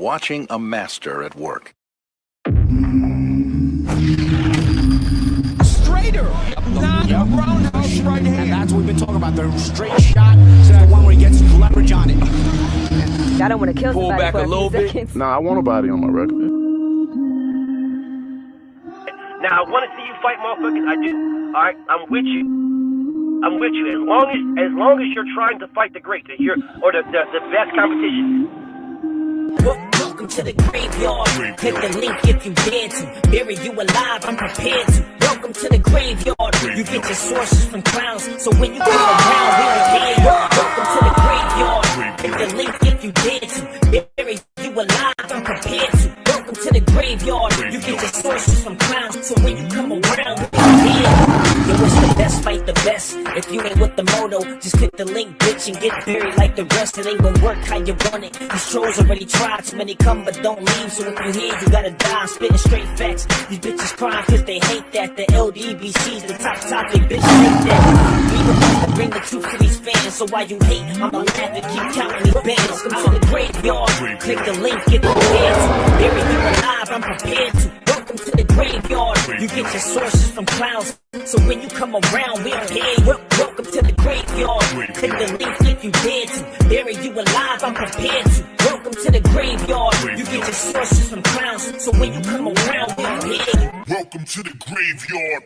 watching a master at work. Straighter, not a roundhouse right hand. And that's what we've been talking about, the straight shot, the one where he gets leverage on it. I don't want to kill somebody back for a a little few bit. seconds. Nah, I want a body on my record. Now, I want to see you fight motherfuckers. I do. All right, I'm with you. I'm with you. As long as you're trying to fight the greats, or the best competition. Welcome to the graveyard. Click the link if you dare to. Bury you alive, I'm prepared to. Welcome to the graveyard. You get your sources from clowns, so when you come around, we're here. Welcome to the graveyard. Click the link if you dare to. Bury you alive, I'm prepared to. Welcome to the graveyard. You get your sources from clowns, so when you come around, we're here. Yo, it's the best, fight the best. If you ain't with the moto, just click the link, bitch, and get buried like the rest. It ain't gonna work how you want it. These trolls already tried, too many come but don't leave. So if you here, you gotta die. I'm spitting straight facts. These bitches crying cause they hate that. The LDBC's the top topic, bitch, hate that. We the ones that bring the truth to these fans. So why you hate, I'ma laugh and keep counting these bands. Welcome to the graveyard. Click the link, get the dance. Bury you alive, I'm prepared to. Welcome to the graveyard. You get your sources from clowns, so when you come around, we're here. Welcome to the graveyard. Click the link if you dare to. Bury you alive, I'm prepared to. Welcome to the graveyard. You get your sources from clowns, so when you come around, we're here. Welcome to the graveyard.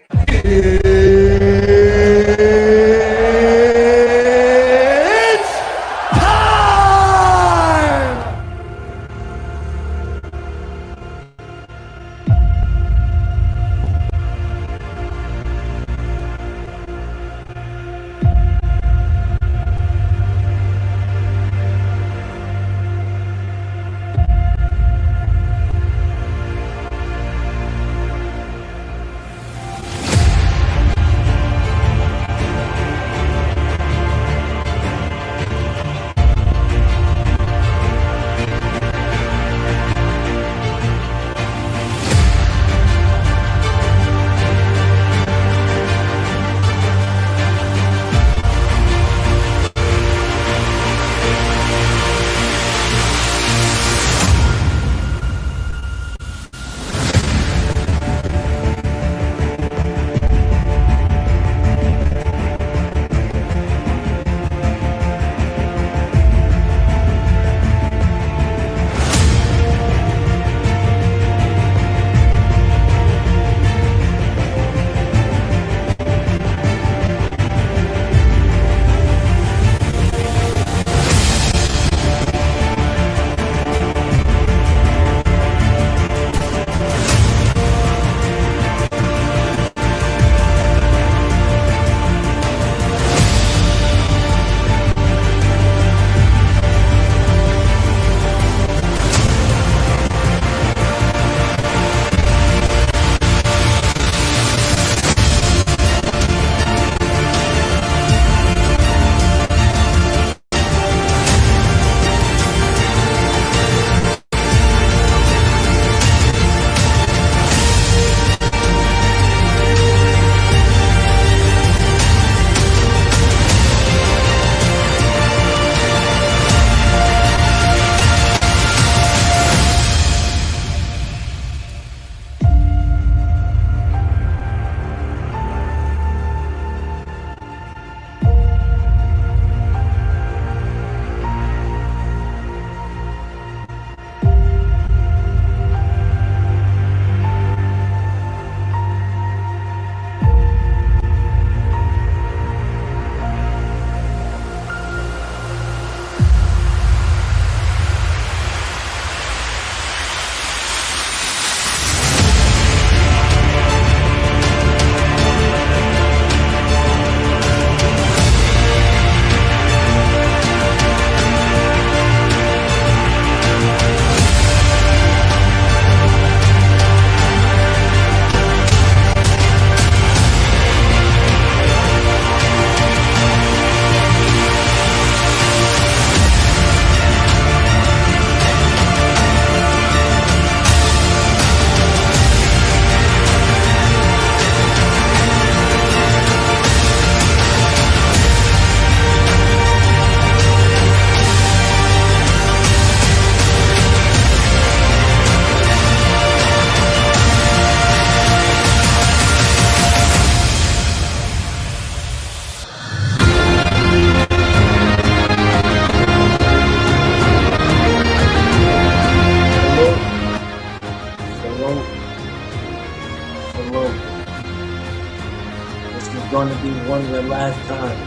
going to be one of the last times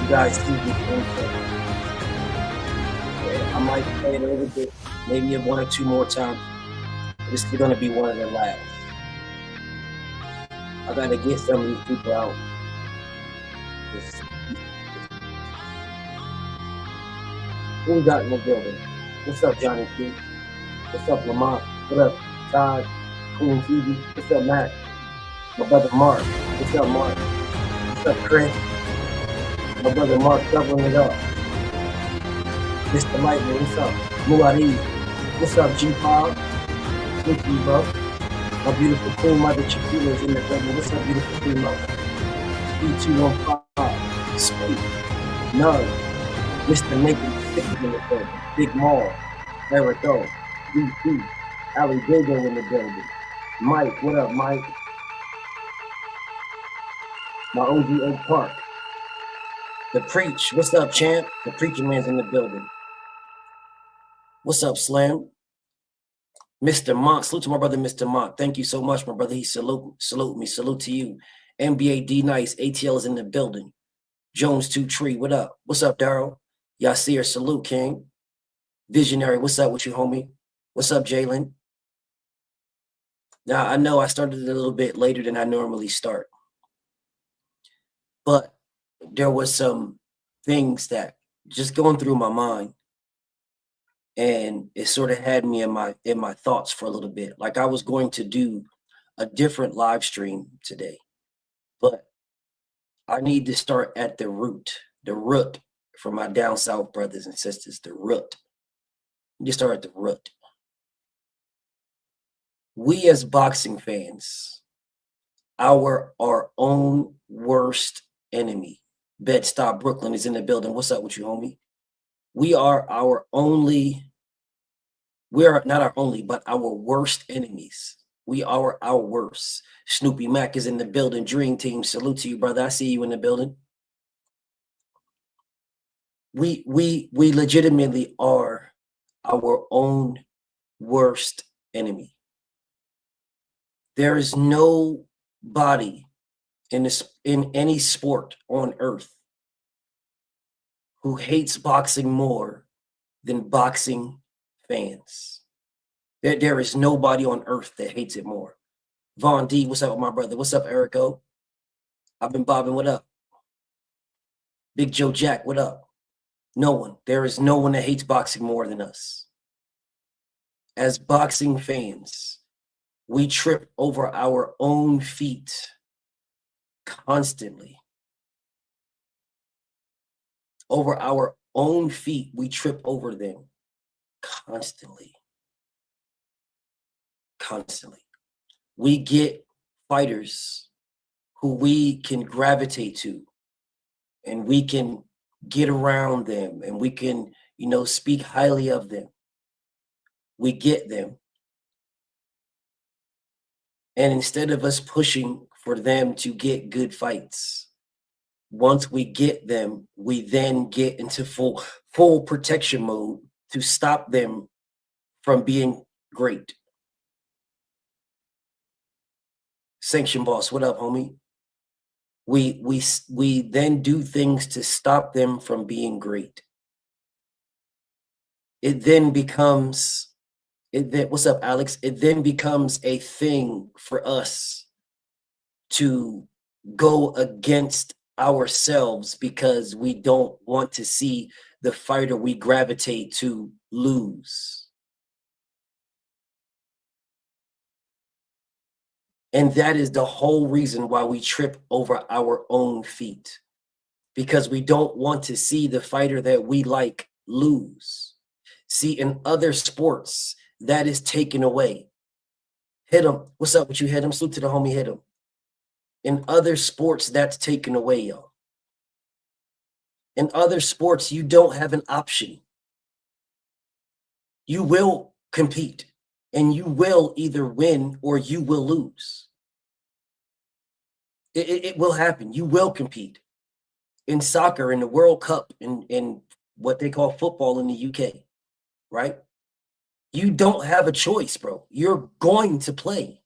you guys see this intro. I might play it a little bit, maybe one or two more times. This is going to be one of the last. I got to get some of these people out. Who we got in the building? What's up, Johnny P? What's up, Lamont? What up, Todd? Queen TV? What's up, Matt? My brother Mark. What's up, Mark? What's up, Chris? My brother Mark doubling it up. Mr. Lightning, what's up? Muadi. What's up, G-Pop? Thank you, bro. My beautiful Queen Mother Chiquita's in the building. What's up, beautiful Queen Mother? E215. Sweet. None. Mr. Naked Stick in the building. Big Mall. Erico. DP. Ali Diego in the building. Mike, what up, Mike? My OG Oak Park. The Preach. What's up, champ? The Preacher Man's in the building. What's up, Slam? Mr. Monk. Salute to my brother, Mr. Monk. Thank you so much, my brother. He salute me. Salute to you. NBA D Nice. ATL is in the building. Jones 2 Tree. What up? What's up, Daryl? Yasir. Salute, King. Visionary. What's up with you, homie? What's up, Jalen? Now, I know I started a little bit later than I normally start, but there was some things that just going through my mind, and it sort of had me in my thoughts for a little bit. Like I was going to do a different live stream today, but I need to start at the root for my down south brothers and sisters, the root. You start at the root. We as boxing fans, our own worst enemy. Bed-Stuy Brooklyn is in the building. What's up with you, homie? We are not our only, but our worst enemies. We are our worst. Snoopy Mac is in the building. Dream Team, salute to you, brother. I see you in the building. We legitimately are our own worst enemy. There is no body in any sport on earth who hates boxing more than boxing fans. There is nobody on earth that hates it more. Von D, what's up, my brother? What's up, Erico? I've been bobbing. What up? Big Joe Jack, what up? No one. There is no one that hates boxing more than us. As boxing fans, we trip over our own feet constantly. Over our own feet, we trip over them constantly. Constantly. We get fighters who we can gravitate to, and we can get around them, and we can, speak highly of them. We get them. And instead of us pushing for them to get good fights, once we get them, we then get into full protection mode to stop them from being great. Sanction Boss, what up, homie? We then do things to stop them from being great. It then becomes, what's up, Alex? It then becomes a thing for us to go against ourselves because we don't want to see the fighter we gravitate to lose. And that is the whole reason why we trip over our own feet, because we don't want to see the fighter that we like lose. See, in other sports, that is taken away. Hit him. What's up with you? Hit him. Salute to the homie. Hit him. In other sports, that's taken away, y'all. In other sports, you don't have an option. You will compete, and you will either win or you will lose. It will happen. You will compete. In soccer, in the World Cup, in what they call football in the UK, right? You don't have a choice, bro. You're going to play.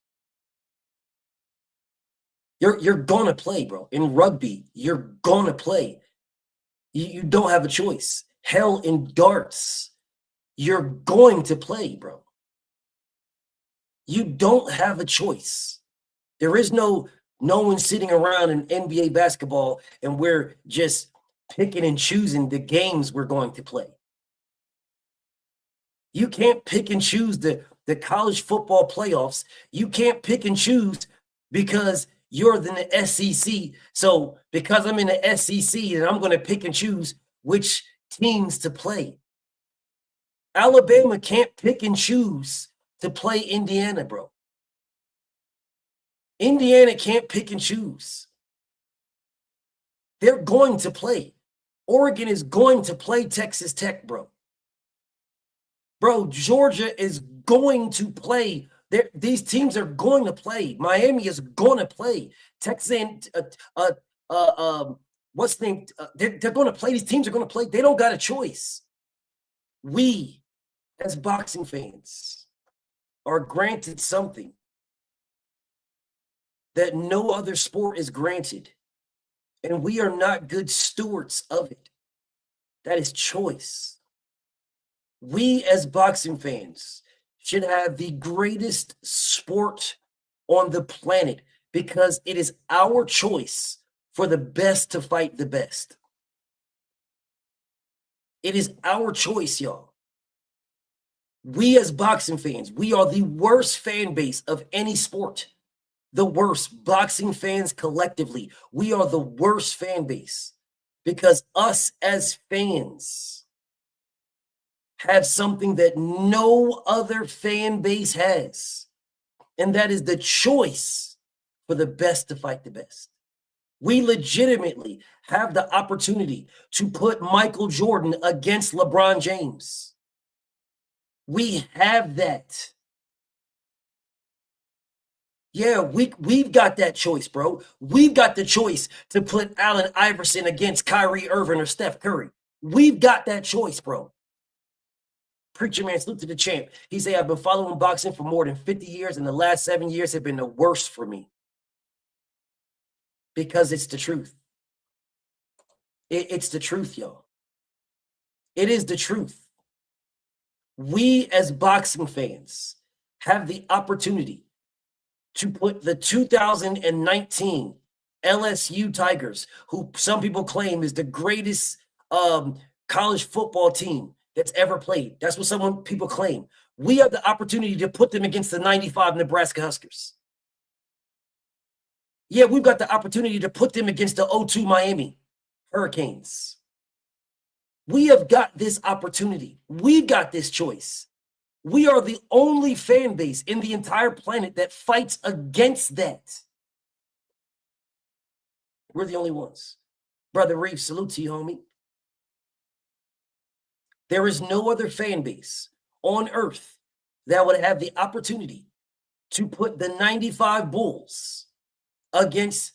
You're gonna play, bro. In rugby, you're gonna play. You don't have a choice. Hell, in darts, you're going to play, bro. You don't have a choice. There is no one sitting around in NBA basketball and we're just picking and choosing the games we're going to play. You can't pick and choose the college football playoffs. You can't pick and choose because you're in the SEC. So because I'm in the SEC, and I'm going to pick and choose which teams to play. Alabama can't pick and choose to play Indiana, bro. Indiana can't pick and choose. They're going to play. Oregon is going to play Texas Tech, bro. Bro, Georgia is going to play. These teams are going to play. Miami is going to play. Texas and what's the name? They're going to play. These teams are going to play. They don't got a choice. We, as boxing fans, are granted something that no other sport is granted, and we are not good stewards of it. That is choice. We, as boxing fans, should have the greatest sport on the planet because it is our choice for the best to fight the best. It is our choice, y'all. We, as boxing fans, we are the worst fan base of any sport. The worst. Boxing fans collectively, we are the worst fan base because us as fans have something that no other fan base has, and that is the choice for the best to fight the best. We legitimately have the opportunity to put Michael Jordan against LeBron James. We have that. Yeah, we've got that choice, bro. We've got the choice to put Allen Iverson against Kyrie Irving or Steph Curry. We've got that choice, bro. Preacher man, salute to the champ. He said, I've been following boxing for more than 50 years, and the last 7 years have been the worst for me. Because it's the truth. It's the truth, y'all. It is the truth. We, as boxing fans, have the opportunity to put the 2019 LSU Tigers, who some people claim is the greatest college football team that's ever played. That's what people claim. We have the opportunity to put them against the 95 Nebraska Huskers. Yeah, we've got the opportunity to put them against the 02 Miami Hurricanes. We have got this opportunity. We've got this choice. We are the only fan base in the entire planet that fights against that. We're the only ones. Brother Reeve, salute to you, homie. There is no other fan base on earth that would have the opportunity to put the 95 Bulls against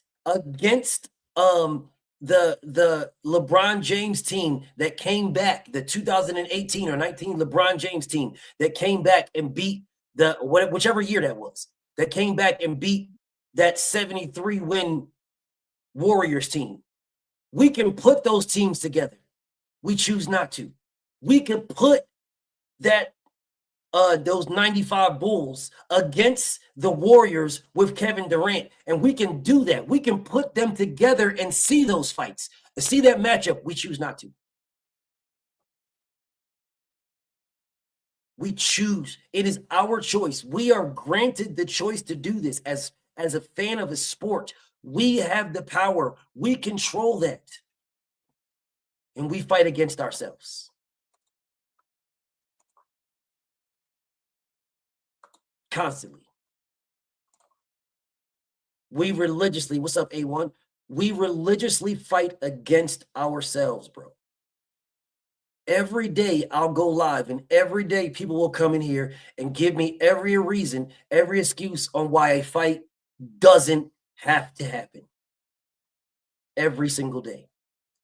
the LeBron James team that came back, the 2018 or 19 LeBron James team that came back and beat whichever year that was, that came back and beat that 73 win Warriors team. We can put those teams together. We choose not to. We can put those 95 Bulls against the Warriors with Kevin Durant, and we can do that. We can put them together and see those fights, see that matchup. We choose not to. We choose. It is our choice. We are granted the choice to do this as a fan of a sport. We have the power. We control that. And we fight against ourselves. Constantly. We religiously, what's up, A1? We religiously fight against ourselves, bro. Every day I'll go live, and every day people will come in here and give me every reason, every excuse on why a fight doesn't have to happen. Every single day.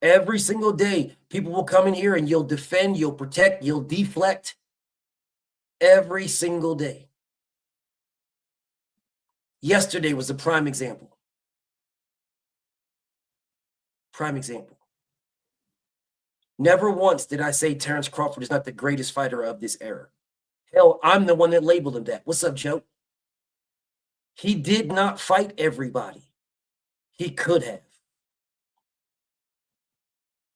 Every single day, people will come in here and you'll defend, you'll protect, you'll deflect. Every single day. Yesterday was a prime example. Prime example. Never once did I say Terrence Crawford is not the greatest fighter of this era. Hell, I'm the one that labeled him that. What's up, Joe? He did not fight everybody. He could have.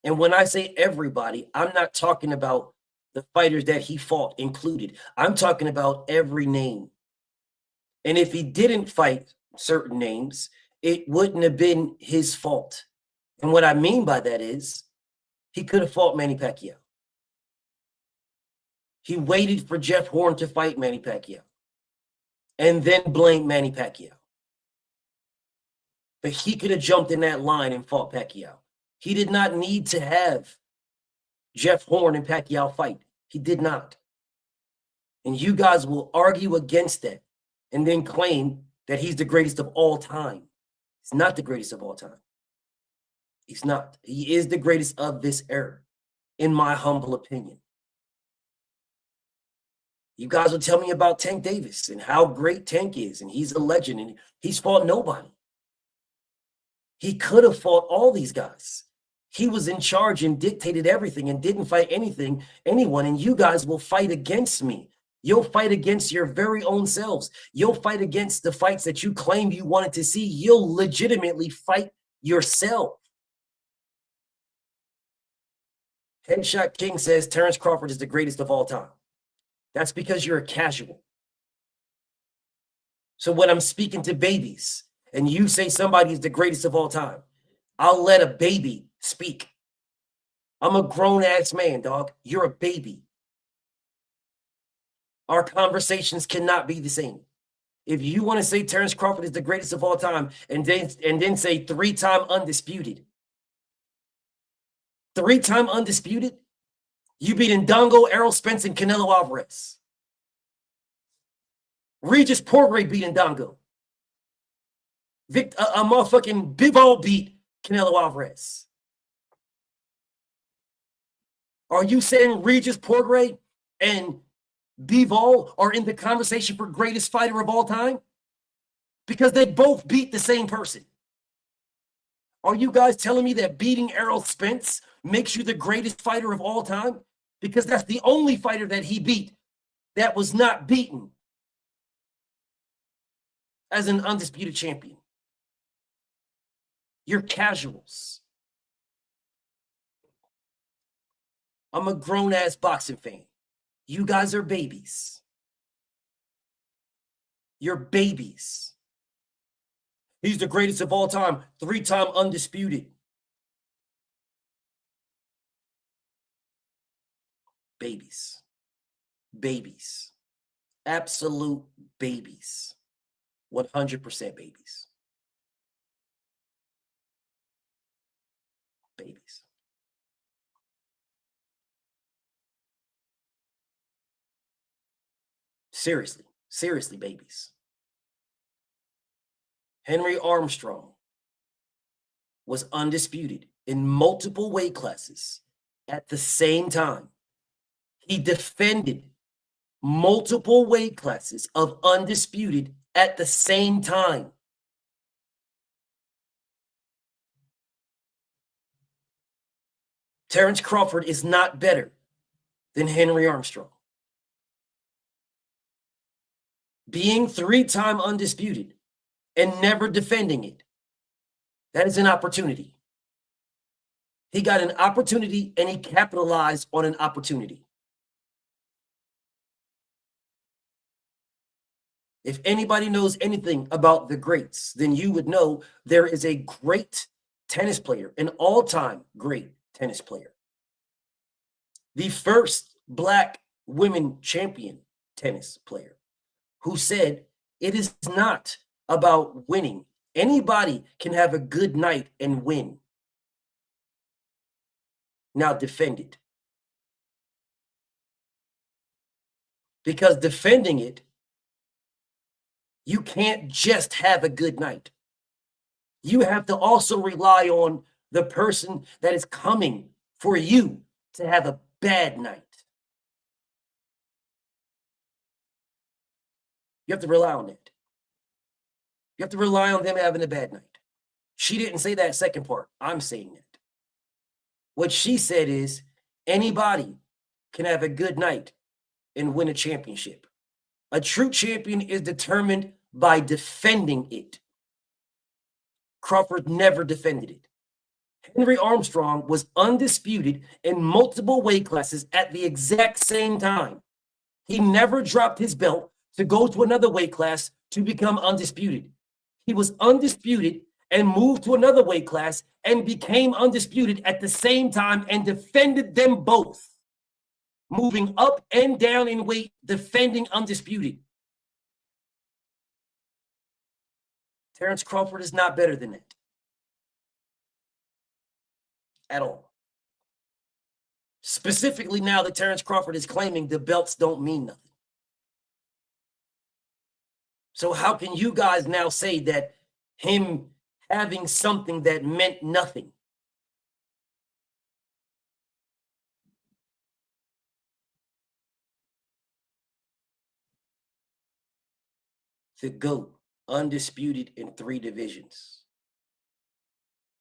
And when I say everybody, I'm not talking about the fighters that he fought included. I'm talking about every name. And if he didn't fight certain names, it wouldn't have been his fault. And what I mean by that is he could have fought Manny Pacquiao. He waited for Jeff Horn to fight Manny Pacquiao and then blamed Manny Pacquiao. But he could have jumped in that line and fought Pacquiao. He did not need to have Jeff Horn and Pacquiao fight. He did not. And you guys will argue against that and then claim that he's the greatest of all time. He's not the greatest of all time. He's not. He is the greatest of this era, in my humble opinion. You guys will tell me about Tank Davis and how great Tank is, and he's a legend, and he's fought nobody. He could have fought all these guys. He was in charge and dictated everything and didn't fight anyone, and you guys will fight against me. You'll fight against your very own selves. You'll fight against the fights that you claim you wanted to see. You'll legitimately fight yourself. Headshot King says Terrence Crawford is the greatest of all time. That's because you're a casual. So when I'm speaking to babies and you say somebody is the greatest of all time, I'll let a baby speak. I'm a grown-ass man, dog. You're a baby. Our conversations cannot be the same. If you want to say Terrence Crawford is the greatest of all time and then say three-time undisputed. Three-time undisputed? You beat Ndongo, Errol Spence, and Canelo Alvarez. Regis Poirier beat Ndongo. A motherfucking Bivol beat Canelo Alvarez. Are you saying Regis Poirier and Bivol are in the conversation for greatest fighter of all time? Because they both beat the same person. Are you guys telling me that beating Errol Spence makes you the greatest fighter of all time? Because that's the only fighter that he beat that was not beaten as an undisputed champion. You're casuals. I'm a grown-ass boxing fan. You guys are babies. You're babies. He's the greatest of all time, three-time undisputed. Babies. Babies. Absolute babies. 100% babies. Babies. Seriously, babies. Henry Armstrong was undisputed in multiple weight classes at the same time. He defended multiple weight classes of undisputed at the same time. Terrence Crawford is not better than Henry Armstrong. Being three-time undisputed and never defending it, that is an opportunity. He got an opportunity and he capitalized on an opportunity. If anybody knows anything about the greats, then you would know there is a great tennis player, an all-time great tennis player. The first Black women champion tennis player who said it is not about winning. Anybody can have a good night and win. Now defend it. Because defending it, you can't just have a good night. You have to also rely on the person that is coming for you to have a bad night. You have to rely on that. You have to rely on them having a bad night. She didn't say that second part. I'm saying that. What she said is anybody can have a good night and win a championship. A true champion is determined by defending it. Crawford never defended it. Henry Armstrong was undisputed in multiple weight classes at the exact same time. He never dropped his belt to go to another weight class to become undisputed. He was undisputed and moved to another weight class and became undisputed at the same time and defended them both, moving up and down in weight, defending undisputed. Terrence Crawford is not better than that. At all. Specifically now that Terrence Crawford is claiming the belts don't mean nothing. So how can you guys now say that him having something that meant nothing? The GOAT, undisputed in 3 divisions.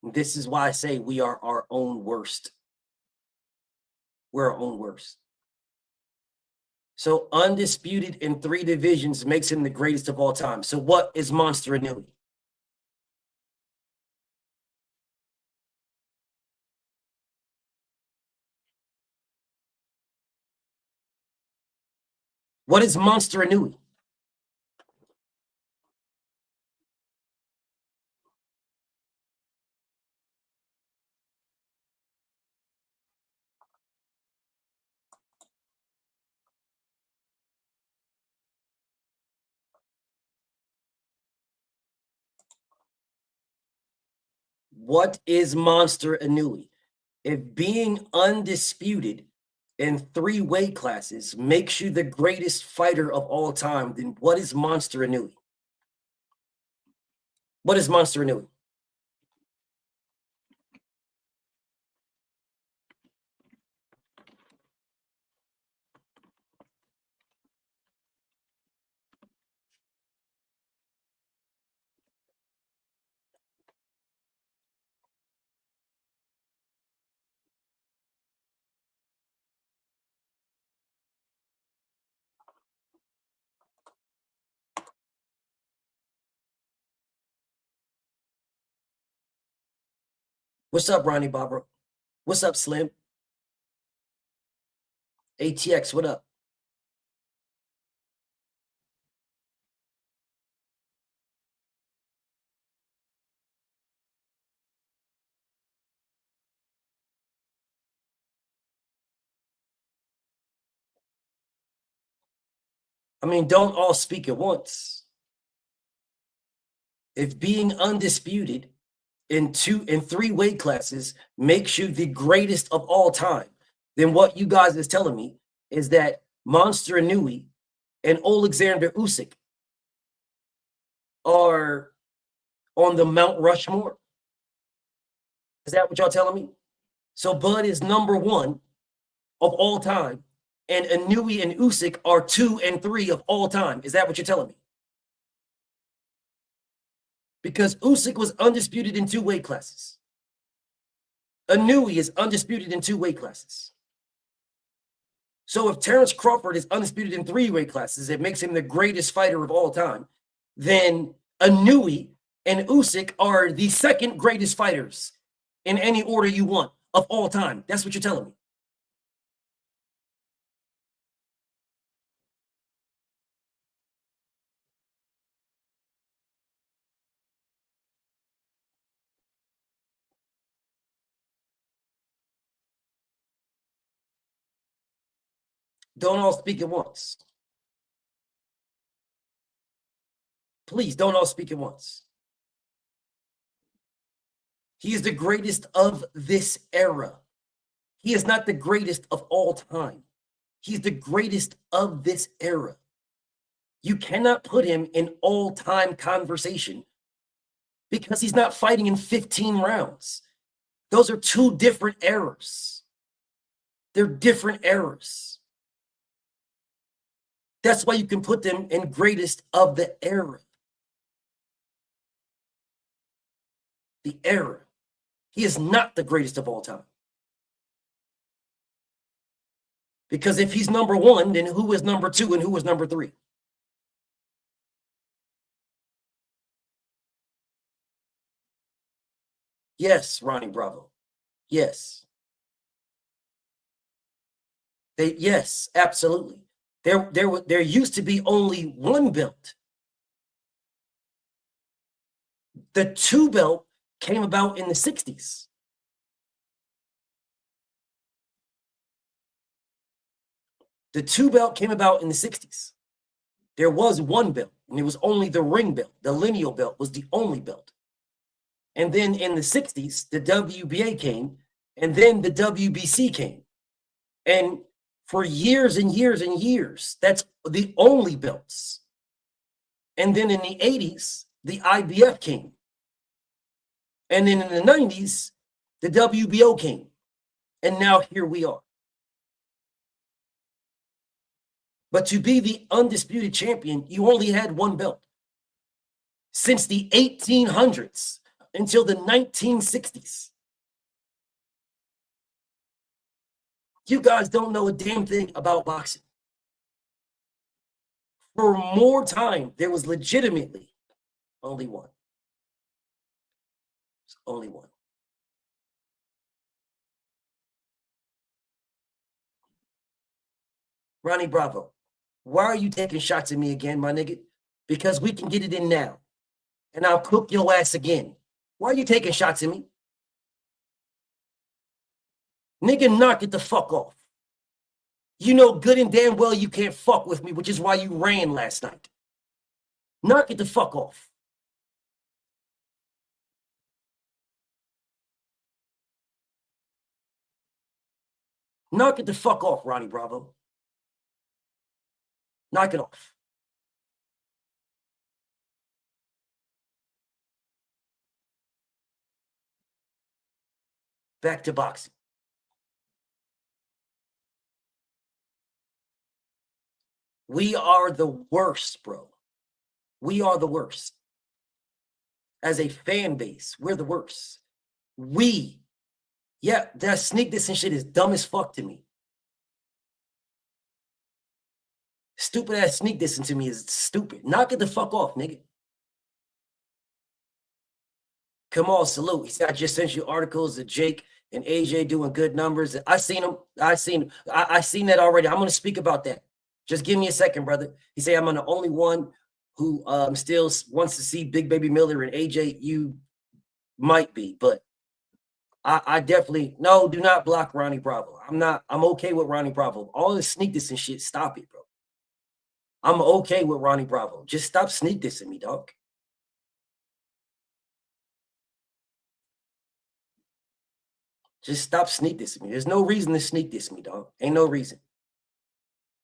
This is why I say we are our own worst. We're our own worst. So undisputed in 3 divisions makes him the greatest of all time. So what is Monster Inoue? What is Monster Inoue? What is Monster Inoue? If being undisputed in 3 weight classes makes you the greatest fighter of all time, then what is Monster Inoue? What is Monster Inoue? What's up, Ronnie Barbara? What's up, Slim? ATX, what up? I mean, don't all speak at once. If being undisputed in 3 weight classes makes you the greatest of all time, then what you guys is telling me is that Monster Inoue and Alexander Usyk are on the Mount Rushmore. Is that what y'all telling me? So Bud is number 1 of all time, and Inoue and Usyk are 2 and 3 of all time. Is that what you're telling me? Because Usyk was undisputed in 2 weight classes. Inoue is undisputed in 2 weight classes. So if Terrence Crawford is undisputed in 3 weight classes, it makes him the greatest fighter of all time. Then Inoue and Usyk are the 2nd greatest fighters in any order you want of all time. That's what you're telling me. Don't all speak at once. Please don't all speak at once. He is the greatest of this era. He is not the greatest of all time. He's the greatest of this era. You cannot put him in all-time conversation because he's not fighting in 15 rounds. Those are 2 different eras. They're different eras. That's why you can put them in greatest of the era. The era. He is not the greatest of all time. Because if he's number one, then who is number two and who is number three? Yes, Ronnie Bravo. Yes. Yes, absolutely. There used to be only one belt. The two belt came about in the 60s. The two belt came about in the 60s. There was one belt, and it was only the ring belt. The lineal belt was the only belt. And then in the 60s, the WBA came, and then the WBC came. And for years and years and years, that's the only belts. And then in the 80s, the IBF came. And then in the 90s, the WBO came. And now here we are. But to be the undisputed champion, you only had one belt. Since the 1800s until the 1960s. You guys don't know a damn thing about boxing. For more time, there was legitimately only one. It's only one. Ronnie Bravo, why are you taking shots at me again, my nigga? Because we can get it in now. And I'll cook your ass again. Why are you taking shots at me? Nigga, knock it the fuck off. You know good and damn well you can't fuck with me, which is why you ran last night. Knock it the fuck off. Knock it the fuck off, Ronnie Bravo. Knock it off. Back to boxing. We are the worst, bro. We are the worst. As a fan base, we're the worst. Yeah, that sneak this and shit is dumb as fuck to me. Stupid ass sneak dissing to me is stupid. Knock it the fuck off, nigga. Come on, salute. He said, I just sent you articles of Jake and AJ doing good numbers. I seen them. I seen that already. I'm going to speak about that. Just give me a second, brother. He said, I'm the only one who still wants to see Big Baby Miller and AJ. You might be, but I definitely, no, do not block Ronnie Bravo. I'm okay with Ronnie Bravo. All this sneak this and shit, stop it, bro. I'm okay with Ronnie Bravo. Just stop sneak dissing me, dog. Just stop sneak dissing me. There's no reason to sneak diss me, dog. Ain't no reason.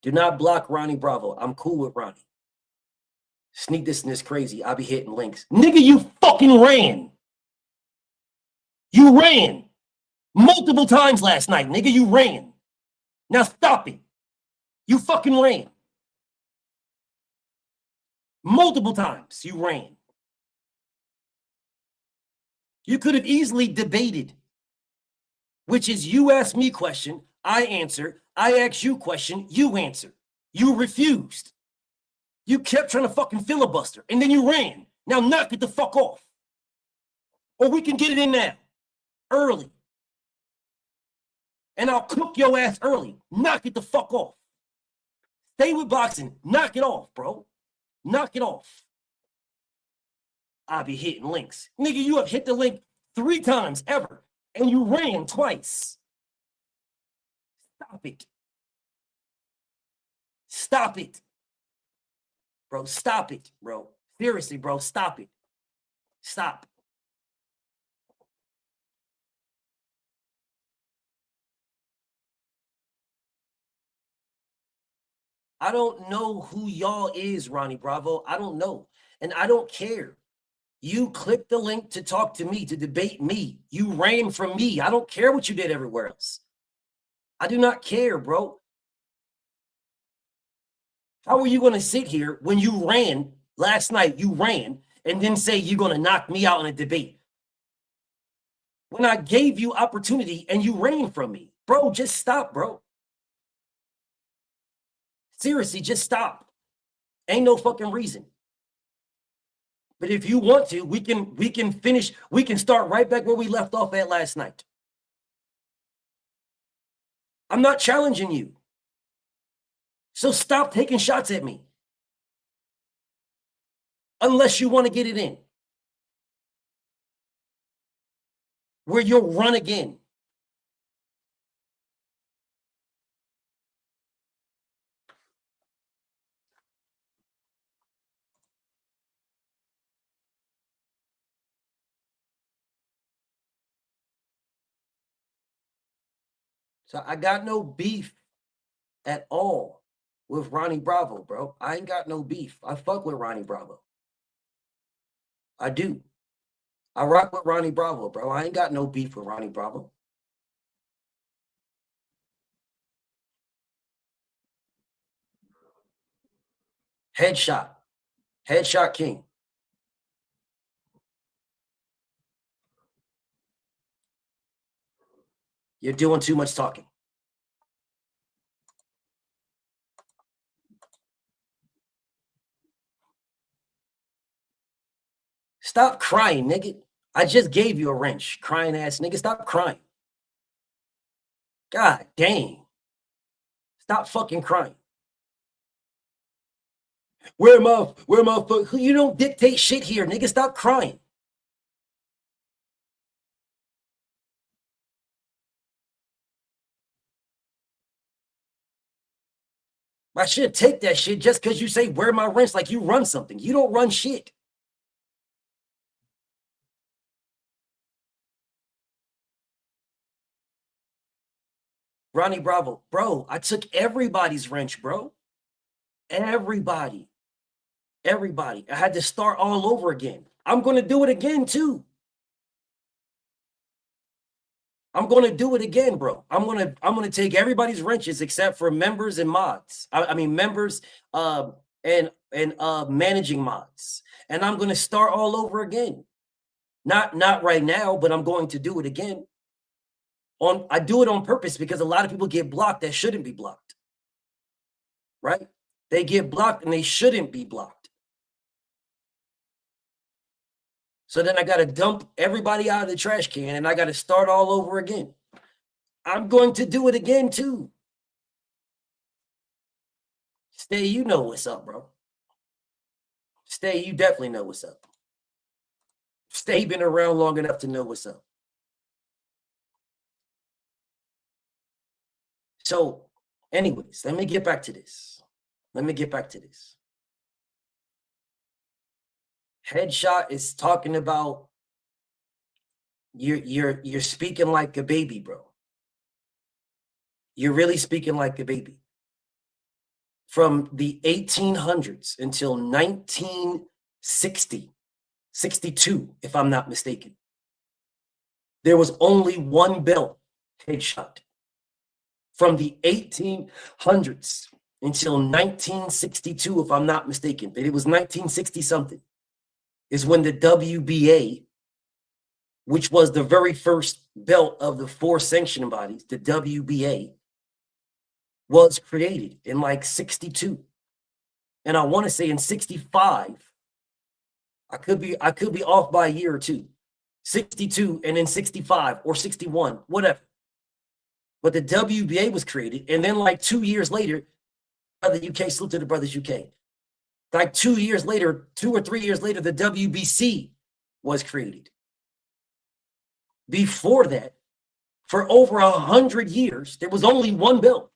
Do not block Ronnie Bravo. I'm cool with Ronnie. Sneak dissing is crazy. I'll be hitting links. Nigga, you fucking ran. You ran. Multiple times last night, nigga. You ran. Now stop it. You fucking ran. Multiple times you ran. You could have easily debated, which is you ask me question, I answer. I ask you question, you answer. You refused. You kept trying to fucking filibuster, and then you ran. Now knock it the fuck off. Or we can get it in now, early. And I'll cook your ass early. Knock it the fuck off. Stay with boxing. Knock it off, bro. Knock it off. I'll be hitting links. Nigga, you have hit the link 3 times ever, and you ran twice. Stop it. Stop it. Bro, stop it, bro. Seriously, bro, stop it. Stop. I don't know who y'all is, Ronnie Bravo. I don't know. And I don't care. You clicked the link to talk to me, to debate me. You ran from me. I don't care what you did everywhere else. I do not care, bro. How are you going to sit here when you ran last night, you ran, and then say you're going to knock me out in a debate? When I gave you opportunity and you ran from me. Bro, just stop, bro. Seriously, just stop. Ain't no fucking reason. But if you want to, we can finish, we can start right back where we left off at last night. I'm not challenging you. So stop taking shots at me. Unless you want to get it in. Where you'll run again. So I got no beef at all with Ronnie Bravo, bro. I ain't got no beef. I fuck with Ronnie Bravo. I do. I rock with Ronnie Bravo, bro. I ain't got no beef with Ronnie Bravo. Headshot. Headshot king. You're doing too much talking. Stop crying, nigga. I just gave you a wrench, crying ass nigga. Stop crying. God dang. Stop fucking crying. Where my you don't dictate shit here, nigga. Stop crying. I should take that shit just because you say where my wrench like you run something. You don't run shit. Ronnie Bravo, bro, I took everybody's wrench, bro. Everybody. I had to start all over again. I'm going to do it again, too. I'm going to do it again, bro. I'm going to take everybody's wrenches except for members and mods. I mean, members and managing mods. And I'm going to start all over again. Not right now, but I'm going to do it again. I do it on purpose because a lot of people get blocked that shouldn't be blocked. Right? They get blocked and they shouldn't be blocked. So then I got to dump everybody out of the trash can and I got to start all over again. I'm going to do it again too. Stay, you know what's up, bro. Stay, you definitely know what's up. Stay been around long enough to know what's up. So, anyways, let me get back to this. Headshot is talking about you're speaking like a baby, bro. You're really speaking like a baby. From the 1800s until 1960, 62, if I'm not mistaken, there was only one belt, Headshot. From the 1800s until 1962, if I'm not mistaken, but it was 1960 something, is when the WBA, which was the very first belt of the 4 sanctioning bodies, the WBA, was created in like 62. And I want to say in 65, I could be off by a year or two. 62 and then 65 or 61, whatever. But the WBA was created, and then like 2 years later, Brother UK, salute to the Brothers UK. Like 2 years later, 2 or 3 years later, the WBC was created. Before that, for over 100 years, there was only one belt.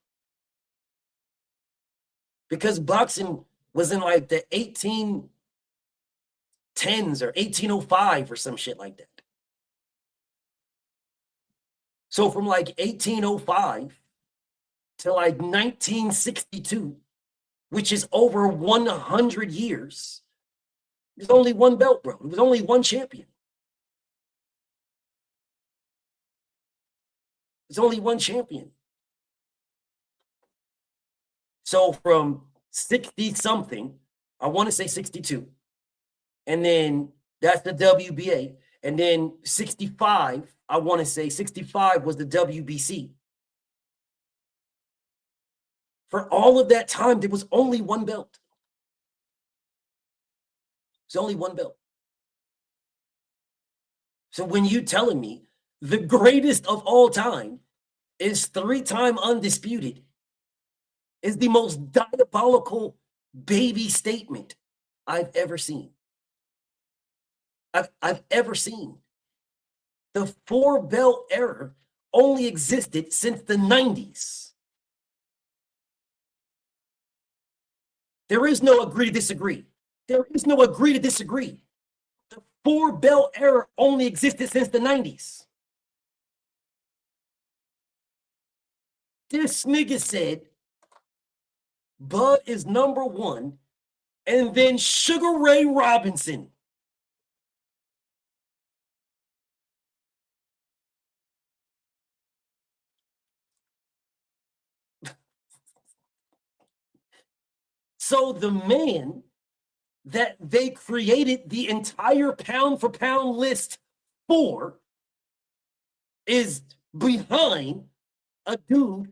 Because boxing was in like the 1810s or 1805 or some shit like that. So from like 1805 to like 1962, which is over 100 years, there's only one belt, bro. There was only one champion. There's only one champion. So from 60 something, I want to say 62, and then that's the WBA, and then 65, I want to say 65 was the WBC. For all of that time, there was only one belt. There's only one belt. So when you telling me the greatest of all time is 3-time undisputed, is the most diabolical baby statement I've ever seen. I've ever seen. The 4-belt era only existed since the 90s. There is no agree to disagree. There is no agree to disagree. The 4-belt era only existed since the 90s. This nigga said Bud is number 1, and then Sugar Ray Robinson. So the man that they created the entire pound for pound list for is behind a dude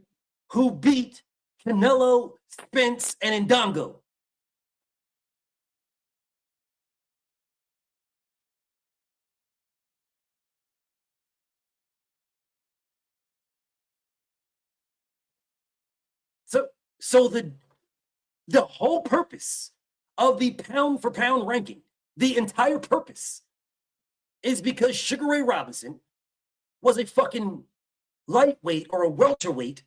who beat Canelo, Spence, and Ndongo. So the whole purpose of the pound for pound ranking, the entire purpose, is because Sugar Ray Robinson was a fucking lightweight or a welterweight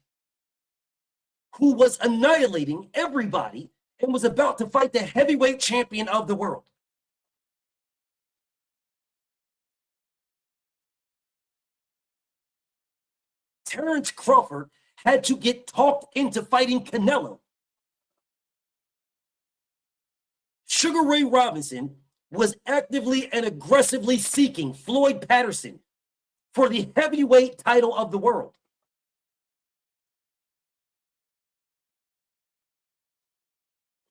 who was annihilating everybody and was about to fight the heavyweight champion of the world. Terrence Crawford had to get talked into fighting Canelo. Sugar Ray Robinson was actively and aggressively seeking Floyd Patterson for the heavyweight title of the world.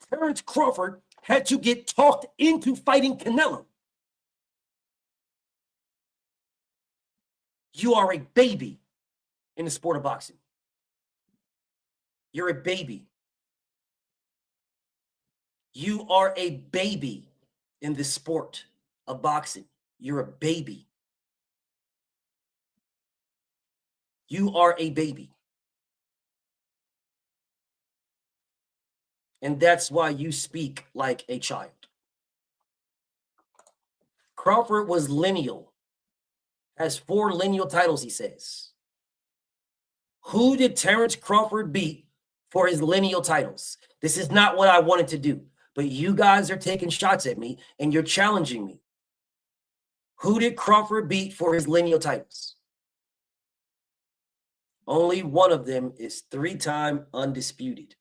Terrence Crawford had to get talked into fighting Canelo. You are a baby in the sport of boxing. You're a baby. You are a baby in the sport of boxing. You're a baby. You are a baby. And that's why you speak like a child. Crawford was lineal, has 4 lineal titles, he says. Who did Terrence Crawford beat for his lineal titles? This is not what I wanted to do, but you guys are taking shots at me and you're challenging me. Who did Crawford beat for his lineal titles? Only one of them is 3-time undisputed.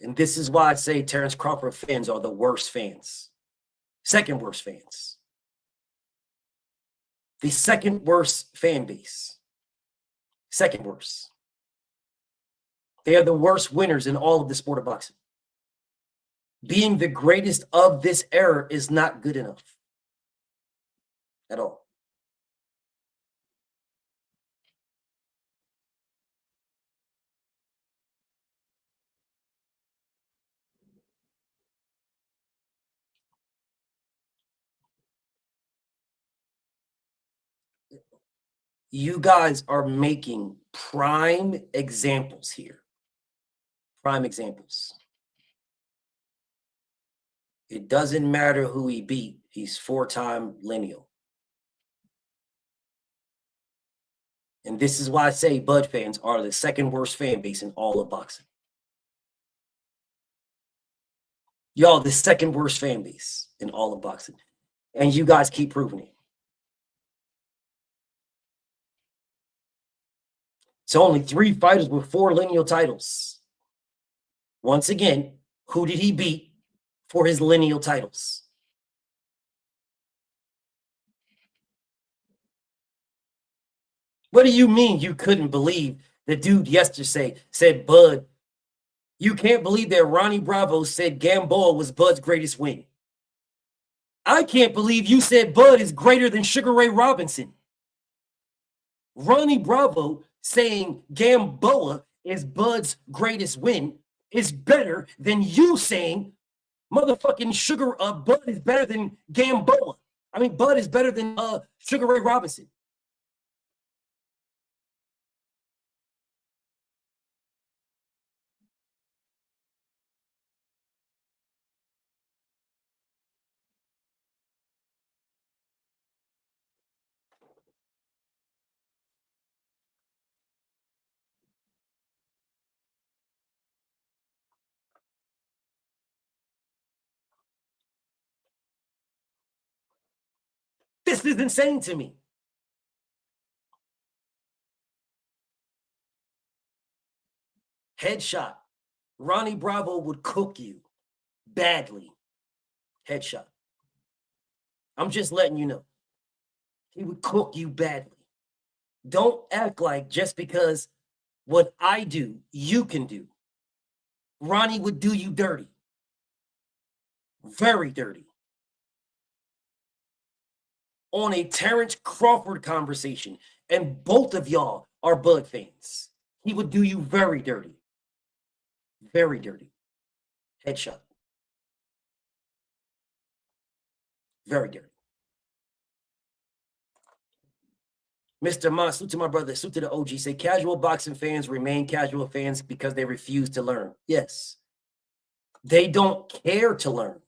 And this is why I say Terrence Crawford fans are the worst fans. Second worst fans. The second worst fan base. Second worst. They are the worst winners in all of the sport of boxing. Being the greatest of this era is not good enough at all. You guys are making prime examples here. Prime examples. It doesn't matter who he beat. He's 4-time lineal. And this is why I say Bud fans are the second worst fan base in all of boxing. Y'all, the second worst fan base in all of boxing. And you guys keep proving it. So only 3 fighters with 4 lineal titles. Once again, who did he beat for his lineal titles? What do you mean you couldn't believe the dude yesterday said Bud? You can't believe that Ronnie Bravo said Gamboa was Bud's greatest win. I can't believe you said Bud is greater than Sugar Ray Robinson. Ronnie Bravo saying Gamboa is Bud's greatest win is better than you saying motherfucking Bud is better than Gamboa. I mean, Bud is better than Sugar Ray Robinson. This is insane to me. Headshot. Ronnie Bravo would cook you badly. Headshot. I'm just letting you know. He would cook you badly. Don't act like just because what I do, you can do. Ronnie would do you dirty. Very dirty. On a Terrence Crawford conversation, and both of y'all are Bud fans. He would do you very dirty. Very dirty. Headshot. Very dirty. Mr. Ma, salute to my brother, salute to the OG. Say casual boxing fans remain casual fans because they refuse to learn. Yes. They don't care to learn.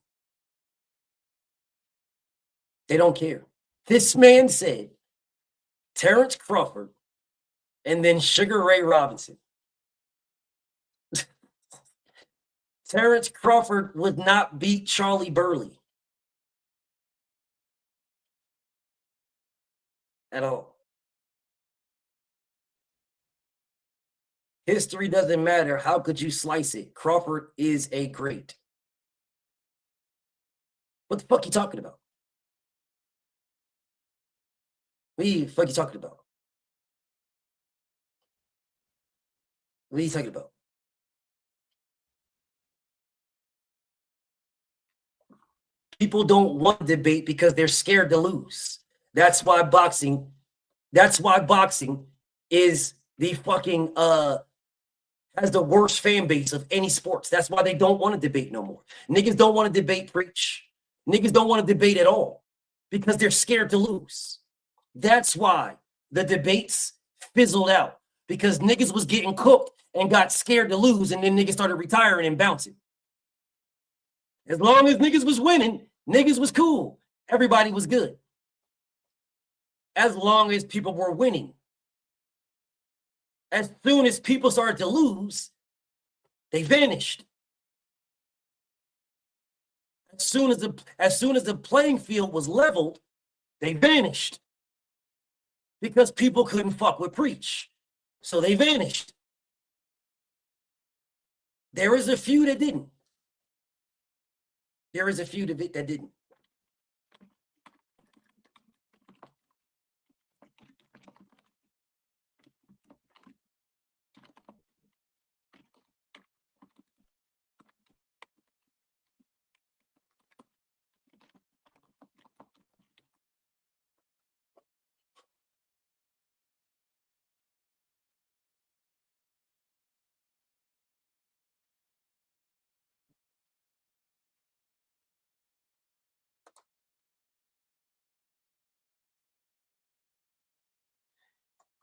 They don't care. This man said Terrence Crawford and then Sugar Ray Robinson. Terrence Crawford would not beat Charlie Burley at all. History doesn't matter. How could you slice it? Crawford is a great. What the fuck you talking about? What the fuck you talking about? What are you talking about? People don't want to debate because they're scared to lose. That's why boxing is the fucking has the worst fan base of any sports. That's why they don't want to debate no more. Niggas don't want to debate preach. Niggas don't want to debate at all because they're scared to lose. That's why the debates fizzled out because niggas was getting cooked and got scared to lose, and then niggas started retiring and bouncing. As long as niggas was winning, niggas was cool. Everybody was good. As long as people were winning. As soon as people started to lose, they vanished. As soon as the playing field was leveled, they vanished. Because people couldn't fuck with preach. So they vanished. There is a few that didn't. There is a few that didn't.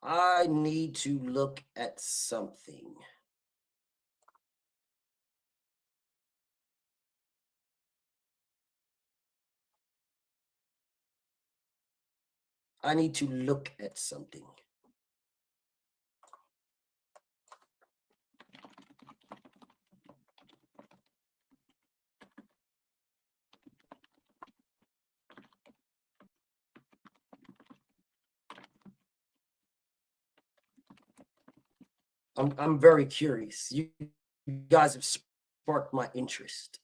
I need to look at something. I need to look at something. I'm very curious. You guys have sparked my interest.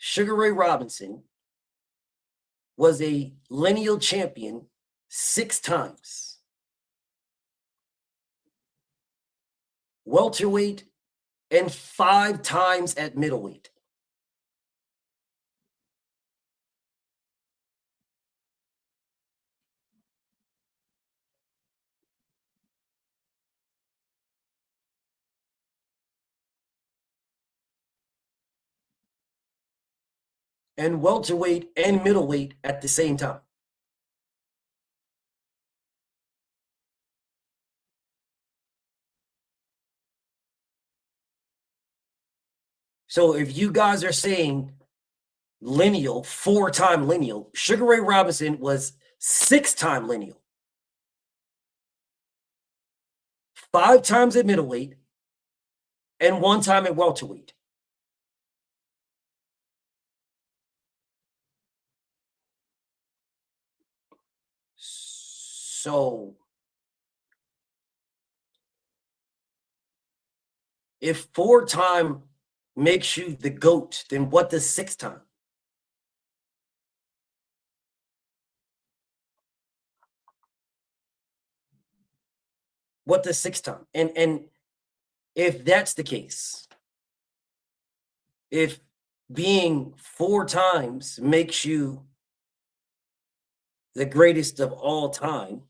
Sugar Ray Robinson was a lineal champion 6 times. Welterweight and 5 times at middleweight. And welterweight and middleweight at the same time. So if you guys are saying lineal, 4-time lineal, Sugar Ray Robinson was 6-time lineal. 5 times at middleweight and 1 time at welterweight. So if 4-time makes you the GOAT, then what does 6-time? What does 6-time? And if that's the case, if being 4 times makes you the greatest of all time,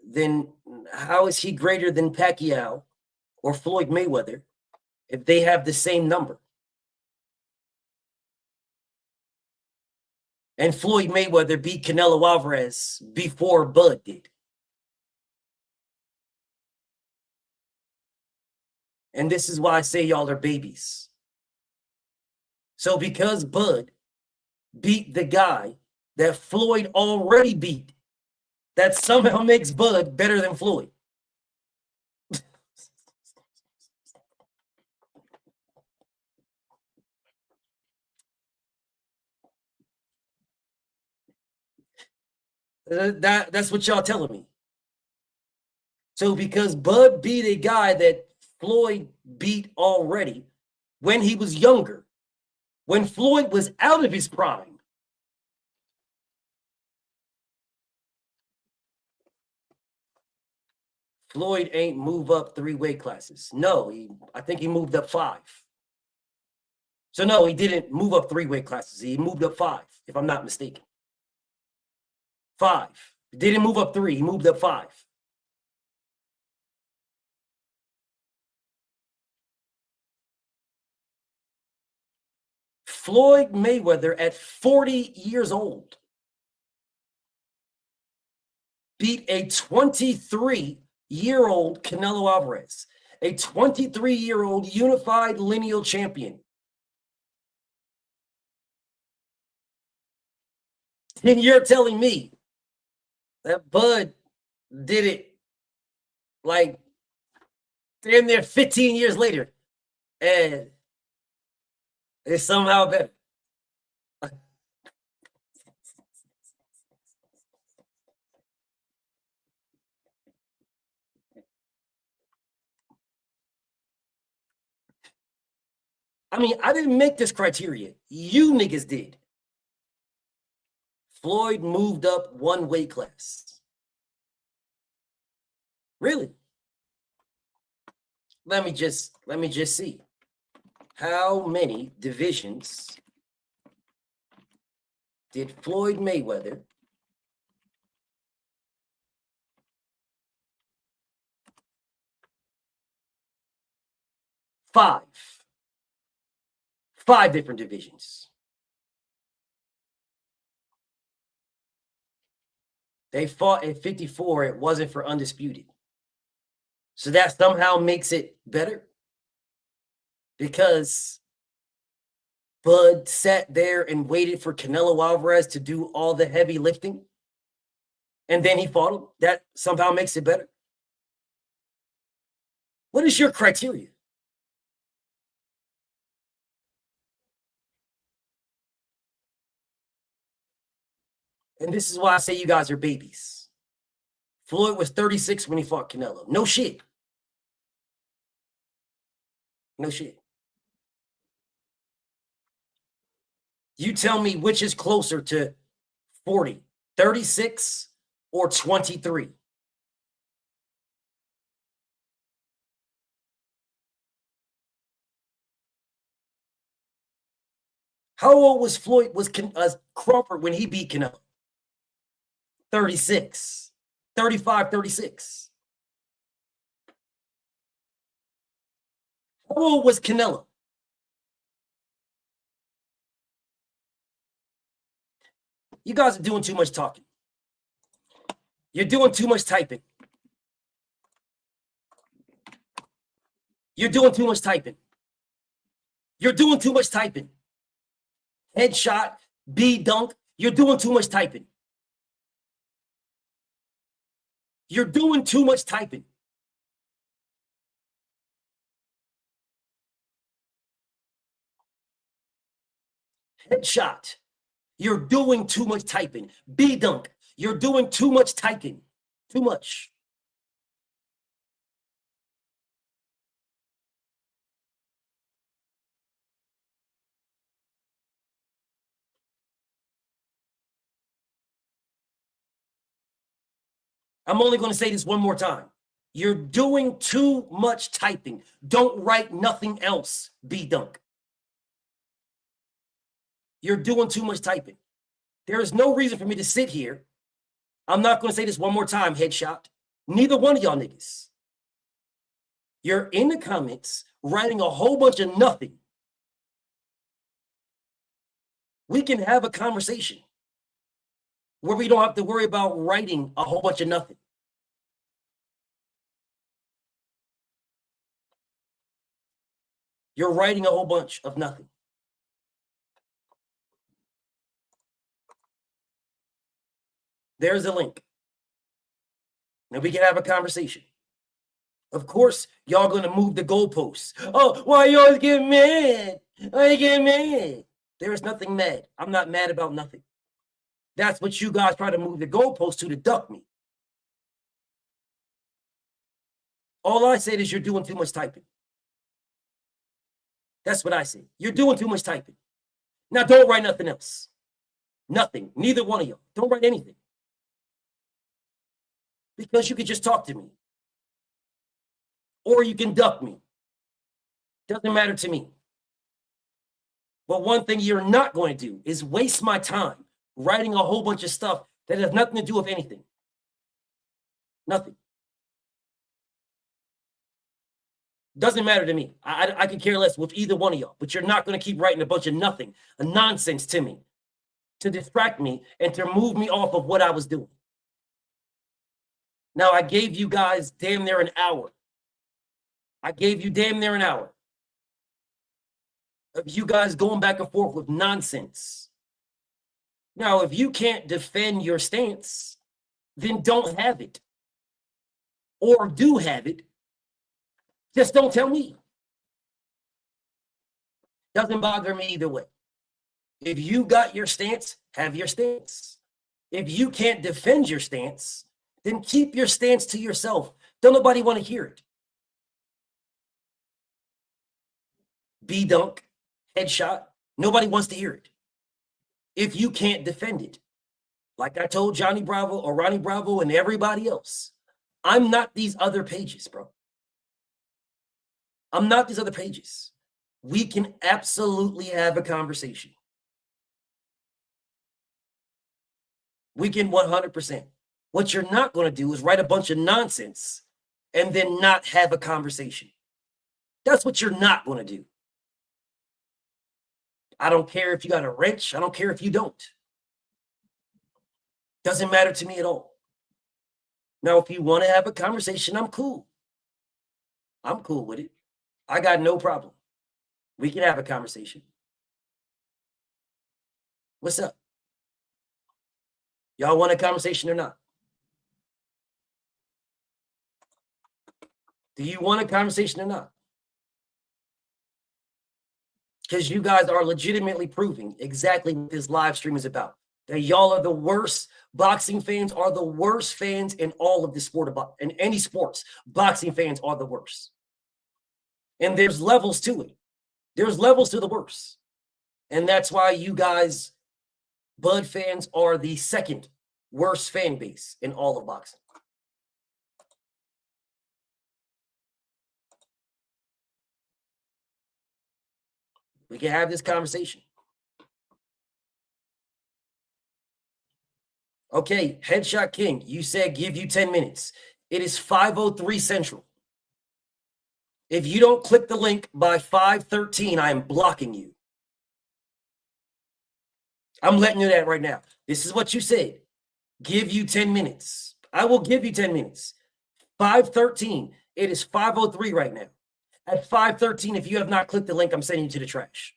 then how is he greater than Pacquiao or Floyd Mayweather if they have the same number? And Floyd Mayweather beat Canelo Alvarez before Bud did. And this is why I say y'all are babies. So because Bud beat the guy that Floyd already beat, that somehow makes Bud better than Floyd. That's what y'all telling me. So because Bud beat a guy that Floyd beat already when he was younger, when Floyd was out of his prime, Floyd ain't move up 3 weight classes. No, I think he moved up 5. So no, he didn't move up 3 weight classes. He moved up 5, if I'm not mistaken. 5. He didn't move up 3. He moved up 5. Floyd Mayweather at 40 years old beat a 23-year-old Canelo Alvarez, a 23-year-old unified lineal champion. And you're telling me that Bud did it like damn near 15 years later and it's somehow better. I mean, I didn't make this criteria. You niggas did. Floyd moved up 1 weight class. Really? Let me just see. How many divisions did Floyd Mayweather five different divisions? They fought at 54. It wasn't for undisputed. So that somehow makes it better because Bud sat there and waited for Canelo Alvarez to do all the heavy lifting and then he fought him. That somehow makes it better. What is your criteria? And this is why I say you guys are babies. Floyd was 36 when he fought Canelo. No shit. No shit. You tell me which is closer to 40, 36 or 23. How old was Crawford when he beat Canelo? 36, 35, 36. How old was Canelo? You guys are doing too much talking. You're doing too much typing. You're doing too much typing. You're doing too much typing. Headshot, B dunk. You're doing too much typing. You're doing too much typing. Headshot. You're doing too much typing. B dunk. You're doing too much typing. Too much. I'm only going to say this one more time. You're doing too much typing. Don't write nothing else, B dunk. You're doing too much typing. There is no reason for me to sit here. I'm not going to say this one more time, headshot. Neither one of y'all niggas. You're in the comments writing a whole bunch of nothing. We can have a conversation where we don't have to worry about writing a whole bunch of nothing. You're writing a whole bunch of nothing. There's a link. Now we can have a conversation. Of course, y'all gonna move the goalposts. Oh, why you always get mad? Why you get mad? There is nothing mad. I'm not mad about nothing. That's what you guys try to move the goalposts to duck me. All I said is you're doing too much typing. That's what I said. You're doing too much typing. Now don't write nothing else. Nothing. Neither one of you. Don't write anything. Because you can just talk to me. Or you can duck me. Doesn't matter to me. But one thing you're not going to do is waste my time writing a whole bunch of stuff that has nothing to do with anything. Nothing. Doesn't matter to me. I could care less with either one of y'all. But you're not going to keep writing a bunch of nothing, a nonsense to me, to distract me and to move me off of what I was doing. Now, I gave you guys damn near an hour. I gave you damn near an hour of you guys going back and forth with nonsense. Now, if you can't defend your stance, then don't have it. Or do have it. Just don't tell me. Doesn't bother me either way. If you got your stance, have your stance. If you can't defend your stance, then keep your stance to yourself. Don't nobody want to hear it. B dunk, headshot. Nobody wants to hear it. If you can't defend it, like I told Johnny Bravo or Ronnie Bravo and everybody else, I'm not these other pages, bro. I'm not these other pages. We can absolutely have a conversation. We can 100%. What you're not going to do is write a bunch of nonsense and then not have a conversation. That's what you're not going to do. I don't care if you got a wrench. I don't care if you don't. Doesn't matter to me at all. Now, if you want to have a conversation, I'm cool. I'm cool with it. I got no problem. We can have a conversation. What's up? Y'all want a conversation or not? Do you want a conversation or not? Because you guys are legitimately proving exactly what this live stream is about. That y'all are the worst. Boxing fans are the worst fans in all of the sport, in any sports. Boxing fans are the worst. And there's levels to it. There's levels to the worst. And that's why you guys, Bud fans, are the second worst fan base in all of boxing. We can have this conversation. Okay, Headshot King, you said give you 10 minutes. It is 5:03 Central. If you don't click the link by 5:13, I am blocking you. I'm letting you know that right now. This is what you said. Give you 10 minutes. I will give you 10 minutes. 5:13. It is 5:03 right now. At 5:13, if you have not clicked the link, I'm sending you to the trash.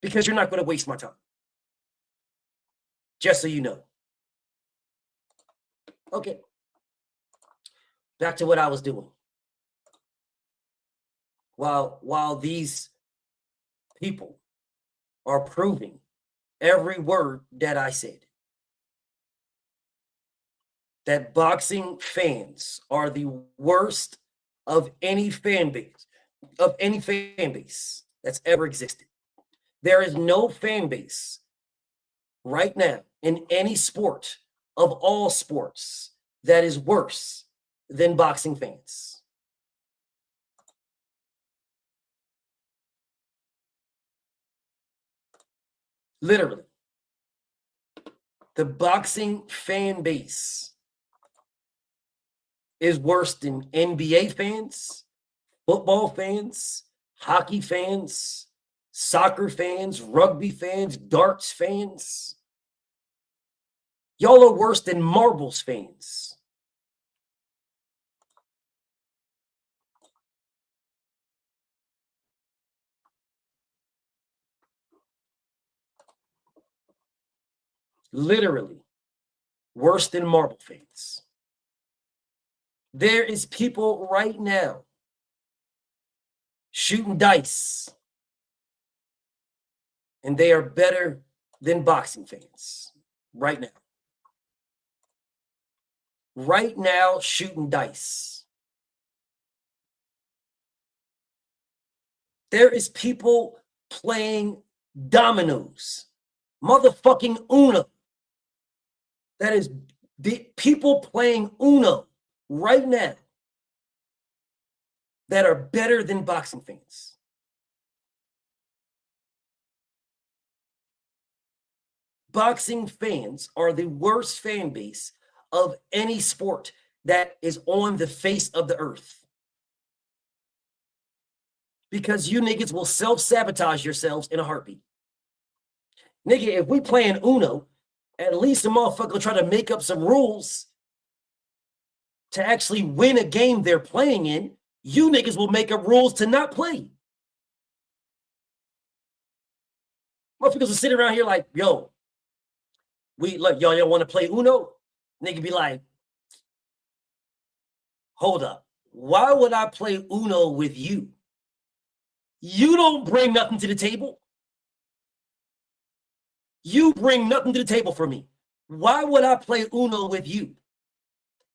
Because you're not going to waste my time. Just so you know. Okay. Back to what I was doing. While these people are proving every word that I said, that boxing fans are the worst of any fan base, that's ever existed. There is no fan base right now in any sport of all sports that is worse than boxing fans. Literally. The boxing fan base is worse than NBA fans, football fans, hockey fans, soccer fans, rugby fans, darts fans. Y'all are worse than marbles fans. Literally worse than marble fans. There is people right now shooting dice, and they are better than boxing fans right now. Right now, shooting dice. There is people playing dominoes, motherfucking Uno. That is the people playing Uno right now that are better than boxing fans. Boxing fans are the worst fan base of any sport that is on the face of the earth. Because you niggas will self-sabotage yourselves in a heartbeat. Nigga, if we playing Uno, at least a motherfucker will try to make up some rules to actually win a game they're playing in. You niggas will make up rules to not play. Motherfuckers will sit around here like, yo, y'all want to play Uno? Nigga be like, hold up. Why would I play Uno with you? You don't bring nothing to the table. You bring nothing to the table for me. Why would I play Uno with you?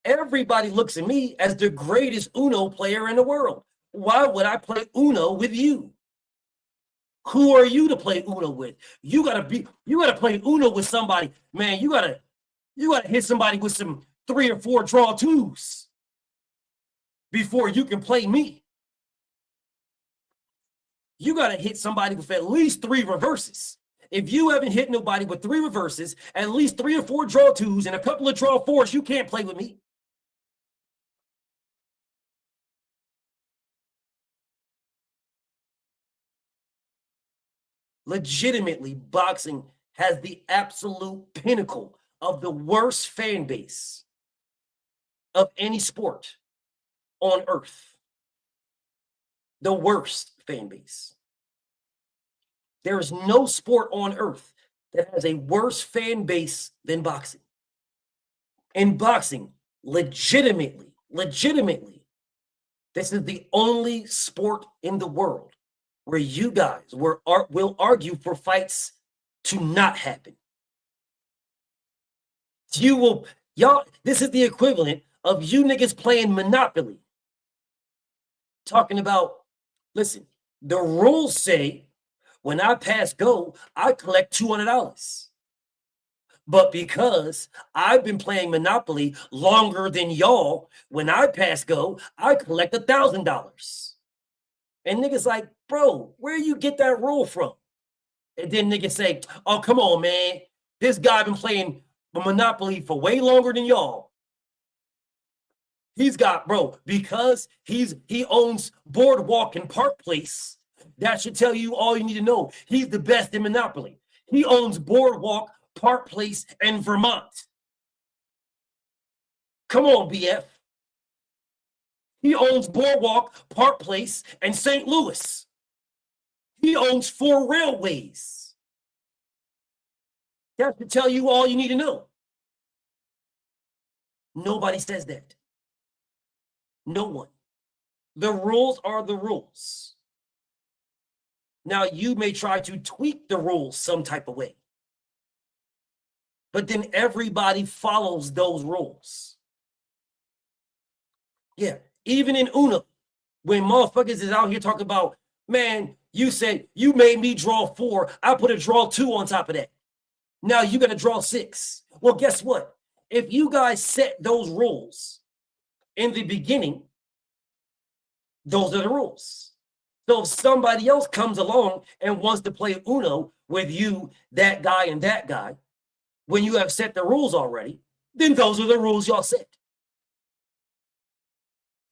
Everybody looks at me as the greatest Uno player in the world. Why would I play Uno with you? Who are you to play Uno with? You gotta play Uno with somebody, man. You gotta hit somebody with some 3 or 4 draw twos before you can play me. You gotta hit somebody with at least 3 reverses. If you haven't hit nobody with 3 reverses, at least 3 or 4 draw twos, and a couple of draw fours, you can't play with me. Legitimately, boxing has the absolute pinnacle of the worst fan base of any sport on earth. The worst fan base. There is no sport on earth that has a worse fan base than boxing. In boxing, legitimately, this is the only sport in the world where you guys will argue for fights to not happen. This is the equivalent of you niggas playing Monopoly. Talking about, listen, the rules say when I pass go, I collect $200. But because I've been playing Monopoly longer than y'all, when I pass go, I collect $1,000. And niggas like, bro, where you get that rule from? And then niggas say, oh, come on, man. This guy been playing Monopoly for way longer than y'all. He's got, bro, because he owns Boardwalk and Park Place. That should tell you all you need to know. He's the best in Monopoly. He owns Boardwalk, Park Place, and Vermont. Come on, BF. He owns Boardwalk, Park Place, and St. Louis. He owns 4 railways. That should tell you all you need to know. Nobody says that. No one. The rules are the rules. Now, you may try to tweak the rules some type of way, but then everybody follows those rules. Yeah, even in Uno, when motherfuckers is out here talking about, man, you said you made me draw 4, I put a draw 2 on top of that. Now you got to draw 6. Well, guess what? If you guys set those rules in the beginning, those are the rules. So if somebody else comes along and wants to play Uno with you, that guy, and that guy, when you have set the rules already, then those are the rules y'all set.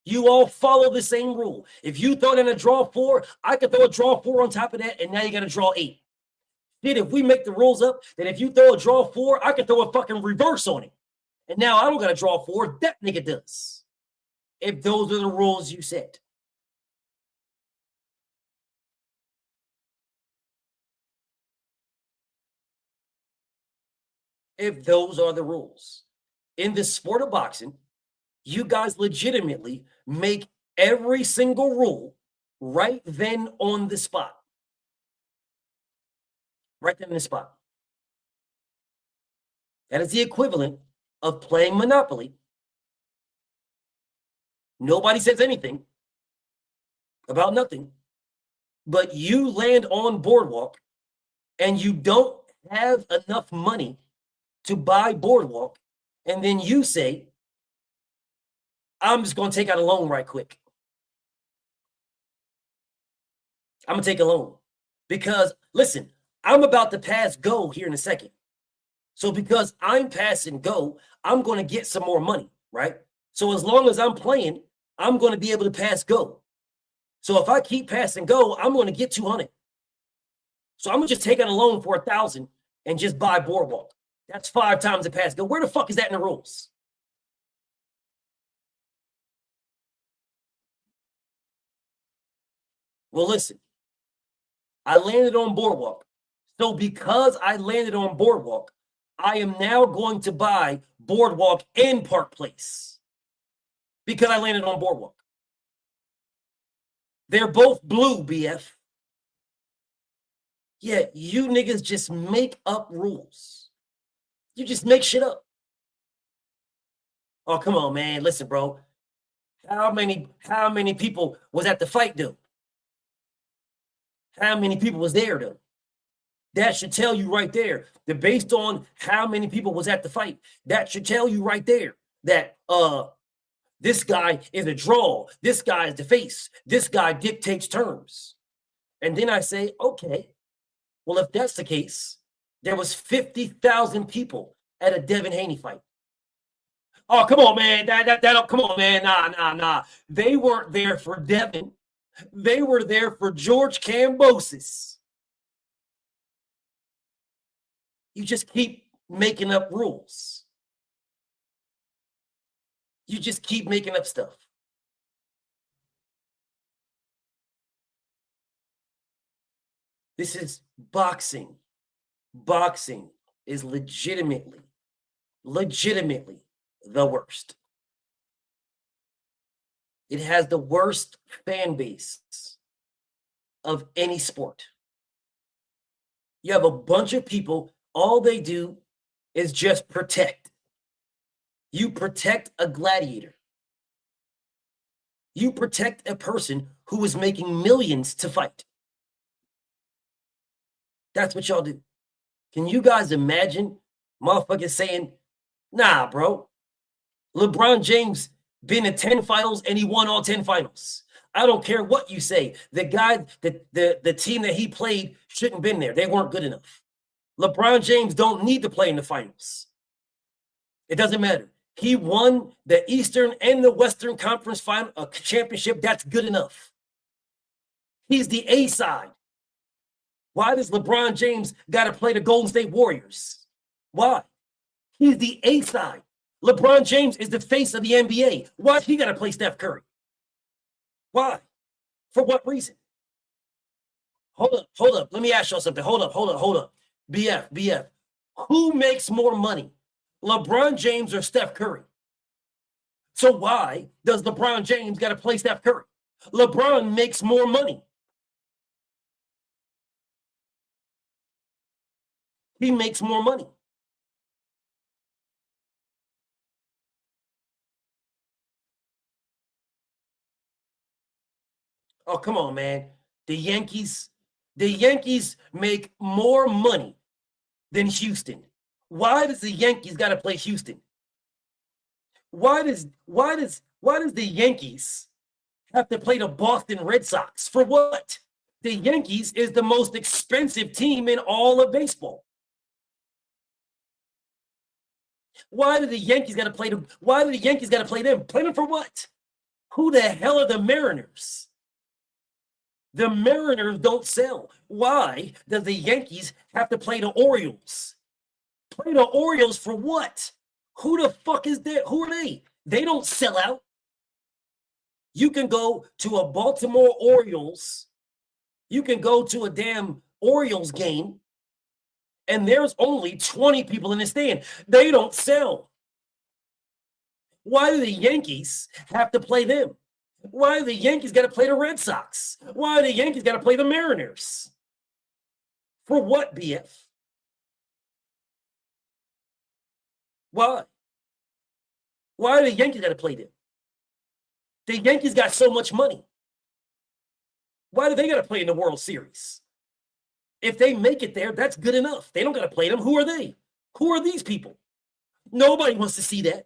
You all follow the same rule. If you throw in a draw 4, I could throw a draw 4 on top of that, and now you got to draw 8. Then if we make the rules up, that if you throw a draw 4, I could throw a fucking reverse on it. And now I don't got to draw 4, that nigga does. If those are the rules you set. If those are the rules. In the sport of boxing, you guys legitimately make every single rule right then on the spot. Right then on the spot. That is the equivalent of playing Monopoly. Nobody says anything about nothing, but you land on Boardwalk and you don't have enough money to buy Boardwalk, and then you say, I'm just going to take out a loan right quick. I'm going to take a loan because, listen, I'm about to pass go here in a second. So because I'm passing go, I'm going to get some more money, right? So as long as I'm playing, I'm going to be able to pass go. So if I keep passing go, I'm going to get 200. So I'm going to just take out a loan for 1,000 and just buy Boardwalk. That's 5 times the pass go. Where the fuck is that in the rules? Well, listen, I landed on Boardwalk. So because I landed on Boardwalk, I am now going to buy Boardwalk and Park Place because I landed on Boardwalk. They're both blue, BF. Yeah, you niggas just make up rules. You just make shit up. Oh, come on, man. Listen, bro. How many people was at the fight, though? How many people was there, though? That should tell you right there that based on how many people was at the fight, that should tell you right there that this guy is a draw. This guy is the face. This guy dictates terms. And then I say, okay, well, if that's the case, there was 50,000 people at a Devin Haney fight. Oh, come on, man. Come on, man. Nah. They weren't there for Devin. They were there for George Kambosos. You just keep making up rules. You just keep making up stuff. This is boxing. Boxing is legitimately the worst. It has the worst fan base of any sport. You have a bunch of people, all they do is just protect. You protect a gladiator. You protect a person who is making millions to fight. That's what y'all do. Can you guys imagine motherfuckers saying, nah, bro, LeBron James been in 10 finals and he won all 10 finals. I don't care what you say. The guy, the team that he played shouldn't have been there. They weren't good enough. LeBron James don't need to play in the finals. It doesn't matter. He won the Eastern and the Western Conference final championship. That's good enough. He's the A side. Why does LeBron James got to play the Golden State Warriors? Why? He's the A side. LeBron James is the face of the NBA. Why he got to play Steph Curry? Why? For what reason? Hold up. Let me ask y'all something. Hold up. BF. Who makes more money? LeBron James or Steph Curry? So why does LeBron James got to play Steph Curry? LeBron makes more money. He makes more money. Oh, come on, man. The Yankees make more money than Houston. Why does the Yankees got to play Houston? Why does the Yankees have to play the Boston Red Sox? For what? The Yankees is the most expensive team in all of baseball. Why do the Yankees got to play them? Why do the Yankees got to play them? Play them for what? Who the hell are the Mariners? The Mariners don't sell. Why does the Yankees have to play the Orioles? Play the Orioles for what? Who the fuck is that? Who are they? They don't sell out. You can go to a Baltimore Orioles. You can go to a damn Orioles game, and there's only 20 people in the stand. They don't sell. Why do the Yankees have to play them? Why do the Yankees got to play the Red Sox? Why do the Yankees got to play the Mariners? For what, BF? Why? Why do the Yankees got to play them? The Yankees got so much money. Why do they got to play in the World Series? If they make it there, that's good enough. They don't got to play them. Who are they? Who are these people? Nobody wants to see that.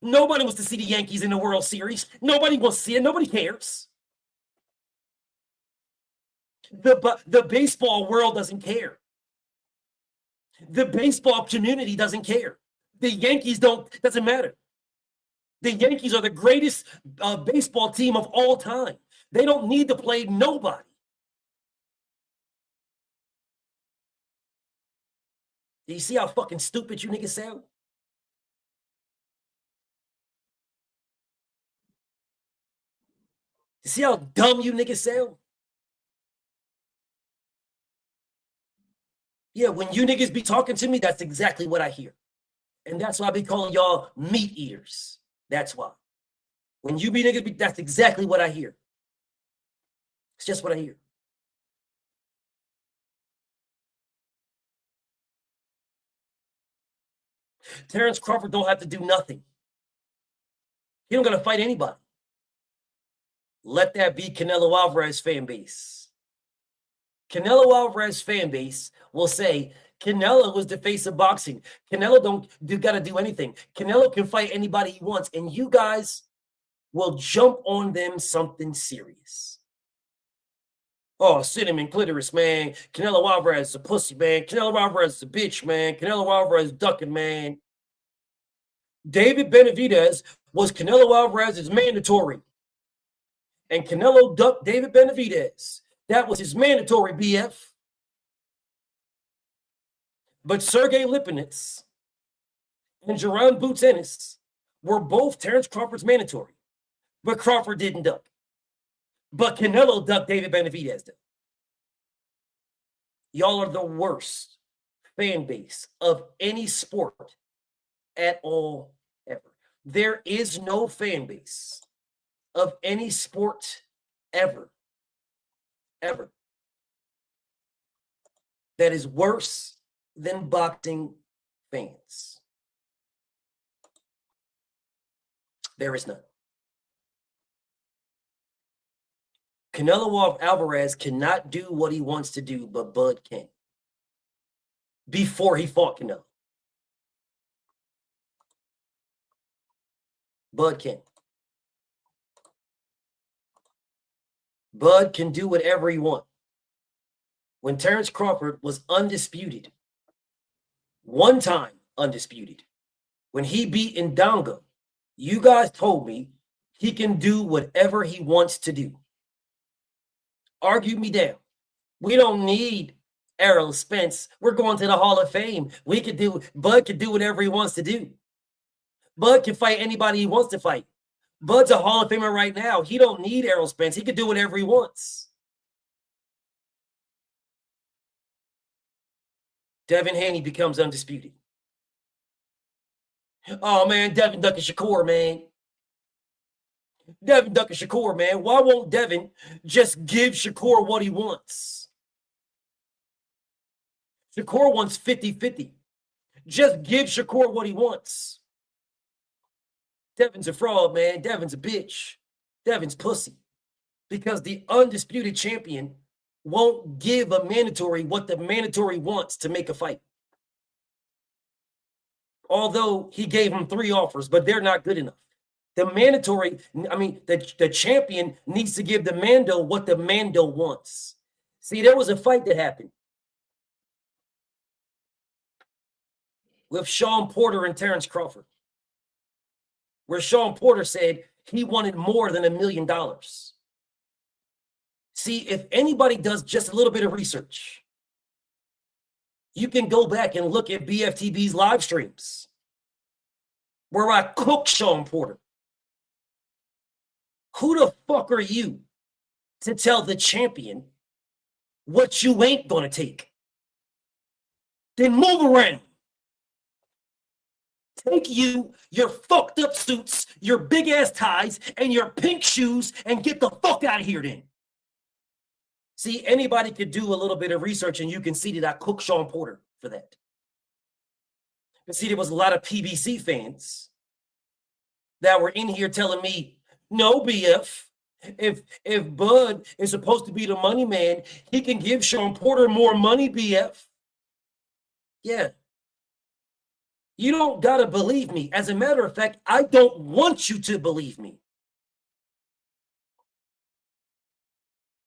Nobody wants to see the Yankees in the World Series. Nobody wants to see it. Nobody cares. The baseball world doesn't care. The baseball community doesn't care. The Yankees doesn't matter. The Yankees are the greatest baseball team of all time. They don't need to play nobody. Do you see how fucking stupid you niggas sound? You see how dumb you niggas sound? Yeah, when you niggas be talking to me, that's exactly what I hear. And that's why I be calling y'all meat eaters. That's why. When you be niggas, that's exactly what I hear. It's just what I hear. Terrence Crawford don't have to do nothing. He don't got to fight anybody. Let that be Canelo Alvarez fan base. Canelo Alvarez fan base will say Canelo was the face of boxing. Canelo don't got to do anything. Canelo can fight anybody he wants, and you guys will jump on them something serious. Oh, cinnamon clitoris, man. Canelo Alvarez is a pussy, man. Canelo Alvarez is a bitch, man. Canelo Alvarez is ducking, man. David Benavidez was Canelo Alvarez's mandatory. And Canelo ducked David Benavidez. That was his mandatory, BF. But Sergey Lipinets and Jaron Boots Ennis were both Terrence Crawford's mandatory. But Crawford didn't duck. But Canelo ducked David Benavidez. Y'all are the worst fan base of any sport at all, ever. There is no fan base of any sport ever that is worse than boxing fans. There is none. Canelo Alvarez cannot do what he wants to do, but Bud can. before he fought Canelo. Bud can. Bud can do whatever he wants. When Terrence Crawford was undisputed, one time undisputed, when he beat Ndongo, you guys told me he can do whatever he wants to do. Argue me down. We don't need Errol Spence. We're going to the Hall of Fame. Bud can do whatever he wants to do. Bud can fight anybody he wants to fight. Bud's a Hall of Famer right now. He don't need Errol Spence. He can do whatever he wants. Devin Haney becomes undisputed. Oh, man, Devin Duck and Shakur, man. Devin Duck and Shakur, man. Why won't Devin just give Shakur what he wants? Shakur wants 50-50. Just give Shakur what he wants. Devin's a fraud, man. Devin's a bitch. Devin's pussy. Because the undisputed champion won't give a mandatory what the mandatory wants to make a fight. Although he gave him 3 offers, but they're not good enough. The mandatory, the champion needs to give the Mando what the Mando wants. See, there was a fight that happened with Sean Porter and Terrence Crawford, where Sean Porter said he wanted more than $1 million. See, if anybody does just a little bit of research, you can go back and look at BFTB's live streams where I cook Sean Porter. Who the fuck are you to tell the champion what you ain't gonna take? Then move around. Take you, your fucked up suits, your big ass ties, and your pink shoes and get the fuck out of here then. See, anybody could do a little bit of research and you can see that I cook Sean Porter for that. But see, there was a lot of PBC fans that were in here telling me, no, BF, if Bud is supposed to be the money man, he can give Sean Porter more money, BF. Yeah. You don't got to believe me. As a matter of fact, I don't want you to believe me.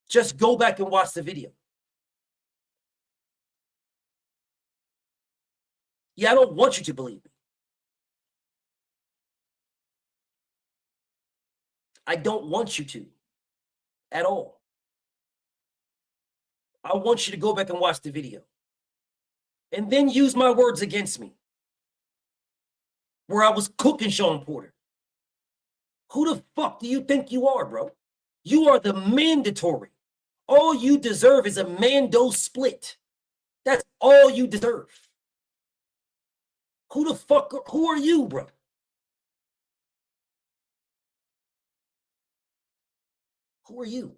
Just go back and watch the video. Yeah, I don't want you to believe me. I don't want you to at all. I want you to go back and watch the video and then use my words against me where I was cooking Sean Porter. Who the fuck do you think you are, bro? You are the mandatory. All you deserve is a Mando split. That's all you deserve. Who are you, bro? Who are you?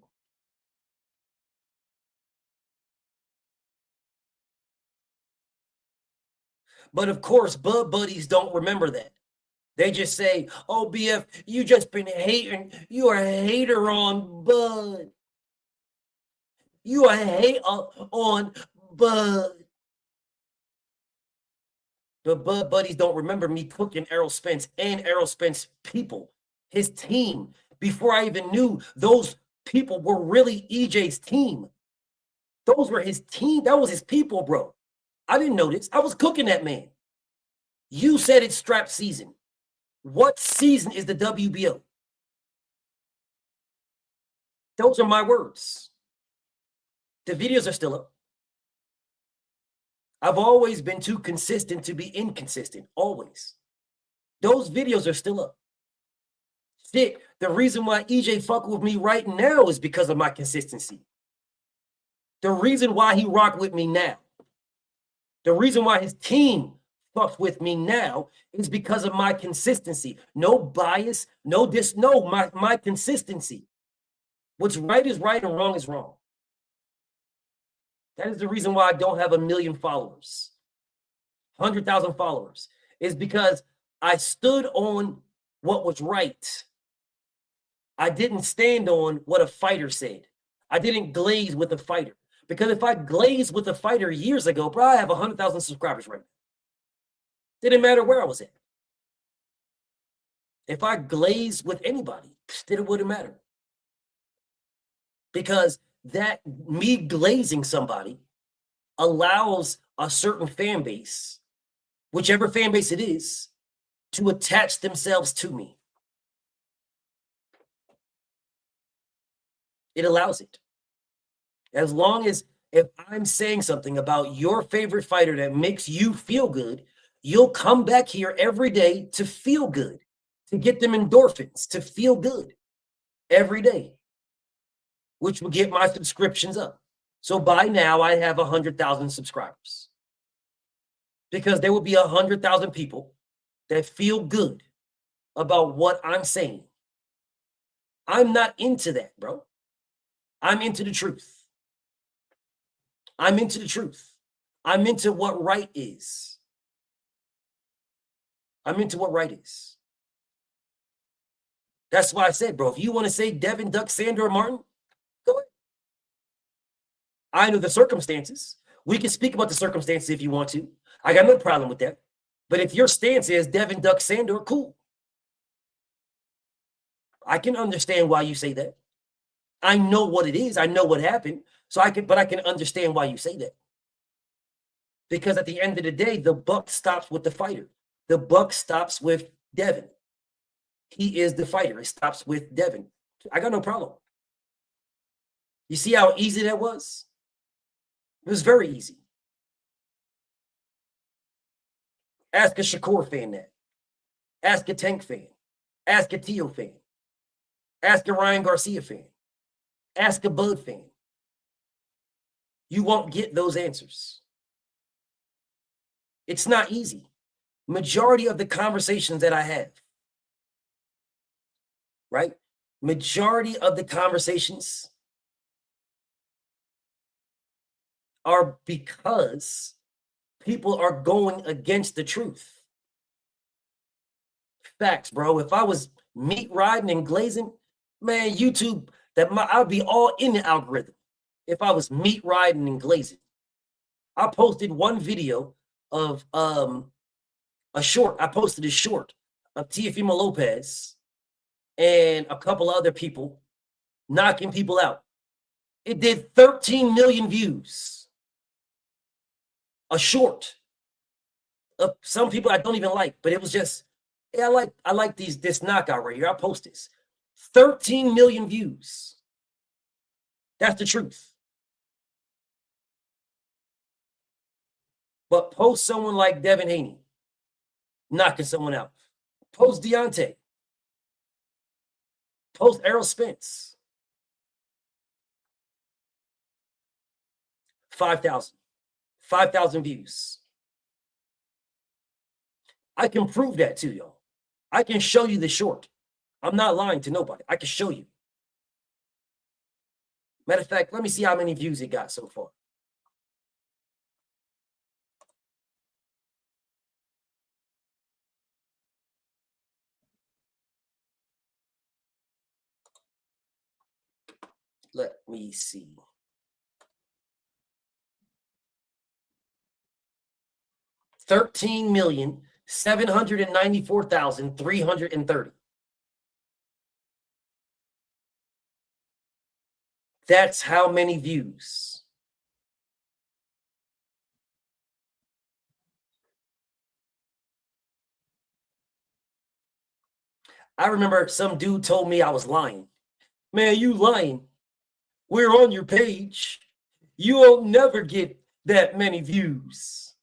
But of course, Bud buddies don't remember that. They just say, oh, BF, you just been hating. You are a hater on Bud. You are a hater on Bud. But Bud buddies don't remember me cooking Errol Spence and Errol Spence people, his team, before I even knew those people were really EJ's team. Those were his team. That was his people, bro. I didn't know this. I was cooking that man. You said it's strap season. What season is the WBO? Those are my words. The videos are still up. I've always been too consistent to be inconsistent. Always. Those videos are still up. Shit, the reason why EJ fuck with me right now is because of my consistency. The reason why he rock with me now, the reason why his team fucks with me now is because of my consistency. No bias, my consistency. What's right is right and wrong is wrong. That is the reason why I don't have 1 million followers, 100,000 followers, is because I stood on what was right. I didn't stand on what a fighter said. I didn't glaze with a fighter. Because if I glazed with a fighter years ago, bro, I have 100,000 subscribers right now. Didn't matter where I was at. If I glazed with anybody, it wouldn't matter. Because that me glazing somebody allows a certain fan base, whichever fan base it is, to attach themselves to me. It allows it. As long as if I'm saying something about your favorite fighter that makes you feel good, you'll come back here every day to feel good, to get them endorphins, to feel good every day, which will get my subscriptions up. So by now I have 100,000 subscribers because there will be 100,000 people that feel good about what I'm saying. I'm not into that, bro. I'm into the truth. I'm into the truth. I'm into what right is. I'm into what right is. That's why I said, bro, if you want to say Devin, Duck, Sandor, Martin, go ahead. I know the circumstances. We can speak about the circumstances if you want to. I got no problem with that. But if your stance is Devin, Duck, Sandor, cool. I can understand why you say that. I know what it is. I know what happened. So I can understand why you say that. Because at the end of the day, the buck stops with the fighter. The buck stops with Devin. He is the fighter. It stops with Devin. I got no problem. You see how easy that was? It was very easy. Ask a Shakur fan that. Ask a Tank fan. Ask a Tio fan. Ask a Ryan Garcia fan. Ask a Bud fan. You won't get those answers. It's not easy. Majority of the conversations that I have, right? Majority of the conversations are because people are going against the truth. Facts, bro. If I was meat riding and glazing, man, YouTube, I'd be all in the algorithm. If I was meat riding and glazing, I posted one video of a short. I posted a short of Teofimo Lopez and a couple other people knocking people out. It did 13 million views. A short of some people I don't even like, but it was just, yeah, I like this knockout right here. I post this. 13 million views. That's the truth. But post someone like Devin Haney knocking someone out. Post Deontay. Post Errol Spence. 5,000. 5,000 views. I can prove that to y'all. I can show you the short. I'm not lying to nobody. I can show you. Matter of fact, let me see how many views it got so far. Let me see. $13,794,330. That's how many views. I remember some dude told me I was lying. Man, you lying. We're on your page. You'll never get that many views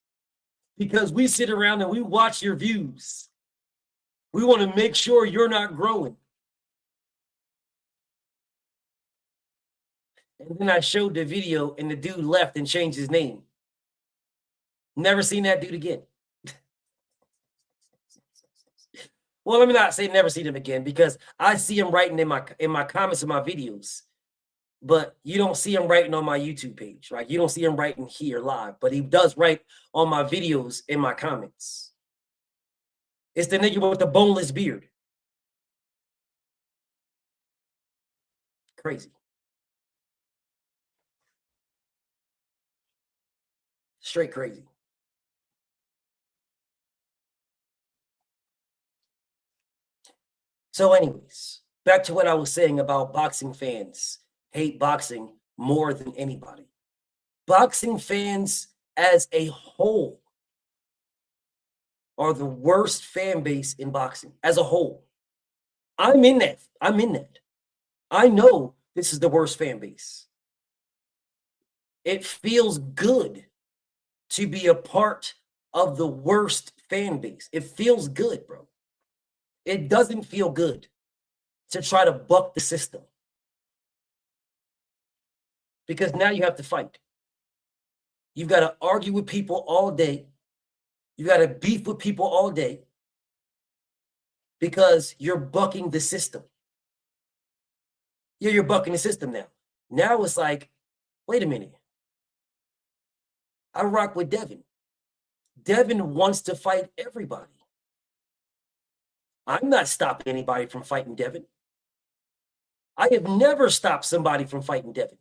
because we sit around and we watch your views. We want to make sure you're not growing. And then I showed the video and the dude left and changed his name. Never seen that dude again. Well, let me not say never seen him again because I see him writing in my comments of my videos. But you don't see him writing on my YouTube page, right? You don't see him writing here live, but he does write on my videos in my comments. It's the nigga with the boneless beard. Crazy. Straight crazy. So anyways, back to what I was saying about boxing fans hate boxing more than anybody. Boxing fans as a whole are the worst fan base in boxing as a whole. I'm in that. I know this is the worst fan base. It feels good to be a part of the worst fan base. It feels good, bro. It doesn't feel good to try to buck the system. Because now you have to fight. You've got to argue with people all day. You got to beef with people all day because you're bucking the system. Yeah, you're bucking the system now. Now it's like, wait a minute. I rock with Devin. Devin wants to fight everybody. I'm not stopping anybody from fighting Devin. I have never stopped somebody from fighting Devin.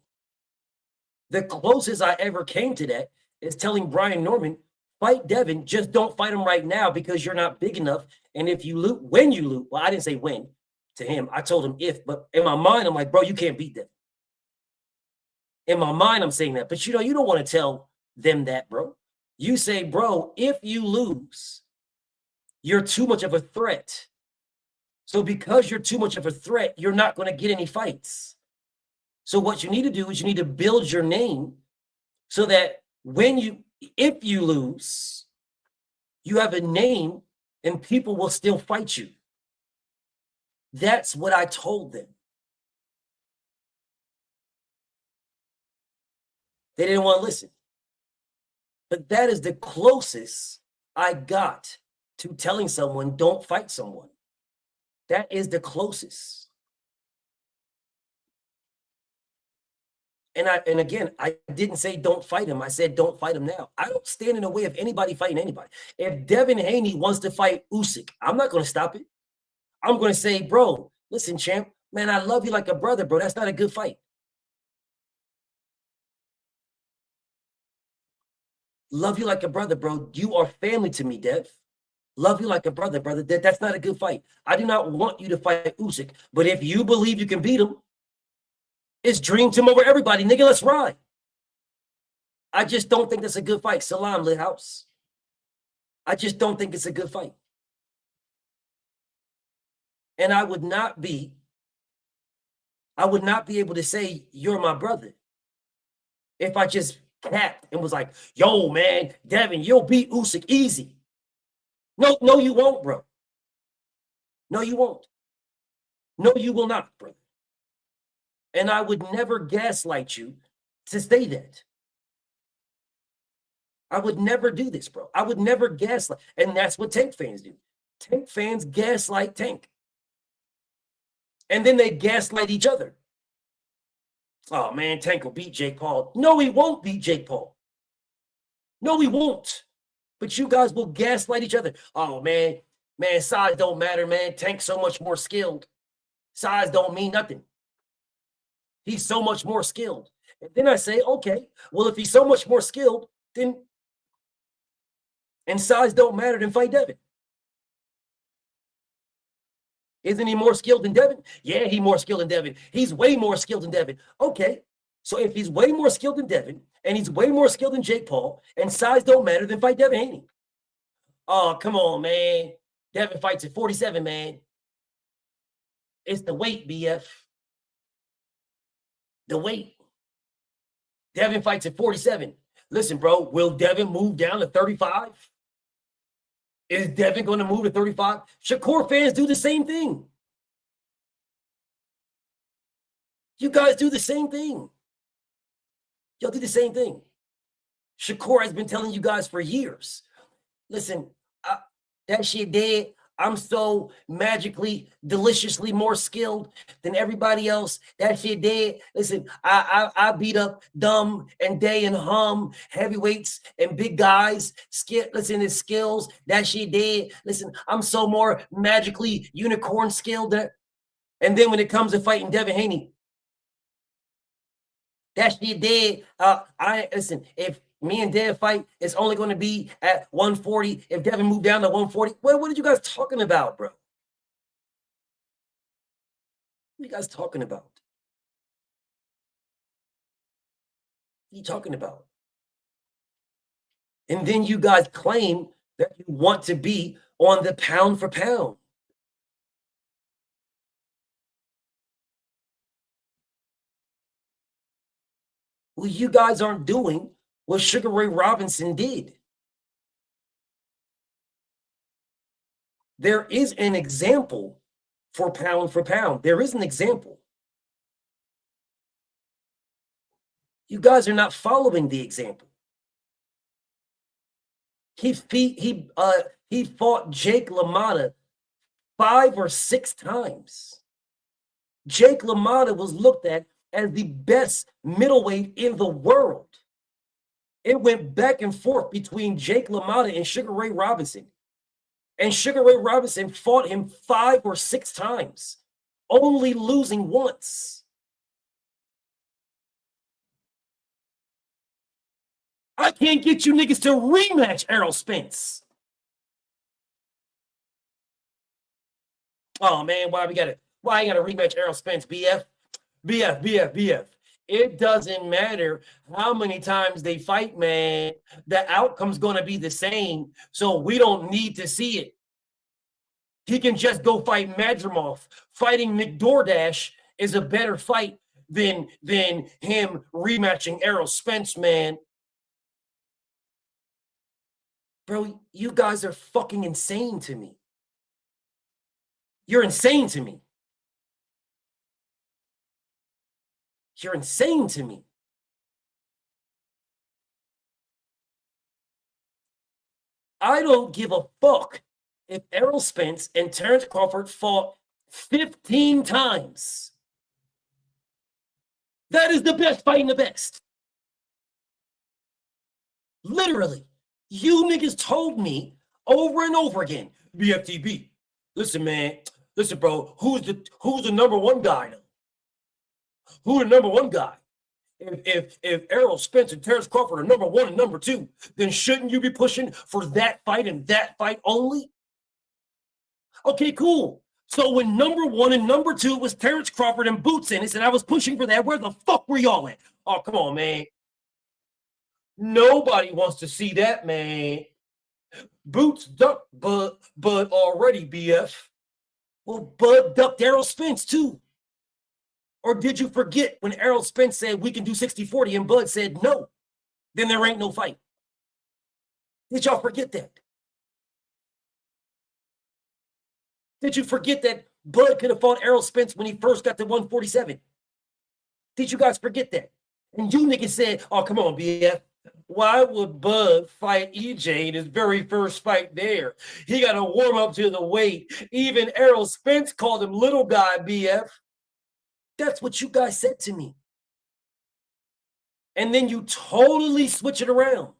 The closest I ever came to that is telling Brian Norman, fight Devin, just don't fight him right now because you're not big enough. And if you lose, when you lose, well, I didn't say when to him. I told him if, but in my mind, I'm like, bro, you can't beat Devin. In my mind, I'm saying that. But you don't want to tell them that, bro. You say, bro, if you lose, you're too much of a threat. So because you're too much of a threat, you're not going to get any fights. So what you need to do is you need to build your name so that if you lose, you have a name and people will still fight you. That's what I told them. They didn't want to listen. But that is the closest I got to telling someone, don't fight someone. That is the closest. And again, I didn't say don't fight him. I said don't fight him now. I don't stand in the way of anybody fighting anybody. If Devin Haney wants to fight Usyk, I'm not going to stop it. I'm going to say, bro, listen, champ, man, I love you like a brother, bro. That's not a good fight. Love you like a brother, bro. You are family to me, Dev. Love you like a brother, brother. That's not a good fight. I do not want you to fight Usyk. But if you believe you can beat him, it's dream team over everybody. Nigga, let's ride. I just don't think that's a good fight. Salam, Lit House. I just don't think it's a good fight. And I would not be able to say you're my brother if I just capped and was like, yo, man, Devin, you'll beat Usyk easy. No, you won't, bro. No, you won't. No, you will not, brother. And I would never gaslight you to say that. I would never do this, bro. I would never gaslight. And that's what Tank fans do. Tank fans gaslight Tank. And then they gaslight each other. Oh, man, Tank will beat Jake Paul. No, he won't beat Jake Paul. No, he won't. But you guys will gaslight each other. Oh, man, size don't matter, man. Tank's so much more skilled. Size don't mean nothing. He's so much more skilled. And then I say, okay, well, if he's so much more skilled, then, and size don't matter, then fight Devin. Isn't he more skilled than Devin? Yeah, he's more skilled than Devin. He's way more skilled than Devin. Okay, so if he's way more skilled than Devin, and he's way more skilled than Jake Paul, and size don't matter, then fight Devin Haney. Oh, come on, man. Devin fights at 47, man. It's the weight, BF. The weight. Devin fights at 47. Listen, bro, will Devin move down to 35? Is Devin going to move to 35? Shakur fans do the same thing. You guys do the same thing. Y'all do the same thing. Shakur has been telling you guys for years. Listen, that shit dead. I'm so magically, deliciously more skilled than everybody else. That shit dead. Listen, I beat up Dumb and Day and Hum, heavyweights and big guys. Listen, his skills. That shit dead. Listen, I'm so more magically unicorn skilled. And then when it comes to fighting Devin Haney, that shit dead. Listen, if me and Dev fight, it's only going to be at 140. If Devin moved down to 140, what are you guys talking about, bro? What are you guys talking about? What are you talking about? And then you guys claim that you want to be on the pound for pound. Well, you guys aren't doing what Sugar Ray Robinson did. There is an example for pound. There is an example. You guys are not following the example. He fought Jake LaMotta 5 or 6 times. Jake LaMotta was looked at as the best middleweight in the world. It went back and forth between Jake LaMotta and Sugar Ray Robinson. And Sugar Ray Robinson fought him 5 or 6 times, only losing once. I can't get you niggas to rematch Errol Spence. Oh man, why you gotta rematch Errol Spence, BF? BF. It doesn't matter how many times they fight, man. The outcome's gonna be the same, so we don't need to see it. He can just go fight Madrimov. Fighting McDoordash is a better fight than him rematching Errol Spence, man. Bro, you guys are fucking insane to me. You're insane to me. You're insane to me. I don't give a fuck if Errol Spence and Terrence Crawford fought 15 times. That is the best fighting the best. Literally. You niggas told me over and over again, BFTB. Listen, man. Listen, bro. Who's the number one guy? Who the number one guy? If Errol Spence and Terrence Crawford are number 1 and number 2, then shouldn't you be pushing for that fight and that fight only? Okay, cool. So when number 1 and number 2 was Terrence Crawford and Boots Ennis, and I was pushing for that, where the fuck were y'all at? Oh, come on, man. Nobody wants to see that, man. Boots ducked Bud already, BF. Well, Bud ducked Errol Spence too. Or did you forget when Errol Spence said we can do 60-40 and Bud said no? Then there ain't no fight. Did y'all forget that? Did you forget that Bud could have fought Errol Spence when he first got to 147? Did you guys forget that? And you niggas said, oh, come on, BF. Why would Bud fight EJ in his very first fight there? He got to warm up to the weight. Even Errol Spence called him little guy, BF. That's what you guys said to me. And then you totally switch it around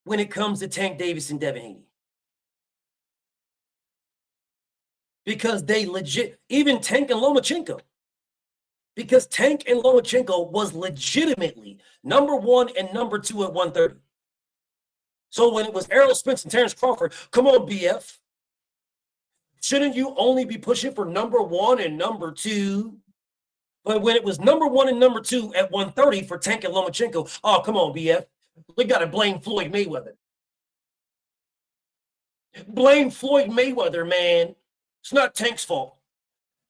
when it comes to Tank Davis and Devin Haney. Because they legit, even Tank and Lomachenko. Because Tank and Lomachenko was legitimately number 1 and number 2 at 130. So when it was Errol Spence and Terrence Crawford, come on, BF. Shouldn't you only be pushing for number 1 and number 2? But when it was number 1 and number 2 at 130 for Tank and Lomachenko, oh, come on, BF. We got to blame Floyd Mayweather. Blame Floyd Mayweather, man. It's not Tank's fault.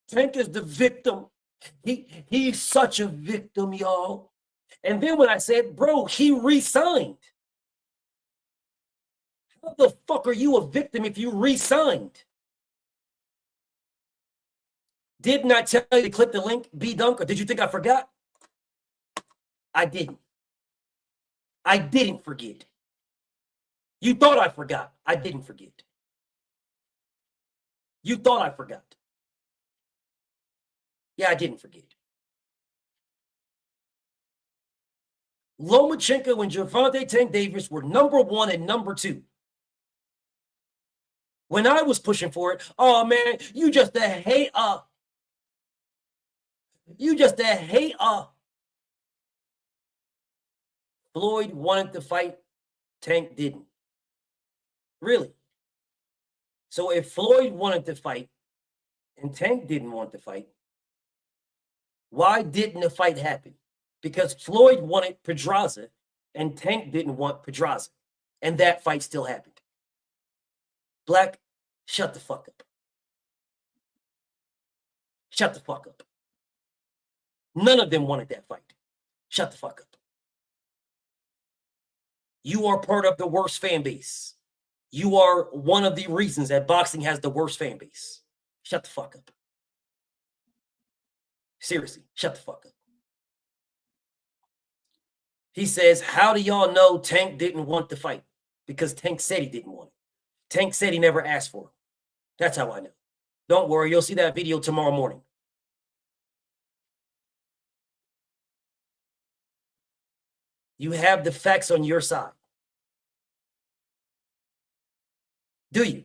Tank is the victim. He's such a victim, y'all. And then when I said, bro, he re-signed. How the fuck are you a victim if you re-signed? Didn't I tell you to click the link, B-Dunk, or did you think I forgot? I didn't. I didn't forget. You thought I forgot. I didn't forget. You thought I forgot. Yeah, I didn't forget. Lomachenko and Gervonta Tank Davis were number 1 and number 2. When I was pushing for it, oh man, you just a hater. You just a hater. Floyd wanted to fight, Tank didn't. Really? So if Floyd wanted to fight and Tank didn't want to fight, why didn't the fight happen? Because Floyd wanted Pedraza and Tank didn't want Pedraza. And that fight still happened. Black, shut the fuck up. Shut the fuck up. None of them wanted that fight. Shut the fuck up. You are part of the worst fan base. You are one of the reasons that boxing has the worst fan base. Shut the fuck up. Seriously, shut the fuck up. He says, how do y'all know Tank didn't want the fight? Because Tank said he didn't want it. Tank said he never asked for it. That's how I know. Don't worry, you'll see that video tomorrow morning. You have the facts on your side. Do you?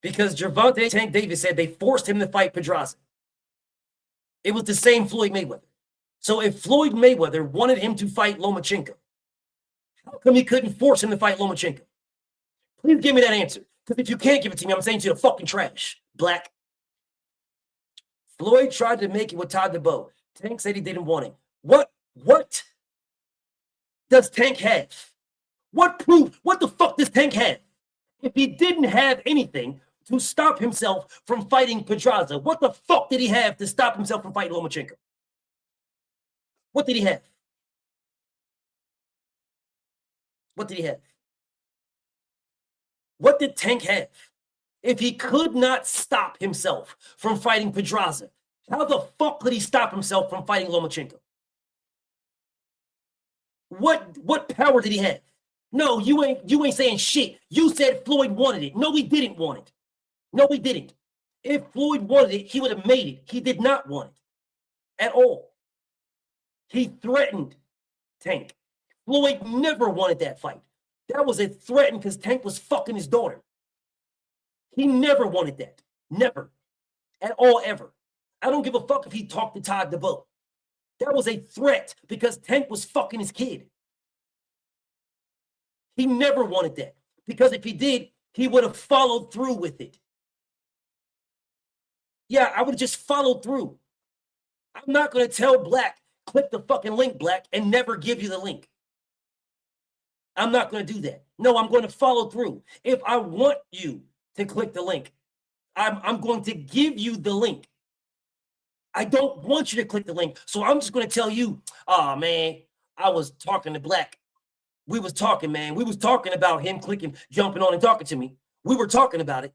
Because Gervonta Tank Davis said they forced him to fight Pedraza. It was the same Floyd Mayweather. So if Floyd Mayweather wanted him to fight Lomachenko, how come he couldn't force him to fight Lomachenko? Please give me that answer. Because if you can't give it to me, I'm saying to the fucking trash. Black. Floyd tried to make it with Todd DeBow. Tank said he didn't want it. What does Tank have? What proof? What the fuck does Tank have? If he didn't have anything to stop himself from fighting Pedraza, what the fuck did he have to stop himself from fighting Lomachenko? What did he have? What did he have? What did Tank have? If he could not stop himself from fighting Pedraza, how the fuck could he stop himself from fighting Lomachenko? What power did he have? No, you ain't saying shit. You said Floyd wanted it. No, he didn't want it. No, he didn't. If Floyd wanted it, he would have made it. He did not want it at all. He threatened Tank. Floyd never wanted that fight. That was a threat because Tank was fucking his daughter. He never wanted that. Never. At all, ever. I don't give a fuck if he talked to Todd DeBow. That was a threat because Tank was fucking his kid. He never wanted that. Because if he did, he would have followed through with it. Yeah, I would have just followed through. I'm not going to tell Black, click the fucking link, Black, and never give you the link. I'm not going to do that. No, I'm going to follow through. If I want you to click the link, I'm going to give you the link. I don't want you to click the link. So I'm just going to tell you, oh, man, I was talking to Black. We was talking, man. We was talking about him clicking, jumping on and talking to me. We were talking about it.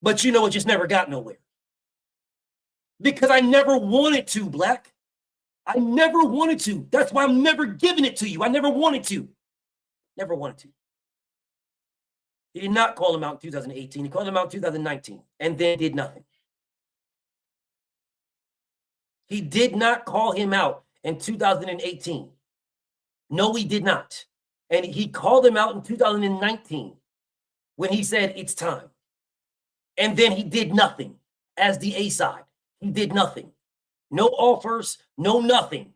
But you know, it just never got nowhere. Because I never wanted to, Black. I never wanted to. That's why I'm never giving it to you. I never wanted to. Never wanted to. He did not call him out in 2018. He called him out in 2019 and then did nothing. He did not call him out in 2018. No, he did not. And he called him out in 2019 when he said it's time. And then he did nothing as the A side. He did nothing. No offers, no nothing.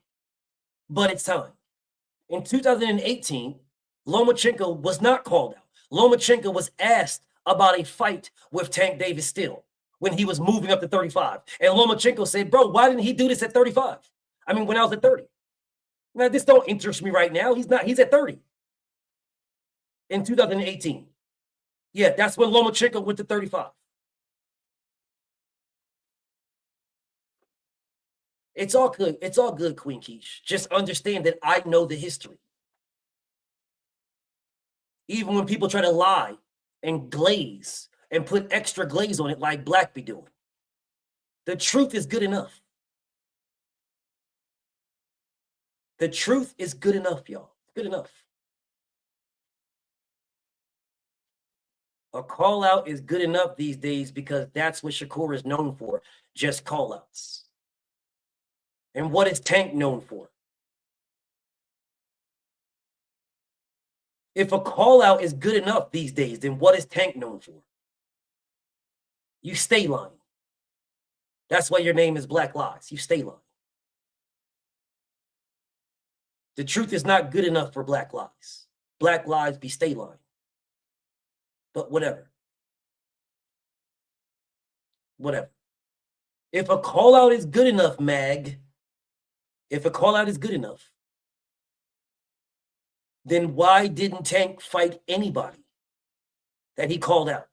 But it's time. In 2018, Lomachenko was not called out. Lomachenko was asked about a fight with Tank Davis still when he was moving up to 35. And Lomachenko said, bro, why didn't he do this at 35? I mean, when I was at 30. Now, this don't interest me right now. He's at 30. In 2018. Yeah, that's when Lomachenko went to 35. It's all good. It's all good, Queen Keish. Just understand that I know the history. Even when people try to lie and glaze and put extra glaze on it like Black be doing. The truth is good enough. The truth is good enough, y'all. Good enough. A call out is good enough these days because that's what Shakur is known for. Just call outs. And what is Tank known for? If a call out is good enough these days, then what is Tank known for? You stay lying. That's why your name is Black Lies. You stay lying. The truth is not good enough for black lives. Black lives be state line. But whatever. Whatever. If a call out is good enough, Mag, if a call out is good enough, then why didn't Tank fight anybody that he called out?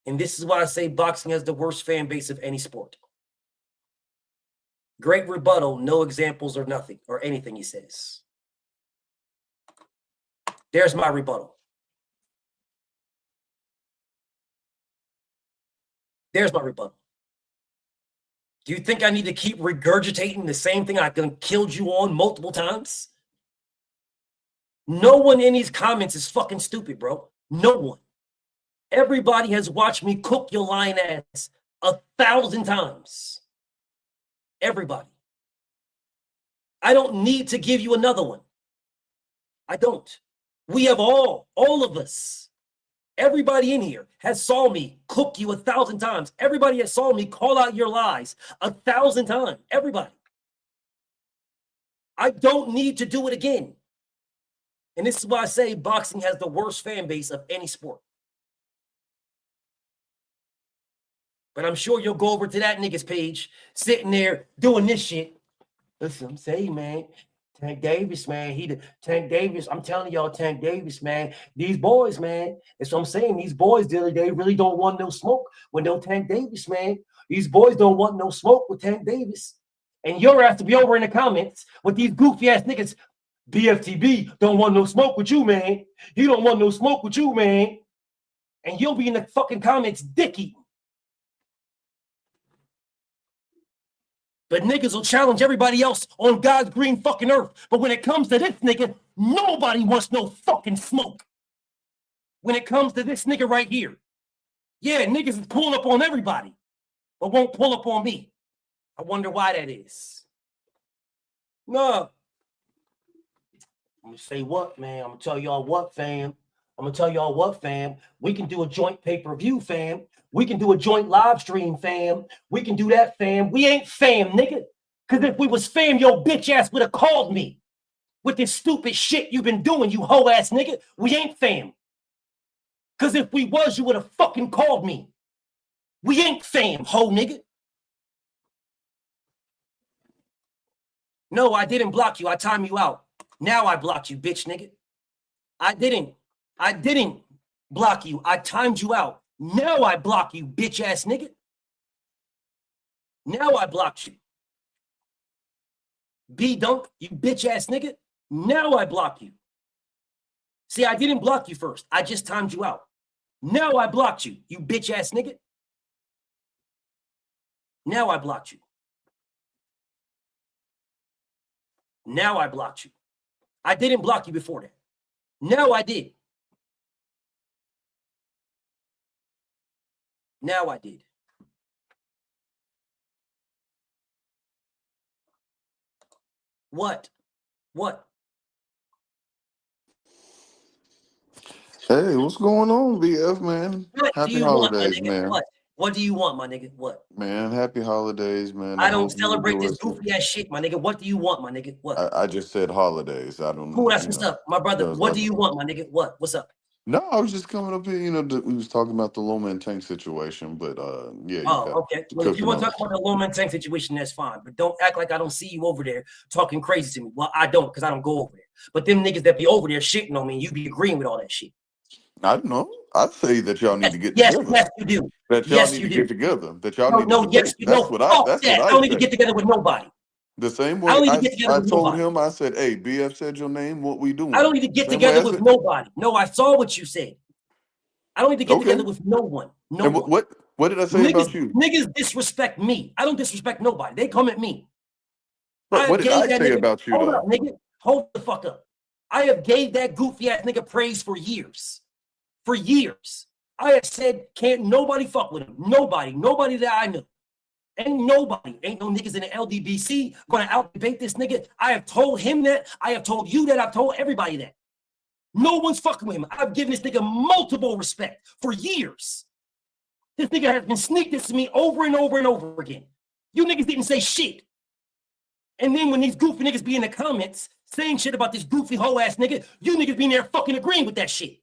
And this is why I say boxing has the worst fan base of any sport. Great rebuttal, no examples or nothing, or anything he says. There's my rebuttal. There's my rebuttal. Do you think I need to keep regurgitating the same thing I done killed you on multiple times? No one in these comments is fucking stupid, bro. No one. Everybody has watched me cook your lying ass 1,000 times. Everybody. I don't need to give you another one. I don't. We have all of us. Everybody in here has saw me cook you 1,000 times. Everybody has saw me call out your lies 1,000 times. Everybody. I don't need to do it again. And this is why I say boxing has the worst fan base of any sport. But I'm sure you'll go over to that nigga's page, sitting there doing this shit. Listen, I'm saying, man, Tank Davis, man, Tank Davis, I'm telling y'all, Tank Davis, man, these boys, man, that's what I'm saying. These boys, they really don't want no smoke with no Tank Davis, man. These boys don't want no smoke with Tank Davis. And your ass to be over in the comments with these goofy ass niggas. BFTB don't want no smoke with you, man. He don't want no smoke with you, man. And you'll be in the fucking comments dicky. But niggas will challenge everybody else on God's green fucking earth. But when it comes to this nigga, nobody wants no fucking smoke. When it comes to this nigga right here. Yeah, niggas is pulling up on everybody, but won't pull up on me. I wonder why that is. No. I'm gonna say what, man? I'm gonna tell y'all what, fam. We can do a joint pay-per-view, fam. We can do a joint live stream, fam. We can do that, fam. We ain't fam, nigga. Because if we was fam, your bitch ass would have called me with this stupid shit you've been doing, you hoe ass nigga. We ain't fam. Because if we was, you would have fucking called me. We ain't fam, hoe nigga. No, I didn't block you. I timed you out. Now I blocked you, bitch nigga. I didn't block you. I timed you out. Now I block you, bitch ass nigga. Now I blocked you. B-Dunk, you bitch ass nigga. Now I block you. See, I didn't block you first. I just timed you out. Now I blocked you, you bitch ass nigga. Now I blocked you. Now I blocked you. I didn't block you before that. Now I did. Now I did. What? What? Hey, what's going on, BF, man? Happy holidays, man. What do you want, my nigga? What? Man, happy holidays, man. I don't celebrate this goofy ass shit, my nigga. What do you want, my nigga? What? I just said holidays. I don't know. Cool, that's what's up. My brother, what do you want, my nigga? What? What's up? No, I was just coming up here, we was talking about the Low Man Tank situation, but yeah. Okay. Well, if you want to talk about the Low Man Tank situation, that's fine. But don't act like I don't see you over there talking crazy to me. Well, I don't, because I don't go over there. But them niggas that be over there shitting on me, you be agreeing with all that shit. I don't know. I'd say that y'all need to get together. Yes, you do. That y'all need to get together. That y'all need to yes, you know. I don't need to get together with nobody. The same way I told him, I said, hey, BF said your name, what we doing? I don't need to get together with nobody. No, I saw what you said. I don't need to get together with no one. No one. What did I say about you? Niggas disrespect me. I don't disrespect nobody. They come at me. Bro, what did I say about you, Hold though? up, nigga. Hold the fuck up. I have gave that goofy ass nigga praise for years. For years. I have said, can't nobody fuck with him. Nobody that I know. Ain't no niggas in the LDBC gonna out-debate this nigga. I have told him that. I have told you that. I've told everybody that. No one's fucking with him. I've given this nigga multiple respect for years. This nigga has been sneak this to me over and over and over again. You niggas didn't say shit. And then when these goofy niggas be in the comments saying shit about this goofy hoe ass nigga, you niggas be in there fucking agreeing with that shit.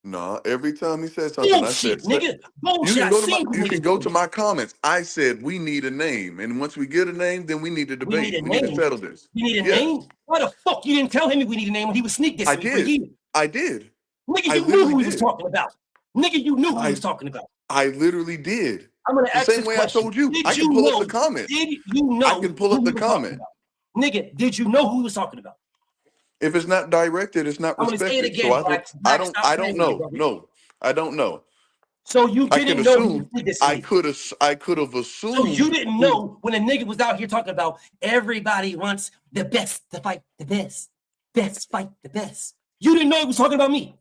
No, every time he said something, Bullshit, I said, nigga. you Bullshit. can go to I seen you niggas can go do to it. my comments. I said we need a name, and once we get a name, then we need to We need debate. a We need to name. settle this. We need a Yes, name. Why the fuck you didn't tell him we need a name when he was sneak I dissing me for did. years? I did. Nigga, I you knew literally who he was did. talking about. Nigga, you knew who he I was talking about. I literally did. I'm gonna The ask same this way question. I told you. Did I you can pull up know? the comment. Did you know I can pull up who the he was talking comment. about? Nigga, did you know who he was talking about? If it's not directed, it's not I'm gonna say it respected. So again, Black. I Black, don't stop I playing don't with me, know. brother. No, I don't know. So you I can didn't know he was assume. sneak dissing me. I could have So assumed. you didn't know when a nigga was out here talking about everybody wants the best to fight the best. Best fight the best. You didn't know he was talking about me.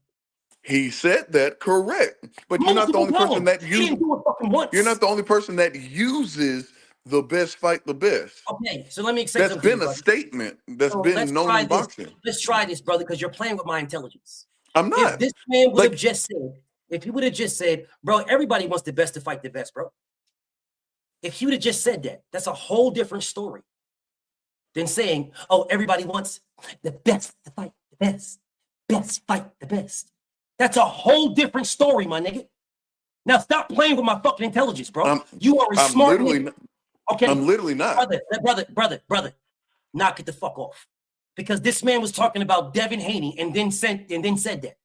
He said that correct, but you're not the Multiple only person times. that He didn't do it fucking once. You're not the only person that uses the best fight the best. Okay, so let me say That's something to you, been a brother. statement that's So been let's known try in this. boxing. Let's try this, brother, because you're playing with my intelligence. I'm If not. this man would have Like, just said, if he would have just said, bro, everybody wants the best to fight the best, bro. If he would have just said that, that's a whole different story than saying, oh, everybody wants the best to fight the best. Best fight the best. That's a whole different story, my nigga. Now stop playing with my fucking intelligence, bro. You are a I'm smart literally nigga. Okay. I'm literally not. Brother, knock it the fuck off. Because this man was talking about Devin Haney and then said that.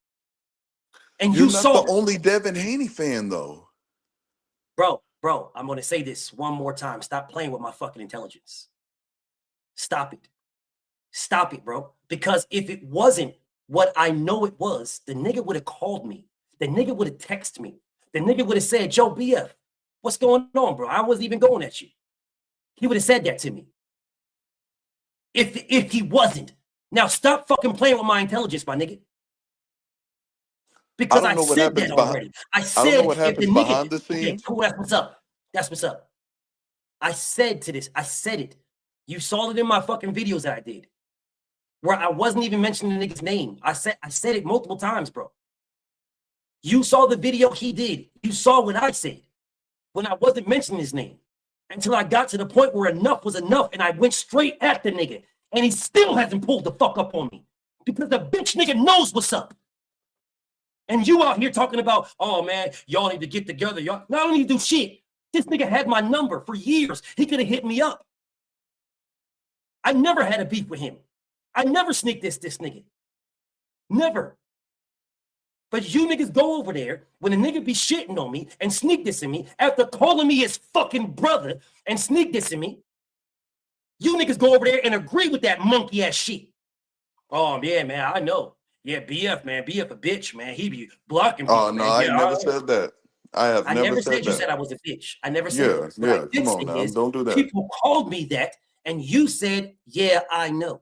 And You're you not saw the only Devin Haney fan, though. Bro, I'm gonna say this one more time. Stop playing with my fucking intelligence. Stop it. Stop it, bro. Because if it wasn't what I know it was, the nigga would have called me. The nigga would have texted me. The nigga would have said, Joe BF, what's going on, bro? I wasn't even going at you. He would have said that to me. If he wasn't. Now stop fucking playing with my intelligence, my nigga. Because I said that already. I said, I don't know what if happens the nigga, behind the scenes. okay, cool, that's what's up. That's what's up. I said to this, I said it. You saw it in my fucking videos that I did, where I wasn't even mentioning the nigga's name. I said it multiple times, bro. You saw the video he did. You saw what I said when I wasn't mentioning his name until I got to the point where enough was enough and I went straight at the nigga and he still hasn't pulled the fuck up on me because the bitch nigga knows what's up. And you out here talking about, oh man, y'all need to get together. Y'all don't need to do shit. This nigga had my number for years. He could have hit me up. I never had a beef with him. I never sneaked this nigga. Never. But you niggas go over there when a nigga be shitting on me and sneak dissing me after calling me his fucking brother and sneak dissing me. You niggas go over there and agree with that monkey ass shit. Oh yeah, man, I know. Yeah, BF, man, BF a bitch, man. He be blocking people. Oh no, man. I never said that. I never said you that. said I was a bitch. I never said that. What I did Come on say now, is, don't do that. people called me that, and you said, yeah, I know.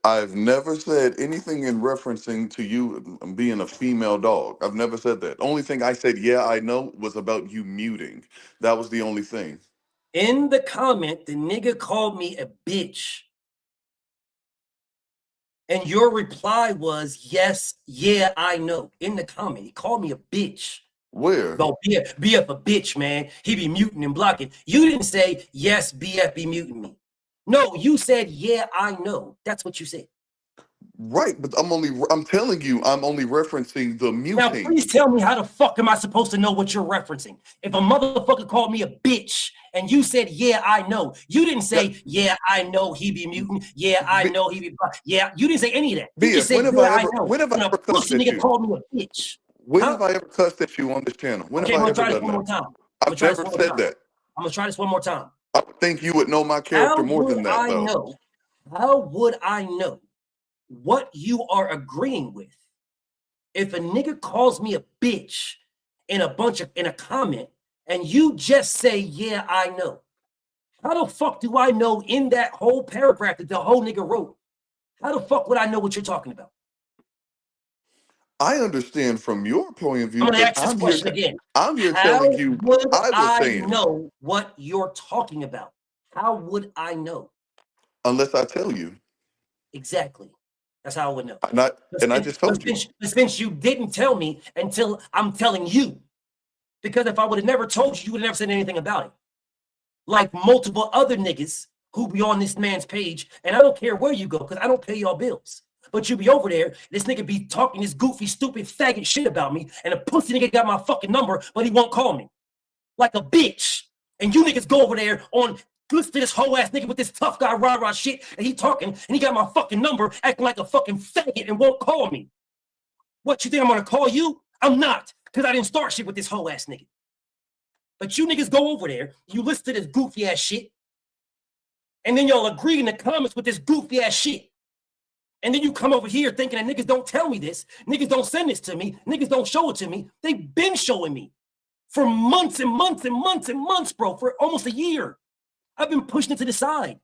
I've never said anything in referencing to you being a female dog. I've never said that. Only thing I said, yeah, I know, was about you muting. That was the only thing. In the comment, the nigga called me a bitch. And your reply was, yes, yeah, I know. In the comment, he called me a bitch. Where? Go, BF a bitch, man. He be muting and blocking. You didn't say, yes, BF be muting me. No, you said, yeah, I know. That's what you said. Right, but I'm telling you, I'm only referencing the muting. Now, please tell me how the fuck am I supposed to know what you're referencing? If a motherfucker called me a bitch and you said, yeah, I know. You didn't say, yeah, I know he be muting. Yeah, I know he be. Yeah, you didn't say any of that. You just said, yeah, I know. When have I ever cussed at you? Called me a bitch. When have I ever cussed at you on this channel? When have I ever done that? I've never said that. I'm gonna try this one more time. I would think you would know my character more than that, though. How would I know what you are agreeing with if a nigga calls me a bitch in a comment and you just say, yeah, I know? How the fuck do I know in that whole paragraph that the whole nigga wrote? How the fuck would I know what you're talking about? I understand from your point of view. I'm gonna ask this question again. I'm here telling you I know what you're talking about. How would I know? Unless I tell you. Exactly. That's how I would know. I just told you. Since you didn't tell me until I'm telling you. Because if I would have never told you, you would have never said anything about it. Like multiple other niggas who be on this man's page, and I don't care where you go, because I don't pay y'all bills. But you be over there, this nigga be talking this goofy, stupid, faggot shit about me, and a pussy nigga got my fucking number, but he won't call me. Like a bitch. And you niggas go over there on, listen to this whole ass nigga with this tough guy rah-rah shit, and he talking, and he got my fucking number, acting like a fucking faggot and won't call me. What, you think I'm gonna call you? I'm not, because I didn't start shit with this whole ass nigga. But you niggas go over there, you listen to this goofy ass shit, and then y'all agree in the comments with this goofy ass shit. And then you come over here thinking that niggas don't tell me this, niggas don't send this to me, niggas don't show it to me. They've been showing me for months and months and months and months, bro, for almost a year. I've been pushing it to the side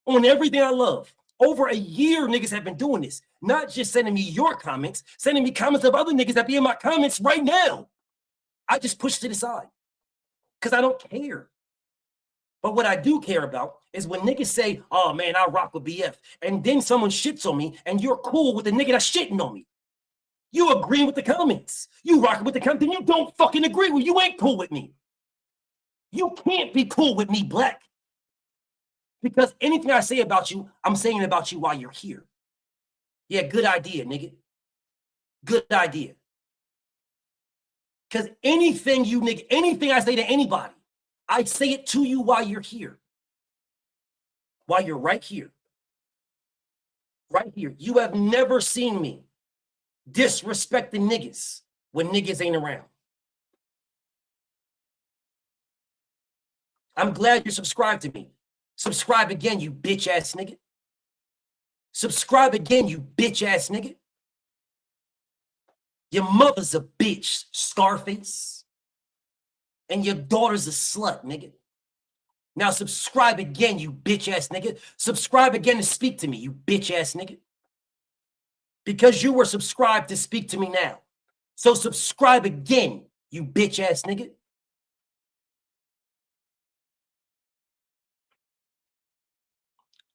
on everything I love. Over a year, niggas have been doing this. Not just sending me your comments, sending me comments of other niggas that be in my comments right now. I just push it to the side because I don't care. But what I do care about is when niggas say, oh man, I rock with BF, and then someone shits on me and you're cool with the nigga that's shitting on me. You agree with the comments. You rocking with the comments, then you don't fucking agree with, you ain't cool with me. You can't be cool with me, black. Because anything I say about you, I'm saying about you while you're here. Yeah, good idea, nigga. Good idea. Because anything you nigga, anything I say to anybody, I say it to you while you're here. While you're right here. Right here. You have never seen me disrespecting niggas when niggas ain't around. I'm glad you're subscribed to me. Subscribe again, you bitch ass nigga. Subscribe again, you bitch ass nigga. Your mother's a bitch, Scarface. And your daughter's a slut, nigga. Now subscribe again, you bitch ass nigga. Subscribe again to speak to me, you bitch ass nigga. Because you were subscribed to speak to me now. So subscribe again, you bitch ass nigga.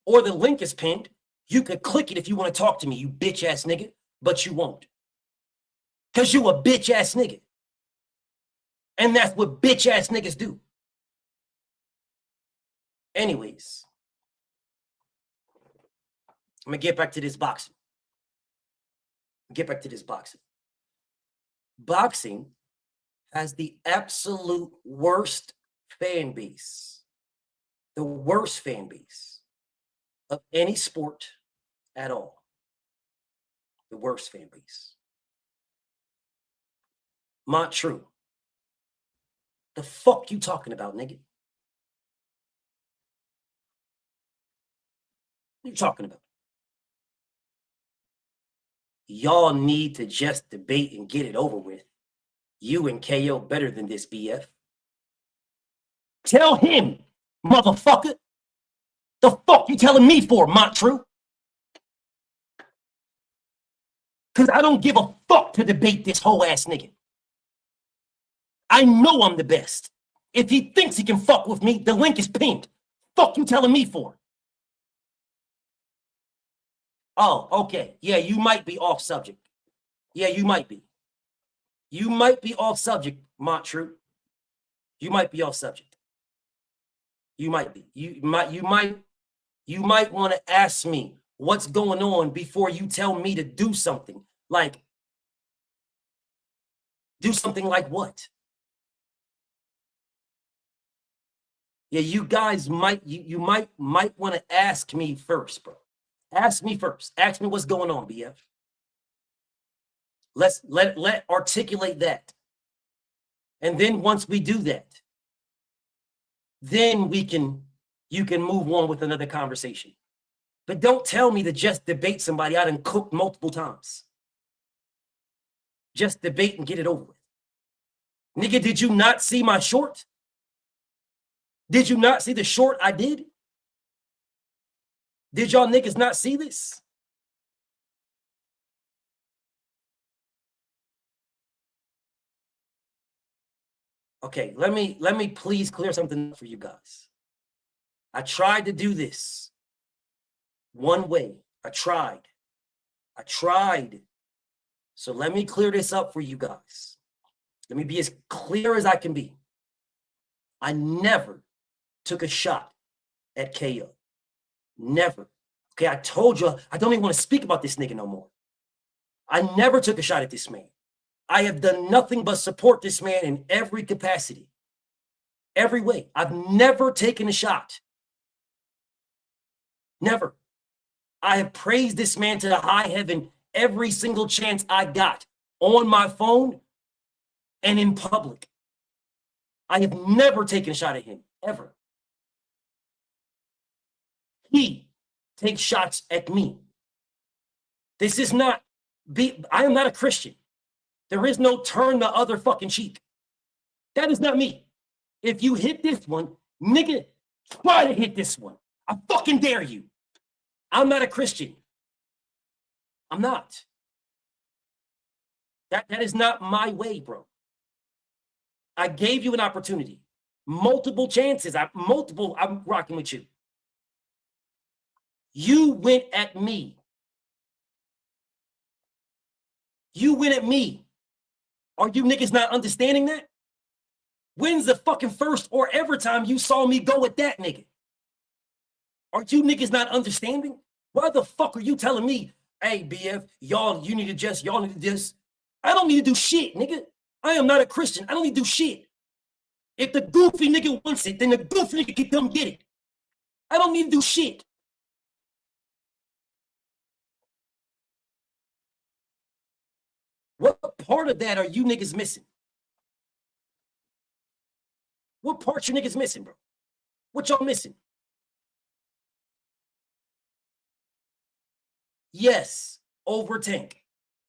Or the link is pinned. You could click it if you want to talk to me, you bitch ass nigga, but you won't. Because you a bitch ass nigga. And that's what bitch ass niggas do. Anyways, I'm going to get back to this boxing. Boxing has the absolute worst fan base. The worst fan base of any sport at all. The worst fan base. Not true. The fuck you talking about, nigga? What you talking about? Y'all need to just debate and get it over with. You and KO better than this, BF. Tell him, motherfucker. The fuck you telling me for, not true? Because I don't give a fuck to debate this whole ass nigga. I know I'm the best. If he thinks he can fuck with me, the link is pinned. Fuck you telling me for? Oh, okay. Yeah, you might be off subject. Yeah, you might be. You might be off subject, Montrew. You might be off subject. You might be. You might want to ask me what's going on before you tell me to do something. Like, do something like what? Yeah, you guys might, you might want to ask me first, bro. Ask me first. Ask me what's going on, BF. Let articulate that. And then once we do that, then you can move on with another conversation. But don't tell me to just debate somebody I done cooked multiple times. Just debate and get it over with. Nigga, did you not see my short? Did you not see the short I did? Did y'all niggas not see this? Okay, let me please clear something up for you guys. I tried to do this one way. I tried. So let me clear this up for you guys. Let me be as clear as I can be. I never took a shot at KO. Never. Okay, I told you, I don't even want to speak about this nigga no more. I never took a shot at this man. I have done nothing but support this man in every capacity, every way. I've never taken a shot. Never. I have praised this man to the high heaven every single chance I got on my phone and in public. I have never taken a shot at him, ever. He takes shots at me. This is not, I am not a Christian. There is no turn the other fucking cheek. That is not me. If you hit this one, nigga, try to hit this one. I fucking dare you. I'm not a Christian. I'm not. That is not my way, bro. I gave you an opportunity. Multiple chances. I'm rocking with you. You went at me. You went at me. Are you niggas not understanding that? When's the fucking first or ever time you saw me go at that nigga? Are you niggas not understanding? Why the fuck are you telling me, hey, BF, y'all need to just. I don't need to do shit, nigga. I am not a Christian. I don't need to do shit. If the goofy nigga wants it, then the goofy nigga can come get it. I don't need to do shit. What part of that are you niggas missing? What part you niggas missing, bro? What y'all missing? Yes, over Tank.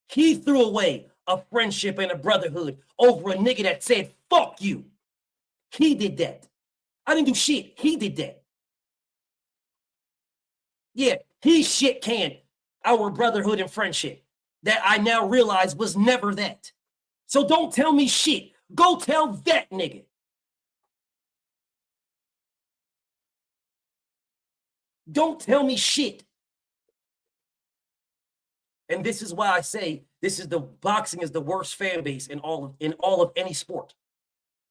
He threw away a friendship and a brotherhood over a nigga that said, fuck you. He did that. I didn't do shit. He did that. Yeah, he shit canned our brotherhood and friendship that I now realize was never that. So don't tell me shit. Go tell that nigga. Don't tell me shit. And this is why I say boxing is the worst fan base in all of any sport.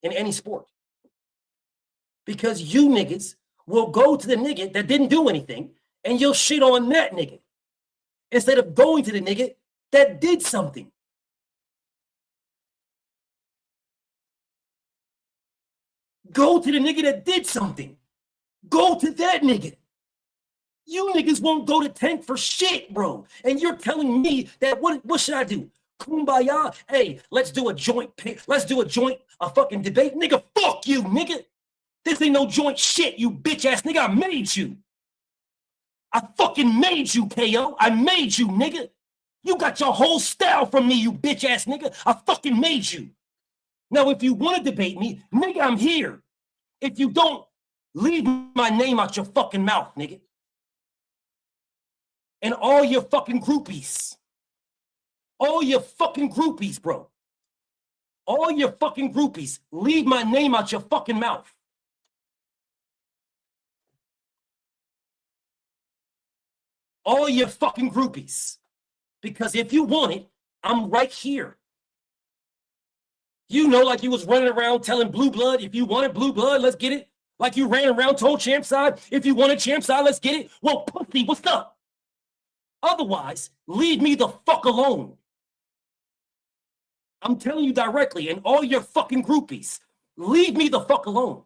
In any sport. Because you niggas will go to the nigga that didn't do anything and you'll shit on that nigga instead of going to the nigga that did something. Go to the nigga that did something. Go to that nigga. You niggas won't go to Tank for shit, bro. And you're telling me that what should I do? Kumbaya? Hey, let's do a joint pick. Let's do a fucking debate. Nigga, fuck you, nigga. This ain't no joint shit, you bitch ass nigga. I made you. I fucking made you, KO. I made you, nigga. You got your whole style from me, you bitch ass nigga. I fucking made you. Now, if you want to debate me, nigga, I'm here. If you don't, leave my name out your fucking mouth, nigga. And all your fucking groupies. All your fucking groupies, bro. All your fucking groupies. Leave my name out your fucking mouth. All your fucking groupies. Because if you want it, I'm right here. You know, like you was running around telling Blue Blood, if you wanted Blue Blood, let's get it. Like you ran around, told Champ Side, if you wanted Champ Side, let's get it. Well, pussy, what's up? Otherwise, leave me the fuck alone. I'm telling you directly, and all your fucking groupies, leave me the fuck alone.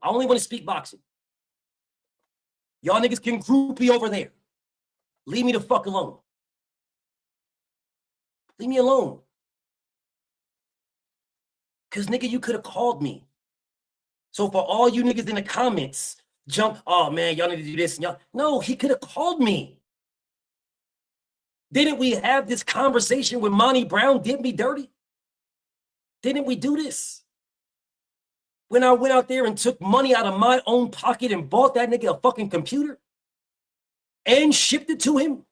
I only want to speak boxing. Y'all niggas can groupie over there. Leave me the fuck alone. Leave me alone. Because, nigga, you could have called me. So for all you niggas in the comments, jump, oh, man, y'all need to do this. And y'all, no, he could have called me. Didn't we have this conversation when Monty Brown did me dirty? Didn't we do this? When I went out there and took money out of my own pocket and bought that nigga a fucking computer and shipped it to him?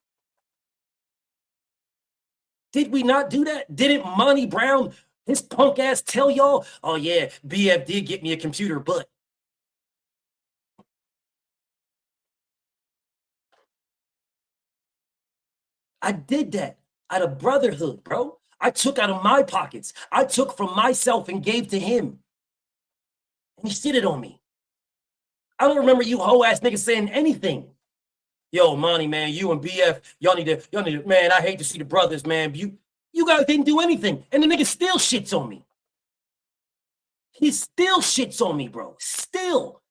Did we not do that? Didn't Monty Brown, his punk ass, tell y'all, oh yeah, BF did get me a computer, but I did that out of brotherhood, bro. I took out of my pockets. I took from myself and gave to him. And he shitted on me. I don't remember you hoe ass niggas saying anything. Yo, Monty, man, you and BF, y'all need to, man, I hate to see the brothers, man. You guys didn't do anything. And the nigga still shits on me. He still shits on me, bro. Still.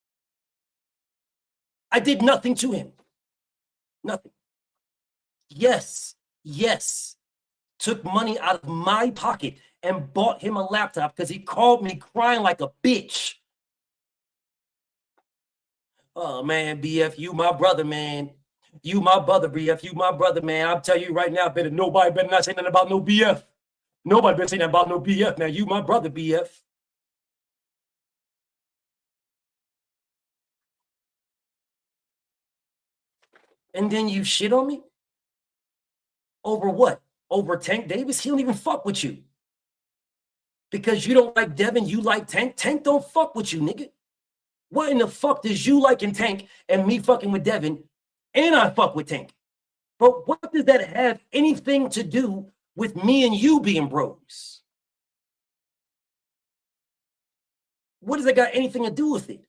I did nothing to him. Nothing. Yes. Took money out of my pocket and bought him a laptop because he called me crying like a bitch. Oh, man, BF, you my brother, man. You my brother, BF. You my brother, man. I'll tell you right now, nobody better not say nothing about no BF. Nobody better say nothing about no BF, man. You my brother, BF. And then you shit on me? Over what? Over Tank Davis? He don't even fuck with you. Because you don't like Devin, you like Tank. Tank don't fuck with you, nigga. What in the fuck does you liking Tank and me fucking with Devin and I fuck with Tank? But what does that have anything to do with me and you being bros? What does that got anything to do with it?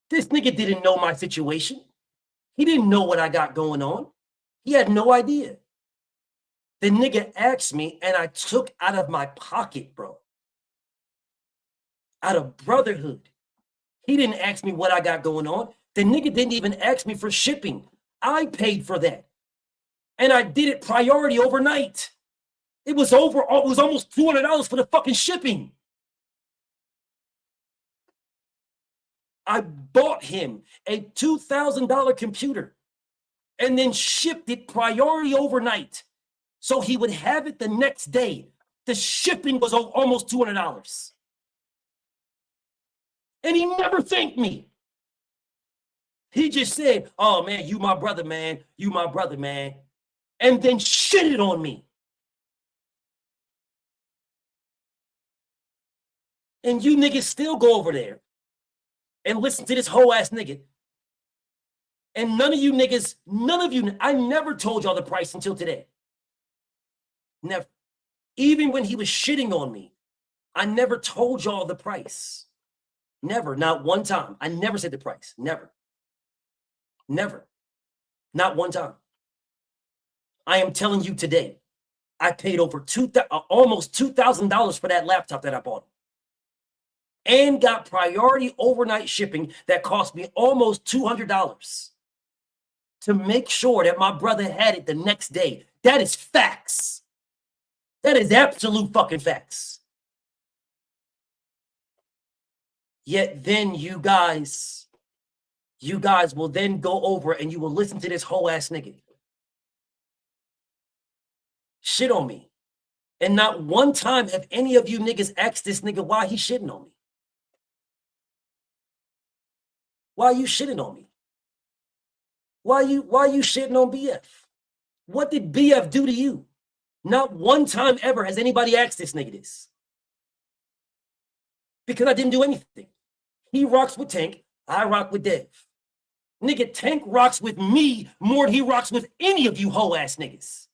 This nigga didn't know my situation. He didn't know what I got going on. He had no idea. The nigga asked me and I took out of my pocket, bro. Out of brotherhood. He didn't ask me what I got going on. The nigga didn't even ask me for shipping. I paid for that. And I did it priority overnight. It was almost $200 for the fucking shipping. I bought him a $2,000 computer and then shipped it priority overnight so he would have it the next day. The shipping was almost $200. And he never thanked me. He just said, oh, man, you my brother, man. You my brother, man. And then shitted on me. And you niggas still go over there and listen to this whole ass nigga. And none of you, I never told y'all the price until today. Never. Even when he was shitting on me, I never told y'all the price. Never, not one time. I never said the price. Never. Never. Not one time. I am telling you today, I paid over almost $2,000 for that laptop that I bought. And got priority overnight shipping that cost me almost $200 to make sure that my brother had it the next day. That is facts. That is absolute fucking facts. Yet then you guys will then go over and you will listen to this whole ass nigga shit on me. And not one time have any of you niggas asked this nigga why he shitting on me. Why are you shitting on me? Why you shitting on BF? What did BF do to you? Not one time ever has anybody asked this nigga this. Because I didn't do anything. He rocks with Tank, I rock with Dev. Nigga, Tank rocks with me more than he rocks with any of you hoe ass niggas.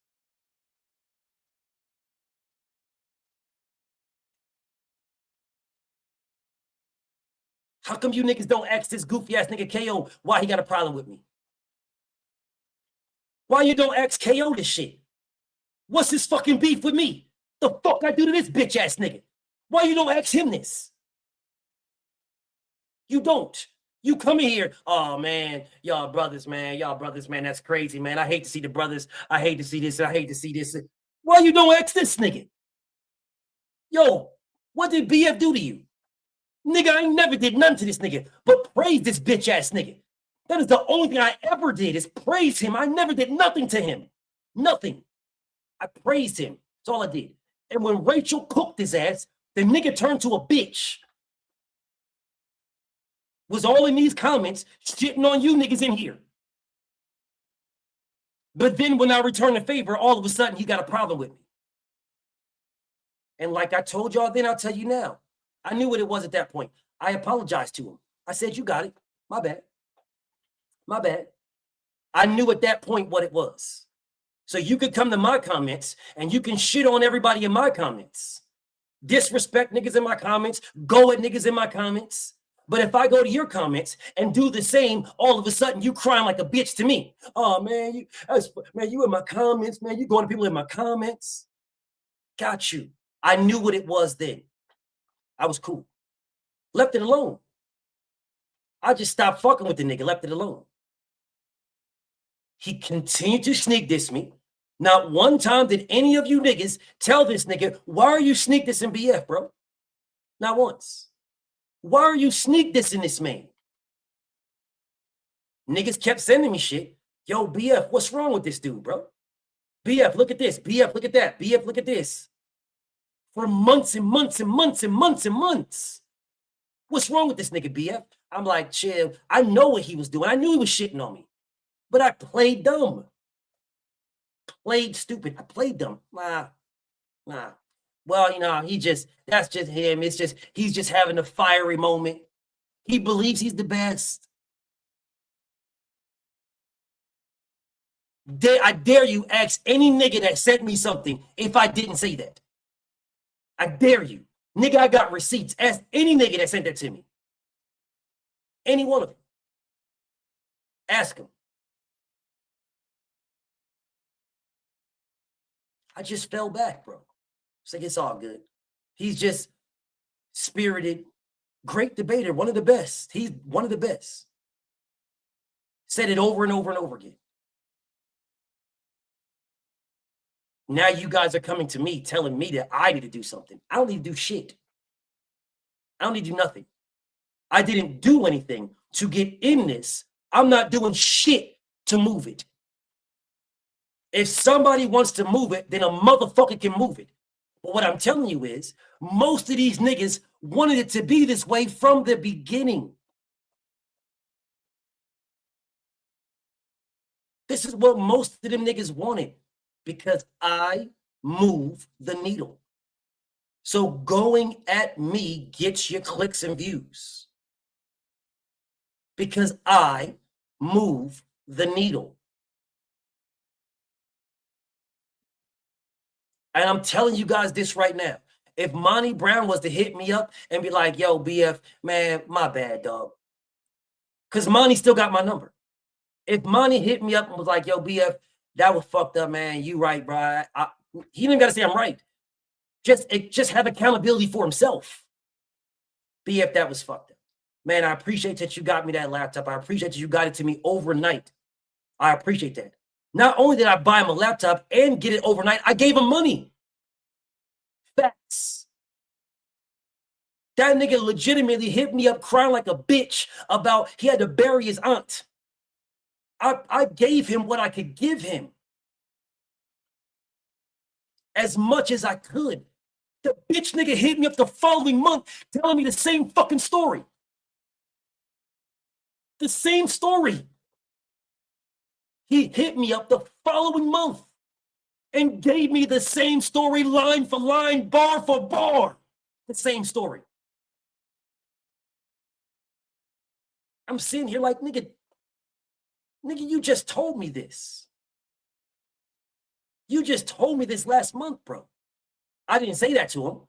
How come you niggas don't ask this goofy ass nigga KO why he got a problem with me? Why you don't ask KO this shit? What's his fucking beef with me? The fuck I do to this bitch ass nigga? Why you don't ask him this? You don't. You come in here, oh man, y'all brothers, man, that's crazy, man. I hate to see the brothers. I hate to see this. I hate to see this. Why you don't ask this nigga? Yo, what did BF do to you? Nigga, I never did nothing to this nigga, but praise this bitch ass nigga. That is the only thing I ever did is praise him. I never did nothing to him. Nothing. I praised him. That's all I did. And when Rachel cooked his ass, the nigga turned to a bitch. Was all in these comments shitting on you niggas in here. But then when I returned the favor, all of a sudden he got a problem with me. And like I told y'all then, I'll tell you now. I knew what it was at that point. I apologized to him. I said, you got it. My bad. My bad. I knew at that point what it was. So you could come to my comments and you can shit on everybody in my comments. Disrespect niggas in my comments. Go at niggas in my comments. But if I go to your comments and do the same, all of a sudden you crying like a bitch to me. Oh man, you in my comments, man. You going to people in my comments. Got you. I knew what it was then. I was cool. Left it alone. I just stopped fucking with the nigga, left it alone. He continued to sneak diss me. Not one time did any of you niggas tell this nigga, why are you sneak dissing BF, bro? Not once. Why are you sneak dissing this man? Niggas kept sending me shit. Yo, BF, what's wrong with this dude, bro? BF, look at this. BF, look at that. BF, look at this. For months and months and months and months and months. What's wrong with this nigga, BF? I'm like, chill. I know what he was doing. I knew he was shitting on me. But I played dumb. Played stupid. I played dumb. Nah. Well, you know, that's just him. It's just, he's just having a fiery moment. He believes he's the best. I dare you ask any nigga that sent me something if I didn't say that. I dare you. Nigga, I got receipts. Ask any nigga that sent that to me. Any one of them. Ask him. I just fell back, bro. It's like, it's all good. He's just spirited, great debater, one of the best. He's one of the best. Said it over and over and over again. Now you guys are coming to me telling me that I need to do something. I don't need to do shit. I don't need to do nothing. I didn't do anything to get in this. I'm not doing shit to move it. If somebody wants to move it, then a motherfucker can move it. But what I'm telling you is, most of these niggas wanted it to be this way from the beginning. This is what most of them niggas wanted, because I move the needle. So going at me gets you clicks and views. Because I move the needle. And I'm telling you guys this right now. If Monty Brown was to hit me up and be like, yo, BF, man, my bad, dog. Because Monty still got my number. If Monty hit me up and was like, yo, BF, that was fucked up, man. You right, bro. He didn't got to say I'm right. Just have accountability for himself. BF, that was fucked up. Man, I appreciate that you got me that laptop. I appreciate that you got it to me overnight. I appreciate that. Not only did I buy him a laptop and get it overnight, I gave him money. Facts. That nigga legitimately hit me up crying like a bitch about he had to bury his aunt. I gave him what I could give him. As much as I could. The bitch nigga hit me up the following month telling me the same fucking story. The same story. He hit me up the following month and gave me the same story, line for line, bar for bar. The same story. I'm sitting here like, nigga, you just told me this. You just told me this last month, bro. I didn't say that to him,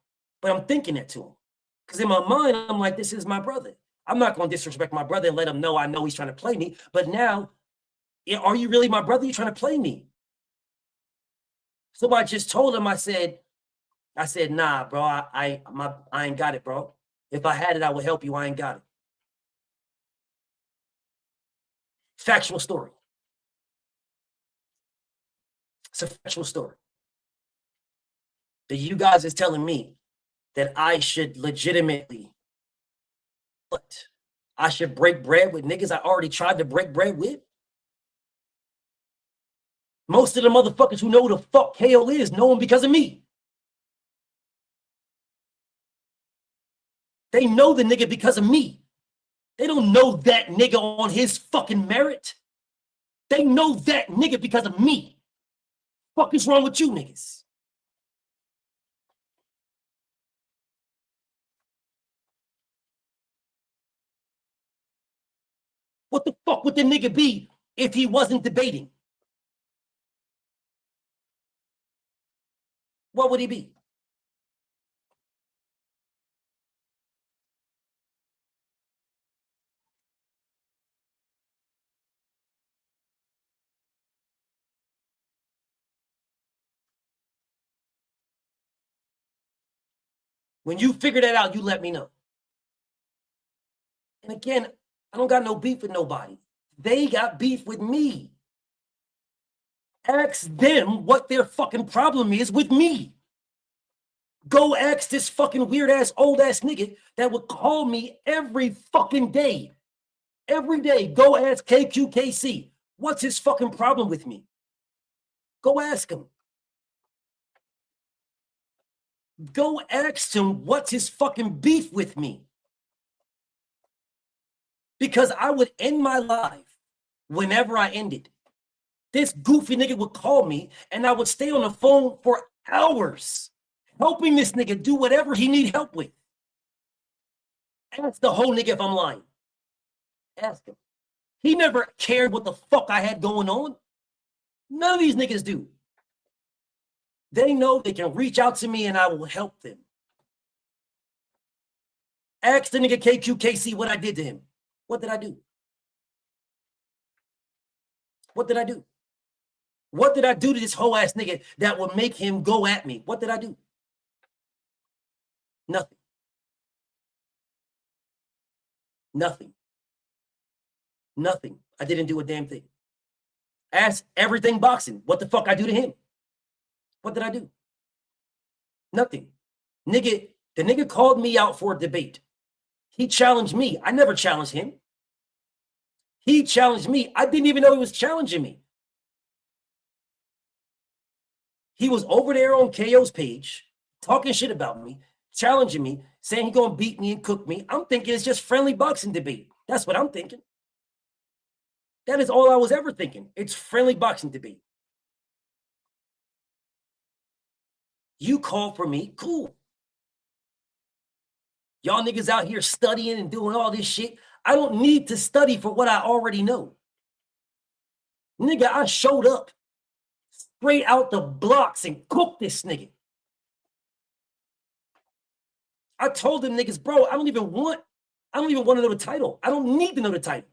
but I'm thinking that to him. Because in my mind, I'm like, this is my brother. I'm not going to disrespect my brother and let him know I know he's trying to play me. But now, are you really my brother? You're trying to play me. So I just told him, I said, nah, bro, I ain't got it, bro. If I had it, I would help you. I ain't got it. Factual story. It's a factual story. That you guys is telling me that I should legitimately, what? I should break bread with niggas I already tried to break bread with? Most of the motherfuckers who know who the fuck KO is know him because of me. They know the nigga because of me. They don't know that nigga on his fucking merit. They know that nigga because of me. Fuck is wrong with you niggas? What the fuck would the nigga be if he wasn't debating? What would he be? When you figure that out, you let me know. And again, I don't got no beef with nobody. They got beef with me. Ask them what their fucking problem is with me. Go ask this fucking weird ass, old ass nigga that would call me every fucking day. Every day, go ask KQKC. What's his fucking problem with me? Go ask him. Go ask him what's his fucking beef with me. Because I would end my life whenever I ended. This goofy nigga would call me and I would stay on the phone for hours helping this nigga do whatever he need help with. Ask the whole nigga if I'm lying. Ask him. He never cared what the fuck I had going on. None of these niggas do. They know they can reach out to me and I will help them. Ask the nigga KQKC what I did to him. What did I do? What did I do? What did I do to this whole ass nigga that would make him go at me? What did I do? Nothing. Nothing. Nothing. I didn't do a damn thing. Ask everything boxing. What the fuck I do to him? What did I do? Nothing. Nigga, the nigga called me out for a debate. He challenged me. I never challenged him. He challenged me. I didn't even know he was challenging me. He was over there on KO's page, talking shit about me, challenging me, saying he gonna beat me and cook me. I'm thinking it's just friendly boxing debate. That's what I'm thinking. That is all I was ever thinking. It's friendly boxing debate. You call for me, cool. Y'all niggas out here studying and doing all this shit. I don't need to study for what I already know. Nigga, I showed up straight out the blocks and cooked this nigga. I told them niggas, bro, I don't even want to know the title. I don't need to know the title.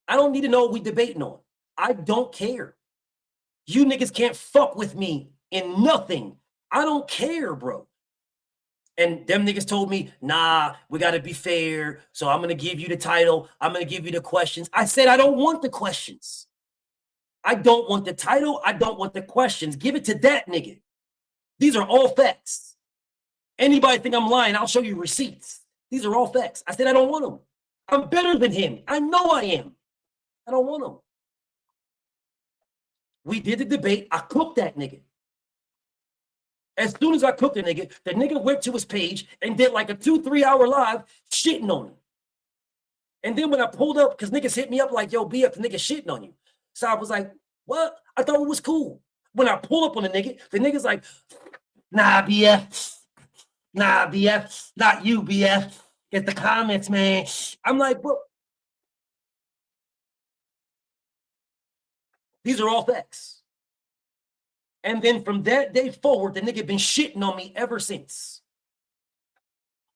I don't need to know what we debating on. I don't care. You niggas can't fuck with me in nothing. I don't care, bro. And them niggas told me, nah, we got to be fair. So I'm going to give you the title. I'm going to give you the questions. I said, I don't want the questions. I don't want the title. I don't want the questions. Give it to that nigga. These are all facts. Anybody think I'm lying, I'll show you receipts. These are all facts. I said, I don't want them. I'm better than him. I know I am. I don't want them. We did the debate. I cooked that nigga. As soon as I cooked the nigga went to his page and did like a 2-3 hour live shitting on him. And then when I pulled up, because niggas hit me up like, yo, BF, the nigga shitting on you. So I was like, what? I thought it was cool. When I pull up on the nigga's like, nah, BF. Nah, BF. Not you, BF. Get the comments, man. I'm like, bro. These are all facts. And then from that day forward, the nigga been shitting on me ever since.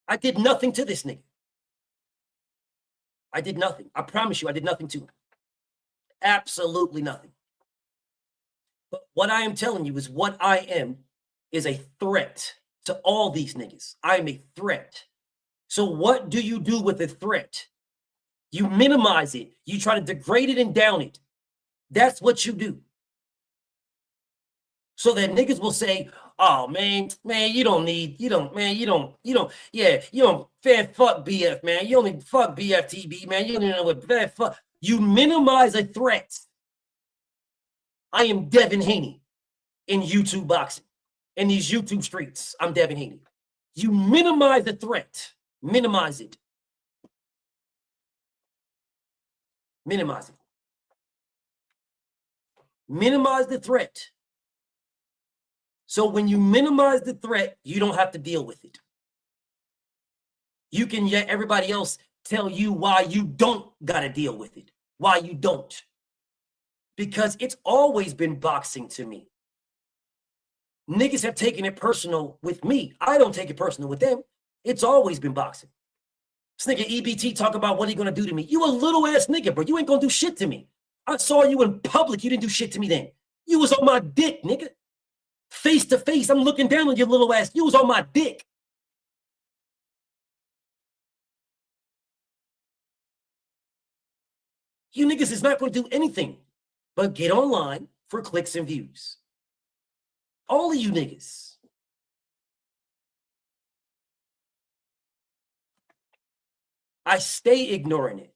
I did nothing to this nigga. I did nothing. I promise you, I did nothing to him. Absolutely nothing. But what I am telling you is what I am is a threat to all these niggas. I am a threat. So what do you do with a threat? You minimize it. You try to degrade it and down it. That's what you do. So that niggas will say, oh, man, fuck BF, man. You only fuck BFTB, man. You don't even know what that fuck. You minimize a threat. I am Devin Haney in YouTube boxing, in these YouTube streets. I'm Devin Haney. You minimize the threat. Minimize it. Minimize it. Minimize the threat. So when you minimize the threat, you don't have to deal with it. You can let everybody else tell you why you don't got to deal with it, why you don't. Because it's always been boxing to me. Niggas have taken it personal with me. I don't take it personal with them. It's always been boxing. This nigga EBT talk about what he going to do to me. You a little ass nigga, bro. You ain't going to do shit to me. I saw you in public. You didn't do shit to me then. You was on my dick, nigga. Face to face, I'm looking down on your little ass. You was on my dick. You niggas is not going to do anything but get online for clicks and views. All of you niggas. I stay ignoring it.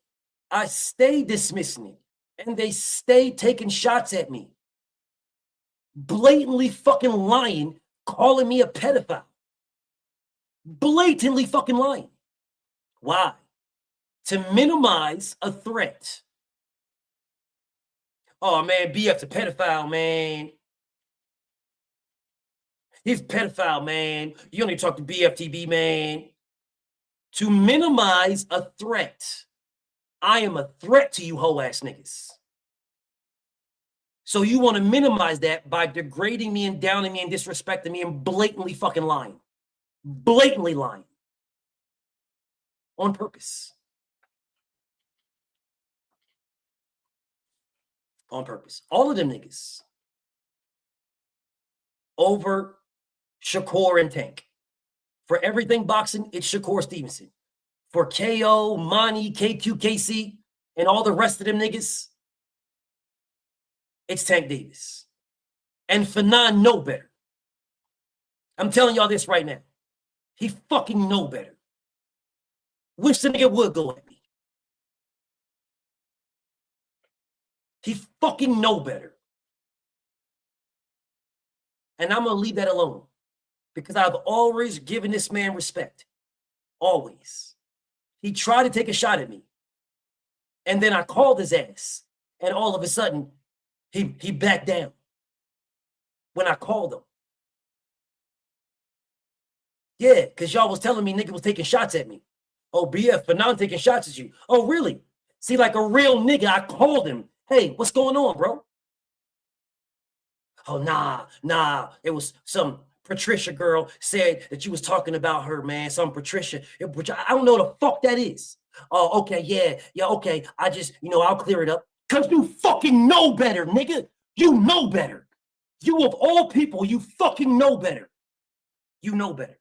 I stay dismissing it. And they stay taking shots at me. Blatantly fucking lying, calling me a pedophile. Blatantly fucking lying. Why? To minimize a threat. Oh man, BF's a pedophile, man. He's a pedophile, man. You only talk to BFTB, man. To minimize a threat. I am a threat to you hoe ass niggas. So you want to minimize that by degrading me and downing me and disrespecting me and blatantly fucking lying. Blatantly lying. On purpose. On purpose. All of them niggas. Over Shakur and Tank. For everything boxing, it's Shakur Stevenson. For KO, Monty, KQKC, and all the rest of them niggas, it's Tank Davis. And Fanon know better. I'm telling y'all this right now. He fucking know better. Wish the nigga would go at me. He fucking know better. And I'm going to leave that alone. Because I've always given this man respect. Always. He tried to take a shot at me. And then I called his ass. And all of a sudden, he backed down. When I called him. Yeah, because y'all was telling me nigga was taking shots at me. Oh, BF, Fanon taking shots at you. Oh, really? See, like a real nigga, I called him. Hey, what's going on, bro? Oh, nah. It was some Patricia girl said that you was talking about her, man. Some Patricia, which I don't know the fuck that is. Oh, okay, yeah, okay. I just, I'll clear it up. Because you fucking know better, nigga. You know better. You of all people, you fucking know better. You know better.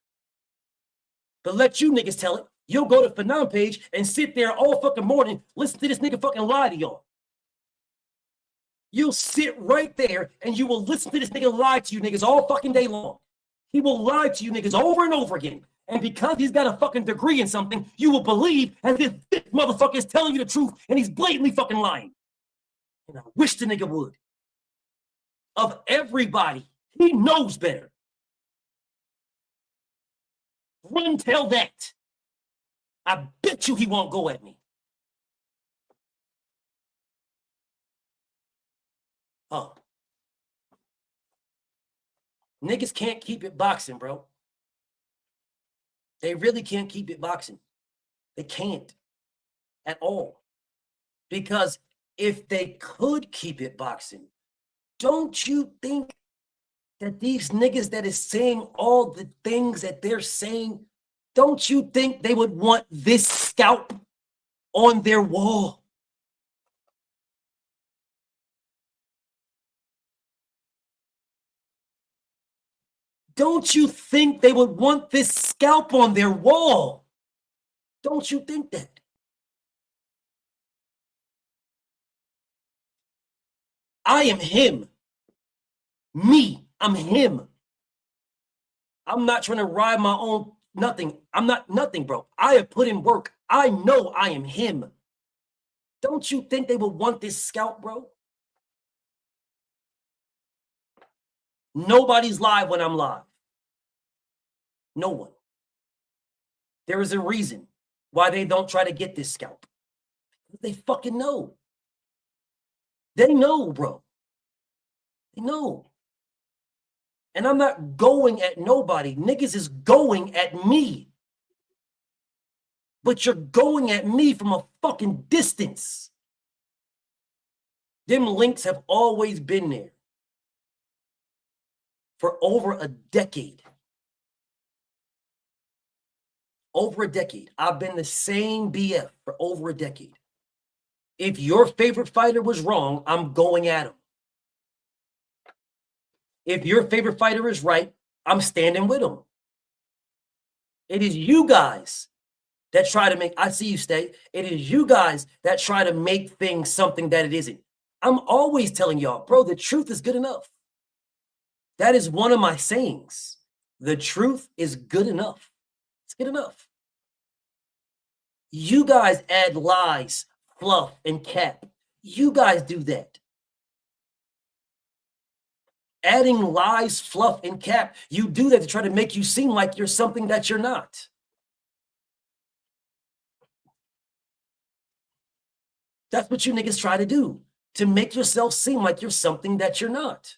But let you niggas tell it. You'll go to Fanon page and sit there all fucking morning, listen to this nigga fucking lie to y'all. You'll sit right there and you will listen to this nigga lie to you niggas all fucking day long. He will lie to you niggas over and over again. And because he's got a fucking degree in something, you will believe as if this motherfucker is telling you the truth and he's blatantly fucking lying. And I wish the nigga would. Of everybody, he knows better. Run tell that. I bet you he won't go at me. Oh. Niggas can't keep it boxing, bro. They really can't keep it boxing. They can't at all. Because if they could keep it boxing, don't you think that these niggas that is saying all the things that they're saying, don't you think they would want this scalp on their wall? Don't you think they would want this scalp on their wall? Don't you think that? I am him. Me, I'm him. I'm not trying to ride my own nothing. I'm not nothing, bro. I have put in work. I know I am him. Don't you think they would want this scalp, bro? Nobody's live when I'm live. No one. There is a reason why they don't try to get this scalp. They fucking know. They know, bro. They know. And I'm not going at nobody. Niggas is going at me. But you're going at me from a fucking distance. Them links have always been there. For over a decade. Over a decade. I've been the same BF for over a decade. If your favorite fighter was wrong, I'm going at him. If your favorite fighter is right, I'm standing with him. It is you guys that try to make, I see you stay. It is you guys that try to make things something that it isn't. I'm always telling y'all, bro, the truth is good enough. That is one of my sayings. The truth is good enough. It's good enough. You guys add lies, fluff, and cap. You guys do that. Adding lies, fluff, and cap, you do that to try to make you seem like you're something that you're not. That's what you niggas try to do, to make yourself seem like you're something that you're not.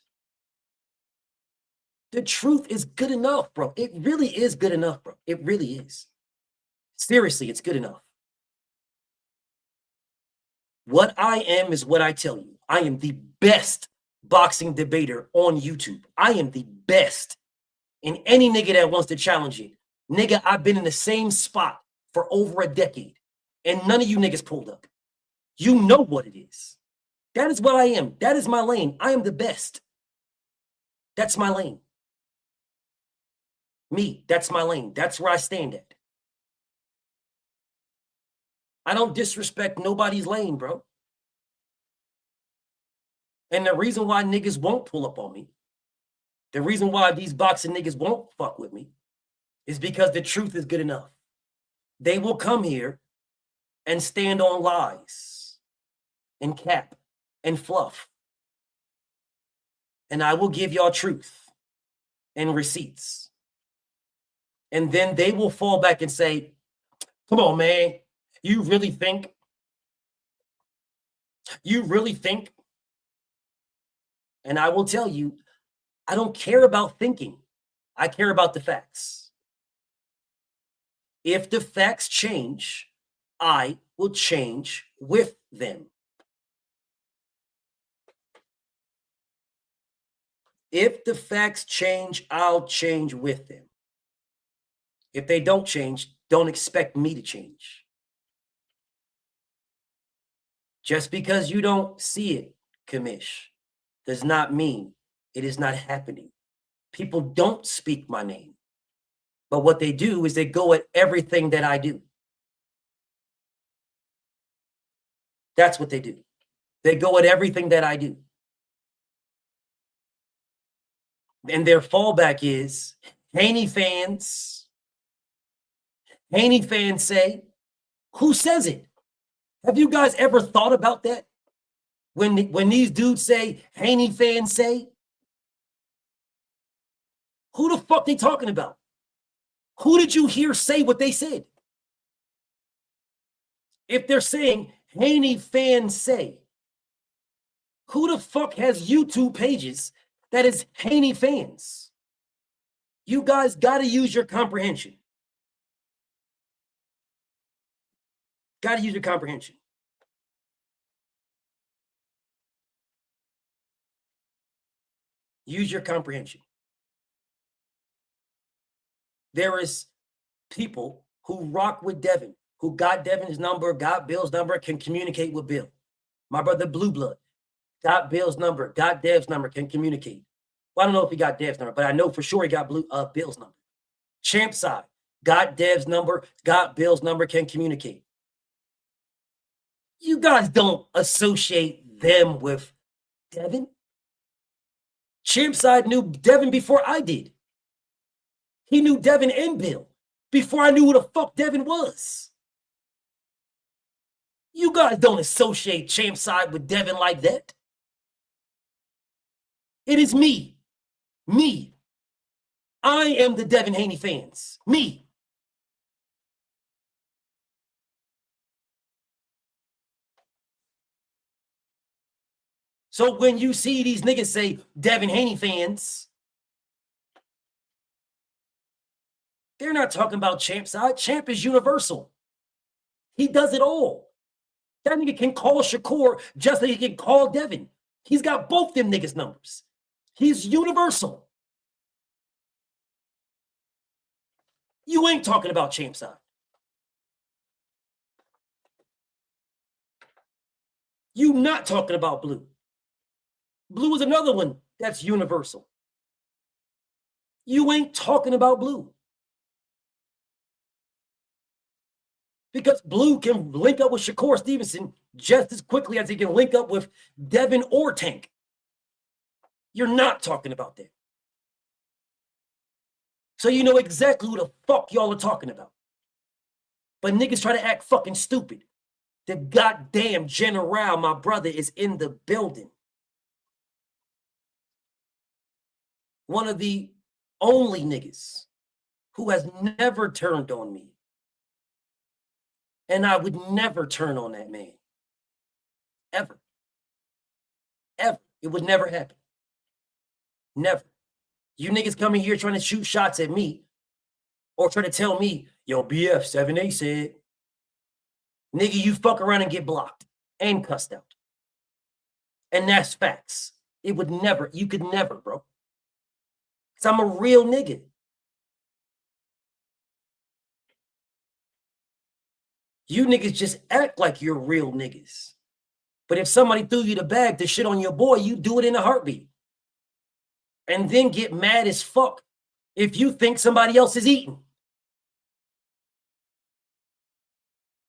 The truth is good enough, bro. It really is good enough, bro. It really is. Seriously, it's good enough. What I am is what I tell you. I am the best boxing debater on YouTube. I am the best. And any nigga that wants to challenge it, nigga, I've been in the same spot for over a decade, and none of you niggas pulled up. You know what it is. That is what I am. That is my lane. I am the best. That's my lane. Me, that's my lane. That's where I stand at. I don't disrespect nobody's lane, bro. And the reason why niggas won't pull up on me, the reason why these boxing niggas won't fuck with me, is because the truth is good enough. They will come here and stand on lies and cap and fluff. And I will give y'all truth and receipts. And then they will fall back and say, come on, man, you really think? You really think? And I will tell you, I don't care about thinking. I care about the facts. If the facts change, I will change with them. If the facts change, I'll change with them. If they don't change, don't expect me to change. Just because you don't see it, Kamish, does not mean it is not happening. People don't speak my name. But what they do is they go at everything that I do. That's what they do. They go at everything that I do. And their fallback is Haney fans. Haney fans say, who says it? Have you guys ever thought about that? When these dudes say, Haney fans say, who the fuck they talking about? Who did you hear say what they said? If they're saying Haney fans say, who the fuck has YouTube pages that is Haney fans? You guys got to use your comprehension. Got to use your comprehension. Use your comprehension. There is people who rock with Devin, who got Devin's number, got Bill's number, can communicate with Bill. My brother Blue Blood got Bill's number, got Dev's number, can communicate. Well, I don't know if he got Dev's number, but I know for sure he got Bill's number. Champ side got Dev's number, got Bill's number, can communicate. You guys don't associate them with Devin. Champ side knew Devin before I did. He knew Devin and Bill before I knew who the fuck Devin was. You guys don't associate Champ side with Devin like that. It is me. Me. I am the Devin Haney fans. Me. So when you see these niggas say Devin Haney fans, they're not talking about Champ side. Champ is universal. He does it all. That nigga can call Shakur just like he can call Devin. He's got both them niggas' numbers. He's universal. You ain't talking about Champ side. You not talking about Blue. Blue is another one that's universal. You ain't talking about Blue. Because Blue can link up with Shakur Stevenson just as quickly as he can link up with Devin or Tank. You're not talking about that. So you know exactly who the fuck y'all are talking about. But niggas try to act fucking stupid. The goddamn general, my brother, is in the building. One of the only niggas who has never turned on me. And I would never turn on that man. Ever. Ever. It would never happen. Never. You niggas coming here trying to shoot shots at me or try to tell me, yo, BF7A said, nigga, you fuck around and get blocked and cussed out. And that's facts. It would never, you could never, bro. Because I'm a real nigga. You niggas just act like you're real niggas. But if somebody threw you the bag to shit on your boy, you do it in a heartbeat. And then get mad as fuck if you think somebody else is eating.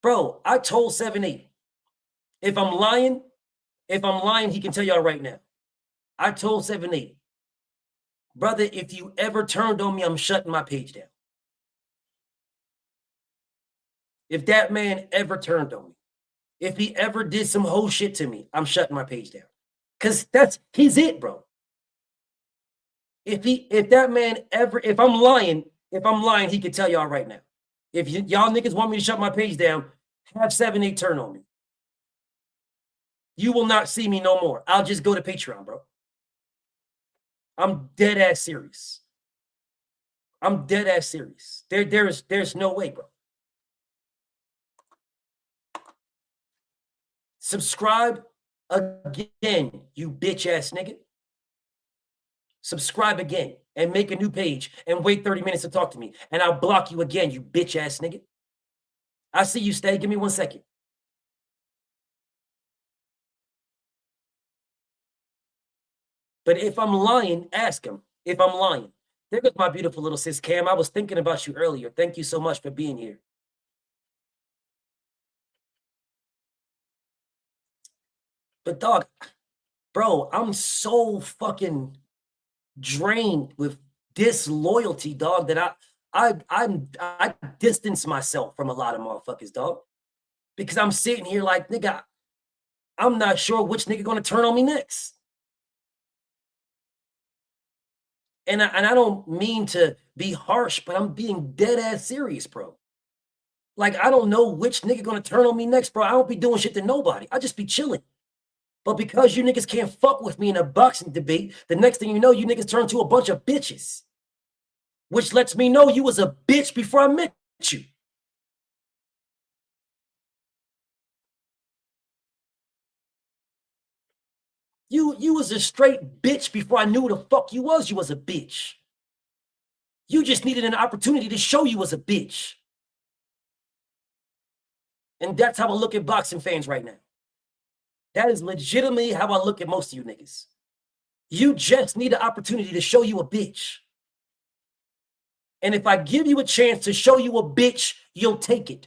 Bro, I told 7-8. If I'm lying, he can tell y'all right now. I told 7-8. Brother, if you ever turned on me, I'm shutting my page down. If that man ever turned on me, if he ever did some whole shit to me, I'm shutting my page down. Because he's it, bro. If that man ever, if I'm lying, he can tell y'all right now. If y'all niggas want me to shut my page down, have 7-8 turn on me. You will not see me no more. I'll just go to Patreon, bro. I'm dead ass serious. I'm dead ass serious. There's no way, bro. Subscribe again, you bitch ass nigga. Subscribe again and make a new page and wait 30 minutes to talk to me. And I'll block you again, you bitch ass nigga. I see you, Stay. Give me 1 second. But if I'm lying, ask him if I'm lying. There goes my beautiful little sis Cam. I was thinking about you earlier. Thank you so much for being here. But dog, bro, I'm so fucking drained with disloyalty, dog, that I distance myself from a lot of motherfuckers, dog. Because I'm sitting here like, nigga, I'm not sure which nigga gonna turn on me next. And I don't mean to be harsh, but I'm being dead ass serious, bro. Like, I don't know which nigga gonna turn on me next, bro. I don't be doing shit to nobody. I just be chilling. But because you niggas can't fuck with me in a boxing debate, the next thing you know, you niggas turn to a bunch of bitches. Which lets me know you was a bitch before I met you. You was a straight bitch before I knew who the fuck you was a bitch. You just needed an opportunity to show you was a bitch. And that's how I look at boxing fans right now. That is legitimately how I look at most of you niggas. You just need an opportunity to show you a bitch. And if I give you a chance to show you a bitch, you'll take it.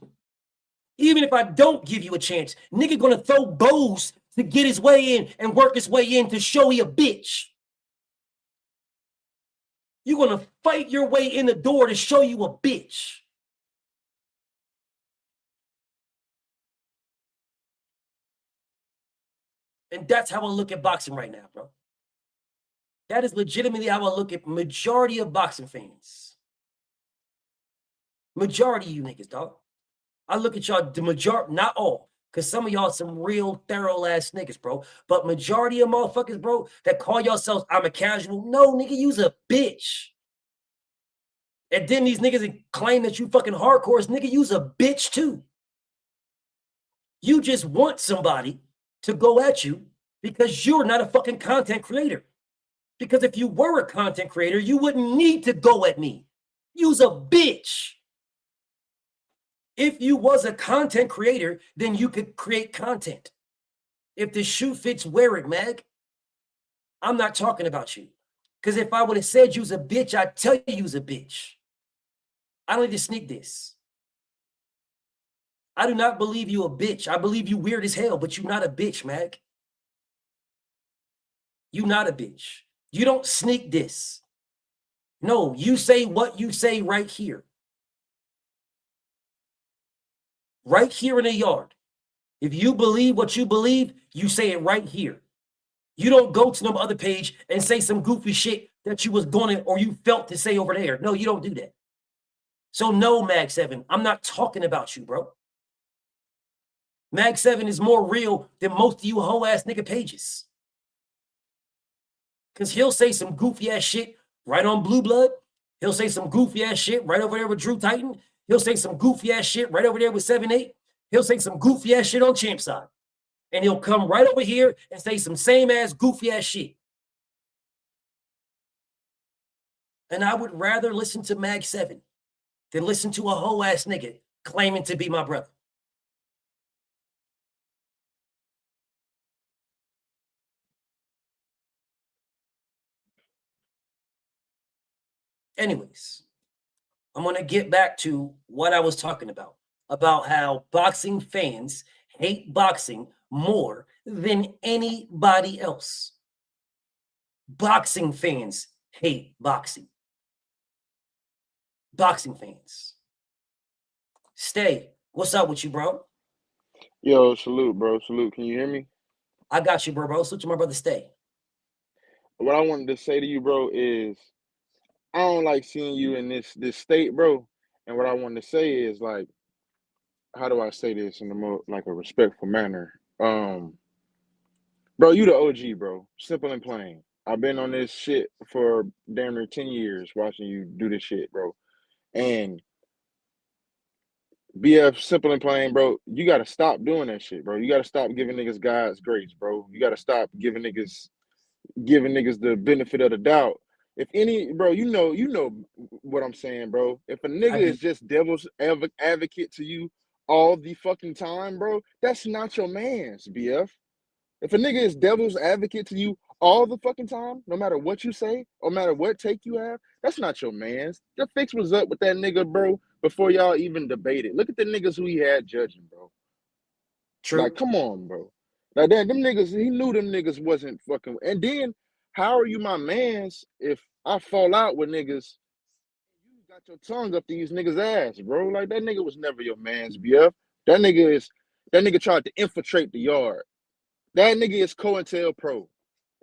Even if I don't give you a chance, nigga gonna throw bows to get his way in and work his way in to show he a bitch. You're gonna fight your way in the door to show you a bitch. And that's how I look at boxing right now, bro. That is legitimately how I look at majority of boxing fans. Majority of you niggas, dog. I look at y'all, the majority, not all, because some of y'all some real thorough ass niggas, bro. But majority of motherfuckers, bro, that call yourselves, I'm a casual. No, nigga, you's a bitch. And then these niggas that claim that you fucking hardcore, nigga, you's a bitch too. You just want somebody to go at you because you're not a fucking content creator. Because if you were a content creator, you wouldn't need to go at me. You's a bitch. If you was a content creator, then you could create content. If the shoe fits, wear it, Mag. I'm not talking about you. Because if I would have said you's a bitch, I'd tell you you's a bitch. I don't need to sneak this. I do not believe you a bitch. I believe you weird as hell, but you not a bitch, Mac. You not a bitch. You don't sneak this. No, you say what you say right here. Right here in the yard. If you believe what you believe, you say it right here. You don't go to no other page and say some goofy shit that you was going to or you felt to say over there. No, you don't do that. So no, Mag 7, I'm not talking about you, bro. Mag 7 is more real than most of you hoe ass nigga pages. Because he'll say some goofy ass shit right on Blue Blood. He'll say some goofy ass shit right over there with Drew Titan. He'll say some goofy ass shit right over there with 7-8. He'll say some goofy ass shit on Champ Side. And he'll come right over here and say some same ass goofy ass shit. And I would rather listen to Mag 7 than listen to a hoe ass nigga claiming to be my brother. Anyways, I'm going to get back to what I was talking about how boxing fans hate boxing more than anybody else. Boxing fans hate boxing. Boxing fans. Stay. What's up with you, bro? Yo, salute, bro. Salute. Can you hear me? I got you, bro. Salute to my brother, Stay. What I wanted to say to you, bro, is I don't like seeing you in this state, bro. And what I wanted to say is, like, how do I say this in a more like a respectful manner? Bro, you the OG, bro. Simple and plain. I've been on this shit for damn near 10 years watching you do this shit, bro. And BF, simple and plain, bro, you gotta stop doing that shit, bro. You gotta stop giving niggas God's grace, bro. You gotta stop giving niggas the benefit of the doubt. If any, bro, you know what I'm saying, bro. If a nigga is just devil's advocate to you all the fucking time, bro, that's not your man's, BF. If a nigga is devil's advocate to you all the fucking time, no matter what you say, or no matter what take you have, that's not your man's. The fix was up with that nigga, bro, before y'all even debated. Look at the niggas who he had judging, bro. True. Like, come on, bro. Like, them niggas, he knew them niggas wasn't fucking. And then, how are you my mans if I fall out with niggas? You got your tongue up these niggas' ass, bro. Like, that nigga was never your mans, BF. That nigga tried to infiltrate the yard. That nigga is COINTELPRO.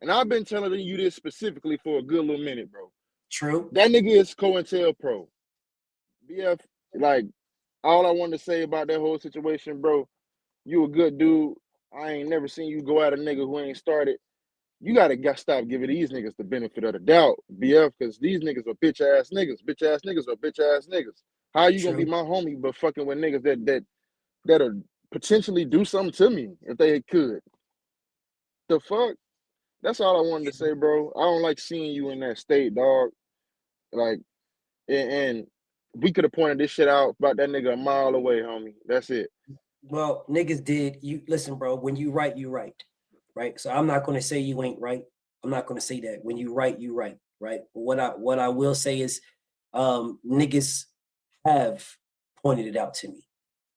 And I've been telling you this specifically for a good little minute, bro. True. That nigga is COINTELPRO. BF, like, all I wanted to say about that whole situation, bro, you a good dude. I ain't never seen you go at a nigga who ain't started. You gotta stop giving these niggas the benefit of the doubt, BF, because these niggas are bitch ass niggas. Bitch ass niggas are bitch ass niggas. How you gonna be my homie but fucking with niggas that'll potentially do something to me if they could? The fuck? That's all I wanted to say, bro. I don't like seeing you in that state, dog. Like, and we could have pointed this shit out about that nigga a mile away, homie. That's it. Well, niggas did. You listen, bro. When you right, you right. Right. So I'm not going to say you ain't right. I'm not going to say that. When you right, you right. Right. But what I will say is, niggas have pointed it out to me,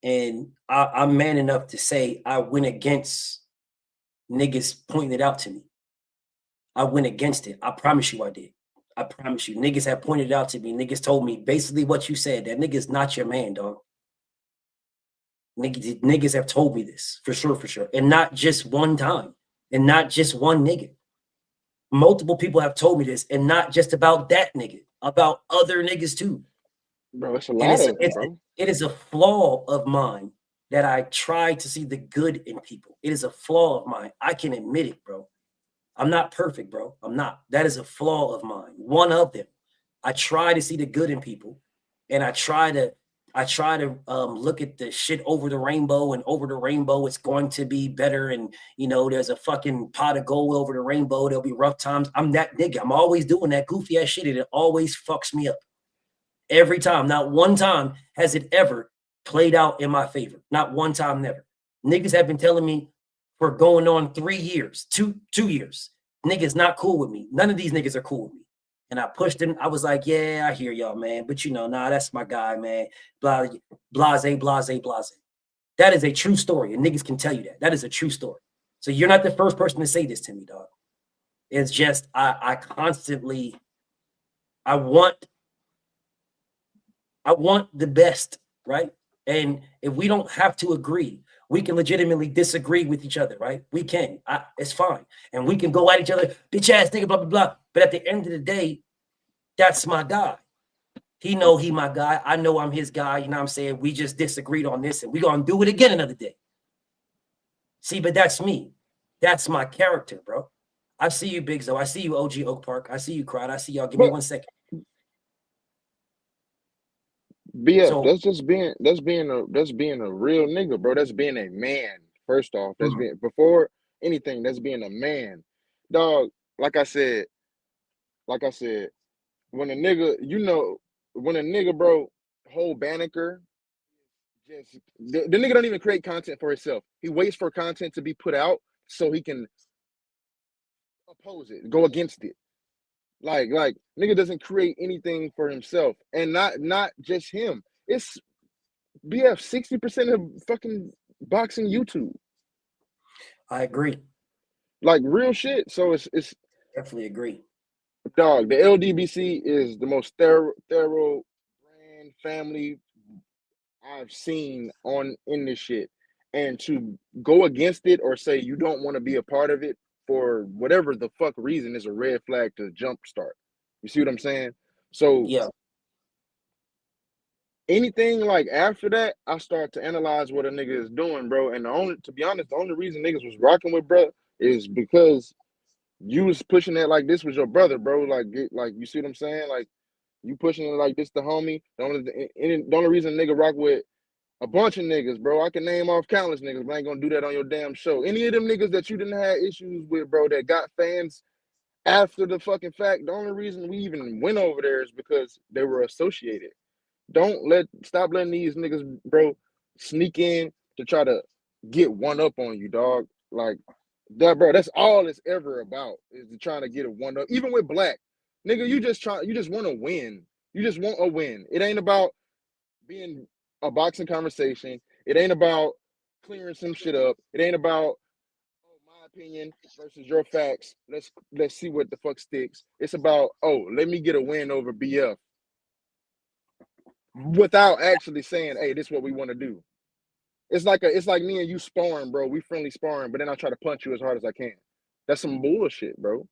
and I'm man enough to say I went against niggas pointing it out to me. I went against it. I promise you I did. I promise you. Niggas have pointed it out to me. Niggas told me basically what you said. That nigga's not your man, dog. Niggas have told me this for sure. And not just one time. And not just one nigga. Multiple people have told me this. And not just about that nigga. About other niggas too. Bro, it's a lot of it, bro. It is a flaw of mine that I try to see the good in people. It is a flaw of mine. I can admit it, bro. I'm not perfect, bro. I'm not. That is a flaw of mine. One of them. I try to see the good in people, and I try to look at the shit over the rainbow, and over the rainbow it's going to be better. And there's a fucking pot of gold over the rainbow. There'll be rough times. I'm that nigga. I'm always doing that goofy ass shit, and it always fucks me up. Every time. Not one time has it ever played out in my favor. Not one time, never. Niggas have been telling me for going on 3 years, two years. Niggas not cool with me. None of these niggas are cool with me. and I pushed him. I was like, yeah, I hear y'all, man. But you know, nah, that's my guy, man. Blase, blase. That is a true story. And niggas can tell you that. That is a true story. So you're not the first person to say this to me, dog. It's just I constantly I want the best, right? And if we don't have to agree, we can legitimately disagree with each other, right? We can. It's fine. And we can go at each other, bitch ass nigga, blah, blah, blah. But at the end of the day, that's my guy. He know he my guy. I know I'm his guy. You know what I'm saying? We just disagreed on this and we're going to do it again another day. See, but that's me. That's my character, bro. I see you, Big Zo. I see you, OG Oak Park. I see you, Crowd. I see y'all. Give me 1 second. BF, so, that's being a real nigga, bro. That's being a man. First off, that's being before anything. That's being a man, dog. Like I said, when a nigga, bro, whole Banneker, just the nigga don't even create content for himself. He waits for content to be put out so he can oppose it, go against it. Like nigga doesn't create anything for himself, and not just him. It's BF 60% of fucking boxing YouTube. I agree. Like real shit. So it's definitely agree. Dog, the LDBC is the most thorough brand family I've seen in this shit, and to go against it or say you don't want to be a part of it for whatever the fuck reason is a red flag to jumpstart. You see what I'm saying? So yeah, anything like after that, I start to analyze what a nigga is doing, bro. And to be honest, the only reason niggas was rocking with bro is because you was pushing it like this was your brother, bro. Like you see what I'm saying? Like you pushing it like this the homie. The only reason nigga rock with a bunch of niggas, bro. I can name off countless niggas, but I ain't gonna do that on your damn show. Any of them niggas that you didn't have issues with, bro, that got fans after the fucking fact, the only reason we even went over there is because they were associated. Stop letting these niggas, bro, sneak in to try to get one up on you, dog. Like that, bro. That's all it's ever about is trying to get a one up. Even with Black, nigga, you just want to win. You just want a win. It ain't about being a boxing conversation. It ain't about clearing some shit up. It ain't about my opinion versus your facts. Let's see what the fuck sticks. It's about let me get a win over BF without actually saying, hey, this is what we want to do. It's like me and you sparring, bro. We friendly sparring, but then I try to punch you as hard as I can. That's some bullshit, bro.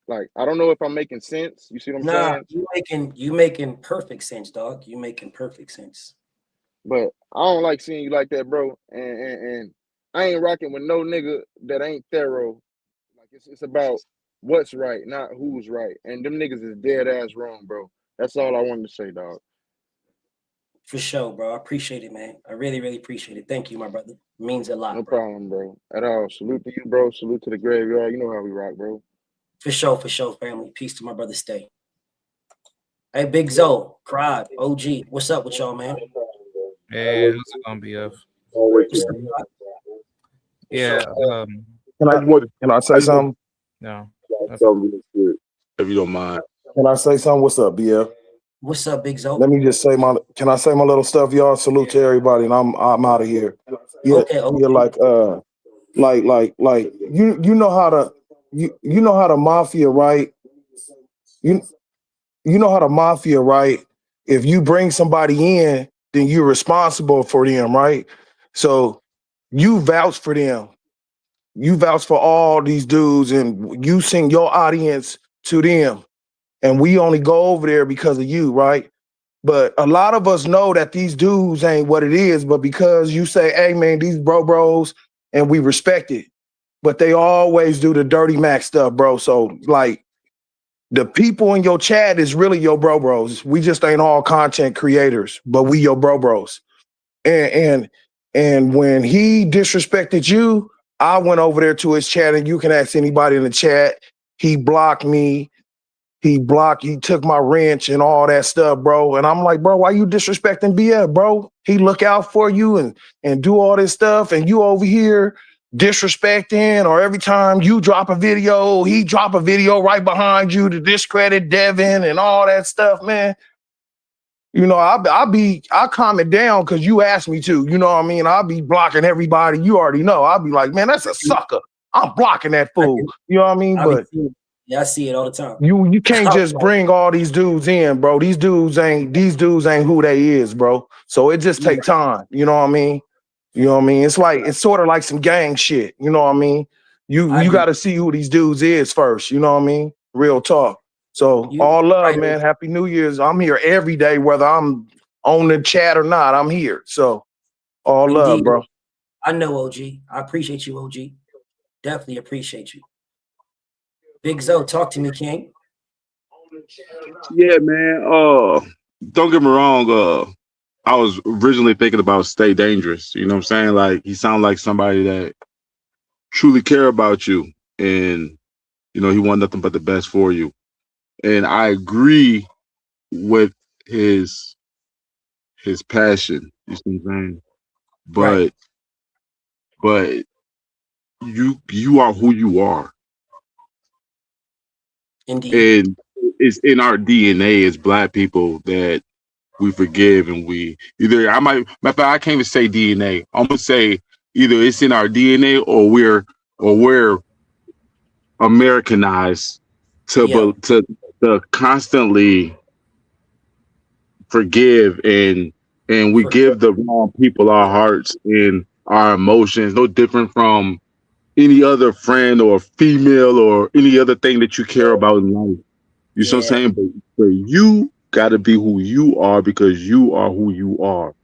Like, I don't know if I'm making sense. You see what I'm saying? You making perfect sense, dog. You making perfect sense. But I don't like seeing you like that, bro. And I ain't rocking with no nigga that ain't thorough. Like it's about what's right, not who's right. And them niggas is dead ass wrong, bro. That's all I wanted to say, dog. For sure, bro. I appreciate it, man. I really, really appreciate it. Thank you, my brother. It means a lot. No problem, bro. At all. Salute to you, bro. Salute to the graveyard. You know how we rock, bro. For sure, family. Peace to my brother. Stay. Hey, Big Zo, Cried, OG. What's up with y'all, man? Hey, what's it gonna be up? Yeah. Can I say something? No. If you don't mind. Can I say something? What's up, BF? What's up, Big Zo? Let me just say can I say my little stuff, y'all? Salute to everybody, and I'm out of here. Yeah, okay. Yeah, like you know how the mafia, right? You know how the mafia, right? If you bring somebody in, then you're responsible for them, right? So you vouch for them. You vouch for all these dudes, and you send your audience to them. And we only go over there because of you, right? But a lot of us know that these dudes ain't what it is, but because you say, hey, man, these bros, and we respect it. But they always do the dirty Mac stuff, bro. So, like, the people in your chat is really your bros. We just ain't all content creators, but we your bros. And when he disrespected you, I went over there to his chat, and you can ask anybody in the chat. He blocked me. He took my wrench and all that stuff, bro. And I'm like, bro, why you disrespecting BF, bro? He look out for you and do all this stuff, and you over here disrespecting, or every time you drop a video, he drop a video right behind you to discredit Devin and all that stuff, man. You know, I calm it down because you asked me to. You know what I mean? I'll be blocking everybody. You already know. I'll be like, man, that's a sucker. I'm blocking that fool. You know what I mean? But yeah, I see it all the time. You can't just bring all these dudes in, bro. These dudes ain't who they is, bro. So it just take time. You know what I mean? You know what I mean? It's sort of like some gang shit. You know what I mean? You got to see who these dudes is first. You know what I mean? Real talk. So all love, man. Happy New Year's. I'm here every day, whether I'm on the chat or not. I'm here. So all love, bro. I know, OG. I appreciate you, OG. Definitely appreciate you. Big Zo, talk to me, King. Yeah, man. Don't get me wrong. I was originally thinking about Stay Dangerous. You know what I'm saying? Like, he sounded like somebody that truly care about you, and you know he want nothing but the best for you. And I agree with his passion. You see what I'm saying? But you are who you are. Indeed. And it's in our DNA as Black people that we forgive, and we either matter of fact, I can't even say DNA. I'm gonna say either it's in our DNA or we're Americanized to constantly forgive, and we give the wrong people our hearts and our emotions, no different from any other friend or female or any other thing that you care about in life. You see what I'm saying? But you got to be who you are, because you are who you are.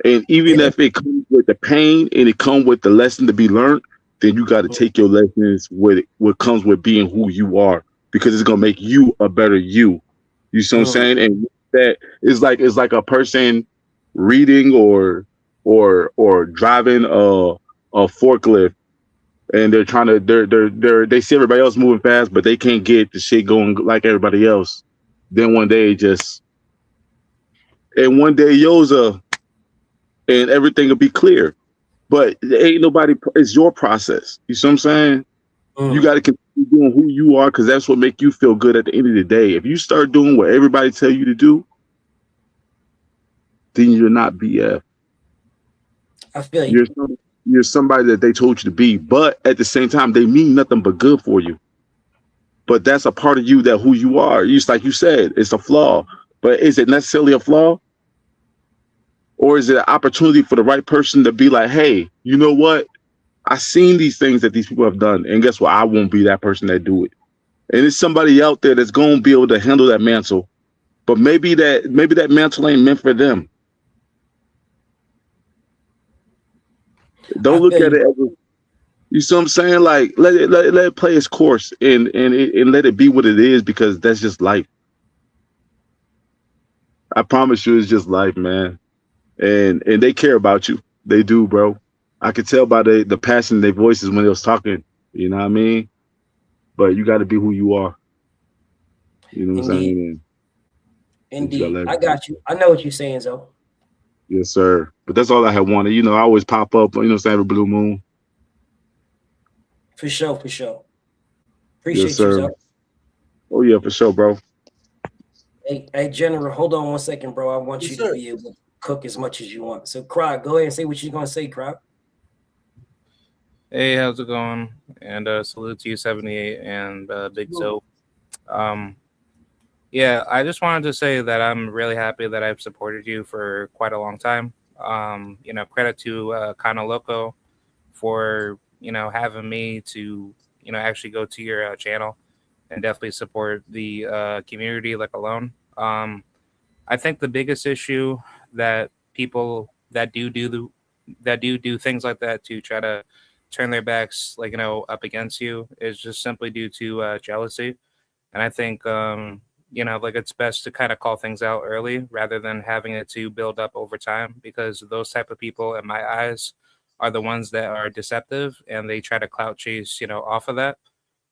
And even if it comes with the pain and it comes with the lesson to be learned, then you got to take your lessons with what comes with being who you are, because it's gonna make you a better you. You see what I'm saying? And that is like a person reading or driving a forklift, and they're trying to they see everybody else moving fast, but they can't get the shit going like everybody else. Then one day Yoza, and everything will be clear. But ain't nobody. It's your process. You see what I'm saying? You got to continue doing who you are, because that's what make you feel good at the end of the day. If you start doing what everybody tell you to do, then you're not BF. I feel you. You're somebody that they told you to be, but at the same time, they mean nothing but good for you. But that's a part of you, that who you are. Just like you said, it's a flaw. But is it necessarily a flaw? Or is it an opportunity for the right person to be like, hey, you know what? I seen these things that these people have done, and guess what? I won't be that person that do it. And it's somebody out there that's going to be able to handle that mantle, but maybe that mantle ain't meant for them. Don't look at it as, you see what I'm saying? Like, let it play its course, and let it be what it is, because that's just life. I promise you, it's just life, man. And they care about you. They do, bro. I could tell by the passion in their voices when they was talking. You know what I mean? But you got to be who you are. You know what I'm saying? Indeed. I got you. I know what you're saying, Zo. Yes, sir. But that's all I had wanted. You know, I always pop up, you know what I'm saying, every blue moon. For sure. Appreciate yes, sir. you, Zo. Oh, yeah, for sure, bro. Hey, General, hold on 1 second, bro. I want you to be able to cook as much as you want. So, Krog, go ahead and say what you're going to say, Krog. Hey, how's it going? And salute to you, 78 and Big Zo. Yeah, I just wanted to say that I'm really happy that I've supported you for quite a long time. You know, credit to Kana Loco for, you know, having me to, you know, actually go to your channel and definitely support the community like alone. I think the biggest issue that people that do things like that to try to turn their backs, like, you know, up against you is just simply due to jealousy. And I think, you know, like, it's best to kind of call things out early rather than having it to build up over time, because those type of people, in my eyes, are the ones that are deceptive, and they try to clout chase, you know, off of that.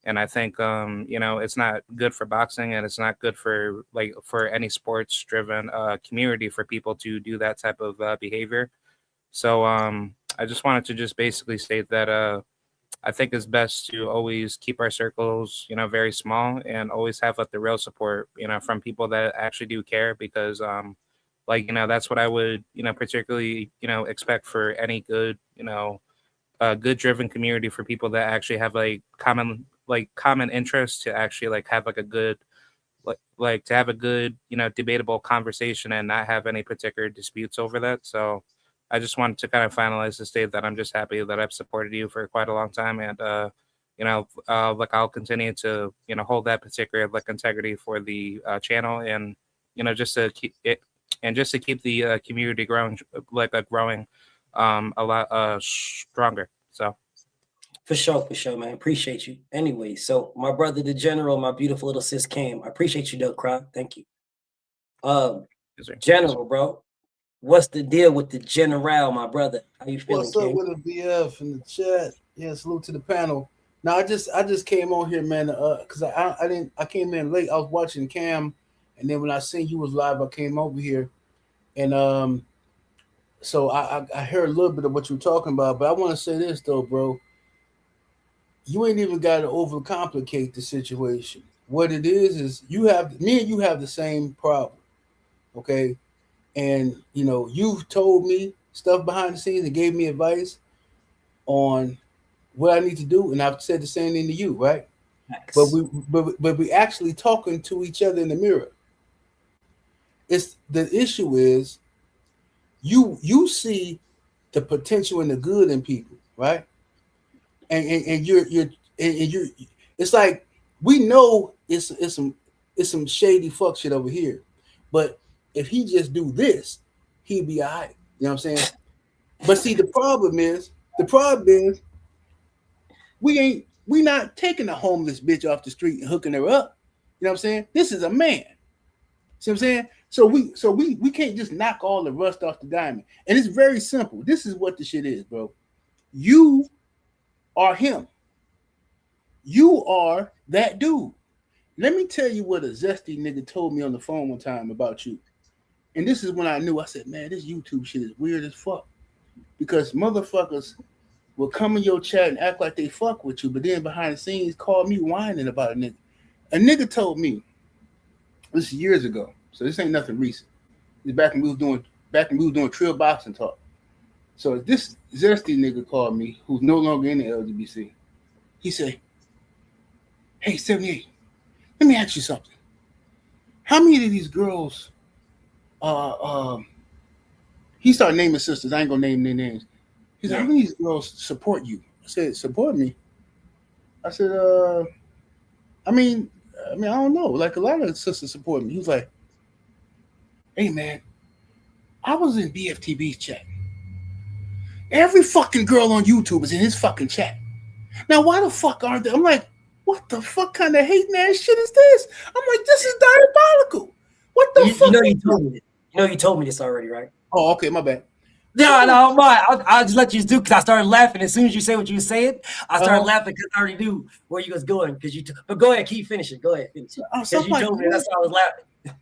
And I think, you know, it's not good for boxing, and it's not good for any sports driven community for people to do that type of behavior. So I just wanted to just basically state that I think it's best to always keep our circles, very small and always have like the real support, from people that actually do care because that's what I would, particularly, expect for any good, good driven community for people that actually have common interests to actually have like a good to have a good debatable conversation and not have any particular disputes over that. So I just wanted to kind of finalize the state that I'm just happy that I've supported you for quite a long time, and I'll continue to hold that particular integrity for the channel, and just to keep it and just to keep the community growing growing a lot stronger. So For sure, man. Appreciate you. Anyway, so my brother, the general, my beautiful little sis Cam. I appreciate you, though, Croc. Thank you. General, bro. What's the deal with the general, my brother? How you feeling, What's up King? with the BF in the chat? Yeah, salute to the panel. Now I just came on here, man, because I came in late. I was watching Cam, and then when I seen you was live, I came over here, and so I heard a little bit of what you were talking about, but I want to say this though, bro. You ain't even got to overcomplicate the situation. What it is me and you have the same problem, okay? And you've told me stuff behind the scenes and gave me advice on what I need to do, and I've said the same thing to you, right? Nice. But we actually talking to each other in the mirror. The issue is you see the potential and the good in people, right? And you're it's like we know it's some shady fuck shit over here, but if he just do this, he'd be all right. You know what I'm saying? But see, the problem is we not taking a homeless bitch off the street and hooking her up. You know what I'm saying? This is a man. See what I'm saying? So we can't just knock all the rust off the diamond. And it's very simple. This is what the shit is, bro. You are him. You are that dude. Let me tell you what a zesty nigga told me on the phone one time about you. And this is when I knew. I said, man, this YouTube shit is weird as fuck. Because motherfuckers will come in your chat and act like they fuck with you, but then behind the scenes call me whining about a nigga. A nigga told me, this is years ago, so this ain't nothing recent. It's back when we was doing Trill Boxing Talk. So this zesty nigga called me, who's no longer in the LGBT. He said, hey, 78, let me ask you something. How many of these girls, he started naming sisters. I ain't gonna name their names. He said, how many of these girls support you? I said, support me? I said, I mean, I don't know. Like a lot of sisters support me. He was like, hey man, I was in BFTB's chat. Every fucking girl on YouTube is in his fucking chat. Now, why the fuck aren't they? I'm like, what the fuck kind of hating ass shit is this? I'm like, this is diabolical. What the fuck? You told me this already, right? Oh, okay, my bad. No, I'll just let you do because I started laughing as soon as you say what you said. I started laughing because I already knew where you was going. But go ahead, keep finishing. Go ahead, finish it. Because you told me, that's why I was laughing.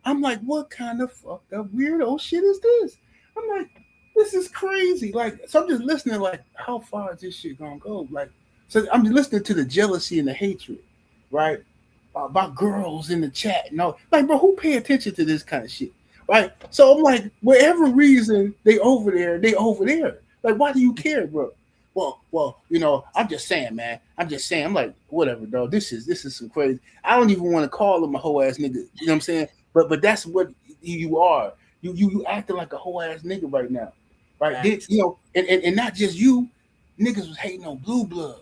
I'm like, what kind of fucked up weirdo shit is this? I'm like, this is crazy. Like, so I'm just listening. Like, how far is this shit gonna go? Like, so I'm listening to the jealousy and the hatred, right? About girls in the chat. No, like, bro, who pay attention to this kind of shit? Right. So I'm like, whatever reason they over there. Like, why do you care, bro? Well, I'm just saying, man. I'm like, whatever, dog. This is some crazy. I don't even want to call him a whole ass nigga. You know what I'm saying? But that's what you are. You acting like a whole ass nigga right now, right? And not just you. Niggas was hating on Blue Blood.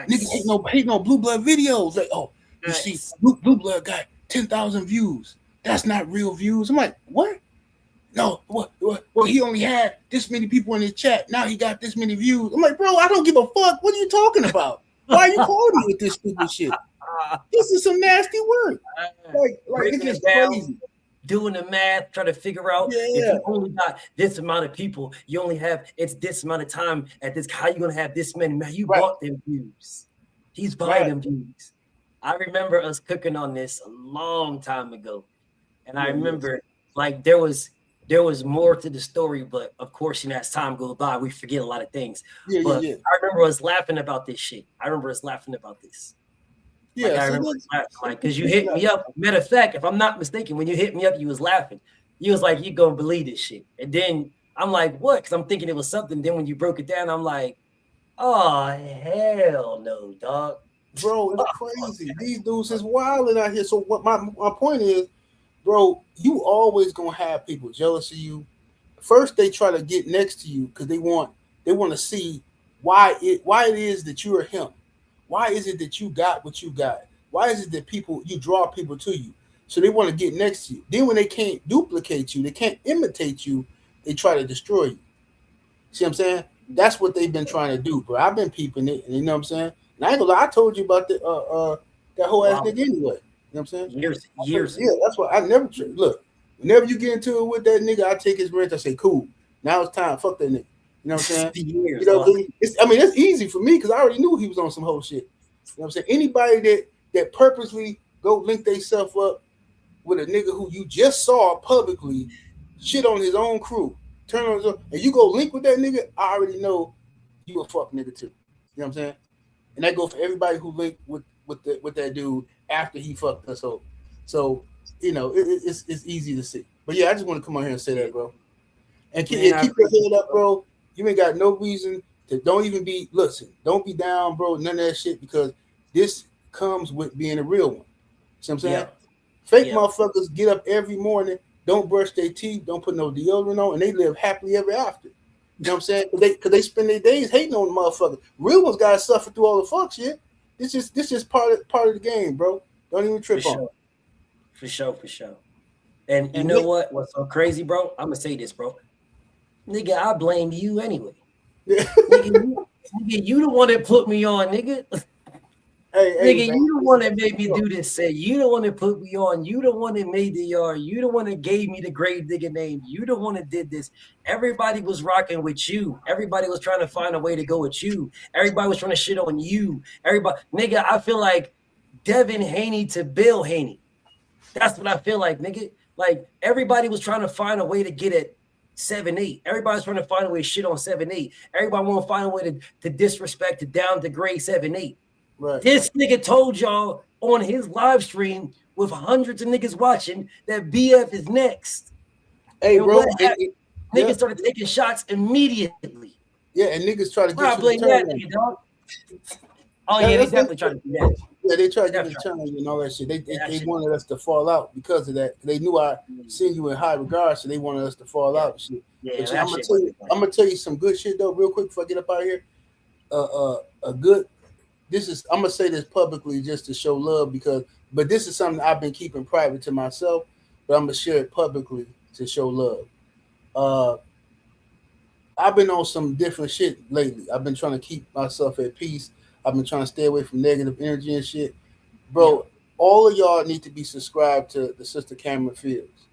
Niggas hating on Blue Blood videos. Like, oh, you see, Blue Blood got 10,000 views. That's not real views. I'm like, what? No, what? Well, he only had this many people in his chat. Now he got this many views. I'm like, bro, I don't give a fuck. What are you talking about? Why are you calling me with this stupid shit? This is some nasty work. Like it's just crazy. Doing the math, trying to figure out if you only got this amount of people, you only have this amount of time at this. How you gonna have this many? Man, you bought them views. He's buying them views. I remember us cooking on this a long time ago. And I remember, like, there was there was more to the story, but of course, you know, as time goes by, we forget a lot of things. Yeah, but yeah. I remember us laughing about this shit. I remember us laughing about this. Like, Yeah, I remember us laughing, like, because you hit me up. Matter of fact, if I'm not mistaken, when you hit me up, you was laughing. You was like, you gonna believe this shit. And then I'm like, what? Because I'm thinking it was something. Then when you broke it down, I'm like, oh, hell no, dog. Bro, it's crazy. These dudes is wilding out here. So what my point is, bro, you always gonna have people jealous of you. First, they try to get next to you because they want to see why it is that you are him. Why is it that you got what you got? Why is it that you draw people to you? So they want to get next to you. Then when they can't duplicate you, they can't imitate you, they try to destroy you. See what I'm saying? That's what they've been trying to do, bro. I've been peeping it, and you know what I'm saying? And I ain't gonna lie, I told you about that whole ass nigga anyway. You know what I'm saying? Years. Yeah, that's why I never look. Whenever you get into it with that nigga, I take his rent. I say, cool. Now it's time. Fuck that nigga. You know what I'm saying? Years, you know, it's easy for me because I already knew he was on some whole shit. You know what I'm saying? Anybody that purposely go link themselves up with a nigga who you just saw publicly shit on his own crew, turn on his own, and you go link with that nigga, I already know you a fuck nigga too. You know what I'm saying? And that goes for everybody who linked with that dude after he fucked us over. So, you know, it's easy to see. But yeah, I just want to come on here and say that, bro. And keep your head up, bro. You ain't got no reason to don't be down, bro. None of that shit, because this comes with being a real one. See what I'm saying? Yeah. Fake motherfuckers get up every morning, don't brush their teeth, don't put no deodorant on, and they live happily ever after. You know what I'm saying? Because they spend their days hating on the motherfuckers. Real ones gotta suffer through all the fuck shit. This is part of the game, bro. Don't even trip on it. For sure. And you know what? What's so crazy, bro? I'm gonna say this, bro. Nigga, I blame you anyway. nigga, you the one that put me on, nigga. Nigga, you the one that made me do this. Say you the one that put me on. You the one that made the yard. You the one that gave me the grave digger name. You the one that did this. Everybody was rocking with you. Everybody was trying to find a way to go with you. Everybody was trying to shit on you. Everybody, nigga, I feel like Devin Haney to Bill Haney. That's what I feel like, nigga. Like everybody was trying to find a way to get at 7-8. Everybody's trying to find a way to shit on 7-8. Everybody want to find a way to disrespect, to down degrade 7-8. Right. This nigga told y'all on his live stream with hundreds of niggas watching that BF is next. Hey, and bro, niggas started taking shots immediately. Yeah, and niggas try to get you to that nigga, dog. Oh yeah, they definitely tried to do that. Yeah, they tried to get the channel and all that shit. They wanted us to fall out because of that. They knew I seen you in high regard, so they wanted us to fall out and shit. Yeah, but I'm gonna tell you some good shit though, real quick before I get up out of here. I'm gonna say this publicly just to show love but this is something I've been keeping private to myself, but I'm gonna share it publicly to show love. I've been on some different shit lately. I've been trying to keep myself at peace. I've been trying to stay away from negative energy and shit. Bro, all of y'all need to be subscribed to the Sister Cameron Fields.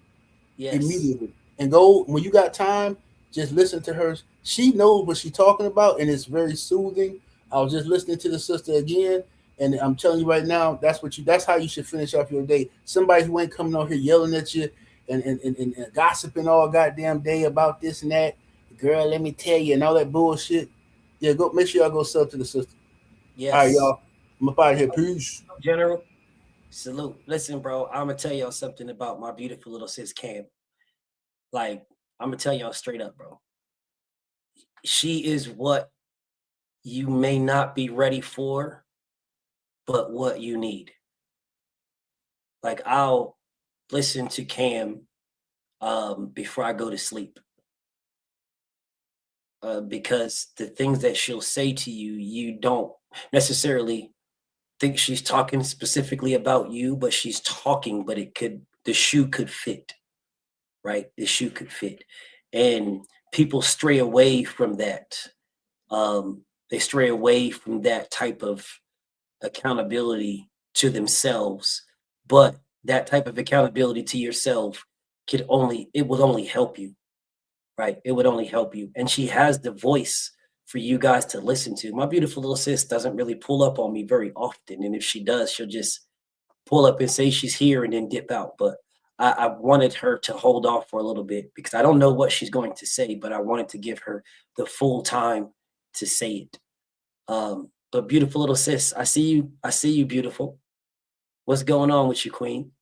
Yes. Immediately. And go, when you got time, just listen to her. She knows what she's talking about, and it's very soothing. I was just listening to the sister again, and I'm telling you right now, that's how you should finish off your day. Somebody who ain't coming out here yelling at you and gossiping all goddamn day about this and that. Girl, let me tell you, and all that bullshit. Yeah, go make sure y'all go sub to the sister. Yes. All right, y'all. I'm up out of here. Peace. General, salute. Listen, bro, I'm gonna tell y'all something about my beautiful little sis Cam. Like, I'm gonna tell y'all straight up, bro. She is what you may not be ready for, but what you need. Like, I'll listen to Cam before I go to sleep. Because the things that she'll say to you, you don't necessarily think she's talking specifically about you, but she's talking, but the shoe could fit, right? The shoe could fit. And people stray away from that. They stray away from that type of accountability to themselves, but that type of accountability to yourself would only help you. Right. It would only help you. And she has the voice for you guys to listen to. My beautiful little sis doesn't really pull up on me very often. And if she does, she'll just pull up and say she's here and then dip out. But I wanted her to hold off for a little bit because I don't know what she's going to say, but I wanted to give her the full time to say it. But beautiful little sis, I see you. I see you, beautiful. What's going on with you, queen?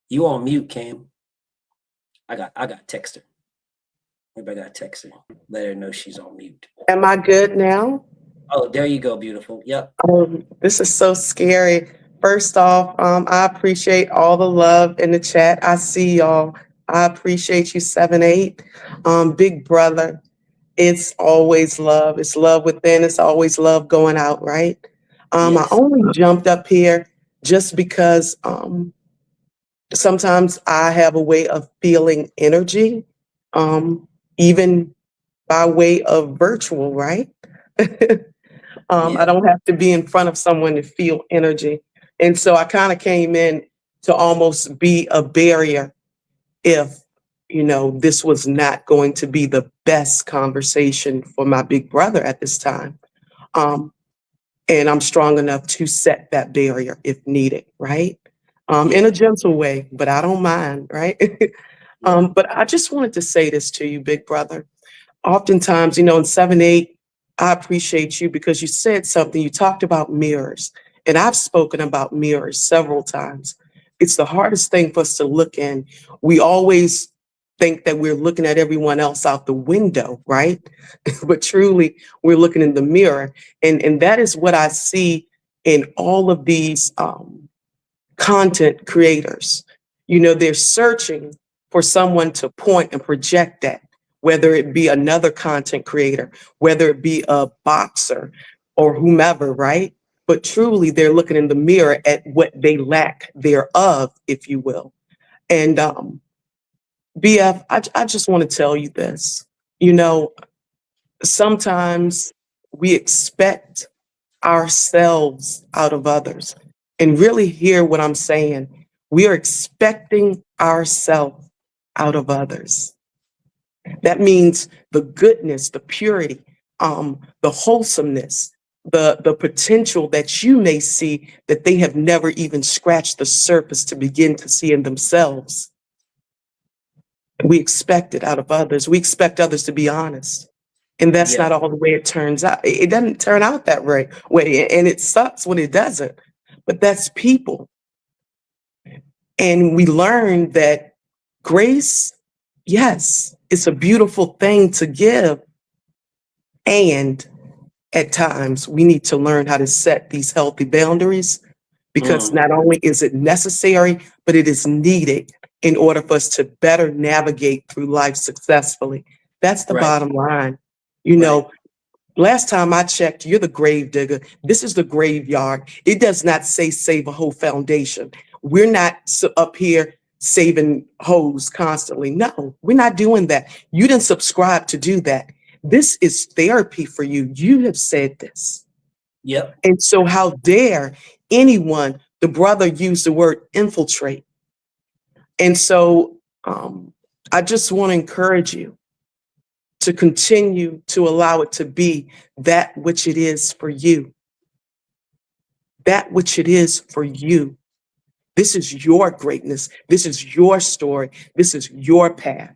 You on mute, Cam. I got text her. Maybe I got text her. Let her know she's on mute. Am I good now? Oh, there you go, beautiful. Yep. This is so scary. First off, I appreciate all the love in the chat. I see y'all. I appreciate you, 7-8. Big brother, it's always love. It's love within. It's always love going out, right? I Yes. only jumped up here just because sometimes I have a way of feeling energy, even by way of virtual, right? I don't have to be in front of someone to feel energy. And so I kind of came in to almost be a barrier if, this was not going to be the best conversation for my big brother at this time. And I'm strong enough to set that barrier if needed, right? In a gentle way, but I don't mind, right? But I just wanted to say this to you, big brother. Oftentimes, in 7-8, I appreciate you because you said something. You talked about mirrors, and I've spoken about mirrors several times. It's the hardest thing for us to look in. We always think that we're looking at everyone else out the window, right? But truly, we're looking in the mirror. And that is what I see in all of these content creators. They're searching for someone to point and project at, whether it be another content creator, whether it be a boxer or whomever, right? But truly, they're looking in the mirror at what they lack thereof, if you will. And BF, I just want to tell you this. Sometimes we expect ourselves out of others. And really hear what I'm saying. We are expecting ourselves out of others. That means the goodness, the purity, the wholesomeness, the potential that you may see that they have never even scratched the surface to begin to see in themselves. We expect it out of others. We expect others to be honest. And that's not all the way it turns out. It doesn't turn out that way. And it sucks when it doesn't. But that's people. And we learn that grace, yes, it's a beautiful thing to give. And at times we need to learn how to set these healthy boundaries because not only is it necessary, but it is needed in order for us to better navigate through life successfully. That's the bottom line. Last time I checked, you're the grave digger. This is the graveyard. It does not say save a whole foundation. We're not up here saving hoes constantly. No, we're not doing that. You didn't subscribe to do that. This is therapy for you. You have said this. Yep. And so how dare anyone, the brother used the word infiltrate. And so I just want to encourage you to continue to allow it to be that which it is for you. That which it is for you. This is your greatness. This is your story. This is your path.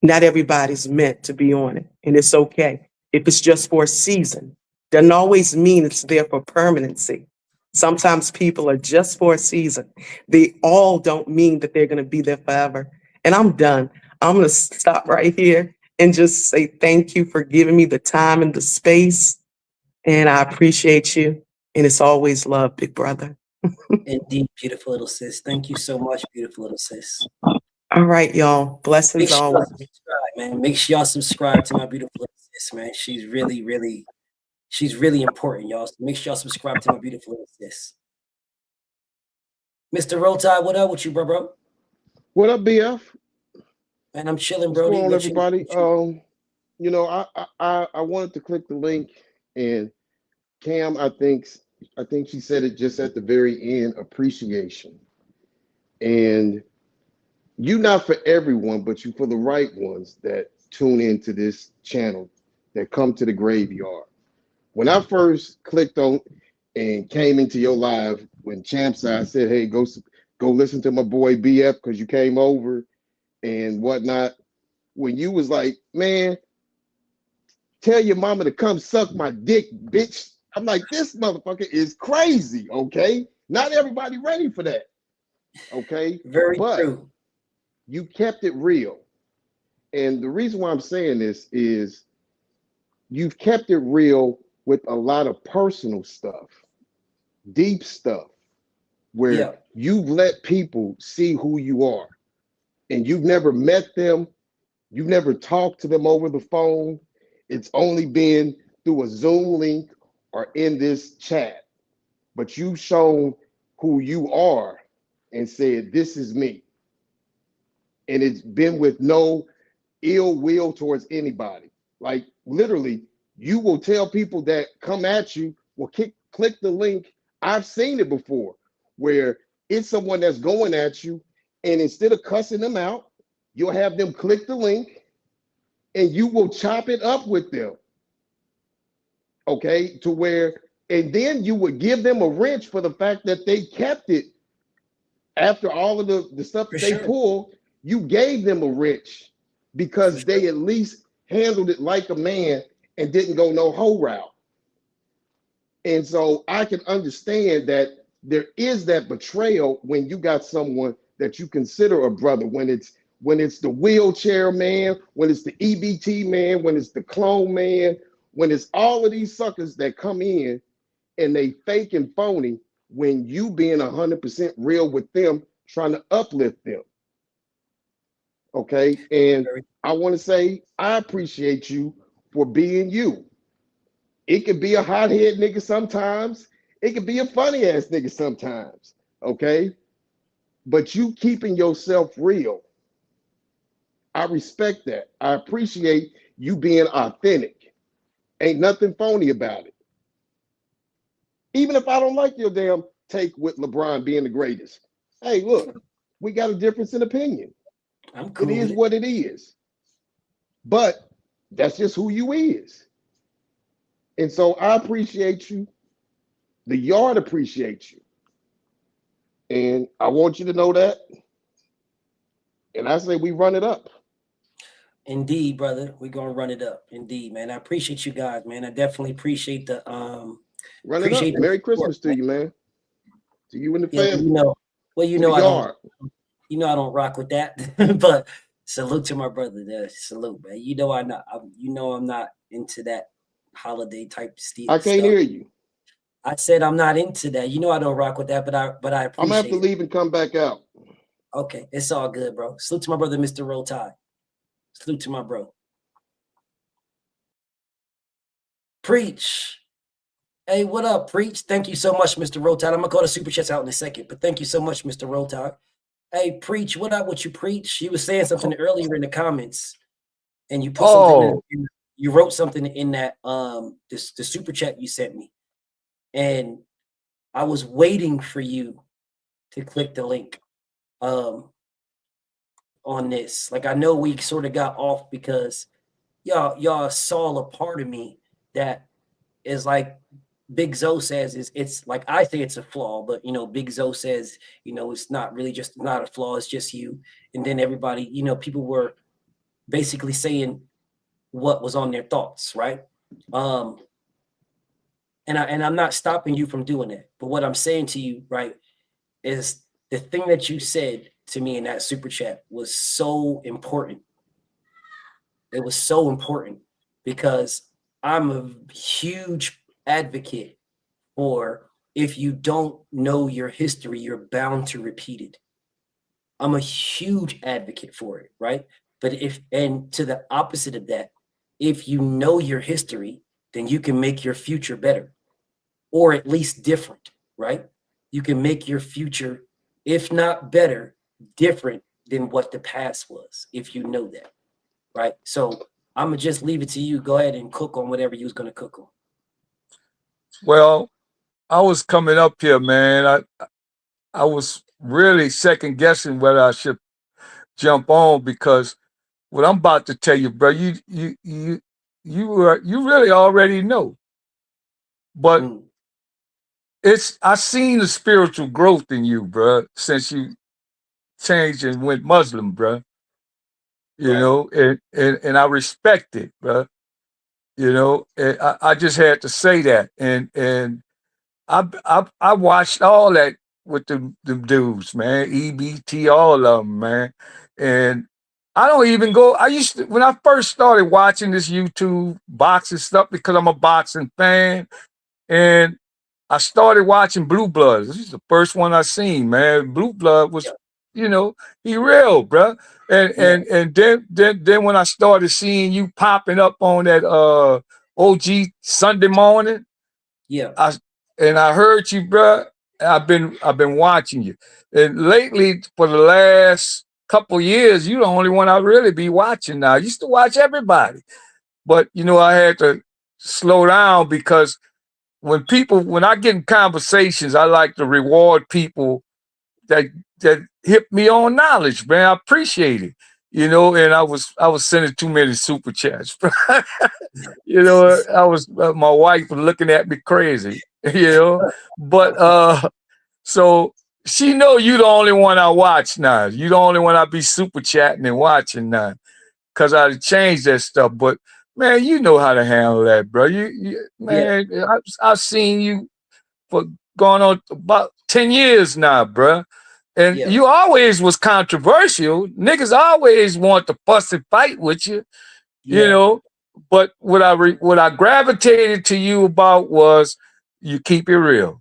Not everybody's meant to be on it, and it's okay. If it's just for a season, doesn't always mean it's there for permanency. Sometimes people are just for a season. They all don't mean that they're going to be there forever. And I'm done. I'm going to stop right here and just say thank you for giving me the time and the space. And I appreciate you. And it's always love, big brother. Indeed, beautiful little sis. Thank you so much, beautiful little sis. All right, y'all. Blessings always. Man. Make sure y'all subscribe to my beautiful little sis, man. She's really important, y'all. So make sure y'all subscribe to my beautiful little sis. Mr. Roll Tide, what up with you, bro? What up, BF? Man, I'm chilling, bro. What's going on, everybody? I wanted to click the link, and Cam, I think she said it just at the very end, appreciation. And you not for everyone, but you for the right ones that tune into this channel, that come to the graveyard. When I first clicked on and came into your live when Champs, I said, hey, go listen to my boy BF because you came over and whatnot. When you was like, man, tell your mama to come suck my dick, bitch. I'm like, this motherfucker is crazy, okay? Not everybody ready for that, okay? Very but true. You kept it real. And the reason why I'm saying this is you've kept it real with a lot of personal stuff, deep stuff, where you've let people see who you are. And you've never met them. You've never talked to them over the phone. It's only been through a Zoom link or in this chat. But you've shown who you are and said, this is me. And it's been with no ill will towards anybody. Like literally, you will tell people that come at you, well, click the link. I've seen it before where it's someone that's going at you, and instead of cussing them out, you'll have them click the link and you will chop it up with them. Okay, to where, and then you would give them a wrench for the fact that they kept it after all of the stuff that they pulled. You gave them a wrench because they at least handled it like a man and didn't go no whole route. And so I can understand that there is that betrayal when you got someone that you consider a brother, when it's the wheelchair man, when it's the EBT man, when it's the clone man, when it's all of these suckers that come in and they fake and phony, when you being 100% real with them, trying to uplift them. Okay, and I want to say I appreciate you for being you. It could be a hothead nigga sometimes. It could be a funny ass nigga sometimes. Okay, but you keeping yourself real. I respect that. I appreciate you being authentic. Ain't nothing phony about it. Even if I don't like your damn take with LeBron being the greatest. Hey, look, we got a difference in opinion. I'm cool. It is what it is. But that's just who you is. And so I appreciate you. The yard appreciates you. And I want you to know that. And I say we run it up. Indeed, brother. We're gonna run it up. Indeed, man. I appreciate you guys, man. I definitely appreciate the run it up. Merry Christmas to you, man. To you and the family. You know I don't rock with that. But salute to my brother there. Salute, man. I'm not into that holiday type stuff. I can't hear you. I said I'm not into that. You know I don't rock with that, but I appreciate I'm gonna have to leave and come back out. Okay, it's all good, bro. Salute to my brother, Mr. Roll Tide. Salute to my bro. Preach. Hey, what up, Preach? Thank you so much, Mr. Roll Tide. I'm gonna call the super chats out in a second, but thank you so much, Mr. Roll Tide. Hey, Preach, what up? What you preach? You was saying something earlier in the comments, and you put something. You wrote something in that the super chat you sent me, and I was waiting for you to click the link on this. Like, I know we sort of got off because y'all saw a part of me that is like Big Zo says it's like, I think it's a flaw, but Big Zo says it's not really just not a flaw, it's just you. And then everybody, people were basically saying what was on their thoughts, right? And I'm not stopping you from doing it, but what I'm saying to you, right, is the thing that you said to me in that super chat was so important. It was so important because I'm a huge advocate for, if you don't know your history, you're bound to repeat it. I'm a huge advocate for it, right? But and to the opposite of that, if you know your history, then you can make your future better, or at least different, right? You can make your future, if not better, different than what the past was, if you know that, right? So I'm gonna just leave it to you. Go ahead and cook on whatever you was gonna cook on. Well, I was coming up here, man. I was really second guessing whether I should jump on, because what I'm about to tell you, bro, you really already know. But I seen the spiritual growth in you, bro, since you changed and went Muslim, bro. You Right. know, and I respect it, bro. You know, and I just had to say that, and I watched all that with them dudes, man, EBT, all of them, man, and I don't even go. I used to when I first started watching this YouTube boxing stuff because I'm a boxing fan, and I started watching Blue Bloods. This is the first one I seen, man. Blue Blood was, you know, he real, bro. And then when I started seeing you popping up on that OG Sunday morning, Yeah. I heard you, bro. I've been watching you, and lately for the last couple years, you the only one I really be watching now. I used to watch everybody, but you know I had to slow down because when I get in conversations, I like to reward people that hit me on knowledge, man. I appreciate it. You know, and I was sending too many super chats. You know, I was my wife was looking at me crazy, you know. But so she know you the only one I watch now. You the only one I be super chatting and watching now. Cause I changed that stuff. But man, you know how to handle that, bro. Man, I've seen you for going on about 10 years now, bro. And you always was controversial. Niggas always want to fuss and fight with you, you know. But what I gravitated to you about was you keep it real.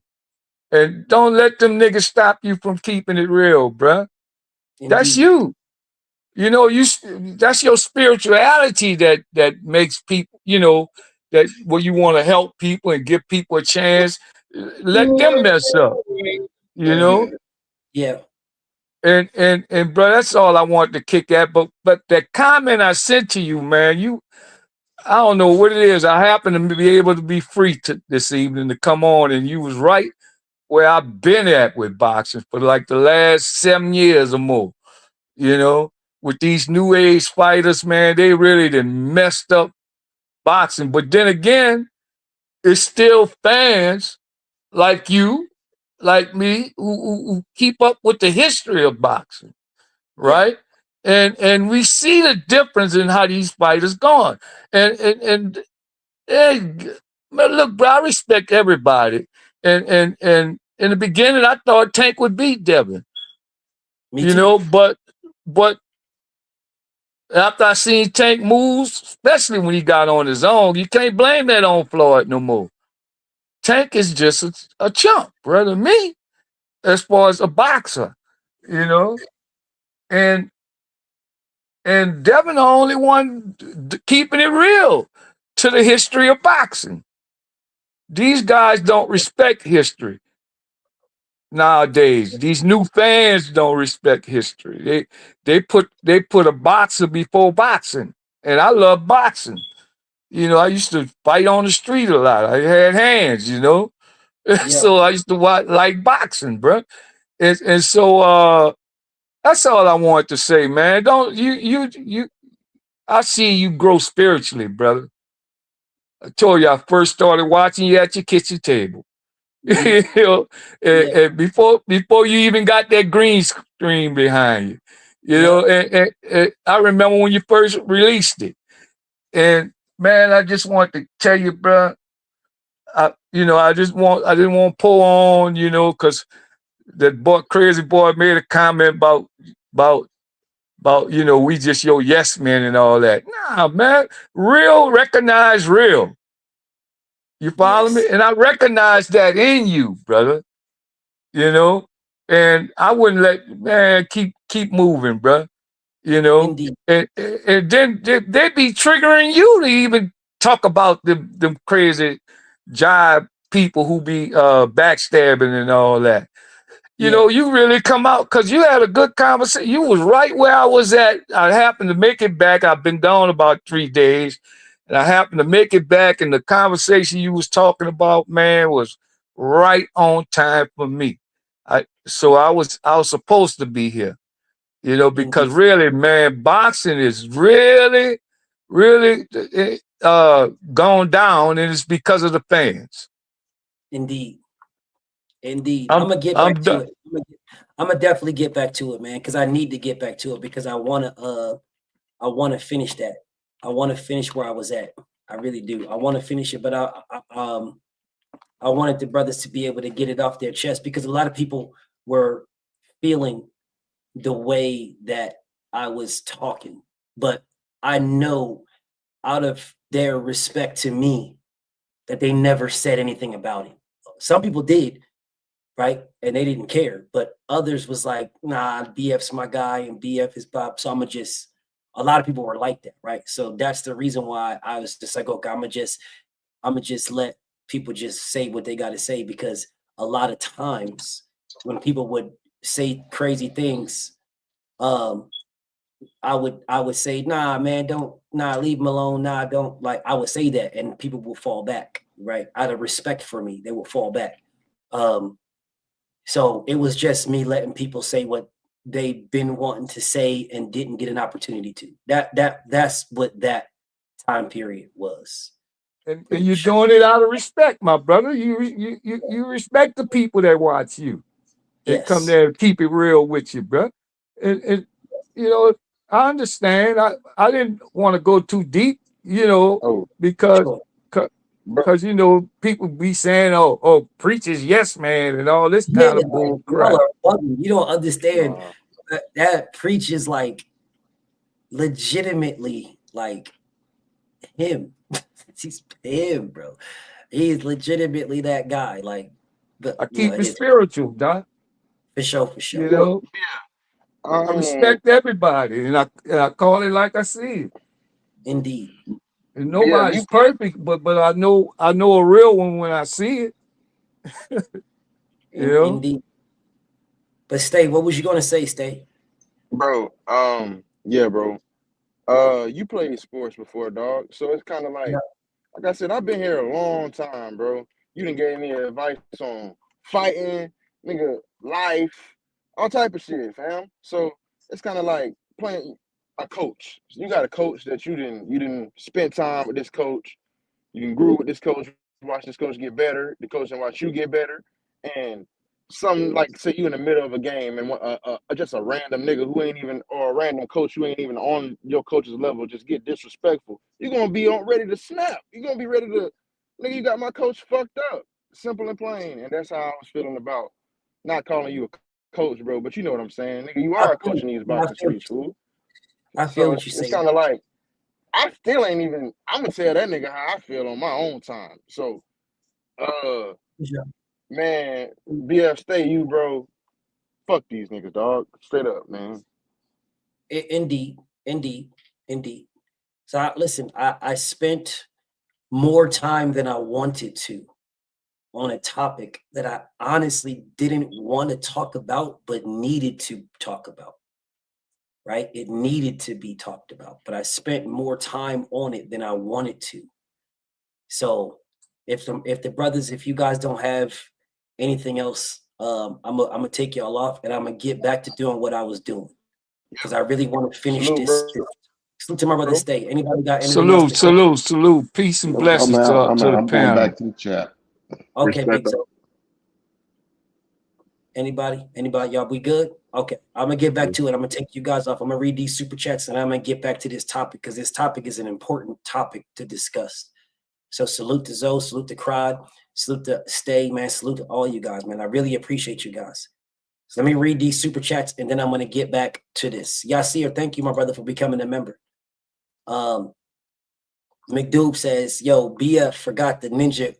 And don't let them niggas stop you from keeping it real, bro. That's you. You know, that's your spirituality that makes people, you know, that where you want to help people and give people a chance. Let them mess up, you know. Yeah. And bro, that's all I want to kick at. But that comment I sent to you, man, I don't know what it is. I happen to be able to be free this evening to come on, and you was right where I've been at with boxing for like the last 7 years or more. You know, with these new age fighters, man, they really done messed up boxing. But then again, it's still fans like you, like me, who keep up with the history of boxing, right? And we see the difference in how these fighters gone. And hey, man, look, bro, I respect everybody. And in the beginning, I thought Tank would beat Devin. Me know, but after I seen Tank moves, especially when he got on his own, you can't blame that on Floyd no more. Tank is just a chump, brother. Me, as far as a boxer, you know, and Devin the only one keeping it real to the history of boxing. These guys don't respect history nowadays. These new fans don't respect history. They put a boxer before boxing, and I love boxing. You know, I used to fight on the street a lot. I had hands, you know, so I used to like boxing, bro. And so that's all I want to say, man. Don't you? I see you grow spiritually, brother. I told you I first started watching you at your kitchen table. You know, and before you even got that green screen behind you, you know, and I remember when you first released it, and man, I just want to tell you, bro, you know, I didn't want to pull on, you know, because that crazy boy made a comment about you know, we just your yes men and all that. Nah, man, real recognize real. You follow me? And I recognize that in you, brother. You know, and I wouldn't keep moving, bro. You know, and then they be triggering you to even talk about them crazy jive people who be backstabbing and all that. You know, you really come out because you had a good conversation. You was right where I was at. I happened to make it back. I've been gone about 3 days, and I happened to make it back. And the conversation you was talking about, man, was right on time for me. So I was supposed to be here, you know, because really, man, boxing is really, really gone down, and it's because of the fans. Indeed. Indeed. I'm gonna get I'm back to done. it. I'm gonna definitely get back to it, man, because I need to get back to it because I wanna finish that. I wanna finish where I was at. I really do. I want to finish it, but I wanted the brothers to be able to get it off their chest because a lot of people were feeling the way that I was talking, but I know out of their respect to me that they never said anything about it. Some people did, right? And they didn't care, but others was like, nah, BF's my guy and BF is Bob. So a lot of people were like that, right? So that's the reason why I was just like, okay, I'm gonna just let people just say what they got to say because a lot of times when people would say crazy things, I would say, nah, man, leave them alone. Nah, don't like, I would say that and people will fall back, right? Out of respect for me, they will fall back. So it was just me letting people say what they've been wanting to say and didn't get an opportunity to. That's what that time period was. And you're doing it out of respect, my brother. You respect the people that watch you. They come there and keep it real with you, bro. And you know, I understand. I didn't want to go too deep, because you know people be saying, oh, preachers, yes, man, and all this kind of bull crap. You don't understand that preach is like legitimately like him. He's him, bro. He's legitimately that guy. Like, I keep it spiritual, Doc. For sure. You know, I respect everybody, and I call it like I see it. Indeed. And nobody's perfect, but I know a real one when I see it. Indeed. But Stay, what was you gonna say, Stay? Bro, yeah, bro. You played sports before, dog. So it's kind of like I said, I've been here a long time, bro. You done gave me advice on fighting, nigga, life, all type of shit, fam. So it's kind of like playing a coach. You got a coach that you didn't spend time with this coach. You can grew with this coach, watch this coach get better. The coach and watch you get better. And some like say you in the middle of a game and just a random nigga who ain't even or a random coach who ain't even on your coach's level just get disrespectful. You're gonna be ready to snap. You're gonna be ready to nigga. You got my coach fucked up. Simple and plain. And that's how I was feeling about not calling you a coach, bro. But you know what I'm saying, nigga. You are a coach in these boxing streets, fool. I feel what you say. It's kind of like I still ain't even. I'm gonna tell that nigga how I feel on my own time. So, man, BF, stay you, bro. Fuck these niggas, dog. Straight up, man. Indeed. So listen, I spent more time than I wanted to on a topic that I honestly didn't want to talk about, but needed to talk about. Right? It needed to be talked about, but I spent more time on it than I wanted to. So if the brothers, if you guys don't have anything else, I'm gonna take y'all off and I'm gonna get back to doing what I was doing because I really want to finish this. Salute to my brother. Stay. Anybody got anything else? Salute. Peace and blessings to the panel. Back to the chat. Okay, big so. Anybody? Y'all, we good? Okay, I'm gonna get back to it. I'm gonna take you guys off. I'm gonna read these super chats and I'm gonna get back to this topic because this topic is an important topic to discuss. So salute to Zoe, salute to Crowd, salute to Stay, man. Salute to all you guys, man. I really appreciate you guys. So let me read these super chats and then I'm gonna get back to this. Yasir, thank you, my brother, for becoming a member. McDoob says, yo, BF forgot the ninja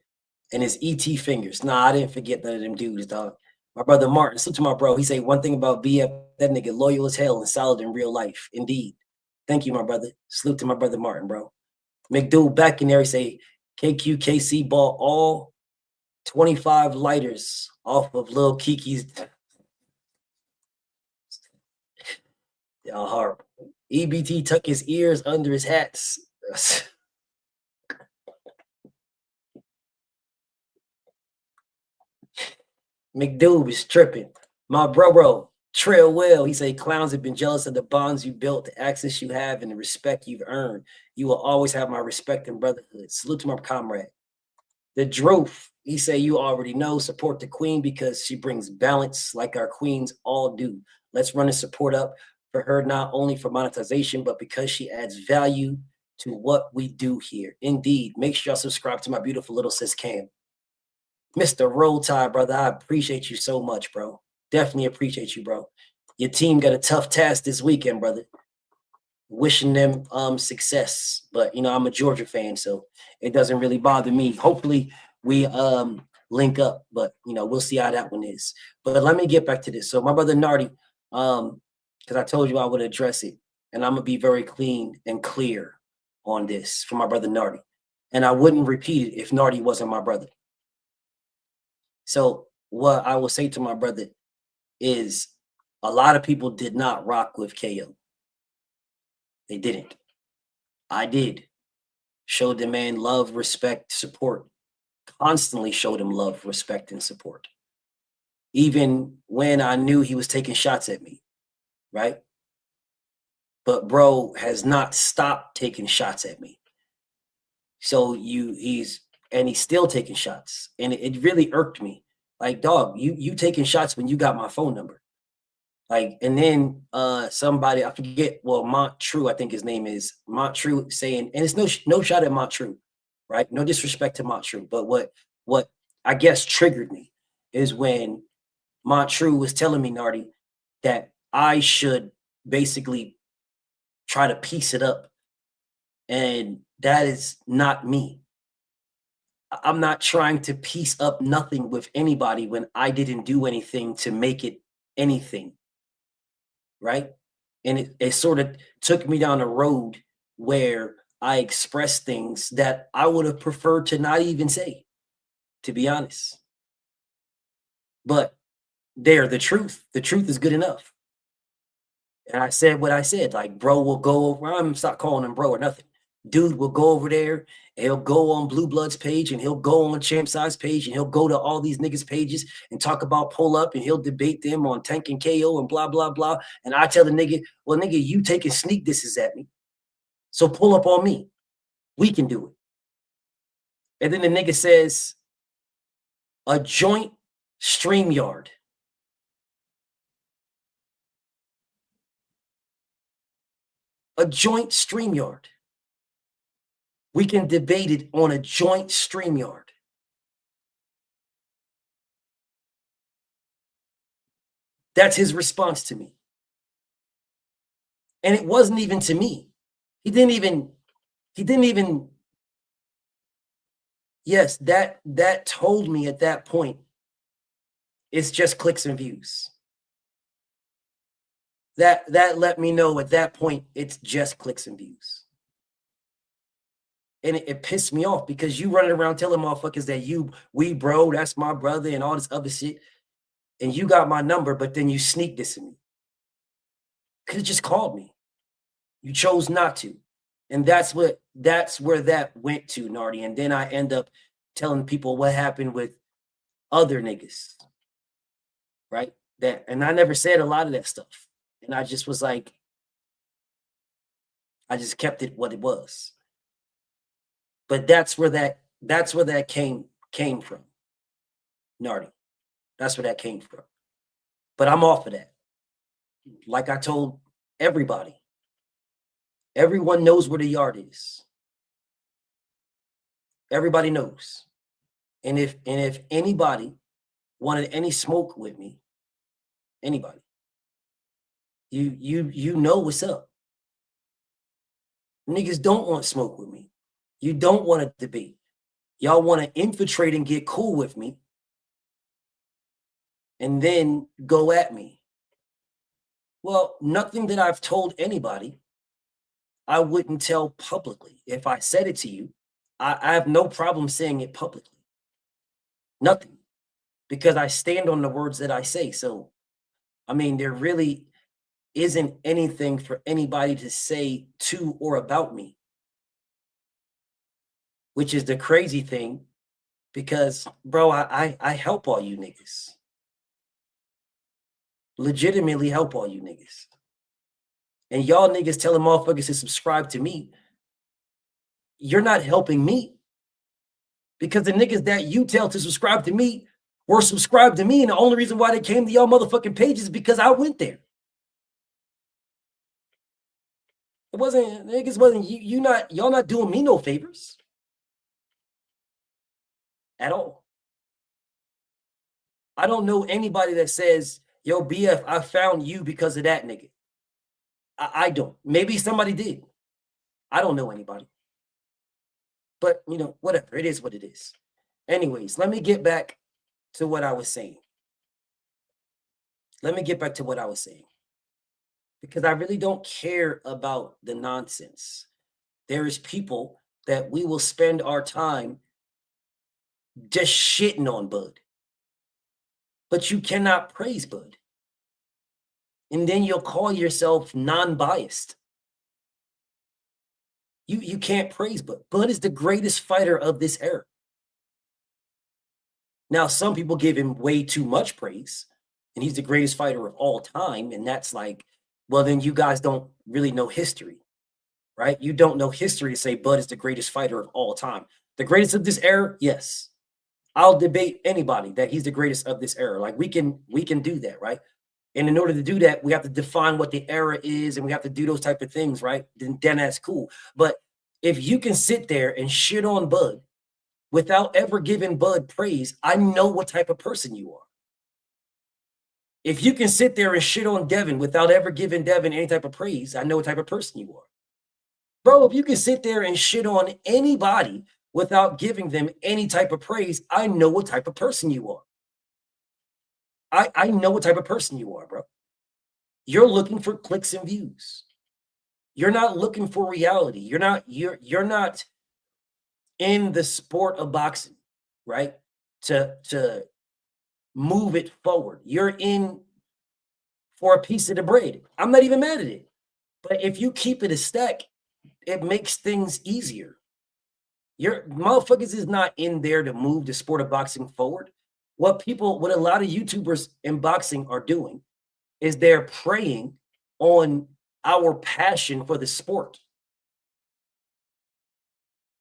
and his ET fingers. Nah, I didn't forget none of them dudes, dog. My brother Martin, salute to my bro. He say one thing about BF, that nigga loyal as hell and solid in real life. Indeed. Thank you, my brother. Salute to my brother Martin, bro. McDougal back in there, he say KQKC bought all 25 lighters off of Lil Kiki's. Y'all horrible. EBT tuck his ears under his hats. McDoob is tripping. My bro, Trail Well, he say clowns have been jealous of the bonds you built, the access you have, and the respect you've earned. You will always have my respect and brotherhood. Salute to my comrade. The Droof, He said, you already know, support the queen because she brings balance like our queens all do. Let's run the support up for her, not only for monetization, but because she adds value to what we do here. Indeed, make sure y'all subscribe to my beautiful little sis Cam. Mr. Roll Tide, brother, I appreciate you so much, bro. Definitely appreciate you, bro. Your team got a tough task this weekend, brother. Wishing them success. But, you know, I'm a Georgia fan, so it doesn't really bother me. Hopefully we link up, but, you know, we'll see how that one is. But let me get back to this. So my brother Nardi, because I told you I would address it, and I'm going to be very clean and clear on this for my brother Nardi. And I wouldn't repeat it if Nardi wasn't my brother. So what I will say to my brother is a lot of people did not rock with KO. They didn't. I did. Showed the man love, respect, support. Constantly showed him love, respect, and support. Even when I knew he was taking shots at me, right? But bro has not stopped taking shots at me. So he's still taking shots. And it really irked me. Like, dog, you taking shots when you got my phone number. Like, and then somebody, I forget, well, Montrue, I think his name is Montrue, saying, and it's no shot at Montrue, right? No disrespect to Montrue, but what I guess triggered me is when Montrue was telling me, Nardi, that I should basically try to piece it up. And that is not me. I'm not trying to piece up nothing with anybody when I didn't do anything to make it anything. Right? And it sort of took me down a road where I expressed things that I would have preferred to not even say, to be honest. But the truth is good enough. And I said what I said, like, bro will go over, I'm gonna stop calling him bro or nothing. Dude will go over there, and he'll go on Blue Blood's page, and he'll go on Champ Size page, and he'll go to all these niggas' pages and talk about pull up, and he'll debate them on Tank and KO and blah, blah, blah. And I tell the nigga, well, nigga, you taking sneak disses at me. So pull up on me. We can do it. And then the nigga says, a joint StreamYard. A joint StreamYard. We can debate it on a joint StreamYard. That's his response to me. And it wasn't even to me. He didn't even, yes, that told me at that point, it's just clicks and views. That let me know at that point, it's just clicks and views. And it pissed me off because you running around telling motherfuckers that we bro, that's my brother and all this other shit. And you got my number, but then you sneak dissing me. Could have just called me. You chose not to. And that's where that went to, Nardi. And then I end up telling people what happened with other niggas. Right? And I never said a lot of that stuff. And I just was like, I just kept it what it was. But that's where that came from, Nardi. That's where that came from. But I'm off of that. Like I told everybody, everyone knows where the yard is. Everybody knows. And if anybody wanted any smoke with me, anybody, you know what's up. Niggas don't want smoke with me. You don't want to debate. Y'all want to infiltrate and get cool with me and then go at me. Well, nothing that I've told anybody, I wouldn't tell publicly. If I said it to you, I have no problem saying it publicly. Nothing. Because I stand on the words that I say. So, I mean, there really isn't anything for anybody to say to or about me. Which is the crazy thing, because, bro, I help all you niggas. Legitimately help all you niggas. And y'all niggas telling motherfuckers to subscribe to me, you're not helping me. because the niggas that you tell to subscribe to me were subscribed to me, and the only reason why they came to y'all motherfucking pages is because I went there. It wasn't niggas, wasn't y'all not doing me no favors at all. I don't know anybody that says, yo, BF, I found you because of that nigga. I don't. Maybe somebody did. I don't know anybody. But, you know, whatever. It is what it is. Anyways, let me get back to what I was saying. Because I really don't care about the nonsense. There is people that we will spend our time just shitting on Bud. But you cannot praise Bud. And then you'll call yourself non-biased. You can't praise Bud. Bud is the greatest fighter of this era. Now, some people give him way too much praise, and he's the greatest fighter of all time. And that's like, well, then you guys don't really know history, right? You don't know history to say Bud is the greatest fighter of all time. The greatest of this era, yes. I'll debate anybody that he's the greatest of this era. Like we can do that, right? And in order to do that, we have to define what the era is, and we have to do those type of things, right? Then that's cool. But if you can sit there and shit on Bud without ever giving Bud praise, I know what type of person you are. If you can sit there and shit on Devin without ever giving Devin any type of praise, I know what type of person you are. Bro, if you can sit there and shit on anybody without giving them any type of praise, I know what type of person you are. I know what type of person you are, bro. You're looking for clicks and views. You're not looking for reality. You're not in the sport of boxing, right? To move it forward. You're in for a piece of the bread. I'm not even mad at it. But if you keep it a stack, it makes things easier. Your motherfuckers is not in there to move the sport of boxing forward. What a lot of YouTubers in boxing are doing is they're preying on our passion for the sport.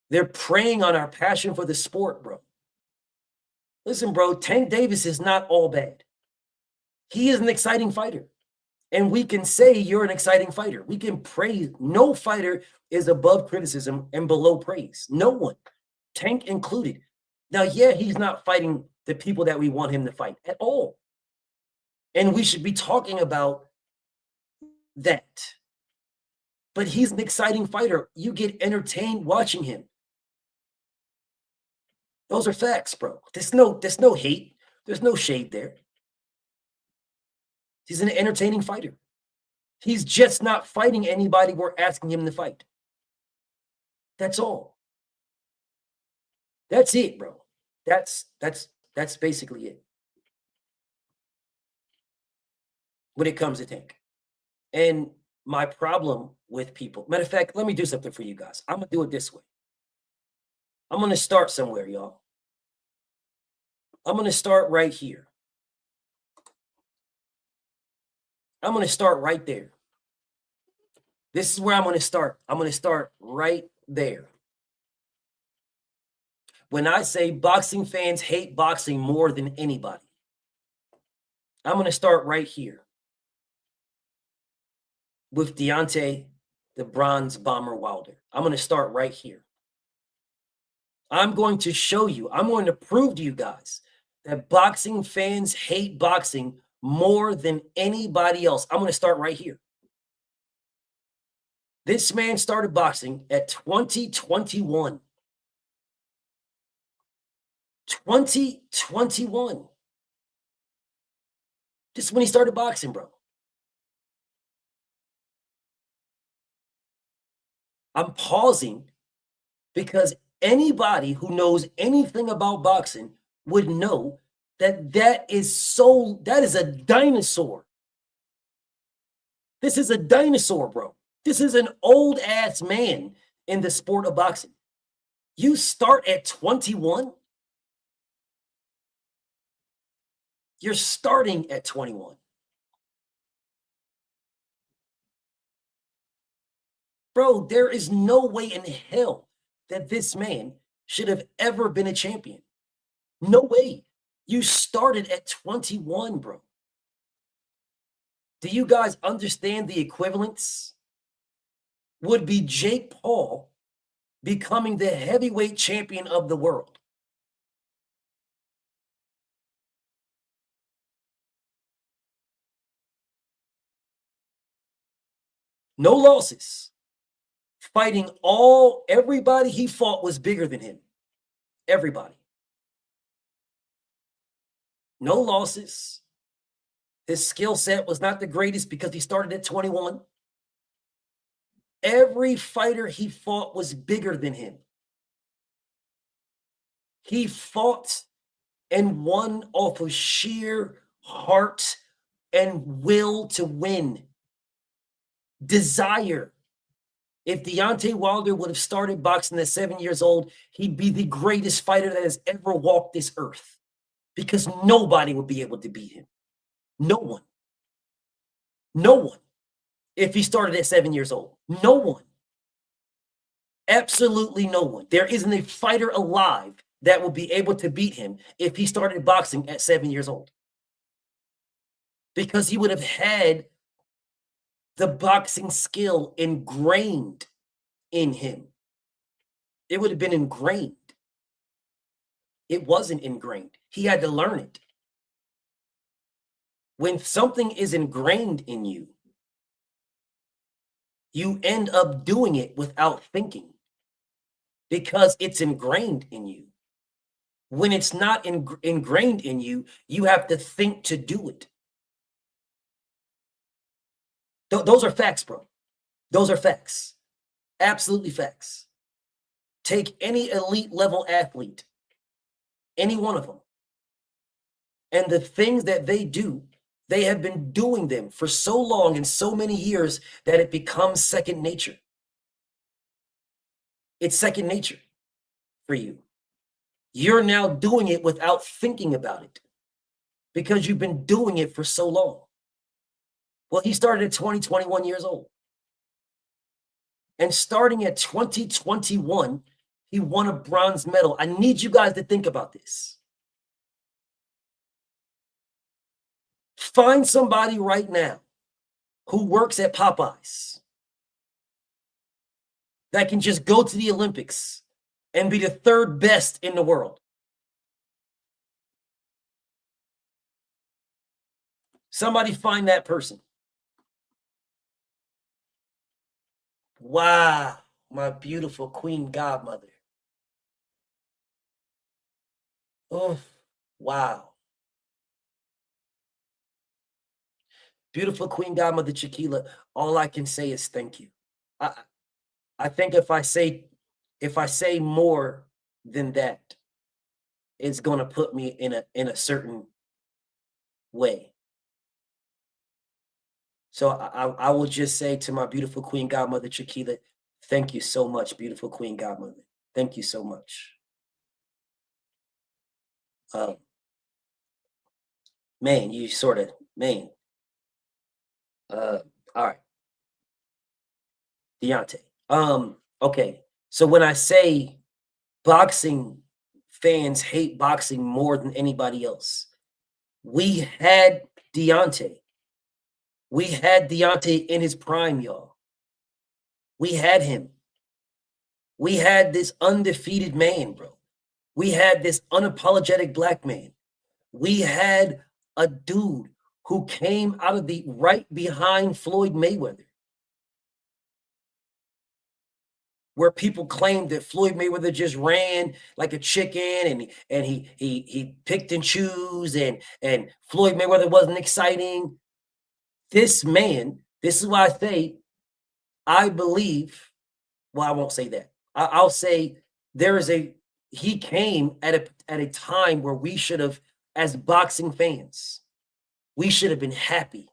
They're preying on our passion for the sport, bro. Listen, bro, Tank Davis is not all bad. He is an exciting fighter. And we can say you're an exciting fighter. We can praise. No fighter is above criticism and below praise. No one, Tank included. Now, yeah, he's not fighting the people that we want him to fight at all. And we should be talking about that. But he's an exciting fighter. You get entertained watching him. Those are facts, bro. There's no hate. There's no shade there. He's an entertaining fighter. He's just not fighting anybody we're asking him to fight. That's all. That's it, bro. That's basically it. When it comes to Tank. And my problem with people, matter of fact, let me do something for you guys. I'm gonna do it this way. I'm gonna start somewhere, y'all. I'm gonna start right here. I'm gonna start right there. This is where I'm gonna start. I'm gonna start right there. When I say boxing fans hate boxing more than anybody, I'm gonna start right here with Deontay, the Bronze Bomber Wilder. I'm gonna start right here. I'm going to show you, I'm going to prove to you guys that boxing fans hate boxing more than anybody else. I'm going to start right here. This man started boxing at 2021. 2021. This is when he started boxing, bro. I'm pausing because anybody who knows anything about boxing would know that is a dinosaur. This is a dinosaur, bro. This is an old ass man in the sport of boxing. You start at 21. You're starting at 21. Bro, there is no way in hell that this man should have ever been a champion. No way. You started at 21, bro. Do you guys understand the equivalence? Would be Jake Paul becoming the heavyweight champion of the world. No losses. Fighting everybody he fought was bigger than him. Everybody. No losses. His skill set was not the greatest because he started at 21. Every fighter he fought was bigger than him. He fought and won off of sheer heart and will to win. Desire. If Deontay Wilder would have started boxing at 7 years old, he'd be the greatest fighter that has ever walked this earth because nobody would be able to beat him. No one. No one. If he started at 7 years old. No one. Absolutely no one. There isn't a fighter alive that will be able to beat him if he started boxing at 7 years old. Because he would have had the boxing skill ingrained in him. It would have been ingrained. It wasn't ingrained. He had to learn it. When something is ingrained in you, you end up doing it without thinking because it's ingrained in you. When it's not ingrained in you, you have to think to do it. Those are facts, bro. Those are facts. Absolutely facts. Take any elite level athlete, any one of them, and the things that they do, they have been doing them for so long and so many years that it becomes second nature. It's second nature for you. You're now doing it without thinking about it because you've been doing it for so long. Well, he started at 21 years old. And starting at 2021, he won a bronze medal. I need you guys to think about this. Find somebody right now who works at Popeyes that can just go to the Olympics and be the third best in the world. Somebody find that person. Wow, my beautiful queen godmother. Oh, wow. Beautiful queen godmother Chiquila, all I can say is thank you. I think if I say more than that, it's gonna put me in a certain way. So I will just say to my beautiful queen godmother Chiquila, thank you so much, beautiful queen godmother. Thank you so much. Man, you sort of, man. All right. Deontay. Okay. So when I say boxing fans hate boxing more than anybody else, we had Deontay. We had Deontay in his prime, y'all. We had him. We had this undefeated man, bro. We had this unapologetic black man. We had a dude who came out of the right behind Floyd Mayweather, where people claimed that Floyd Mayweather just ran like a chicken and he picked and chose and Floyd Mayweather wasn't exciting. This man, this is why I say, I believe, well, I won't say that. I'll say he came at a time where we should have, as boxing fans, we should have been happy.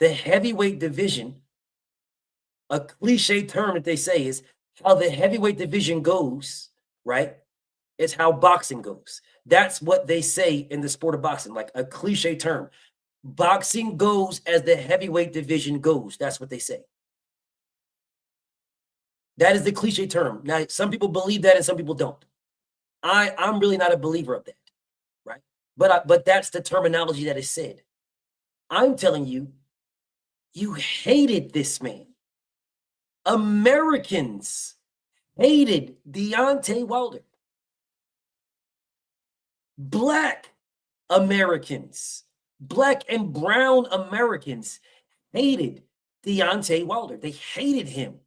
The heavyweight division, a cliche term that they say is how the heavyweight division goes, right? It's how boxing goes. That's what they say in the sport of boxing, like a cliche term. Boxing goes as the heavyweight division goes. That's what they say. That is the cliche term. Now, some people believe that and some people don't. I'm really not a believer of that, right? But that's the terminology that is said. I'm telling you, you hated this man. Americans hated Deontay Wilder. Black Americans, black and brown Americans hated Deontay Wilder. They hated him.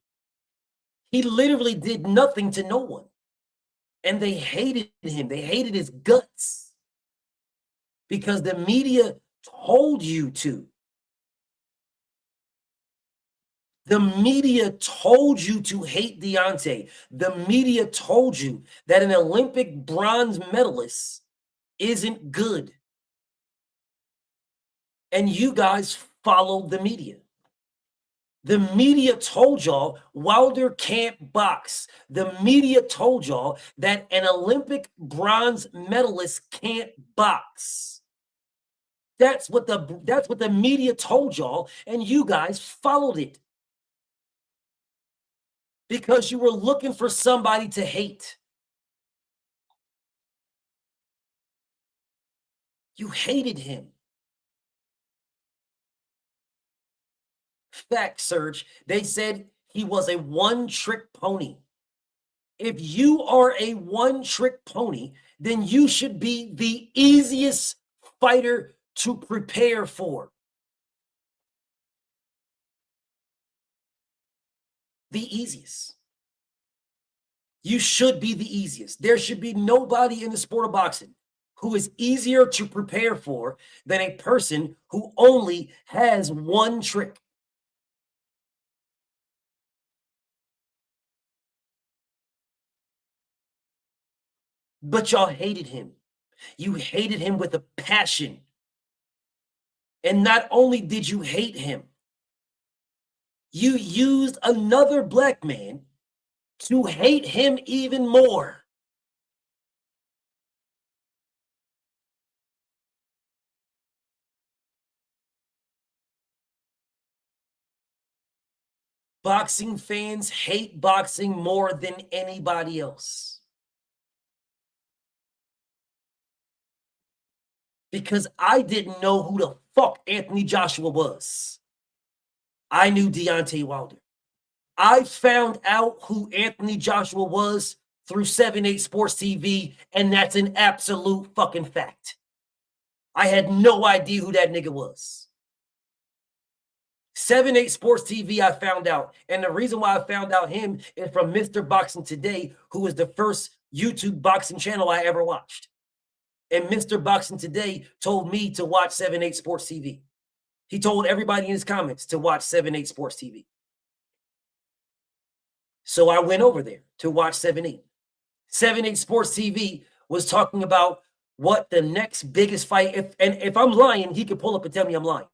He literally did nothing to no one. And they hated him. They hated his guts because the media told you to. The media told you to hate Deontay. The media told you that an Olympic bronze medalist isn't good. And you guys followed the media. The media told y'all Wilder can't box. The media told y'all that an Olympic bronze medalist can't box. That's what the media told y'all, and you guys followed it. Because you were looking for somebody to hate. You hated him. Fact search, they said he was a one-trick pony. If you are a one-trick pony, then you should be the easiest fighter to prepare for. The easiest. You should be the easiest. There should be nobody in the sport of boxing who is easier to prepare for than a person who only has one trick. But y'all hated him. You hated him with a passion. And not only did you hate him, you used another black man to hate him even more. Boxing fans hate boxing more than anybody else. Because I didn't know who the fuck Anthony Joshua was. I knew Deontay Wilder. I found out who Anthony Joshua was through 7-8 Sports TV, and that's an absolute fucking fact. I had no idea who that nigga was. 7-8 Sports TV, I found out. And the reason why I found out him is from Mr. Boxing Today, who was the first YouTube boxing channel I ever watched. And Mr. Boxing Today told me to watch 7-8 Sports TV. He told everybody in his comments to watch 7-8 Sports TV. So I went over there to watch 7-8. 7-8 Sports TV was talking about what the next biggest fight, if I'm lying, he could pull up and tell me I'm lying.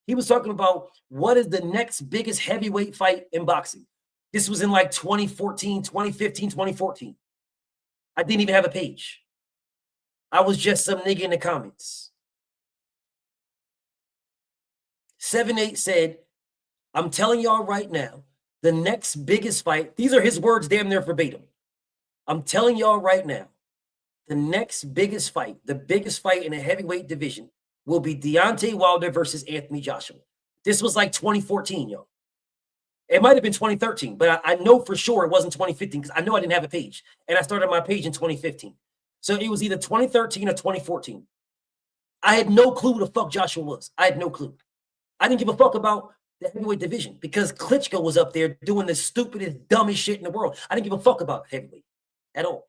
He was talking about what is the next biggest heavyweight fight in boxing. This was in like 2014, 2015, 2014. I didn't even have a page. I was just some nigga in the comments. 7-8 said, I'm telling y'all right now, the next biggest fight, these are his words damn near verbatim. I'm telling y'all right now, the next biggest fight, the biggest fight in the heavyweight division will be Deontay Wilder versus Anthony Joshua. This was like 2014, yo. It might have been 2013, but I know for sure it wasn't 2015 because I know I didn't have a page. And I started my page in 2015. So it was either 2013 or 2014. I had no clue who the fuck Joshua was. I had no clue. I didn't give a fuck about the heavyweight division because Klitschko was up there doing the stupidest, dumbest shit in the world. I didn't give a fuck about heavyweight at all.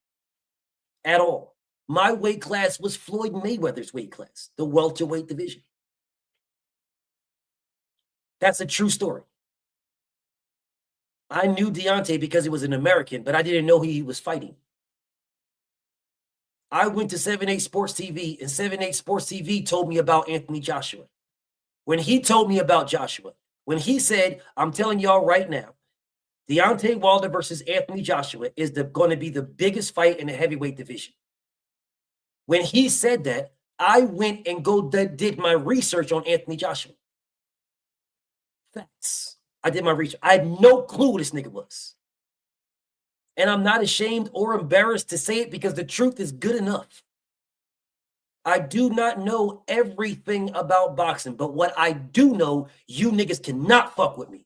At all. My weight class was Floyd Mayweather's weight class, the welterweight division. That's a true story. I knew Deontay because he was an American, but I didn't know who he was fighting. I went to 7-8 Sports TV, and 7-8 Sports TV told me about Anthony Joshua. When he told me about Joshua, when he said, I'm telling y'all right now, Deontay Wilder versus Anthony Joshua is going to be the biggest fight in the heavyweight division. When he said that, I went and did my research on Anthony Joshua. Facts. I did my research. I had no clue who this nigga was. And I'm not ashamed or embarrassed to say it because the truth is good enough. I do not know everything about boxing, but what I do know, you niggas cannot fuck with me.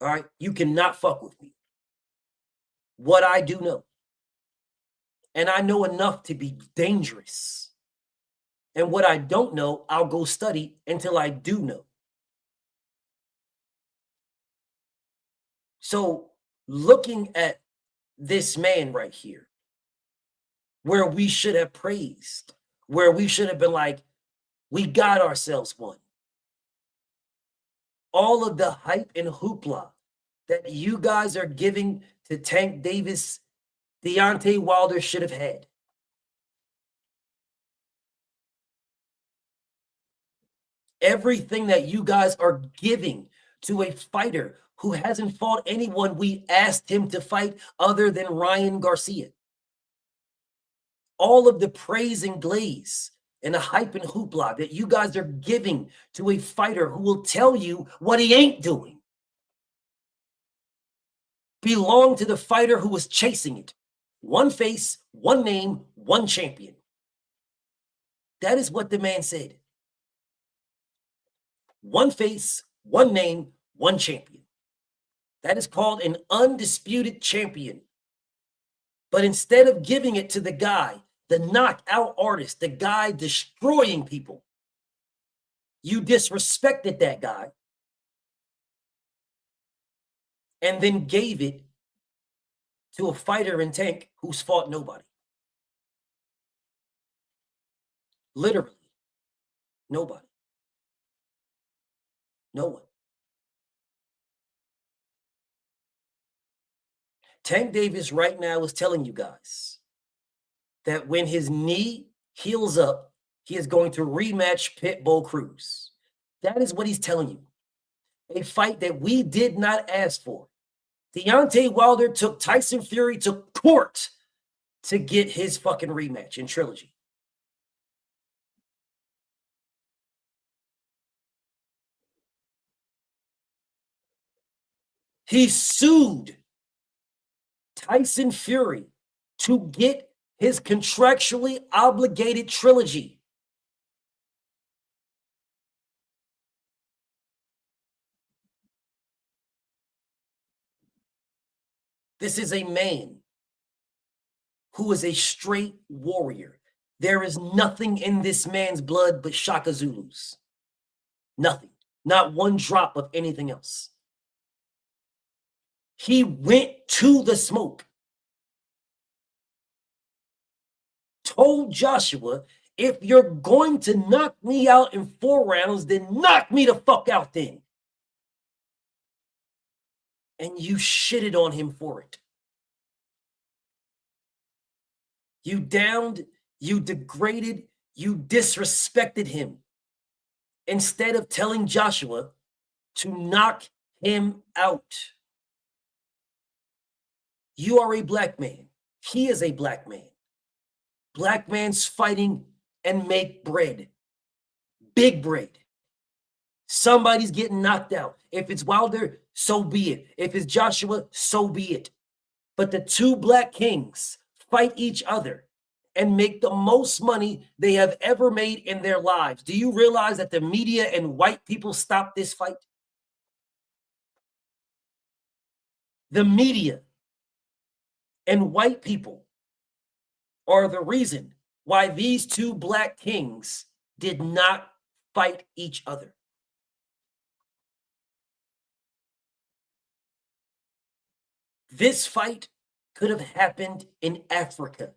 All right? You cannot fuck with me. What I do know. And I know enough to be dangerous. And what I don't know, I'll go study until I do know. So looking at this man right here, where we should have praised, where we should have been like, we got ourselves one. All of the hype and hoopla that you guys are giving to Tank Davis, Deontay Wilder should have had. Everything that you guys are giving to a fighter who hasn't fought anyone we asked him to fight other than Ryan Garcia. All of the praise and glaze and the hype and hoopla that you guys are giving to a fighter who will tell you what he ain't doing belong to the fighter who was chasing it. One face, one name, one champion. That is what the man said. One face, one name, one champion. That is called an undisputed champion. But instead of giving it to the guy, the knockout artist, the guy destroying people, you disrespected that guy and then gave it to a fighter in Tank who's fought nobody. Literally, nobody. No one. Tank Davis right now is telling you guys that when his knee heals up, he is going to rematch Pitbull Cruz. That is what he's telling you. A fight that we did not ask for. Deontay Wilder took Tyson Fury to court to get his fucking rematch in Trilogy. He sued Tyson Fury to get his contractually obligated trilogy. This is a man who is a straight warrior. There is nothing in this man's blood but Shaka Zulu's. Nothing. Not one drop of anything else. He went to the smoke. Told Joshua, if you're going to knock me out in 4 rounds, then knock me the fuck out then. And you shitted on him for it. You downed, you degraded, you disrespected him. Instead of telling Joshua to knock him out. You are a black man. He is a black man. Black man's fighting and make bread. Big bread. Somebody's getting knocked out. If it's Wilder, so be it. If it's Joshua, so be it. But the two black kings fight each other and make the most money they have ever made in their lives. Do you realize that the media and white people stopped this fight? The media and white people are the reason why these two black kings did not fight each other. This fight could have happened in Africa.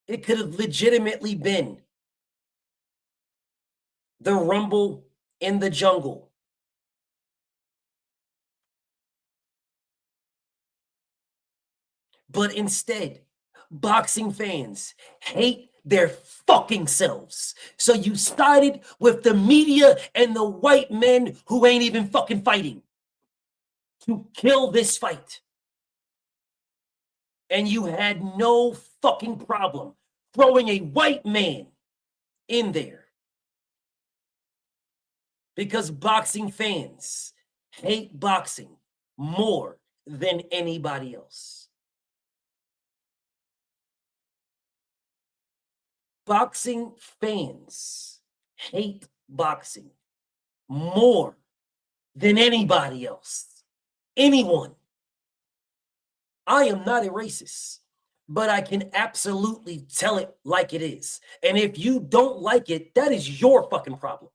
It could have legitimately been the Rumble in the jungle. But instead, boxing fans hate their fucking selves. So you sided with the media and the white men who ain't even fucking fighting to kill this fight. And you had no fucking problem throwing a white man in there. Because boxing fans hate boxing more than anybody else. Boxing fans hate boxing more than anybody else. Anyone. I am not a racist, but I can absolutely tell it like it is. And if you don't like it, that is your fucking problem.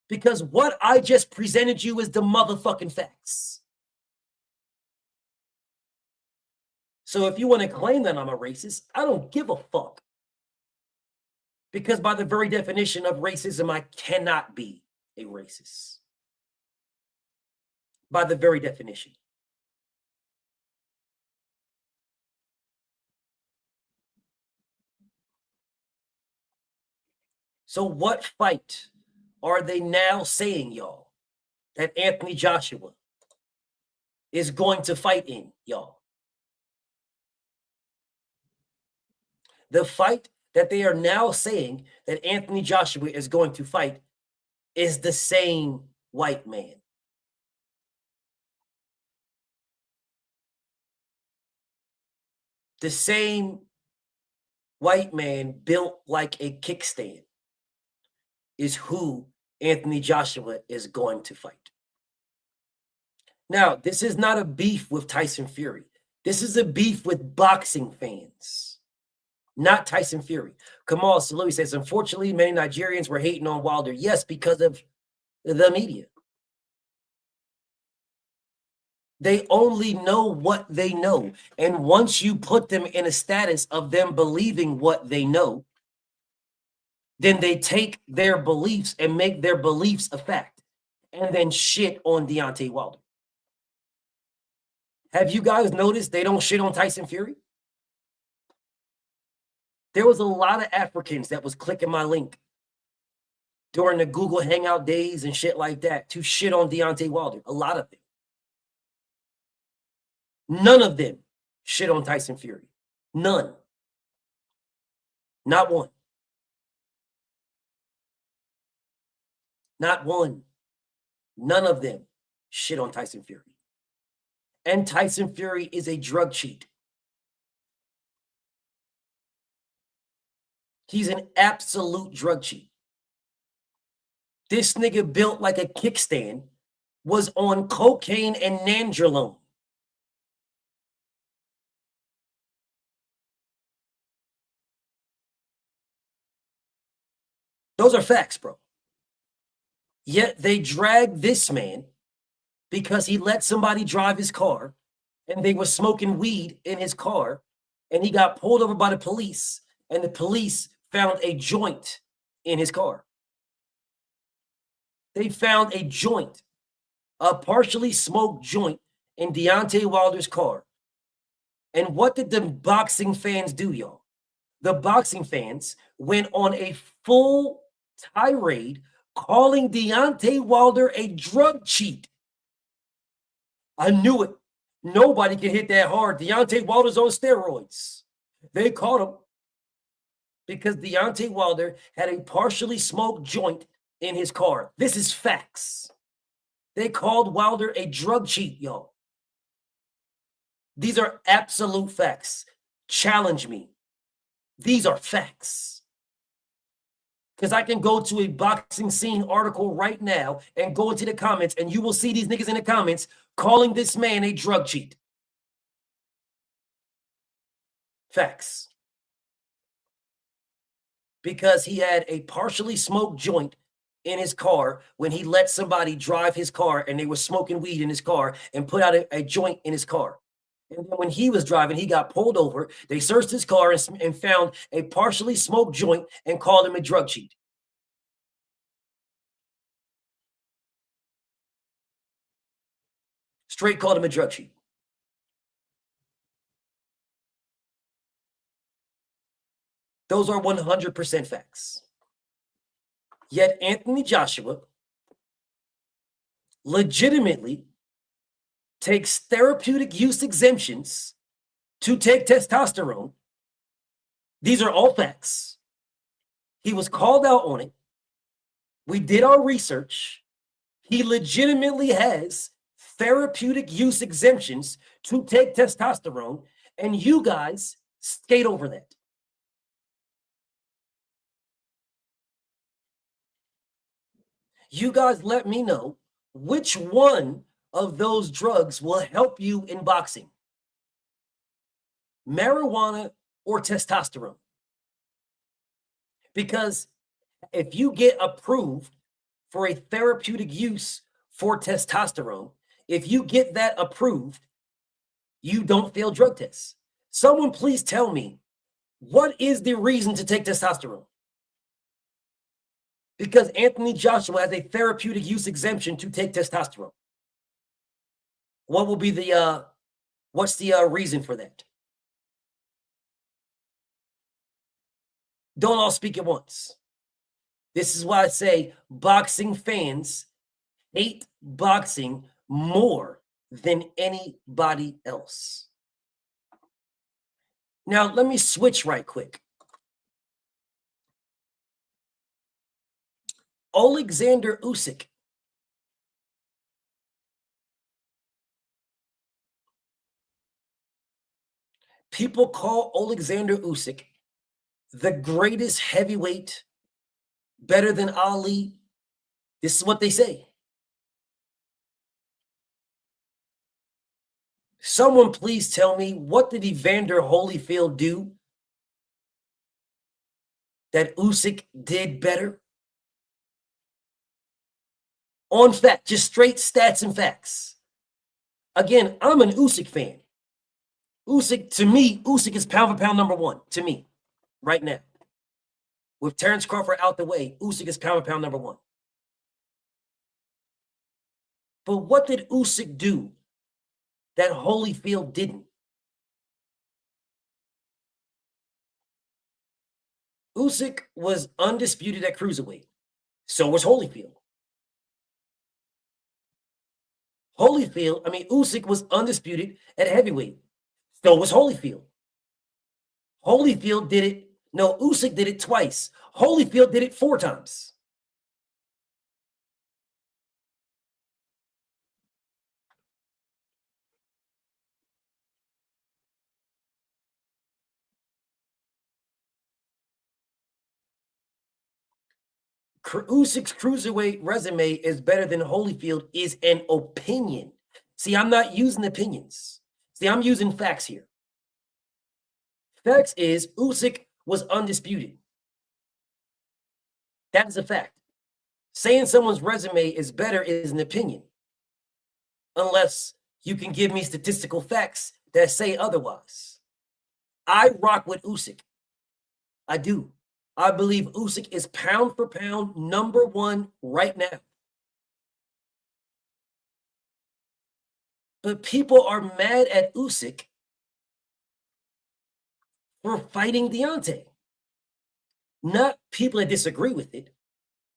Because what I just presented you is the motherfucking facts. So if you want to claim that I'm a racist, I don't give a fuck. Because by the very definition of racism, I cannot be a racist. By the very definition. So what fight are they now saying, y'all, that Anthony Joshua is going to fight in, y'all? The fight that they are now saying that Anthony Joshua is going to fight is the same white man. The same white man built like a kickstand is who Anthony Joshua is going to fight. Now, this is not a beef with Tyson Fury. This is a beef with boxing fans, not Tyson Fury. Kamal Salui says, unfortunately, many Nigerians were hating on Wilder. Yes, because of the media. They only know what they know. And once you put them in a status of them believing what they know, then they take their beliefs and make their beliefs a fact and then shit on Deontay Wilder. Have you guys noticed they don't shit on Tyson Fury? There was a lot of Africans that was clicking my link during the Google Hangout days and shit like that to shit on Deontay Wilder. A lot of them. None of them shit on Tyson Fury. None. Not one. Not one. None of them shit on Tyson Fury. And Tyson Fury is a drug cheat. He's an absolute drug cheat. This nigga built like a kickstand was on cocaine and nandrolone. Those are facts, bro. Yet they drag this man because he let somebody drive his car and they were smoking weed in his car and he got pulled over by the police and the police found a joint in his car. They found a joint, a partially smoked joint in Deontay Wilder's car. And what did the boxing fans do, y'all? The boxing fans went on a full tirade calling Deontay Wilder a drug cheat. I knew it. Nobody can hit that hard. Deontay Wilder's on steroids. They caught him because Deontay Wilder had a partially smoked joint in his car. This is facts. They called Wilder a drug cheat, y'all. These are absolute facts. Challenge me. These are facts. Because I can go to a boxing scene article right now and go into the comments and you will see these niggas in the comments calling this man a drug cheat. Facts. Because he had a partially smoked joint in his car when he let somebody drive his car and they were smoking weed in his car and put out a joint in his car. And then when he was driving, he got pulled over. They searched his car and found a partially smoked joint and called him a drug cheat. Straight called him a drug cheat. Those are 100% facts. Yet Anthony Joshua legitimately takes therapeutic use exemptions to take testosterone. These are all facts. He was called out on it. We did our research. He legitimately has therapeutic use exemptions to take testosterone, and you guys skate over that. You guys let me know which one of those drugs will help you in boxing. Marijuana or testosterone. Because if you get approved for a therapeutic use for testosterone, if you get that approved, you don't fail drug tests. Someone please tell me, what is the reason to take testosterone? Because Anthony Joshua has a therapeutic use exemption to take testosterone. What will be the, what's the reason for that? Don't all speak at once. This is why I say boxing fans hate boxing more than anybody else. Now, let me switch right quick. Alexander Usyk. People call Alexander Usyk the greatest heavyweight, better than Ali. This is what they say. Someone please tell me, what did Evander Holyfield do that Usyk did better? On fact, just straight stats and facts. Again, I'm an Usyk fan. Usyk, to me, Usyk is pound for pound number one, to me, right now. With Terrence Crawford out the way, Usyk is pound for pound number one. But what did Usyk do that Holyfield didn't? Usyk was undisputed at cruiserweight. So was Holyfield. Usyk was undisputed at heavyweight. So was Holyfield. Holyfield did it. No, Usyk did it twice. Holyfield did it 4 times. Usyk's cruiserweight resume is better than Holyfield is an opinion. See, I'm not using opinions. See, I'm using facts here. Facts is Usyk was undisputed. That is a fact. Saying someone's resume is better is an opinion, unless you can give me statistical facts that say otherwise. I rock with Usyk. I do. I believe Usyk is pound for pound number one right now. But people are mad at Usyk for fighting Deontay. Not people that disagree with it,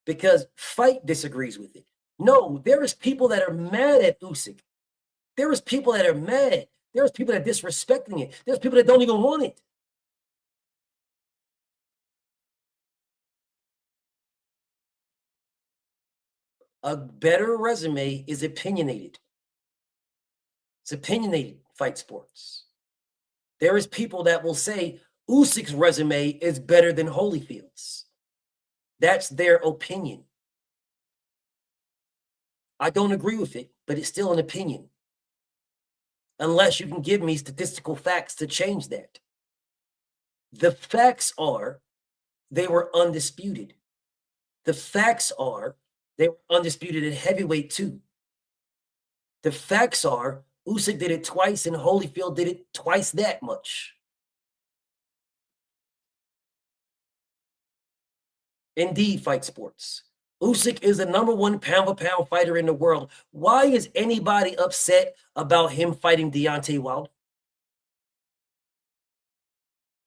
because Fight disagrees with it. No, there is people that are mad at Usyk. There is people that are mad. There's people that are disrespecting it. There's people that don't even want it. A better resume is opinionated. It's opinionated, fight sports. There is people that will say Usyk's resume is better than Holyfield's. That's their opinion. I don't agree with it, but it's still an opinion. Unless you can give me statistical facts to change that. The facts are they were undisputed. The facts are they were undisputed at heavyweight too. The facts are Usyk did it twice and Holyfield did it twice that much. Indeed, fight sports. Usyk is the #1 pound-for-pound fighter in the world. Why is anybody upset about him fighting Deontay Wilder?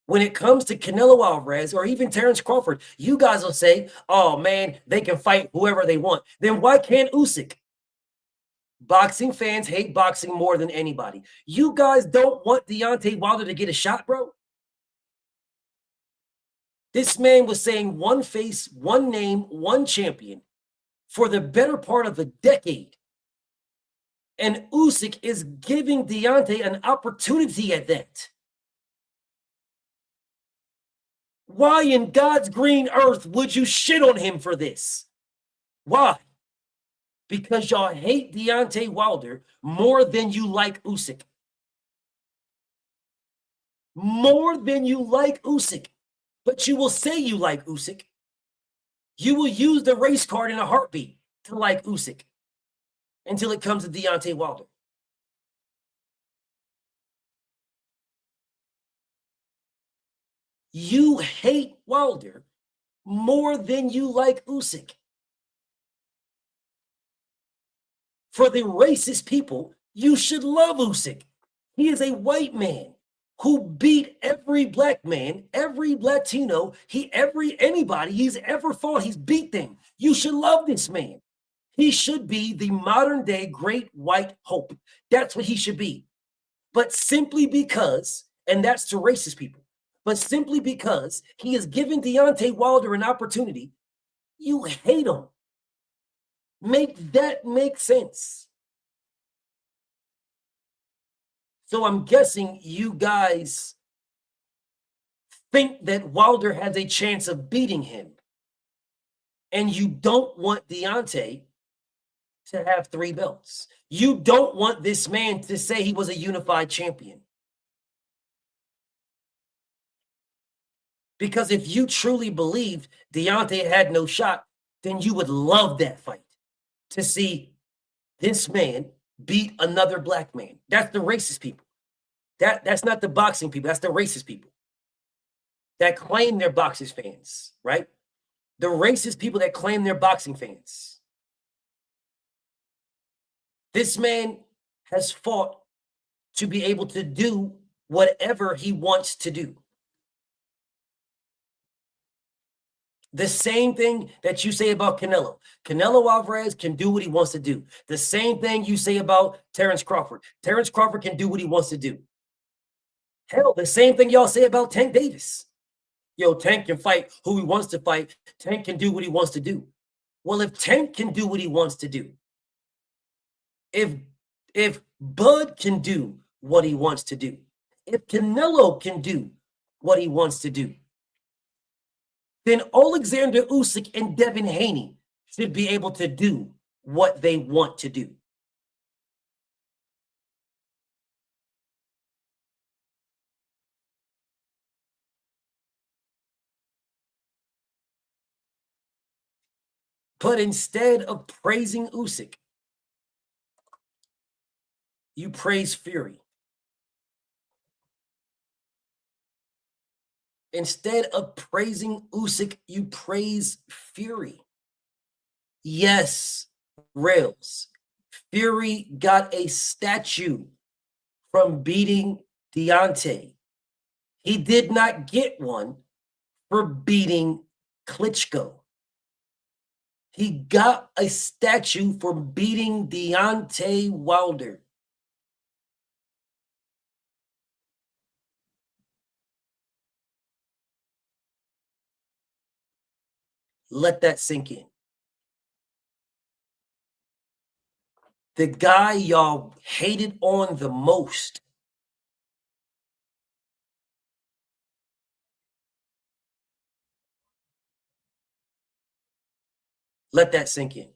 When it comes to Canelo Alvarez or even Terrence Crawford, you guys will say, oh man, they can fight whoever they want. Then why can't Usyk? Boxing fans hate boxing more than anybody. You guys don't want Deontay Wilder to get a shot, bro? This man was saying one face, one name, one champion for the better part of a decade. And Usyk is giving Deontay an opportunity at that. Why in God's green earth would you shit on him for this? Why? Because y'all hate Deontay Wilder more than you like Usyk. More than you like Usyk. But you will say you like Usyk. You will use the race card in a heartbeat to like Usyk until it comes to Deontay Wilder. You hate Wilder more than you like Usyk. For the racist people, you should love Usyk. He is a white man who beat every black man, every Latino, anybody he's ever fought, he's beat them. You should love this man. He should be the modern day great white hope. That's what he should be. But simply because, and that's to racist people, but simply because he has given Deontay Wilder an opportunity, you hate him. Make that make sense. So I'm guessing you guys think that Wilder has a chance of beating him. And you don't want Deontay to have 3 belts. You don't want this man to say he was a unified champion. Because if you truly believed Deontay had no shot, then you would love that fight. To see this man beat another black man. That's the racist people. That's not the boxing people. That's the racist people that claim they're boxing fans, right? The racist people that claim they're boxing fans. This man has fought to be able to do whatever he wants to do. The same thing that you say about Canelo. Canelo Alvarez can do what he wants to do. The same thing you say about Terrence Crawford. Terrence Crawford can do what he wants to do. Hell, the same thing y'all say about Tank Davis. Yo, Tank can fight who he wants to fight. Tank can do what he wants to do. Well, if Tank can do what he wants to do, if Bud can do what he wants to do, if Canelo can do what he wants to do, then Alexander Usyk and Devin Haney should be able to do what they want to do. But instead of praising Usyk, you praise Fury. Instead of praising Usyk, you praise Fury. Yes, Rails. Fury got a statue from beating Deontay. He did not get one for beating Klitschko. He got a statue for beating Deontay Wilder. Let that sink in. The guy y'all hated on the most let that sink in.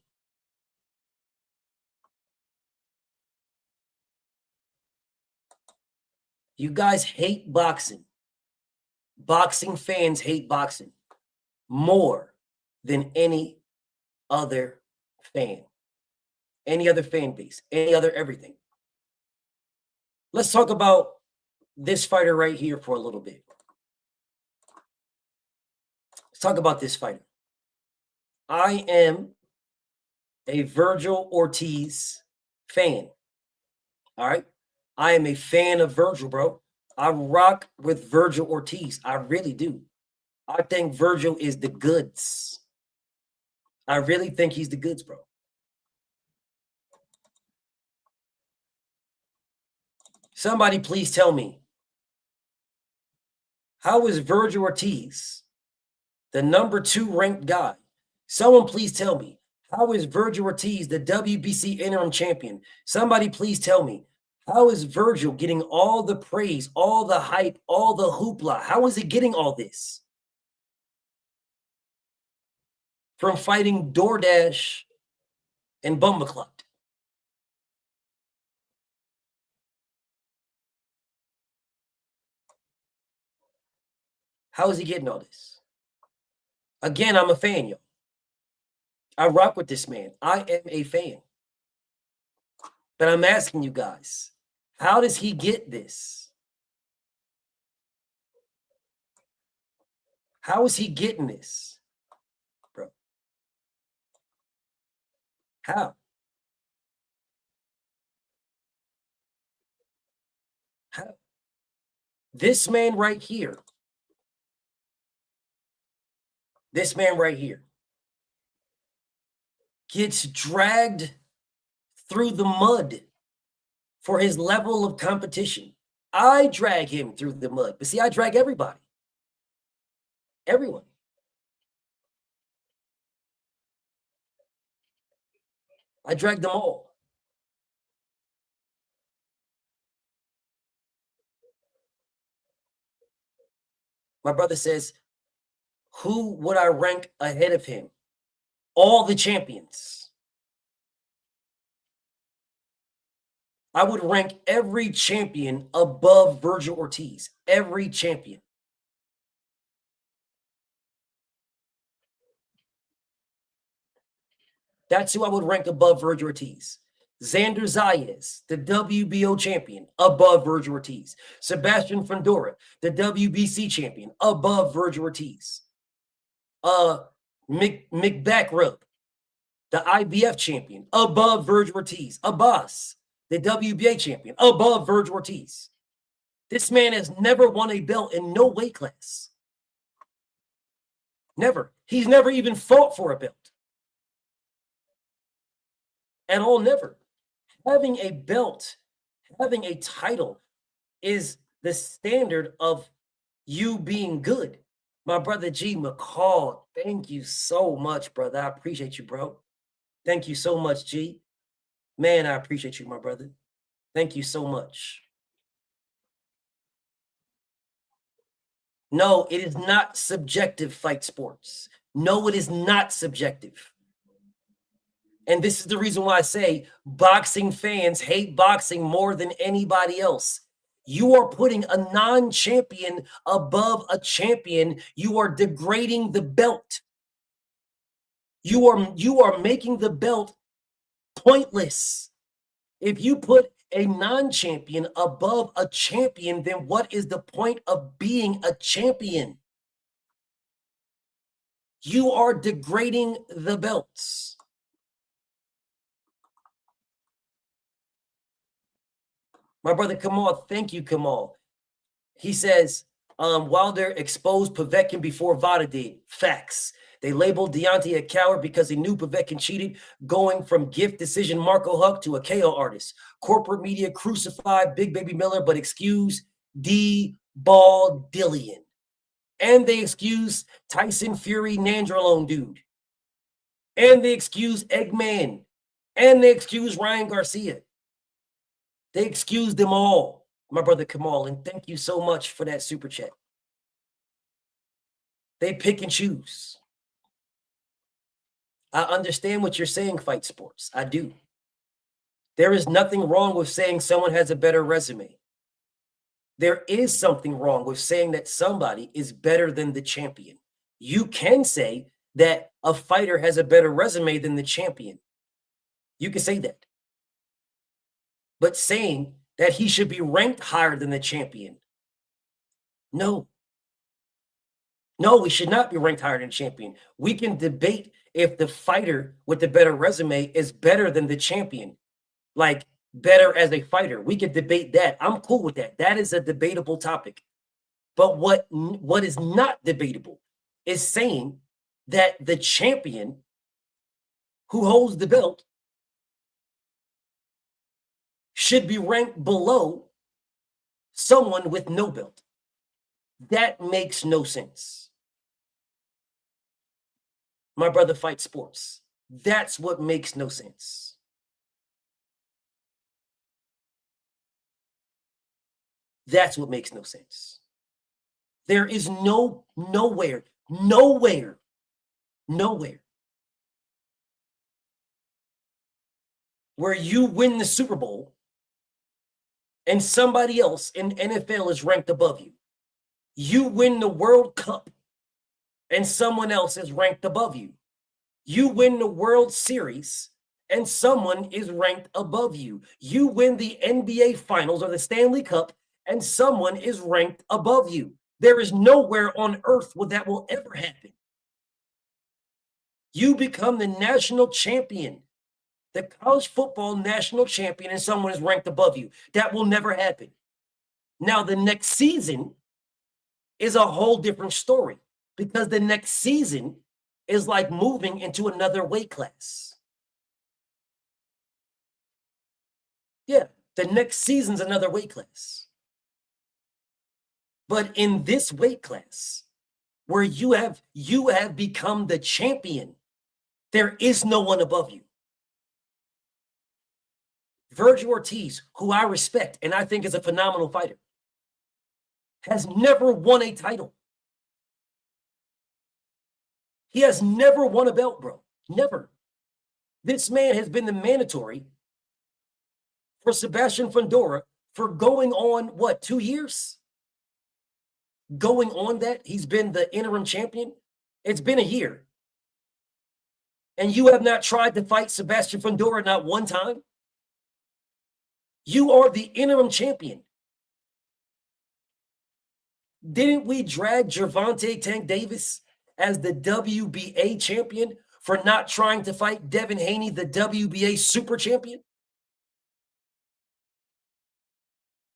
You guys hate boxing. Boxing fans hate boxing more than any other fan, any other fan base, any other everything. Let's talk about this fighter right here for a little bit. Let's talk about this fighter. I am a Virgil Ortiz fan. All right. I am a fan of Virgil, bro. I rock with Virgil Ortiz. I really do. I think Virgil is the goods. I really think he's the goods, bro. Somebody please tell me, how is Virgil Ortiz the #2 ranked guy? Someone please tell me, How is Virgil Ortiz the WBC interim champion? Somebody please tell me. How is Virgil getting all the praise, all the hype, all the hoopla? How is he getting all this? From fighting DoorDash and Bumbaclot. How is he getting all this? Again, I'm a fan, yo. I rock with this man. I am a fan. But I'm asking you guys, how does he get this? How is he getting this, bro? How? How? This man right here, gets dragged through the mud for his level of competition. I drag him through the mud, but see, I drag everybody. Everyone. I drag them all. My brother says, who would I rank ahead of him? All the champions. I would rank every champion above Virgil Ortiz. Every champion. That's who I would rank above Virgil Ortiz. Xander Zayas, the WBO champion, above Virgil Ortiz. Sebastian Fundora, the WBC champion, above Virgil Ortiz. McBackrub, the IBF champion, above Virgil Ortiz. Abbas, the WBA champion, above Virgil Ortiz. This man has never won a belt in no weight class. Never. He's never even fought for a belt. At all, never. Having a belt, having a title is the standard of you being good. My brother G. McCall, thank you so much, brother. I appreciate you, bro. Thank you so much, G. Man, I appreciate you, my brother. Thank you so much. No, it is not subjective, fight sports. No, it is not subjective. And this is the reason why I say boxing fans hate boxing more than anybody else. You are putting a non-champion above a champion. You are degrading the belt. You are making the belt pointless. If you put a non-champion above a champion, then what is the point of being a champion? You are degrading the belts. My brother Kamal, thank you, Kamal. He says, Wilder exposed Povetkin before Vada did. Facts. They labeled Deontay a coward because he knew Povetkin cheated, going from gift decision Marco Huck to a KO artist. Corporate media crucified Big Baby Miller, but excuse D. Ball Dillian. And they excuse Tyson Fury Nandrolone dude. And they excuse Eggman. And they excuse Ryan Garcia. They excused them all, my brother Kamal, and thank you so much for that super chat. They pick and choose. I understand what you're saying, fight sports. I do. There is nothing wrong with saying someone has a better resume. There is something wrong with saying that somebody is better than the champion. You can say that a fighter has a better resume than the champion. You can say that. But saying that he should be ranked higher than the champion, no. No, we should not be ranked higher than the champion. We can debate if the fighter with the better resume is better than the champion, like better as a fighter. We could debate that. I'm cool with that. That is a debatable topic. But what is not debatable is saying that the champion who holds the belt should be ranked below someone with no belt. That makes no sense. My brother fights sports. That's what makes no sense. That's what makes no sense. There is nowhere where you win the Super Bowl and somebody else in NFL is ranked above you. You win the World Cup and someone else is ranked above you. You win the World Series and someone is ranked above you. You win the NBA Finals or the Stanley Cup and someone is ranked above you. There is nowhere on earth where that will ever happen. You become the national champion, the college football national champion, and someone is ranked above you. That will never happen. Now, the next season is a whole different story because the next season is like moving into another weight class. Yeah, the next season's another weight class. But in this weight class, where you have become the champion, there is no one above you. Virgil Ortiz, who I respect and I think is a phenomenal fighter, has never won a title. He has never won a belt, bro. Never. This man has been the mandatory for Sebastian Fundora for going on, what, 2 years? Going on that, he's been the interim champion. It's been a year. And you have not tried to fight Sebastian Fundora not one time? You are the interim champion. Didn't we drag Gervonta Tank Davis as the WBA champion for not trying to fight Devin Haney, the WBA super champion?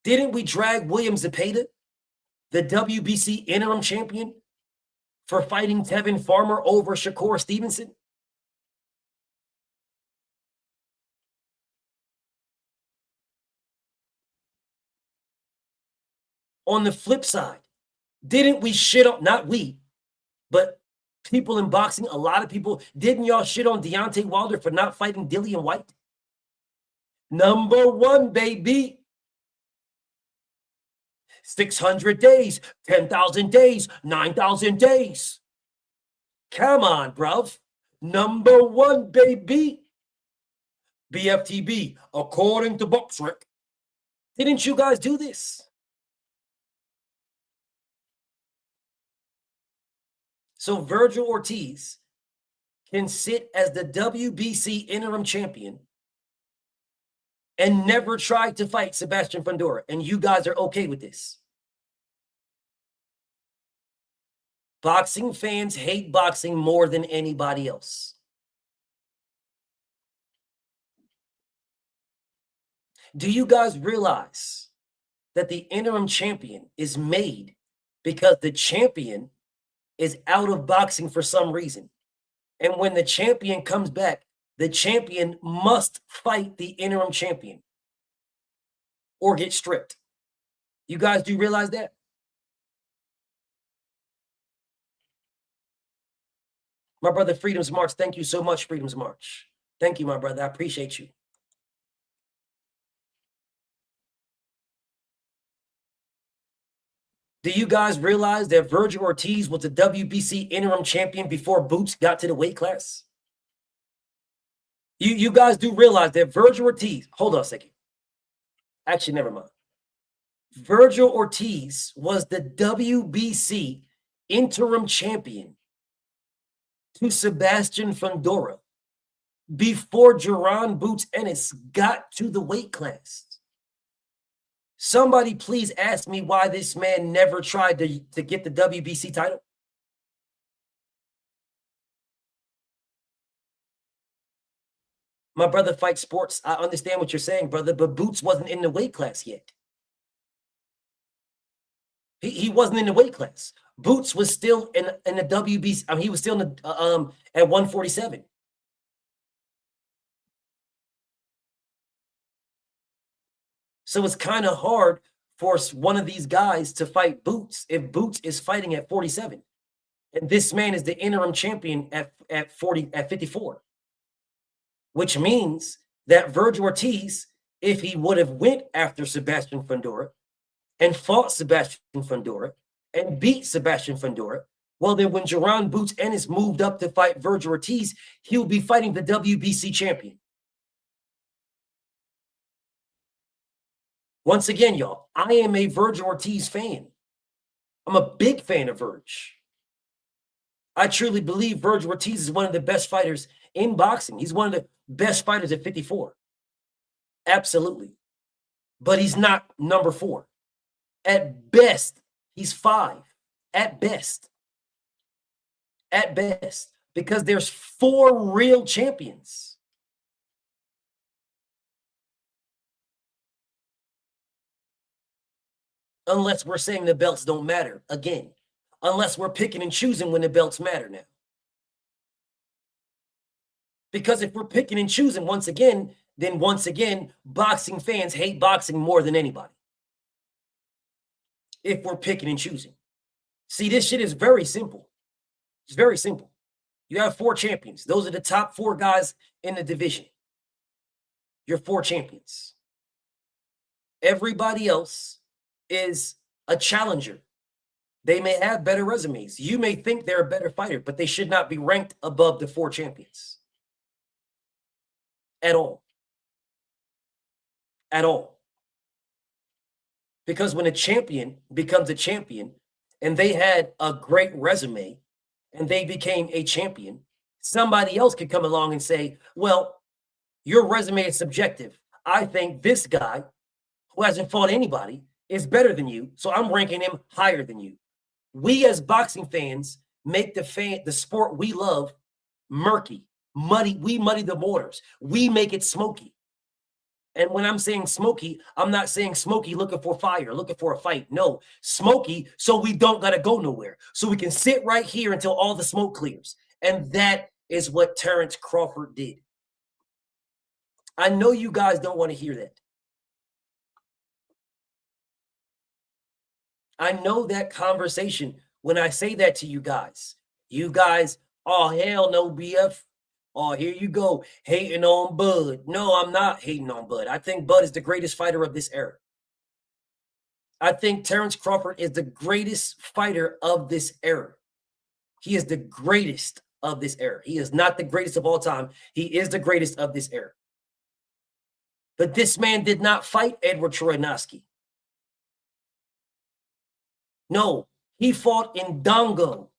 Didn't we drag William Zepeda, the WBC interim champion, for fighting Tevin Farmer over Shakur Stevenson? On the flip side, didn't we shit on, not we, but people in boxing, a lot of people, didn't y'all shit on Deontay Wilder for not fighting Dillian White? Number one, baby. 600 days, 10,000 days, 9,000 days. Come on, bruv. Number one, baby. BFTB, according to BoxRec. Didn't you guys do this? So Virgil Ortiz can sit as the WBC interim champion and never tried to fight Sebastian Fundora, and you guys are okay with this. Boxing fans hate boxing more than anybody else. Do you guys realize that the interim champion is made because the champion is out of boxing for some reason? And when the champion comes back, the champion must fight the interim champion or get stripped. You guys do realize that? My brother, Freedom's March, thank you so much, Freedom's March. Thank you, my brother. I appreciate you. Do you guys realize that Virgil Ortiz was the WBC interim champion before Boots got to the weight class? You guys do realize that Virgil Ortiz, hold on a second. Actually, never mind. Virgil Ortiz was the WBC interim champion to Sebastian Fundora before Jerron Boots Ennis got to the weight class. Somebody please ask me why this man never tried to get the WBC title. My brother Fight Sports, I understand what you're saying, brother, but Boots wasn't in the weight class yet. He wasn't in the weight class. Boots was still in the WBC. I mean, he was still in the, at 147. So it's kind of hard for one of these guys to fight Boots if Boots is fighting at 47. And this man is the interim champion at 54. which means that Virgil Ortiz, if he would have went after Sebastian Fundora and fought Sebastian Fundora and beat Sebastian Fundora, well, then when Jaron Boots Ennis moved up to fight Virgil Ortiz, he'll be fighting the WBC champion. Once again, y'all, I am a Virgil Ortiz fan. I'm a big fan of Virg. I truly believe Virgil Ortiz is one of the best fighters in boxing. He's one of the best fighters at 54. Absolutely. But he's not number 4. At best, he's 5. At best. At best. Because there's 4 real champions. Unless we're saying the belts don't matter. Again. Unless we're picking and choosing when the belts matter now. Because if we're picking and choosing once again, then once again, boxing fans hate boxing more than anybody. If we're picking and choosing. See, this shit is very simple. It's very simple. You have 4 champions. Those are the top 4 guys in the division. You're 4 champions. Everybody else is a challenger. They may have better resumes. You may think they're a better fighter, but they should not be ranked above the 4 champions. At all. At all. Because when a champion becomes a champion and they had a great resume and they became a champion, somebody else could come along and say, well, your resume is subjective. I think this guy who hasn't fought anybody is better than you, so I'm ranking him higher than you. We as boxing fans make the sport we love murky, muddy. We muddy the waters. We make it smoky. And when I'm saying smoky, I'm not saying smoky looking for fire, looking for a fight. No, smoky so we don't got to go nowhere. So we can sit right here until all the smoke clears. And that is what Terrence Crawford did. I know you guys don't want to hear that. I know that conversation when I say that to you guys, oh, hell no, BF. Oh, here you go, hating on Bud. No, I'm not hating on Bud. I think Bud is the greatest fighter of this era. I think Terrence Crawford is the greatest fighter of this era. He is the greatest of this era. He is not the greatest of all time. He is the greatest of this era. But this man did not fight Edward Troyanowski. No, he fought in Dongo.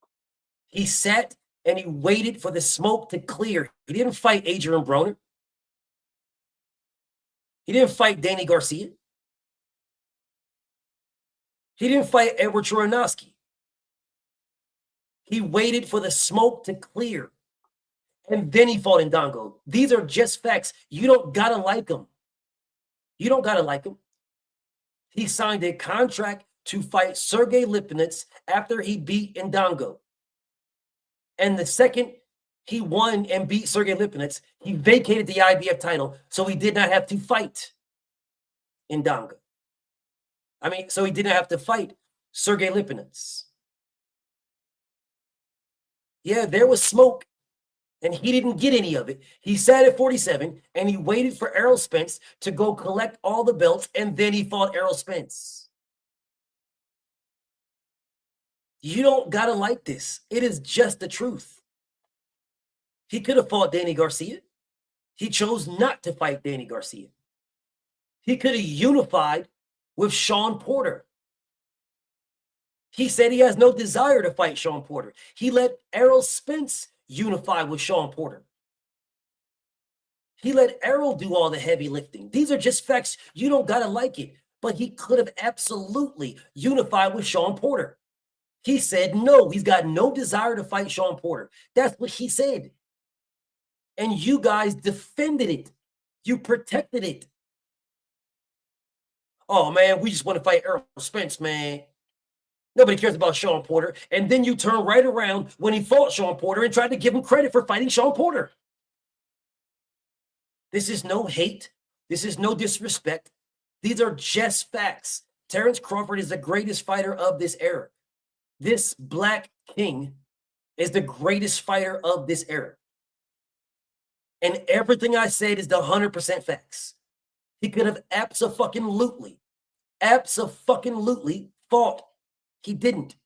He sat and he waited for the smoke to clear. He didn't fight Adrian Broner. He didn't fight Danny Garcia. He didn't fight Edward Troyanowski. He waited for the smoke to clear. And then he fought in Dongo. These are just facts. You don't gotta like him. You don't gotta like him. He signed a contract to fight Sergey Lipinets after he beat Ndongo. And the second he won and beat Sergey Lipinets, he vacated the IBF title, so he did not have to fight Ndongo. So he didn't have to fight Sergey Lipinets. Yeah, there was smoke, and he didn't get any of it. He sat at 47, and he waited for Errol Spence to go collect all the belts, and then he fought Errol Spence. You don't gotta like this. It is just the truth. He could have fought Danny Garcia. He chose not to fight Danny Garcia. He could have unified with Sean Porter. He said he has no desire to fight Sean Porter. He let Errol Spence unify with Sean Porter. He let Errol do all the heavy lifting. These are just facts. You don't gotta like it. But he could have absolutely unified with Sean Porter. He said no, he's got no desire to fight Sean Porter. That's what he said. And you guys defended it. You protected it. Oh, man, we just want to fight Errol Spence, man. Nobody cares about Sean Porter. And then you turn right around when he fought Sean Porter and tried to give him credit for fighting Sean Porter. This is no hate. This is no disrespect. These are just facts. Terrence Crawford is the greatest fighter of this era. This Black King is the greatest fighter of this era. And everything I said is the 100% facts. He could have abso-fucking-lutely fought. He didn't.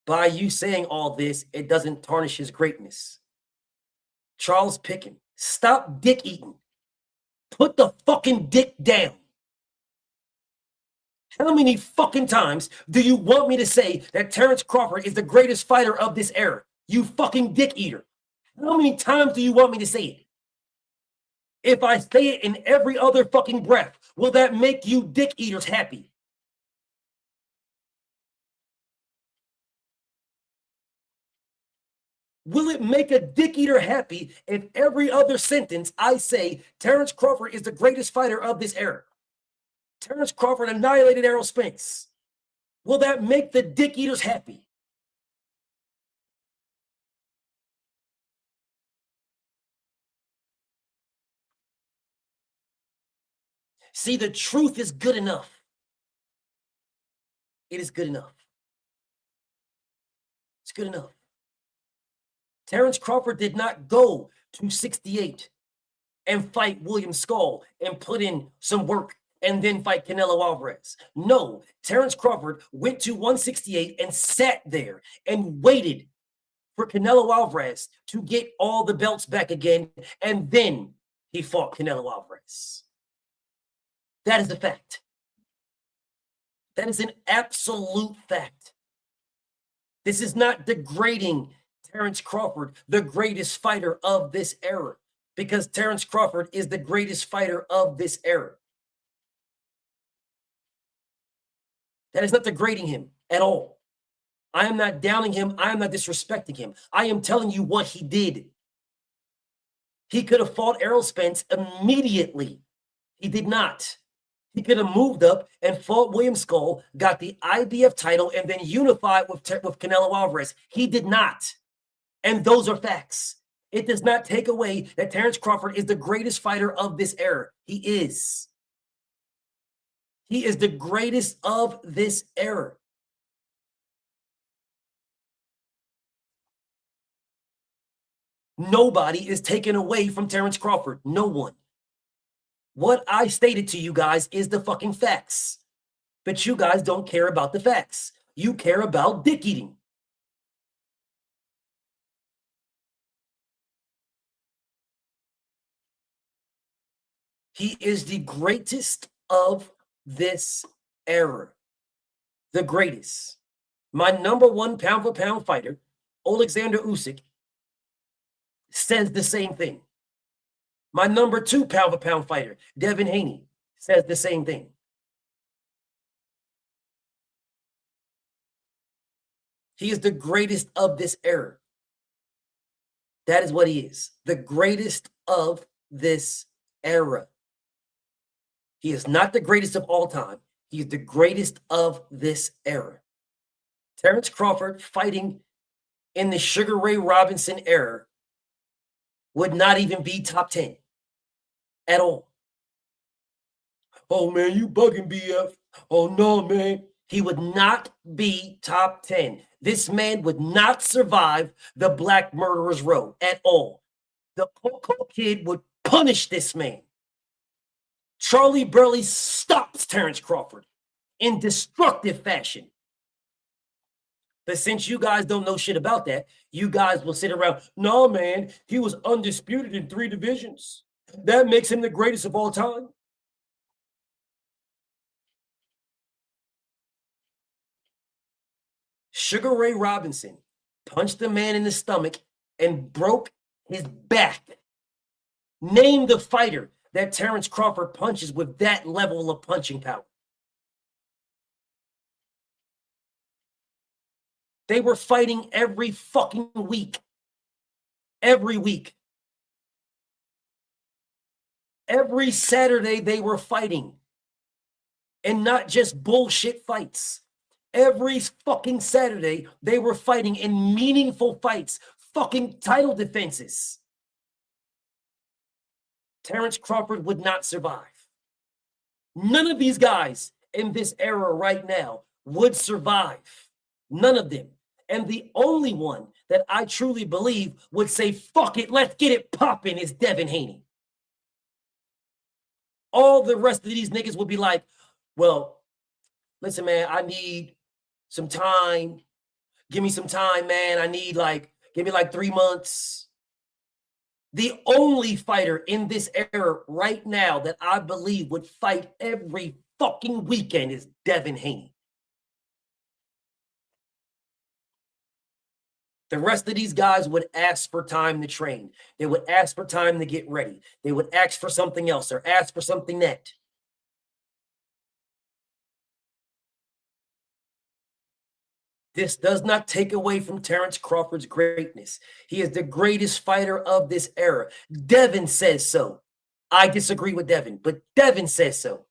By you saying all this, it doesn't tarnish his greatness. Charles Pickens, stop dick eating. Put the fucking dick down. How many fucking times do you want me to say that Terrence Crawford is the greatest fighter of this era? You fucking dick eater. How many times do you want me to say it? If I say it in every other fucking breath, will that make you dick eaters happy? Will it make a dick eater happy if every other sentence I say Terrence Crawford is the greatest fighter of this era? Terrence Crawford annihilated Errol Spence. Will that make the dick eaters happy? See, the truth is good enough. It is good enough. It's good enough. Terrence Crawford did not go to 68 and fight William Skull and put in some work and then fight Canelo Alvarez. No, Terrence Crawford went to 168 and sat there and waited for Canelo Alvarez to get all the belts back again, and then he fought Canelo Alvarez. That is a fact. That is an absolute fact. This is not degrading Terrence Crawford, the greatest fighter of this era, because Terrence Crawford is the greatest fighter of this era. That is not degrading him at all. I am not downing him. I am not disrespecting him. I am telling you what he did. He could have fought Errol Spence immediately. He did not. He could have moved up and fought William Skull, got the IBF title, and then unified with Canelo Alvarez. He did not. And those are facts. It does not take away that Terrence Crawford is the greatest fighter of this era. He is. He is the greatest of this era. Nobody is taken away from Terrence Crawford. No one. What I stated to you guys is the fucking facts. But you guys don't care about the facts. You care about dick eating. He is the greatest of this era. The greatest. My number one pound for pound fighter, Alexander Usyk, says the same thing. My number two pound for pound fighter, Devin Haney, says the same thing. He is the greatest of this era. That is what he is. The greatest of this era. He is not the greatest of all time. He is the greatest of this era. Terrence Crawford fighting in the Sugar Ray Robinson era would not even be top 10 at all. Oh, man, you bugging, BF. Oh, no, man. He would not be top 10. This man would not survive the Black Murderer's Row at all. The Coco Kid would punish this man. Charlie Burley stops Terrence Crawford in destructive fashion. But since you guys don't know shit about that, you guys will sit around, no, man, he was undisputed in 3 divisions. That makes him the greatest of all time. Sugar Ray Robinson punched the man in the stomach and broke his back. Name the fighter that Terrence Crawford punches with that level of punching power. They were fighting every fucking week. Every week. Every Saturday they were fighting. And not just bullshit fights. Every fucking Saturday they were fighting in meaningful fights. Fucking title defenses. Terrence Crawford would not survive. None of these guys in this era right now would survive. None of them. And the only one that I truly believe would say, fuck it, let's get it popping is Devin Haney. All the rest of these niggas would be like, well, listen, man, I need some time. Give me some time, man. Give me like 3 months. The only fighter in this era right now that I believe would fight every fucking weekend is Devin Haney. The rest of these guys would ask for time to train. They would ask for time to get ready. They would ask for something else or ask for something that. This does not take away from Terrence Crawford's greatness. He is the greatest fighter of this era. Devin says so. I disagree with Devin, but Devin says so.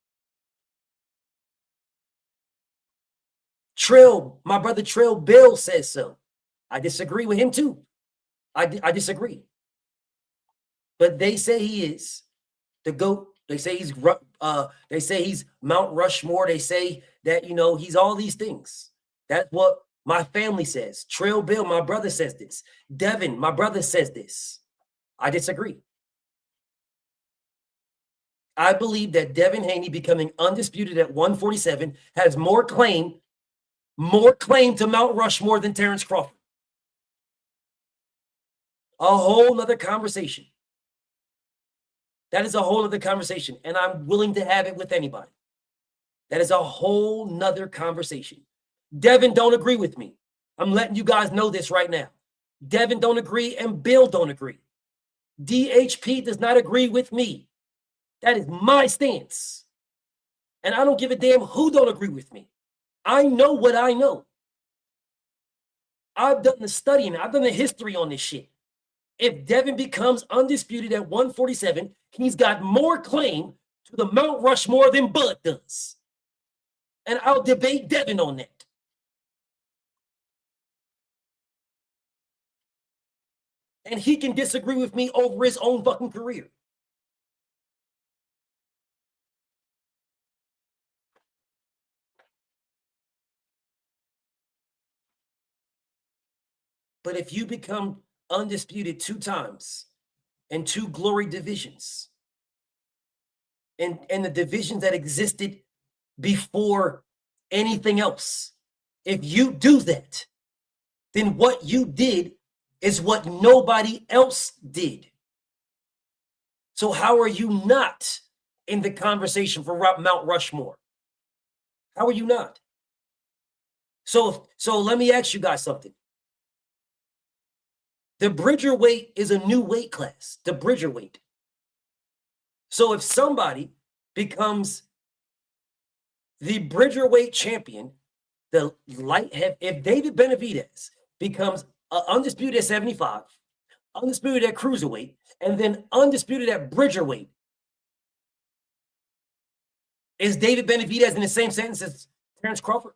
Trill, my brother Trill Bill says so. I disagree with him too. I disagree. But they say he is the GOAT. They say he's Mount Rushmore. They say that, you know, he's all these things. That's what my family says. Trill Bill, my brother, says this. Devin, my brother, says this. I disagree. I believe that Devin Haney becoming undisputed at 147 has more claim to Mount Rushmore than Terrence Crawford. A whole nother conversation. That is a whole other conversation, and I'm willing to have it with anybody. That is a whole nother conversation. Devin don't agree with me. I'm letting you guys know this right now. Devin don't agree, and Bill don't agree. DHP does not agree with me. That is my stance. And I don't give a damn who don't agree with me. I know what I know. I've done the studying. I've done the history on this shit. If Devin becomes undisputed at 147, he's got more claim to the Mount Rushmore than Bud does. And I'll debate Devin on that. And he can disagree with me over his own fucking career. But if you become undisputed 2 times in 2 glory divisions, and the divisions that existed before anything else, if you do that, then what you did is what nobody else did. So how are you not in the conversation for Mount Rushmore? How are you not? So let me ask you guys something. The Bridger weight is a new weight class, the Bridger weight. So if somebody becomes the Bridger weight champion, if David Benavidez becomes undisputed at 75, undisputed at cruiserweight, and then undisputed at Bridger weight, is David Benavidez in the same sentence as Terrence Crawford?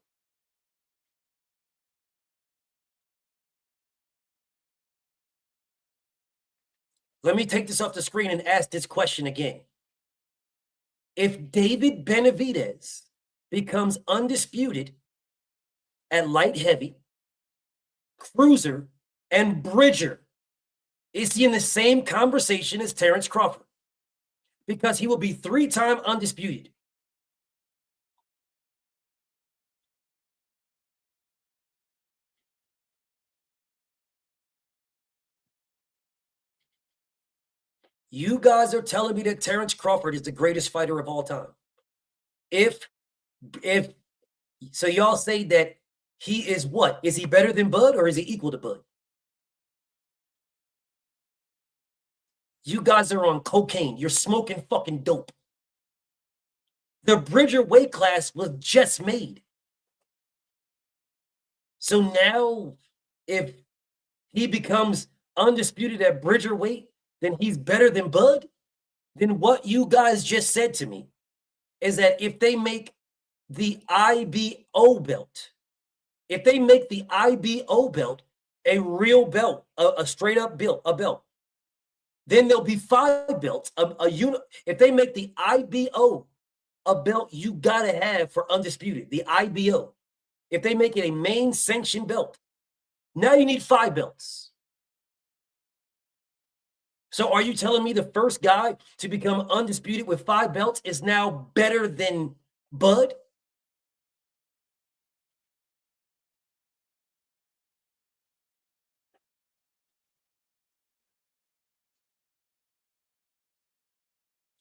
Let me take this off the screen and ask this question again. If David Benavidez becomes undisputed at light heavy, cruiser, and Bridger, is he in the same conversation as Terrence Crawford? Because he will be 3-time undisputed. You guys are telling me that Terrence Crawford is the greatest fighter of all time. So y'all say that he is what? Is he better than Bud or is he equal to Bud? You guys are on cocaine. You're smoking fucking dope. The Bridger weight class was just made. So now if he becomes undisputed at Bridger weight, then he's better than Bud? Then what you guys just said to me is that if they make the IBO belt, a real belt, a straight up belt, then there'll be 5 belts. If they make the IBO a belt you gotta have for undisputed, the IBO. If they make it a main sanctioned belt, Now you need 5 belts. So are you telling me the first guy to become undisputed with 5 belts is now better than Bud?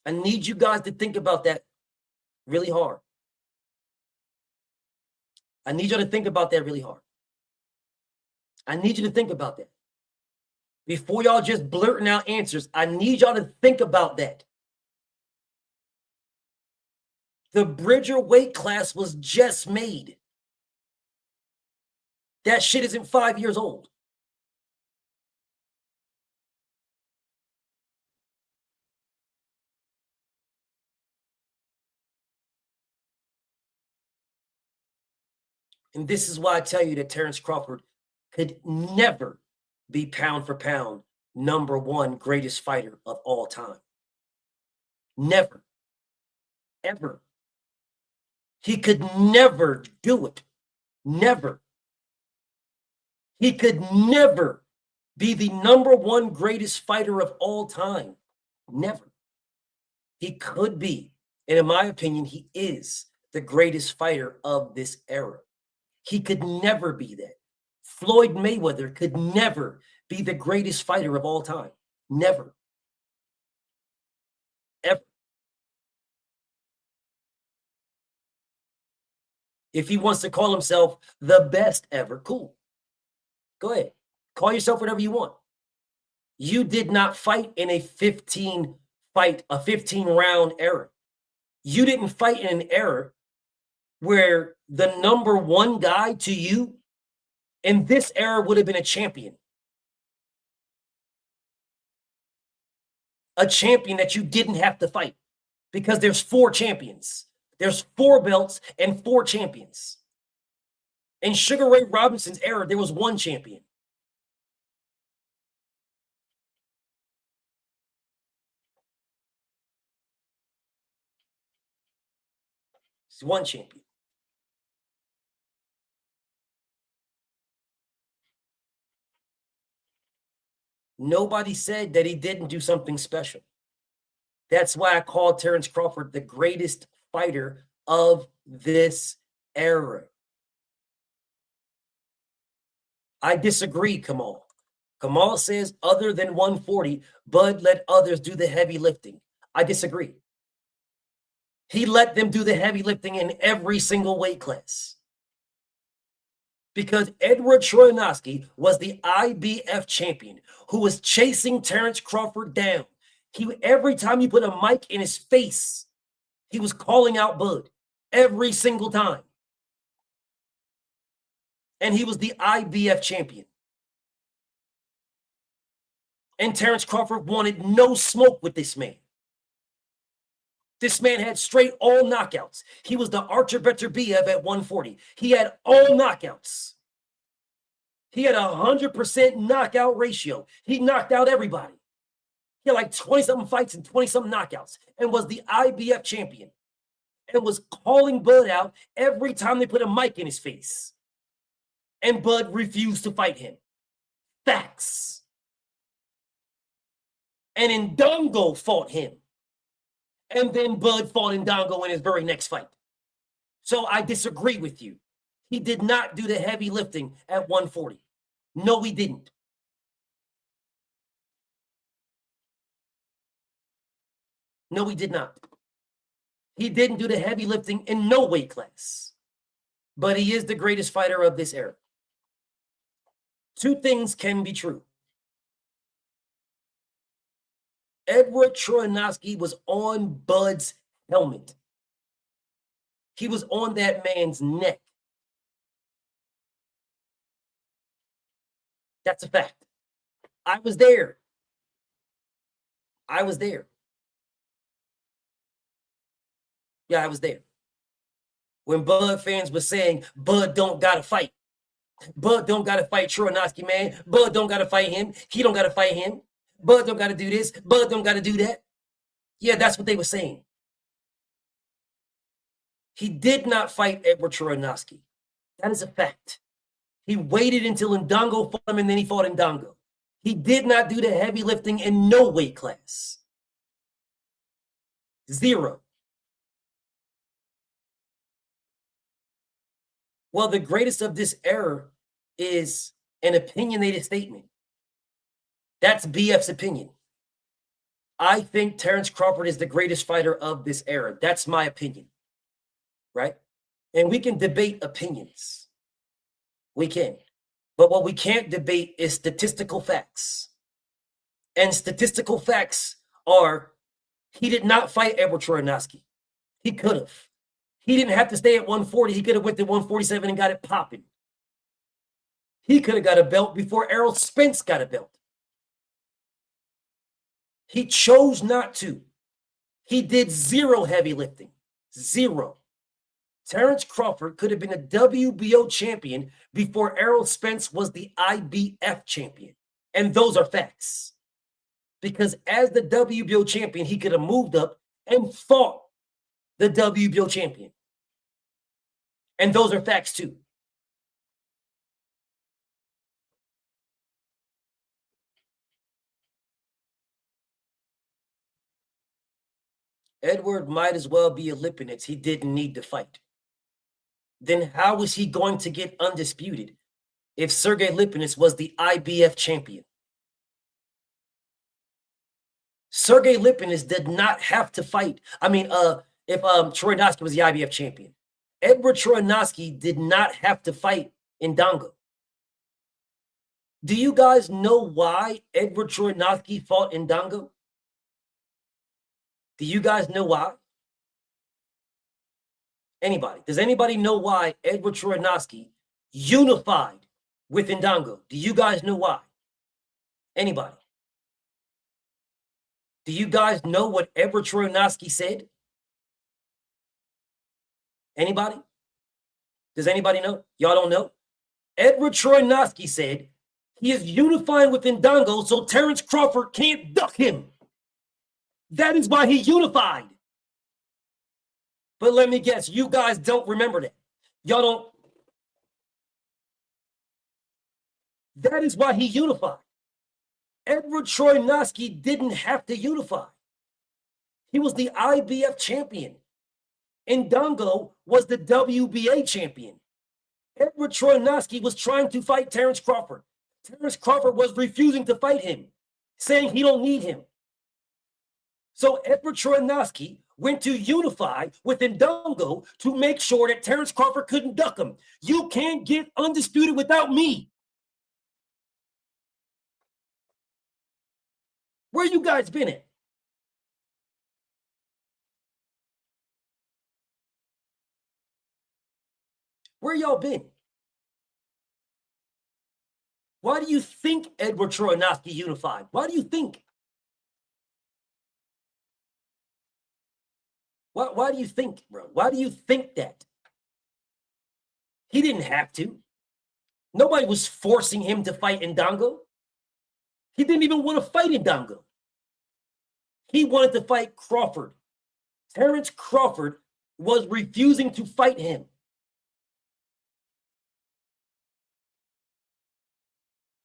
I need you guys to think about that really hard. I need you to think about that really hard. I need you to think about that. Before y'all just blurting out answers, I need y'all to think about that. The Bridger weight class was just made. That shit isn't 5 years old. And this is why I tell you that Terrence Crawford could never be pound for pound #1 greatest fighter of all time. Never. Ever. He could never do it. Never. He could never be the #1 greatest fighter of all time. Never. He could be, and in my opinion, he is the greatest fighter of this era. He could never be that. Floyd Mayweather could never be the greatest fighter of all time. Never. Ever. If he wants to call himself the best ever, cool. Go ahead. Call yourself whatever you want. You did not fight in a 15-round era. You didn't fight in an era where the #1 guy to you in this era would have been a champion. A champion that you didn't have to fight because there's 4 champions. There's 4 belts and 4 champions. In Sugar Ray Robinson's era, there was 1 champion. It's 1 champion. Nobody said that he didn't do something special. That's why I call Terrence Crawford the greatest fighter of this era. I disagree, Kamal. Kamal says other than 140, Bud let others do the heavy lifting. I disagree. He let them do the heavy lifting in every single weight class. Because Edward Troyanowski was the IBF champion who was chasing Terrence Crawford down. Every time you put a mic in his face, he was calling out Bud every single time. And he was the IBF champion. And Terrence Crawford wanted no smoke with this man. This man had straight all knockouts. He was the Archer Better BF at 140. He had all knockouts. He had 100% knockout ratio. He knocked out everybody. He had like 20-something fights and 20-something knockouts and was the IBF champion and was calling Bud out every time they put a mic in his face. And Bud refused to fight him. Facts. And Ndongo fought him. And then Bud fought Ndongo in his very next fight. So I disagree with you. He did not do the heavy lifting at 140. No, he didn't. No, he did not. He didn't do the heavy lifting in no weight class. But he is the greatest fighter of this era. 2 things can be true. Edward Troyanowski was on Bud's helmet. He was on that man's neck. That's a fact. I was there. I was there. Yeah, I was there. When Bud fans were saying, Bud don't gotta fight. Bud don't gotta fight Troyanowski, man. Bud don't gotta fight him. He don't gotta fight him. Bud don't gotta do this. Bud don't gotta do that. Yeah, that's what they were saying. He did not fight Edward Troyanowski. That is a fact. He waited until Ndongo fought him, and then he fought Ndongo. He did not do the heavy lifting in no weight class. Zero. Well, the greatest of this era is an opinionated statement. That's BF's opinion. I think Terrence Crawford is the greatest fighter of this era. That's my opinion, right? And we can debate opinions. We can. But what we can't debate is statistical facts. And statistical facts are he did not fight Edward Troyanowski. He could have. He didn't have to stay at 140. He could have went to 147 and got it popping. He could have got a belt before Errol Spence got a belt. He chose not to. He did zero heavy lifting. Zero. Terrence Crawford could have been a WBO champion before Errol Spence was the IBF champion. And those are facts. Because as the WBO champion, he could have moved up and fought the WBO champion. And those are facts too. Edward might as well be a Lipinets. He didn't need to fight. Then how was he going to get undisputed if Sergey Lipinets was the IBF champion? Sergey Lipinets did not have to fight. I mean, if Troyanowski was the IBF champion, Edward Troyanowski did not have to fight Ndongo. Do you guys know why Edward Troyanowski fought Ndongo? Do you guys know why? Anybody? Does anybody know why Edward Troyanowski unified with Ndongo? Do you guys know why? Anybody? Do you guys know what Edward Troyanowski said? Anybody? Does anybody know? Y'all don't know? Edward Troyanowski said he is unifying with Ndongo so Terrence Crawford can't duck him. That is why he unified. But let me guess, you guys don't remember that. Y'all don't. That is why he unified. Edward Troyanowski didn't have to unify. He was the IBF champion. Ndongo was the WBA champion. Edward Troyanowski was trying to fight Terrence Crawford. Terrence Crawford was refusing to fight him, saying he don't need him. So Edward Troyanowski went to unify with Ndongo to make sure that Terrence Crawford couldn't duck him. You can't get undisputed without me. Where you guys been at? Where y'all been? Why do you think Edward Troyanowski unified? Why do you think? Why do you think, bro? Why do you think that? He didn't have to. Nobody was forcing him to fight Ndongo. He didn't even want to fight Ndongo. He wanted to fight Crawford. Terrence Crawford was refusing to fight him.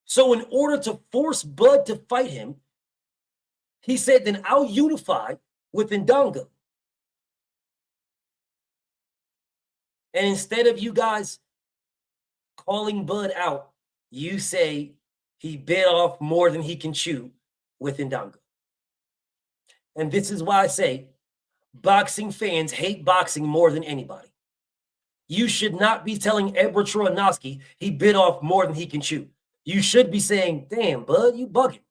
So in order to force Bud to fight him, he said, then I'll unify with Ndongo. And instead of you guys calling Bud out, you say he bit off more than he can chew with Ndongo. And this is why I say boxing fans hate boxing more than anybody. You should not be telling Edward Troyanowski he bit off more than he can chew. You should be saying, damn, Bud, you bugging.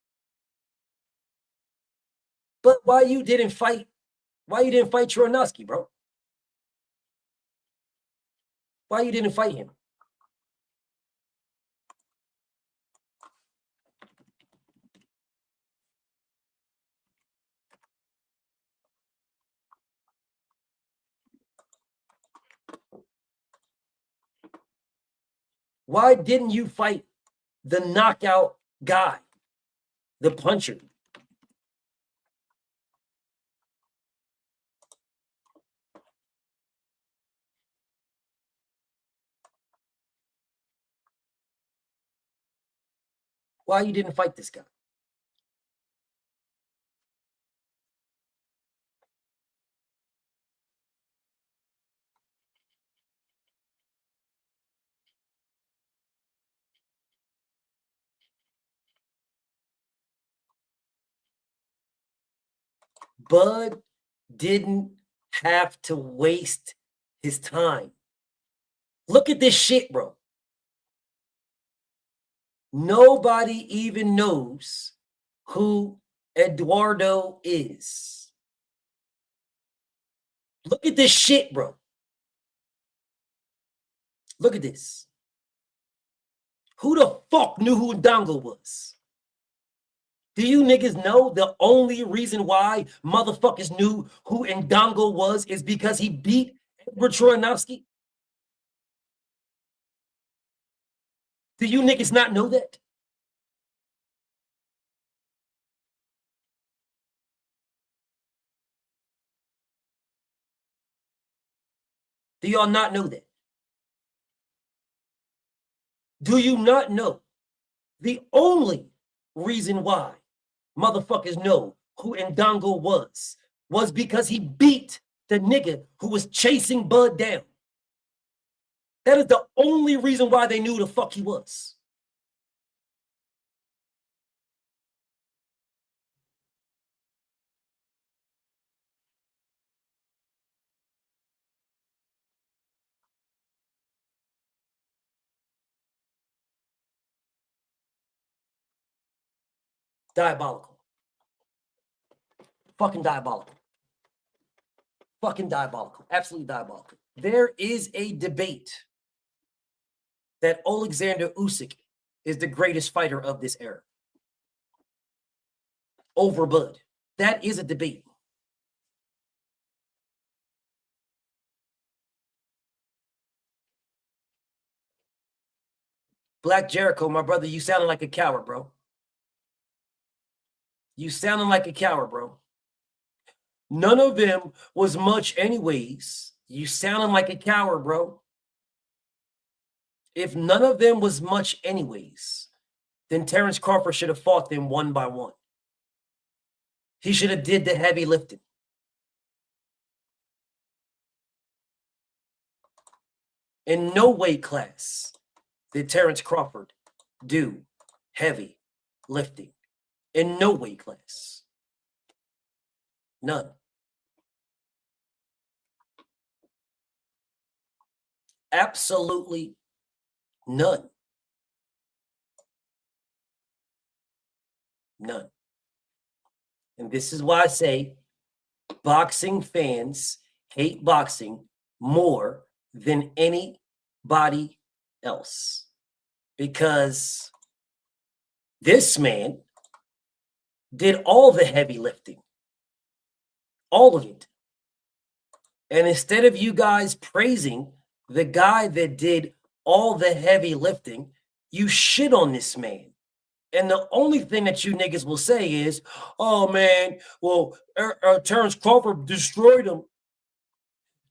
But why you didn't fight Troyanowski, bro? Why you didn't fight him? Why didn't you fight the knockout guy, the puncher? why you didn't fight this guy. Bud didn't have to waste his time. Look at this shit, bro. Nobody even knows who Eduardo is. Look at this shit, bro. Look at this. Who the fuck knew who Ndongo was? Do you niggas know the only reason why motherfuckers knew who Ndongo was is because he beat Edward Troyanowski? Do you niggas not know that? Do y'all not know that? Do you not know the only reason why motherfuckers know who Ndongo was because he beat the nigga who was chasing Bud down? That is the only reason why they knew who the fuck he was. Diabolical. Fucking diabolical. Fucking diabolical. Absolutely diabolical. There is a debate that Alexander Usyk is the greatest fighter of this era over Bud. That is a debate. Black Jericho, my brother, you sounding like a coward, bro. You sounding like a coward, bro. None of them was much anyways. You sounding like a coward, bro. If none of them was much anyways, then Terrence Crawford should have fought them one by one. He should have did the heavy lifting. In no weight class did Terrence Crawford do heavy lifting. In no weight class. None. Absolutely none. None. And this is why I say boxing fans hate boxing more than anybody else. Because this man did all the heavy lifting. All of it. And instead of you guys praising the guy that did all the heavy lifting, you shit on this man. And the only thing that you niggas will say is, oh man, well, Terrence Crawford destroyed him.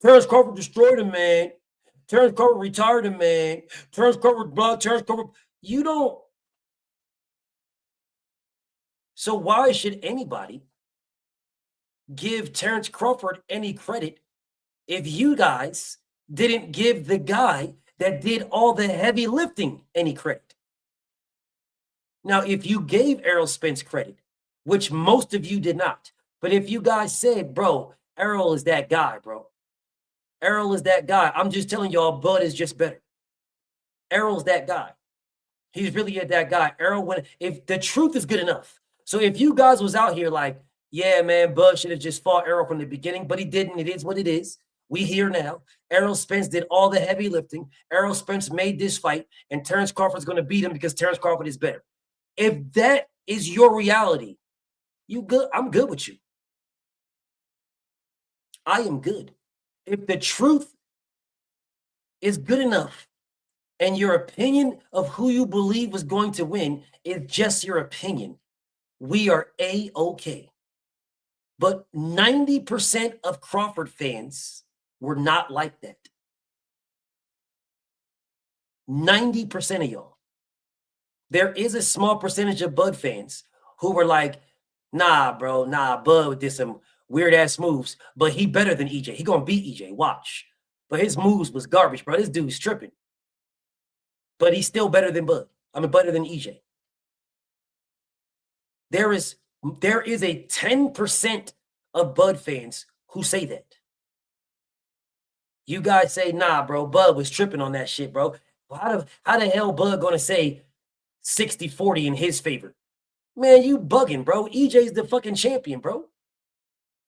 Terrence Crawford destroyed him, man. Terrence Crawford retired him, man. Terrence Crawford, blood, Terrence Crawford. You don't. So why should anybody give Terrence Crawford any credit if you guys didn't give the guy that did all the heavy lifting any credit? Now, if you gave Errol Spence credit, which most of you did not, but if you guys said, bro, Errol is that guy, bro. Errol is that guy. I'm just telling y'all, Bud is just better. Errol's that guy. He's really that guy. Errol, if the truth is good enough. So if you guys was out here like, yeah, man, Bud should have just fought Errol from the beginning, but he didn't. It is what it is. We here now. Errol Spence did all the heavy lifting. Errol Spence made this fight, and Terrence Crawford's going to beat him because Terrence Crawford is better. If that is your reality, you good. I'm good with you. I am good. If the truth is good enough and your opinion of who you believe was going to win is just your opinion, we are A-okay. But 90% of Crawford fans were not like that. 90% of y'all. There is a small percentage of Bud fans who were like, nah, bro, nah, Bud did some weird ass moves, but he better than EJ. He gonna beat EJ, watch. But his moves was garbage, bro. This dude's tripping. But he's still better than Bud. I mean, better than EJ. There is a 10% of Bud fans who say that. You guys say, nah, bro, Bud was tripping on that shit, bro. How the hell Bud gonna say 60-40 in his favor? Man, you bugging, bro. EJ's the fucking champion, bro.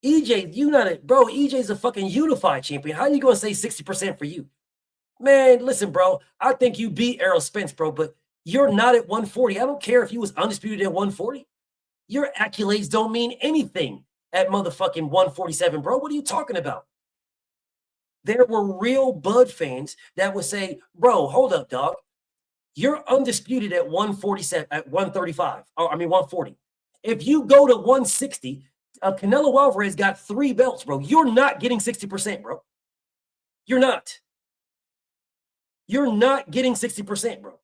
EJ, you not it, bro. EJ's a fucking unified champion. How you gonna say 60% for you? Man, listen, bro. I think you beat Errol Spence, bro, but you're not at 140. I don't care if you was undisputed at 140. Your accolades don't mean anything at motherfucking 147, bro. What are you talking about? There were real Bud fans that would say, bro, hold up, dog. You're undisputed at 147, at 135, or I mean 140. If you go to 160, Canelo Alvarez got 3 belts, bro. You're not getting 60%, bro. You're not. You're not getting 60%, bro.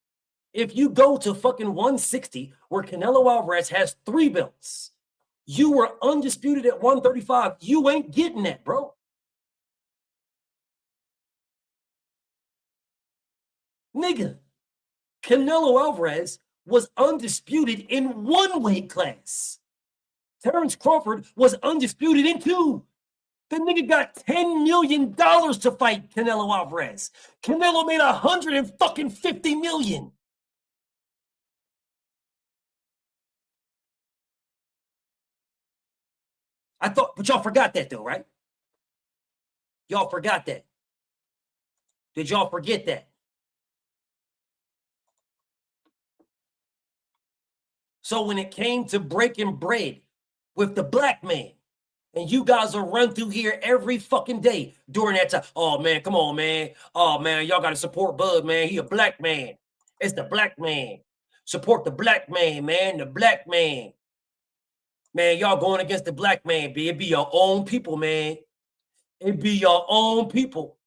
If you go to fucking 160, where Canelo Alvarez has 3 belts, you were undisputed at 135. You ain't getting that, bro. Nigga, Canelo Alvarez was undisputed in 1 weight class. Terrence Crawford was undisputed in 2. The nigga got $10 million to fight Canelo Alvarez. Canelo made $150 million. I thought, but y'all forgot that though, right? Y'all forgot that. Did y'all forget that? So when it came to breaking bread with the black man, and you guys will run through here every fucking day during that time. Oh, man, come on, man. Oh, man, y'all got to support Bud, man. He a black man. It's the black man. Support the black man, man. The black man. Man, y'all going against the black man, B. It be your own people, man. It be your own people.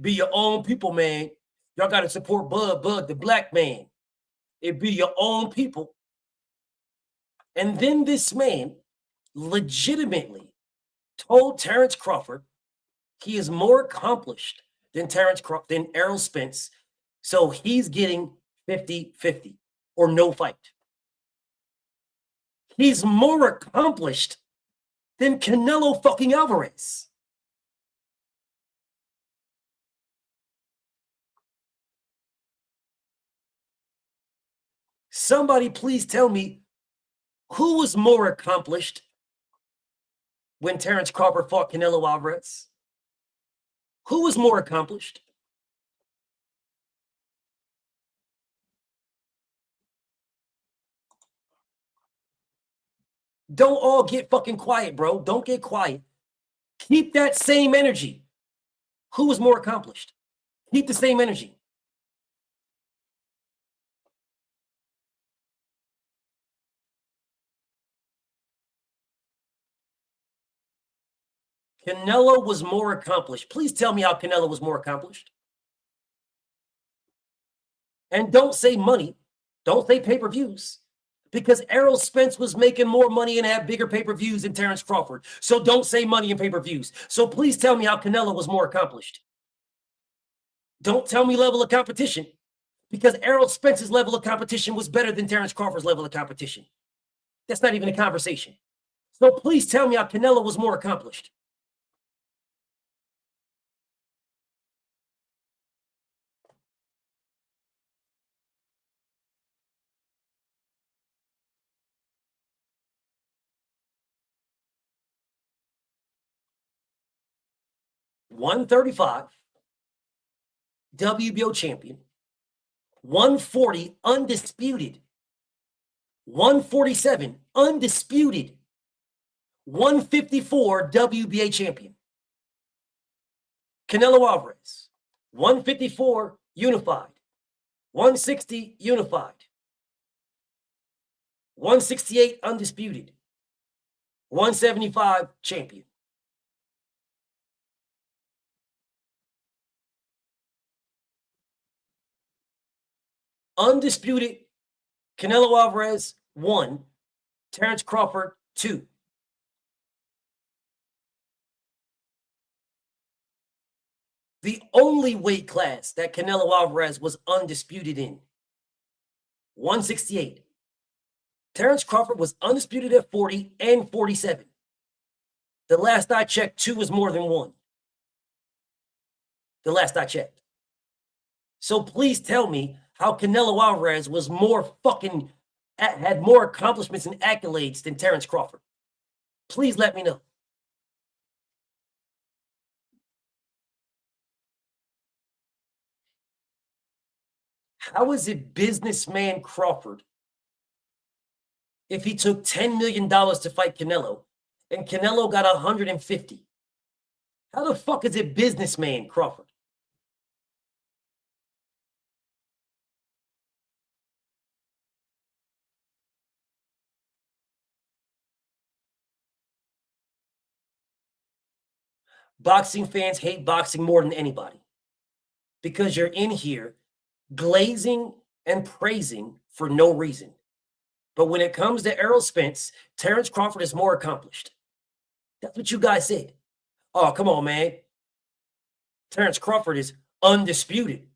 Be your own people, man. Y'all got to support Bud, the black man. It be your own people. And then this man legitimately told Terrence Crawford he is more accomplished than than Errol Spence, so he's getting 50-50 or no fight. He's more accomplished than Canelo fucking Alvarez. Somebody please tell me who was more accomplished when Terrence Crawford fought Canelo Alvarez? Who was more accomplished? Don't all get fucking quiet, bro. Don't get quiet. Keep that same energy. Who was more accomplished? Keep the same energy. Canelo was more accomplished. Please tell me how Canelo was more accomplished. And don't say money. Don't say pay-per-views. Because Errol Spence was making more money and had bigger pay-per-views than Terrence Crawford. So don't say money and pay-per-views. So please tell me how Canelo was more accomplished. Don't tell me level of competition. Because Errol Spence's level of competition was better than Terrence Crawford's level of competition. That's not even a conversation. So please tell me how Canelo was more accomplished. $135, WBO champion. 140, undisputed. 147, undisputed. 154, WBA champion. Canelo Alvarez, 154, unified. 160, unified. 168, undisputed. 175, champion. Undisputed Canelo Alvarez 1, Terrence Crawford 2. The only weight class that Canelo Alvarez was undisputed in, 168. Terrence Crawford was undisputed at 40 and 47. The last I checked, 2 was more than 1. The last I checked. So please tell me how Canelo Alvarez was had more accomplishments and accolades than Terrence Crawford. Please let me know. How is it businessman Crawford, if he took $10 million to fight Canelo and Canelo got 150? How the fuck is it businessman Crawford? Boxing fans hate boxing more than anybody because you're in here glazing and praising for no reason. But when it comes to Errol Spence, Terrence Crawford is more accomplished. That's what you guys said. Oh, come on, man. Terrence Crawford is undisputed.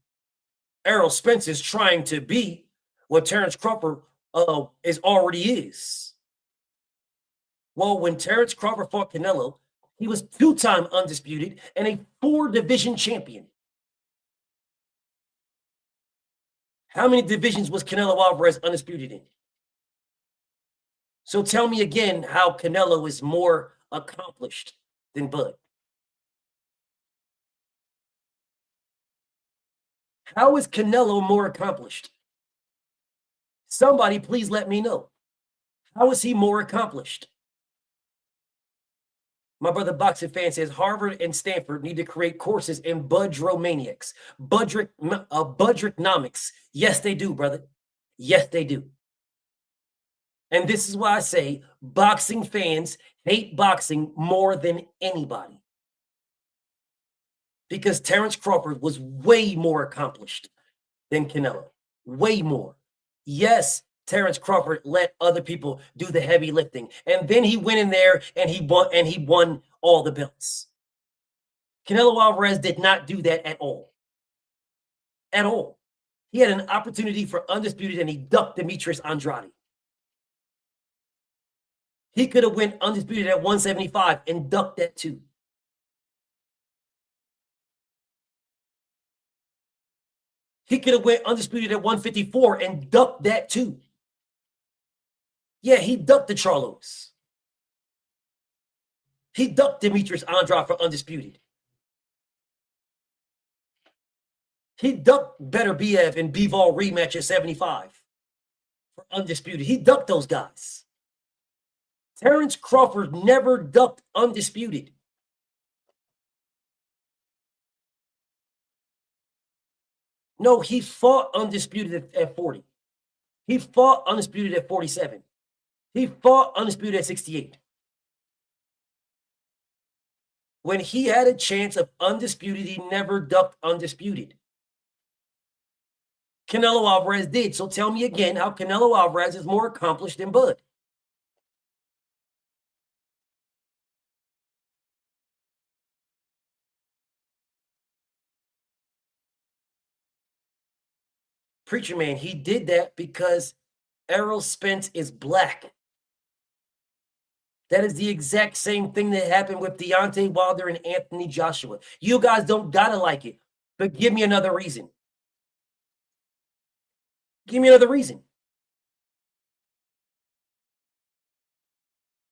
Errol Spence is trying to be what Terrence Crawford already is. Well, when Terrence Crawford fought Canelo, he was 2-time undisputed and a 4-division champion. How many divisions was Canelo Alvarez undisputed in? So tell me again how Canelo is more accomplished than Bud. How is Canelo more accomplished? Somebody please let me know. How is he more accomplished? My brother Boxing Fan says Harvard and Stanford need to create courses in budromaniacs, budricnomics. Yes, they do, brother. Yes, they do. And this is why I say boxing fans hate boxing more than anybody. Because Terrence Crawford was way more accomplished than Canelo. Way more. Yes, Terrence Crawford let other people do the heavy lifting. And then he went in there and he won all the belts. Canelo Alvarez did not do that at all. At all. He had an opportunity for undisputed and he ducked Demetrius Andrade. He could have went undisputed at 175 and ducked that too. He could have went undisputed at 154 and ducked that too. Yeah, he ducked the Charlos. He ducked Demetrius Andrade for undisputed. He ducked Better BF and Bivol rematch at 75 for undisputed. He ducked those guys. Terrence Crawford never ducked undisputed. No, he fought undisputed at 40. He fought undisputed at 47. He fought undisputed at 68. When he had a chance of undisputed, he never ducked undisputed. Canelo Alvarez did. So tell me again how Canelo Alvarez is more accomplished than Bud. Preacher man, he did that because Errol Spence is black. That is the exact same thing that happened with Deontay Wilder and Anthony Joshua. You guys don't gotta like it, but give me another reason. Give me another reason.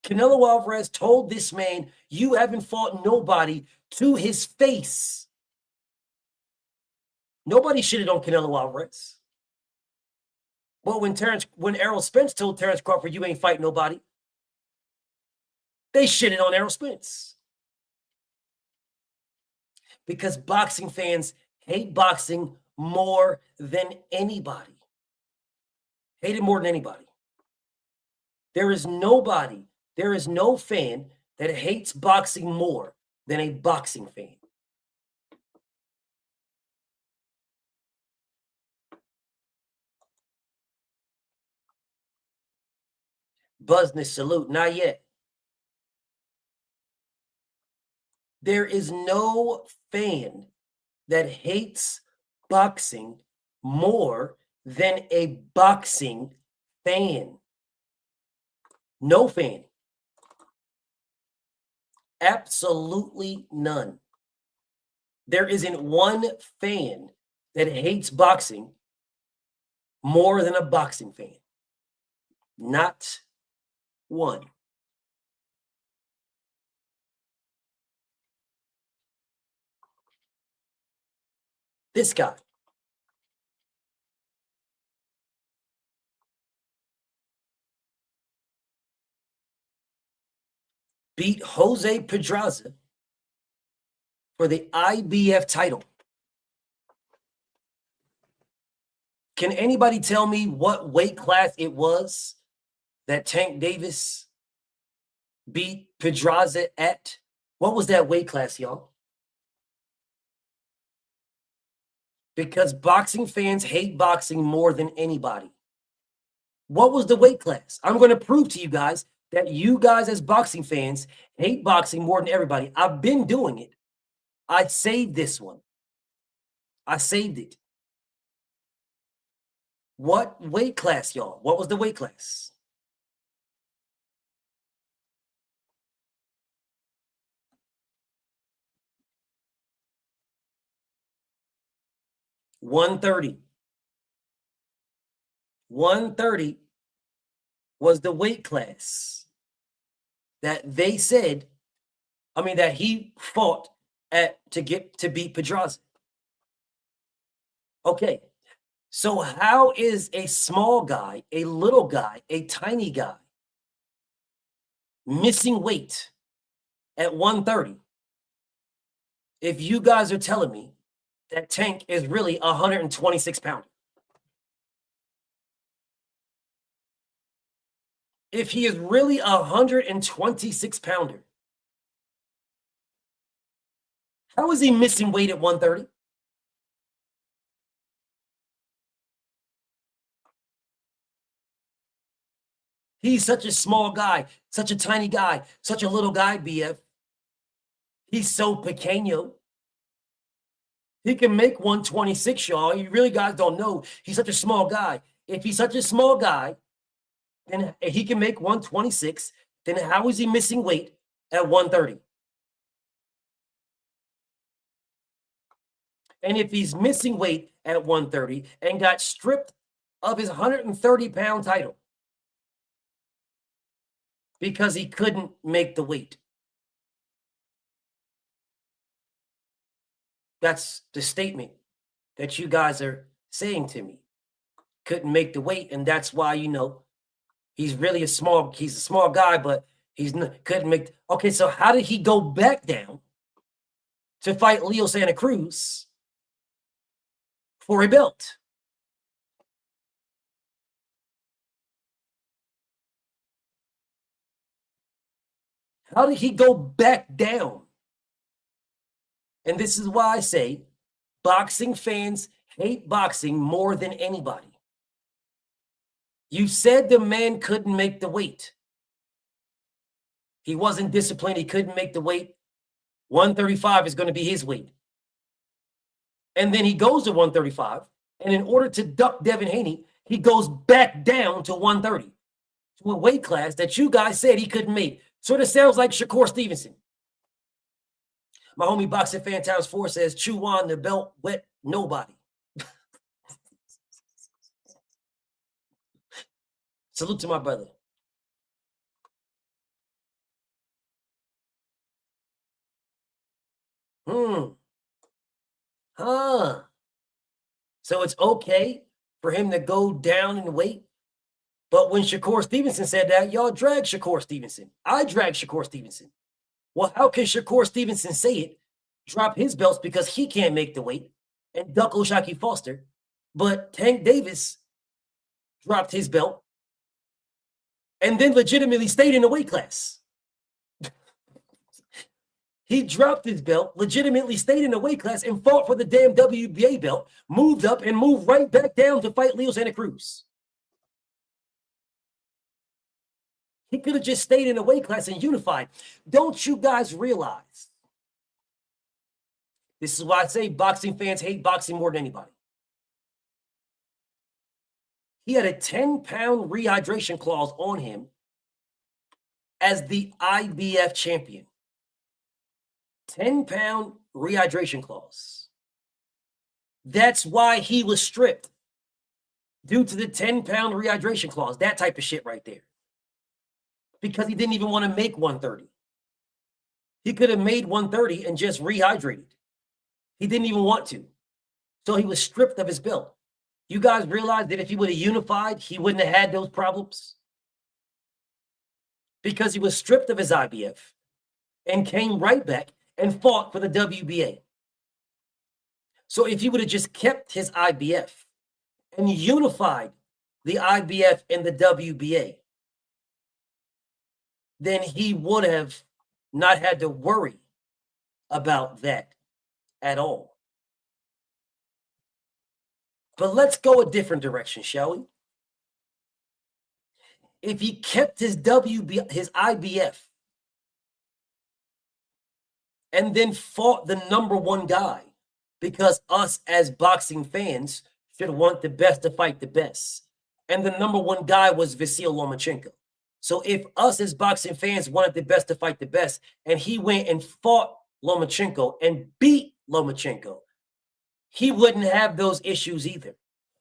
Canelo Alvarez told this man, you haven't fought nobody to his face. Nobody shitted on Canelo Alvarez. Well, when Errol Spence told Terrence Crawford, you ain't fight nobody, they shitted on Errol Spence. Because boxing fans hate boxing more than anybody. Hate it more than anybody. There is no fan that hates boxing more than a boxing fan. Business salute, not yet. There is no fan that hates boxing more than a boxing fan. No fan. Absolutely none. There isn't one fan that hates boxing more than a boxing fan. Not one. This guy. Beat Jose Pedraza for the IBF title. Can anybody tell me what weight class it was that Tank Davis beat Pedraza at? What was that weight class, y'all? Because boxing fans hate boxing more than anybody. What was the weight class? I'm going to prove to you guys that you guys as boxing fans hate boxing more than everybody. I've been doing it. I saved this one. I saved it. What weight class, y'all? What was the weight class? $130. 130 was the weight class that they said, that he fought at to beat Pedraza. Okay, so how is a small guy, a little guy, a tiny guy missing weight at 130 if you guys are telling me that Tank is really 126 pounder? If he is really 126 pounder, how is he missing weight at 130? He's such a small guy, such a tiny guy, such a little guy, BF. He's so pequeño. He can make 126, y'all. You really guys don't know. He's such a small guy. If he's such a small guy, then he can make 126. Then how is he missing weight at 130? And if he's missing weight at 130 and got stripped of his 130-pound title because he couldn't make the weight, that's the statement that you guys are saying to me. Couldn't make the weight, and that's why, he's really a small guy, but couldn't make. Okay, so how did he go back down to fight Leo Santa Cruz for a belt? How did he go back down? And this is why I say boxing fans hate boxing more than anybody. You said the man couldn't make the weight. He wasn't disciplined. He couldn't make the weight. 135 is going to be his weight. And then he goes to 135. And in order to duck Devin Haney, he goes back down to 130, to a weight class that you guys said he couldn't make. Sort of sounds like Shakur Stevenson. My homie Boxing Fan Times 4 says, chew on the belt, wet nobody. Salute to my brother. So it's okay for him to go down in weight. But when Shakur Stevenson said that, y'all dragged Shakur Stevenson. I dragged Shakur Stevenson. Well, how can Shakur Stevenson say it, drop his belts because he can't make the weight, and duck O'Shaquie Foster, but Tank Davis dropped his belt and then legitimately stayed in the weight class? He dropped his belt, legitimately stayed in the weight class, and fought for the damn WBA belt, moved up and moved right back down to fight Leo Santa Cruz. He could have just stayed in the weight class and unified. Don't you guys realize? This is why I say boxing fans hate boxing more than anybody. He had a 10-pound rehydration clause on him as the IBF champion. 10-pound rehydration clause. That's why he was stripped. Due to the 10-pound rehydration clause. That type of shit right there. Because he didn't even want to make 130. He could have made 130 and just rehydrated. He didn't even want to. So he was stripped of his belt. You guys realize that if he would have unified, he wouldn't have had those problems? Because he was stripped of his IBF and came right back and fought for the WBA. So if he would have just kept his IBF and unified the IBF and the WBA, then he would have not had to worry about that at all. But let's go a different direction, shall we? If he kept his IBF and then fought the number one guy, because us as boxing fans should want the best to fight the best. And the number one guy was Vasyl Lomachenko. So if us as boxing fans wanted the best to fight the best, and he went and fought Lomachenko and beat Lomachenko, he wouldn't have those issues either.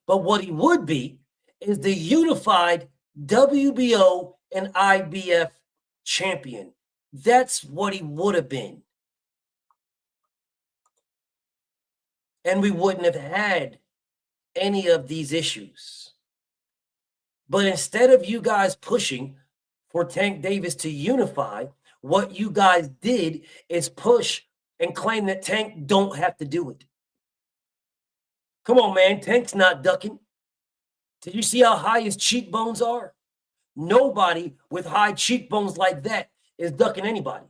But what he would be is the unified WBO and IBF champion. That's what he would have been. And we wouldn't have had any of these issues. But instead of you guys pushing for Tank Davis to unify, what you guys did is push and claim that Tank don't have to do it. Come on, man. Tank's not ducking. Did you see how high his cheekbones are? Nobody with high cheekbones like that is ducking anybody.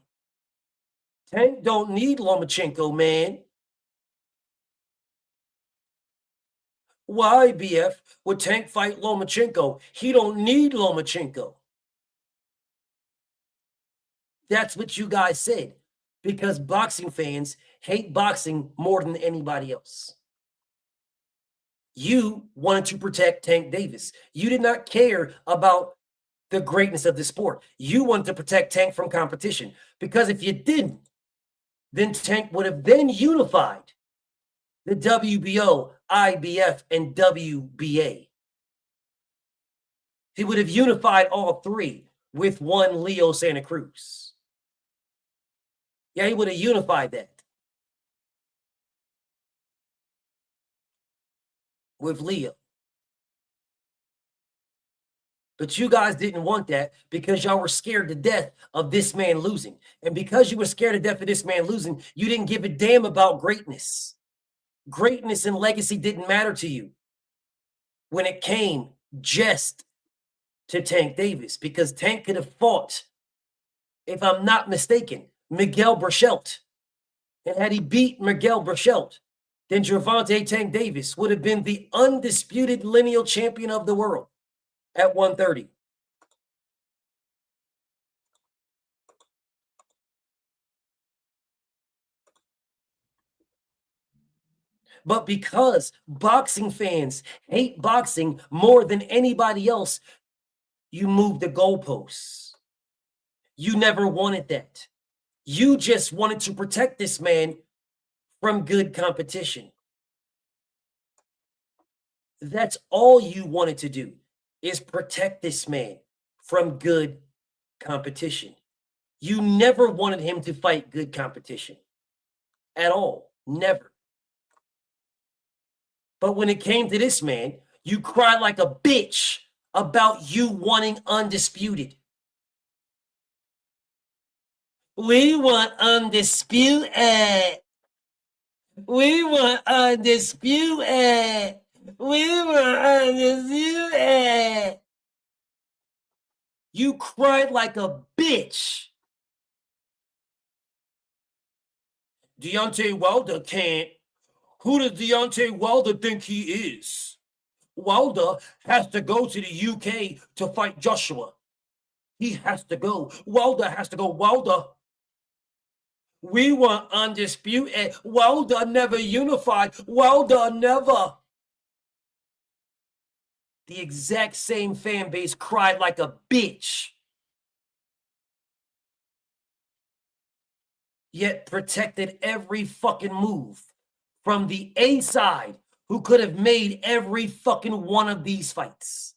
Tank don't need Lomachenko, man. Why, BF, would Tank fight Lomachenko? He don't need Lomachenko. That's what you guys said. Because boxing fans hate boxing more than anybody else. You wanted to protect Tank Davis. You did not care about the greatness of the sport. You wanted to protect Tank from competition. Because if you didn't, then Tank would have then unified the WBO, IBF, and WBA. He would have unified all three with one Leo Santa Cruz. Yeah, he would have unified that with Leo. But you guys didn't want that because y'all were scared to death of this man losing. And because you were scared to death of this man losing, you didn't give a damn about greatness. Greatness and legacy didn't matter to you when it came just to Tank Davis, because Tank could have fought, if I'm not mistaken, Miguel Berchelt. And had he beat Miguel Berchelt, then Gervonta Tank Davis would have been the undisputed lineal champion of the world at 130. But because boxing fans hate boxing more than anybody else, you moved the goalposts. You never wanted that. You just wanted to protect this man from good competition. That's all you wanted to do, is protect this man from good competition. You never wanted him to fight good competition at all. Never. But when it came to this man, you cried like a bitch about you wanting undisputed. We want undisputed. We want undisputed. We want undisputed. You cried like a bitch. Deontay Wilder can't. Who does Deontay Wilder think he is? Wilder has to go to the UK to fight Joshua. He has to go. Wilder has to go. Wilder. We want undisputed. Wilder never unified. Wilder never. The exact same fan base cried like a bitch. Yet protected every fucking move from the A side, who could have made every fucking one of these fights.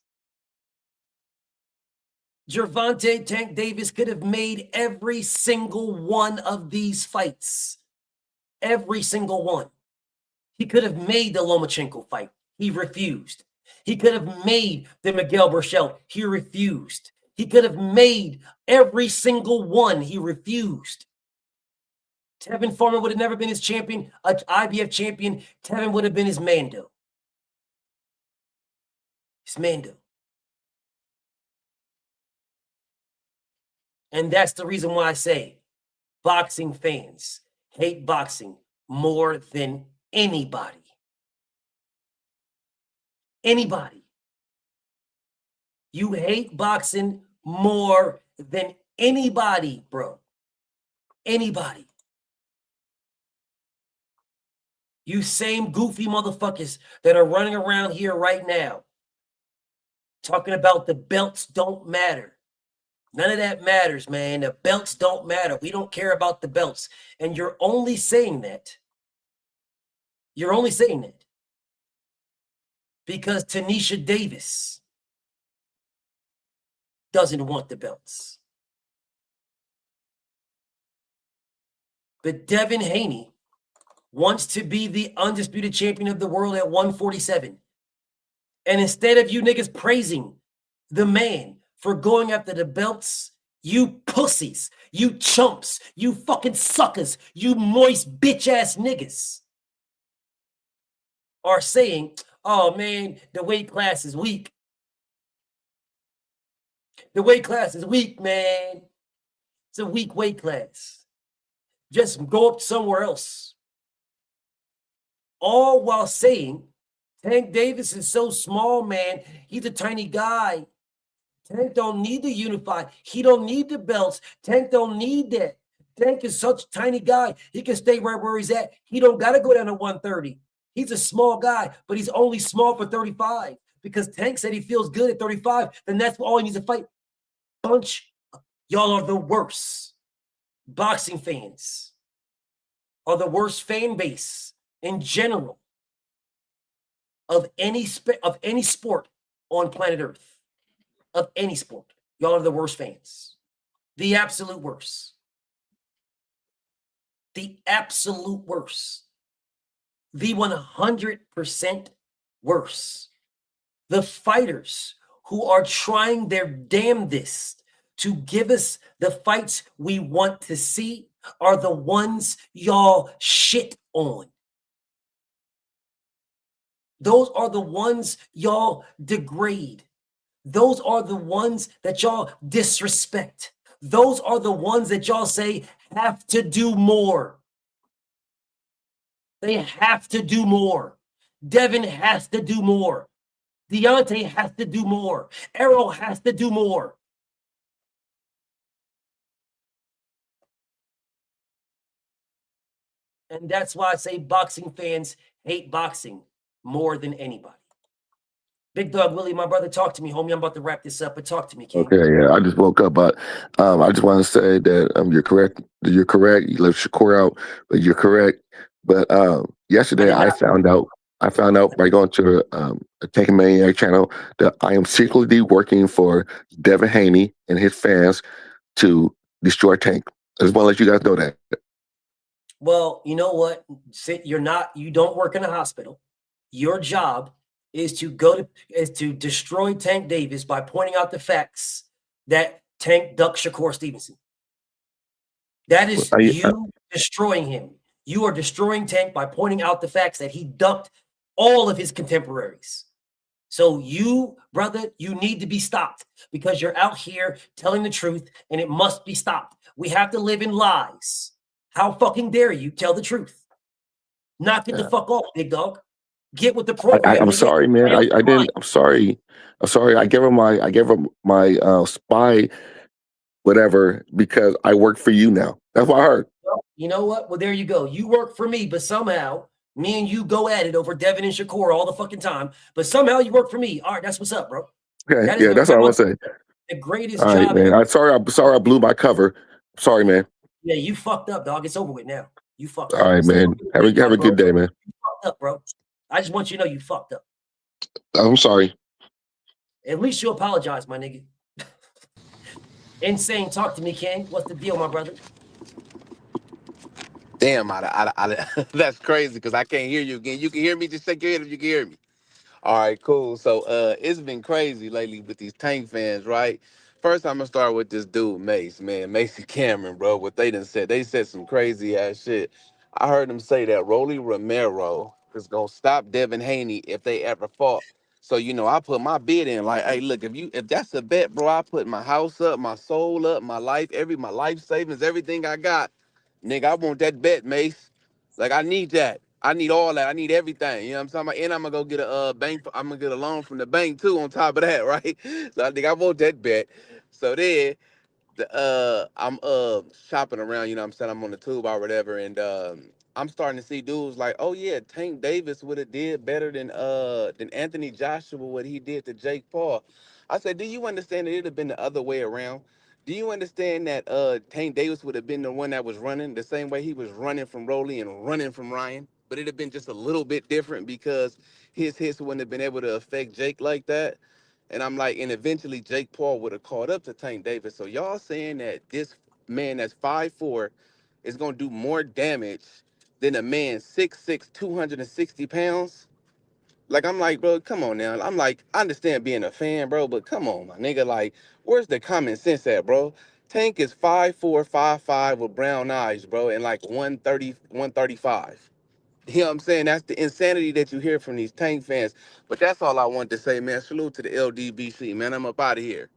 Gervonta Tank Davis could have made every single one of these fights. Every single one. He could have made the Lomachenko fight. He refused. He could have made the Miguel Burchell. He refused. He could have made every single one. He refused. Tevin Farmer would have never been his champion, an IBF champion. Tevin would have been his Mando. His Mando. And that's the reason why I say boxing fans hate boxing more than anybody. Anybody. You hate boxing more than anybody, bro. Anybody. You same goofy motherfuckers that are running around here right now talking about the belts don't matter. None of that matters, man. The belts don't matter. We don't care about the belts. And you're only saying that. You're only saying that because Tanisha Davis doesn't want the belts. But Devin Haney wants to be the undisputed champion of the world at 147. And instead of you niggas praising the man for going after the belts, you pussies, you chumps, you fucking suckers, you moist bitch-ass niggas are saying, oh man, the weight class is weak. The weight class is weak, man. It's a weak weight class. Just go up somewhere else. All while saying, Tank Davis is so small, man. He's a tiny guy. Tank don't need to unify. He don't need the belts. Tank don't need that. Tank is such a tiny guy. He can stay right where he's at. He don't got to go down to 130. He's a small guy, but he's only small for 35 because Tank said he feels good at 35. Then that's all he needs to fight. Bunch, y'all are the worst. Boxing fans are the worst fan base in general of any sport on planet Earth. Of any sport. Y'all are the worst fans. The absolute worst. The absolute worst. The 100% worst. The fighters who are trying their damnedest to give us the fights we want to see are the ones y'all shit on. Those are the ones y'all degrade. Those are the ones that y'all disrespect. Those are the ones that y'all say have to do more. They have to do more. Devin has to do more. Deontay has to do more. Errol has to do more. And that's why I say boxing fans hate boxing more than anybody. Big Dog Willie, my brother, talk to me, homie. I'm about to wrap this up, but talk to me, King. Okay, yeah, I just woke up, but I just want to say that you're correct. You're correct. You left Shakur out, but you're correct. But yesterday I found out by going to a Tank Maniac channel that I am secretly working for Devin Haney and his fans to destroy Tank. I just want to let you guys know that. Well, you know what? You don't work in a hospital. Your job is to destroy Tank Davis by pointing out the facts that Tank ducked Shakur Stevenson. That is you destroying him. You are destroying Tank by pointing out the facts that he ducked all of his contemporaries. So you, brother, you need to be stopped because you're out here telling the truth and it must be stopped. We have to live in lies. How fucking dare you tell the truth? Knock it the fuck off, big dog. Get with the program. I'm sorry, man. I didn't. I'm sorry. I gave her my spy whatever because I work for you now. That's what I heard. Well, you know what? Well, there you go. You work for me, but somehow me and you go at it over Devin and Shakur all the fucking time. But somehow you work for me. All right, that's what's up, bro. Okay, yeah, that's all I want to say. The greatest All right, job. man. I'm sorry I blew my cover. Sorry, man. Yeah, you fucked up, dog. It's over with now. You fucked up. All right, man. Have a good day, man. You fucked up, bro. I just want you to know you fucked up. I'm sorry. At least you apologize, my nigga. Insane, talk to me, King. What's the deal, my brother? Damn, that's crazy because I can't hear you again. You can hear me? Just shake your head if you can hear me. All right, cool. So it's been crazy lately with these Tank fans, right? First, I'm gonna start with this dude, Mace, man, Macy Cameron, bro. What they done said, they said some crazy ass shit. I heard them say that Rolly Romero is gonna stop Devin Haney if they ever fought. So I put my bid in, like, hey, look, if that's a bet, bro, I put my house up, my soul up, my life, my life savings, everything I got, nigga. I want that bet, Mace. Like, I need that. I need all that. I need everything. You know what I'm talking about? And I'm gonna go get a bank. I'm gonna get a loan from the bank too. On top of that, right? So I think I want that bet. So then, I'm shopping around. You know what I'm saying? I'm on the tube or whatever, and I'm starting to see dudes like, oh yeah, Tank Davis would have did better than Anthony Joshua what he did to Jake Paul. I said, do you understand that it'd have been the other way around? Do you understand that Tank Davis would have been the one that was running the same way he was running from Rolly and running from Ryan? But it'd have been just a little bit different because his hits wouldn't have been able to affect Jake like that. And I'm like, and eventually Jake Paul would have caught up to Tank Davis. So y'all saying that this man that's 5'4" is gonna do more damage than a man 6'6", 260 pounds? Like, I'm like, bro, come on now. I'm like, I understand being a fan, bro, but come on, my nigga. Like, where's the common sense at, bro? Tank is 5'4", 5'5" with brown eyes, bro, and like 130, 135. You know what I'm saying? That's the insanity that you hear from these Tank fans. But that's all I wanted to say, man. Salute to the LDBC, man. I'm up out of here.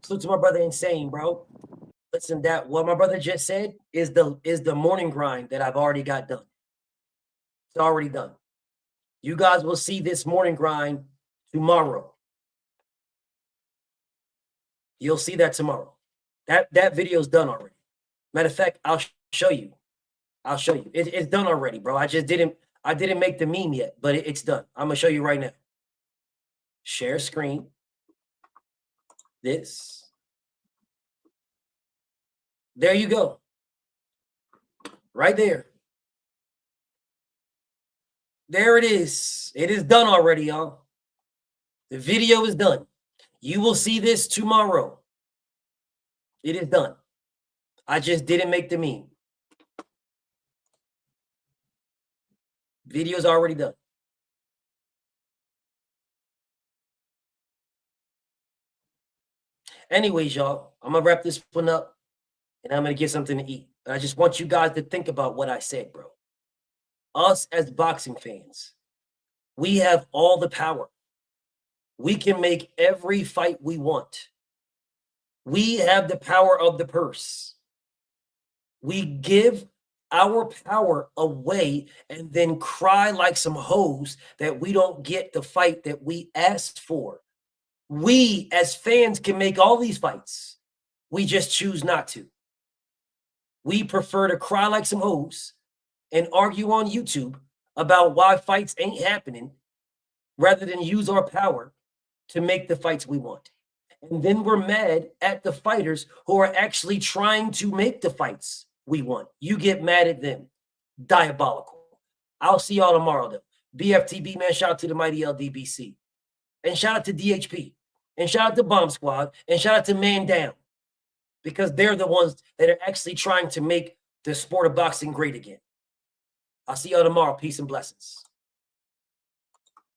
Salute to my brother Insane, bro. Listen, that what my brother just said is the morning grind that I've already got done. It's already done. You guys will see this morning grind tomorrow. You'll see that tomorrow. That video's done already. Matter of fact, I'll show you. I'll show you. It's done already, bro. I didn't make the meme yet, but it's done. I'm gonna show you right now. Share screen. This. There you go. Right there. There it is. It is done already, y'all. The video is done. You will see this tomorrow. It is done. I just didn't make the meme. Video's already done. Anyways, y'all, I'm going to wrap this one up and I'm going to get something to eat. I just want you guys to think about what I said, bro. Us as boxing fans, we have all the power. We can make every fight we want. We have the power of the purse. We give our power away and then cry like some hoes that we don't get the fight that we asked for. We as fans can make all these fights. We just choose not to. We prefer to cry like some hoes and argue on YouTube about why fights ain't happening rather than use our power to make the fights we want. And then we're mad at the fighters who are actually trying to make the fights we want. You get mad at them. Diabolical. I'll see y'all tomorrow, though. BFTB, man, shout out to the mighty LDBC. And shout out to DHP. And shout out to Bomb Squad. And shout out to Man Down. Because they're the ones that are actually trying to make the sport of boxing great again. I'll see y'all tomorrow. Peace and blessings.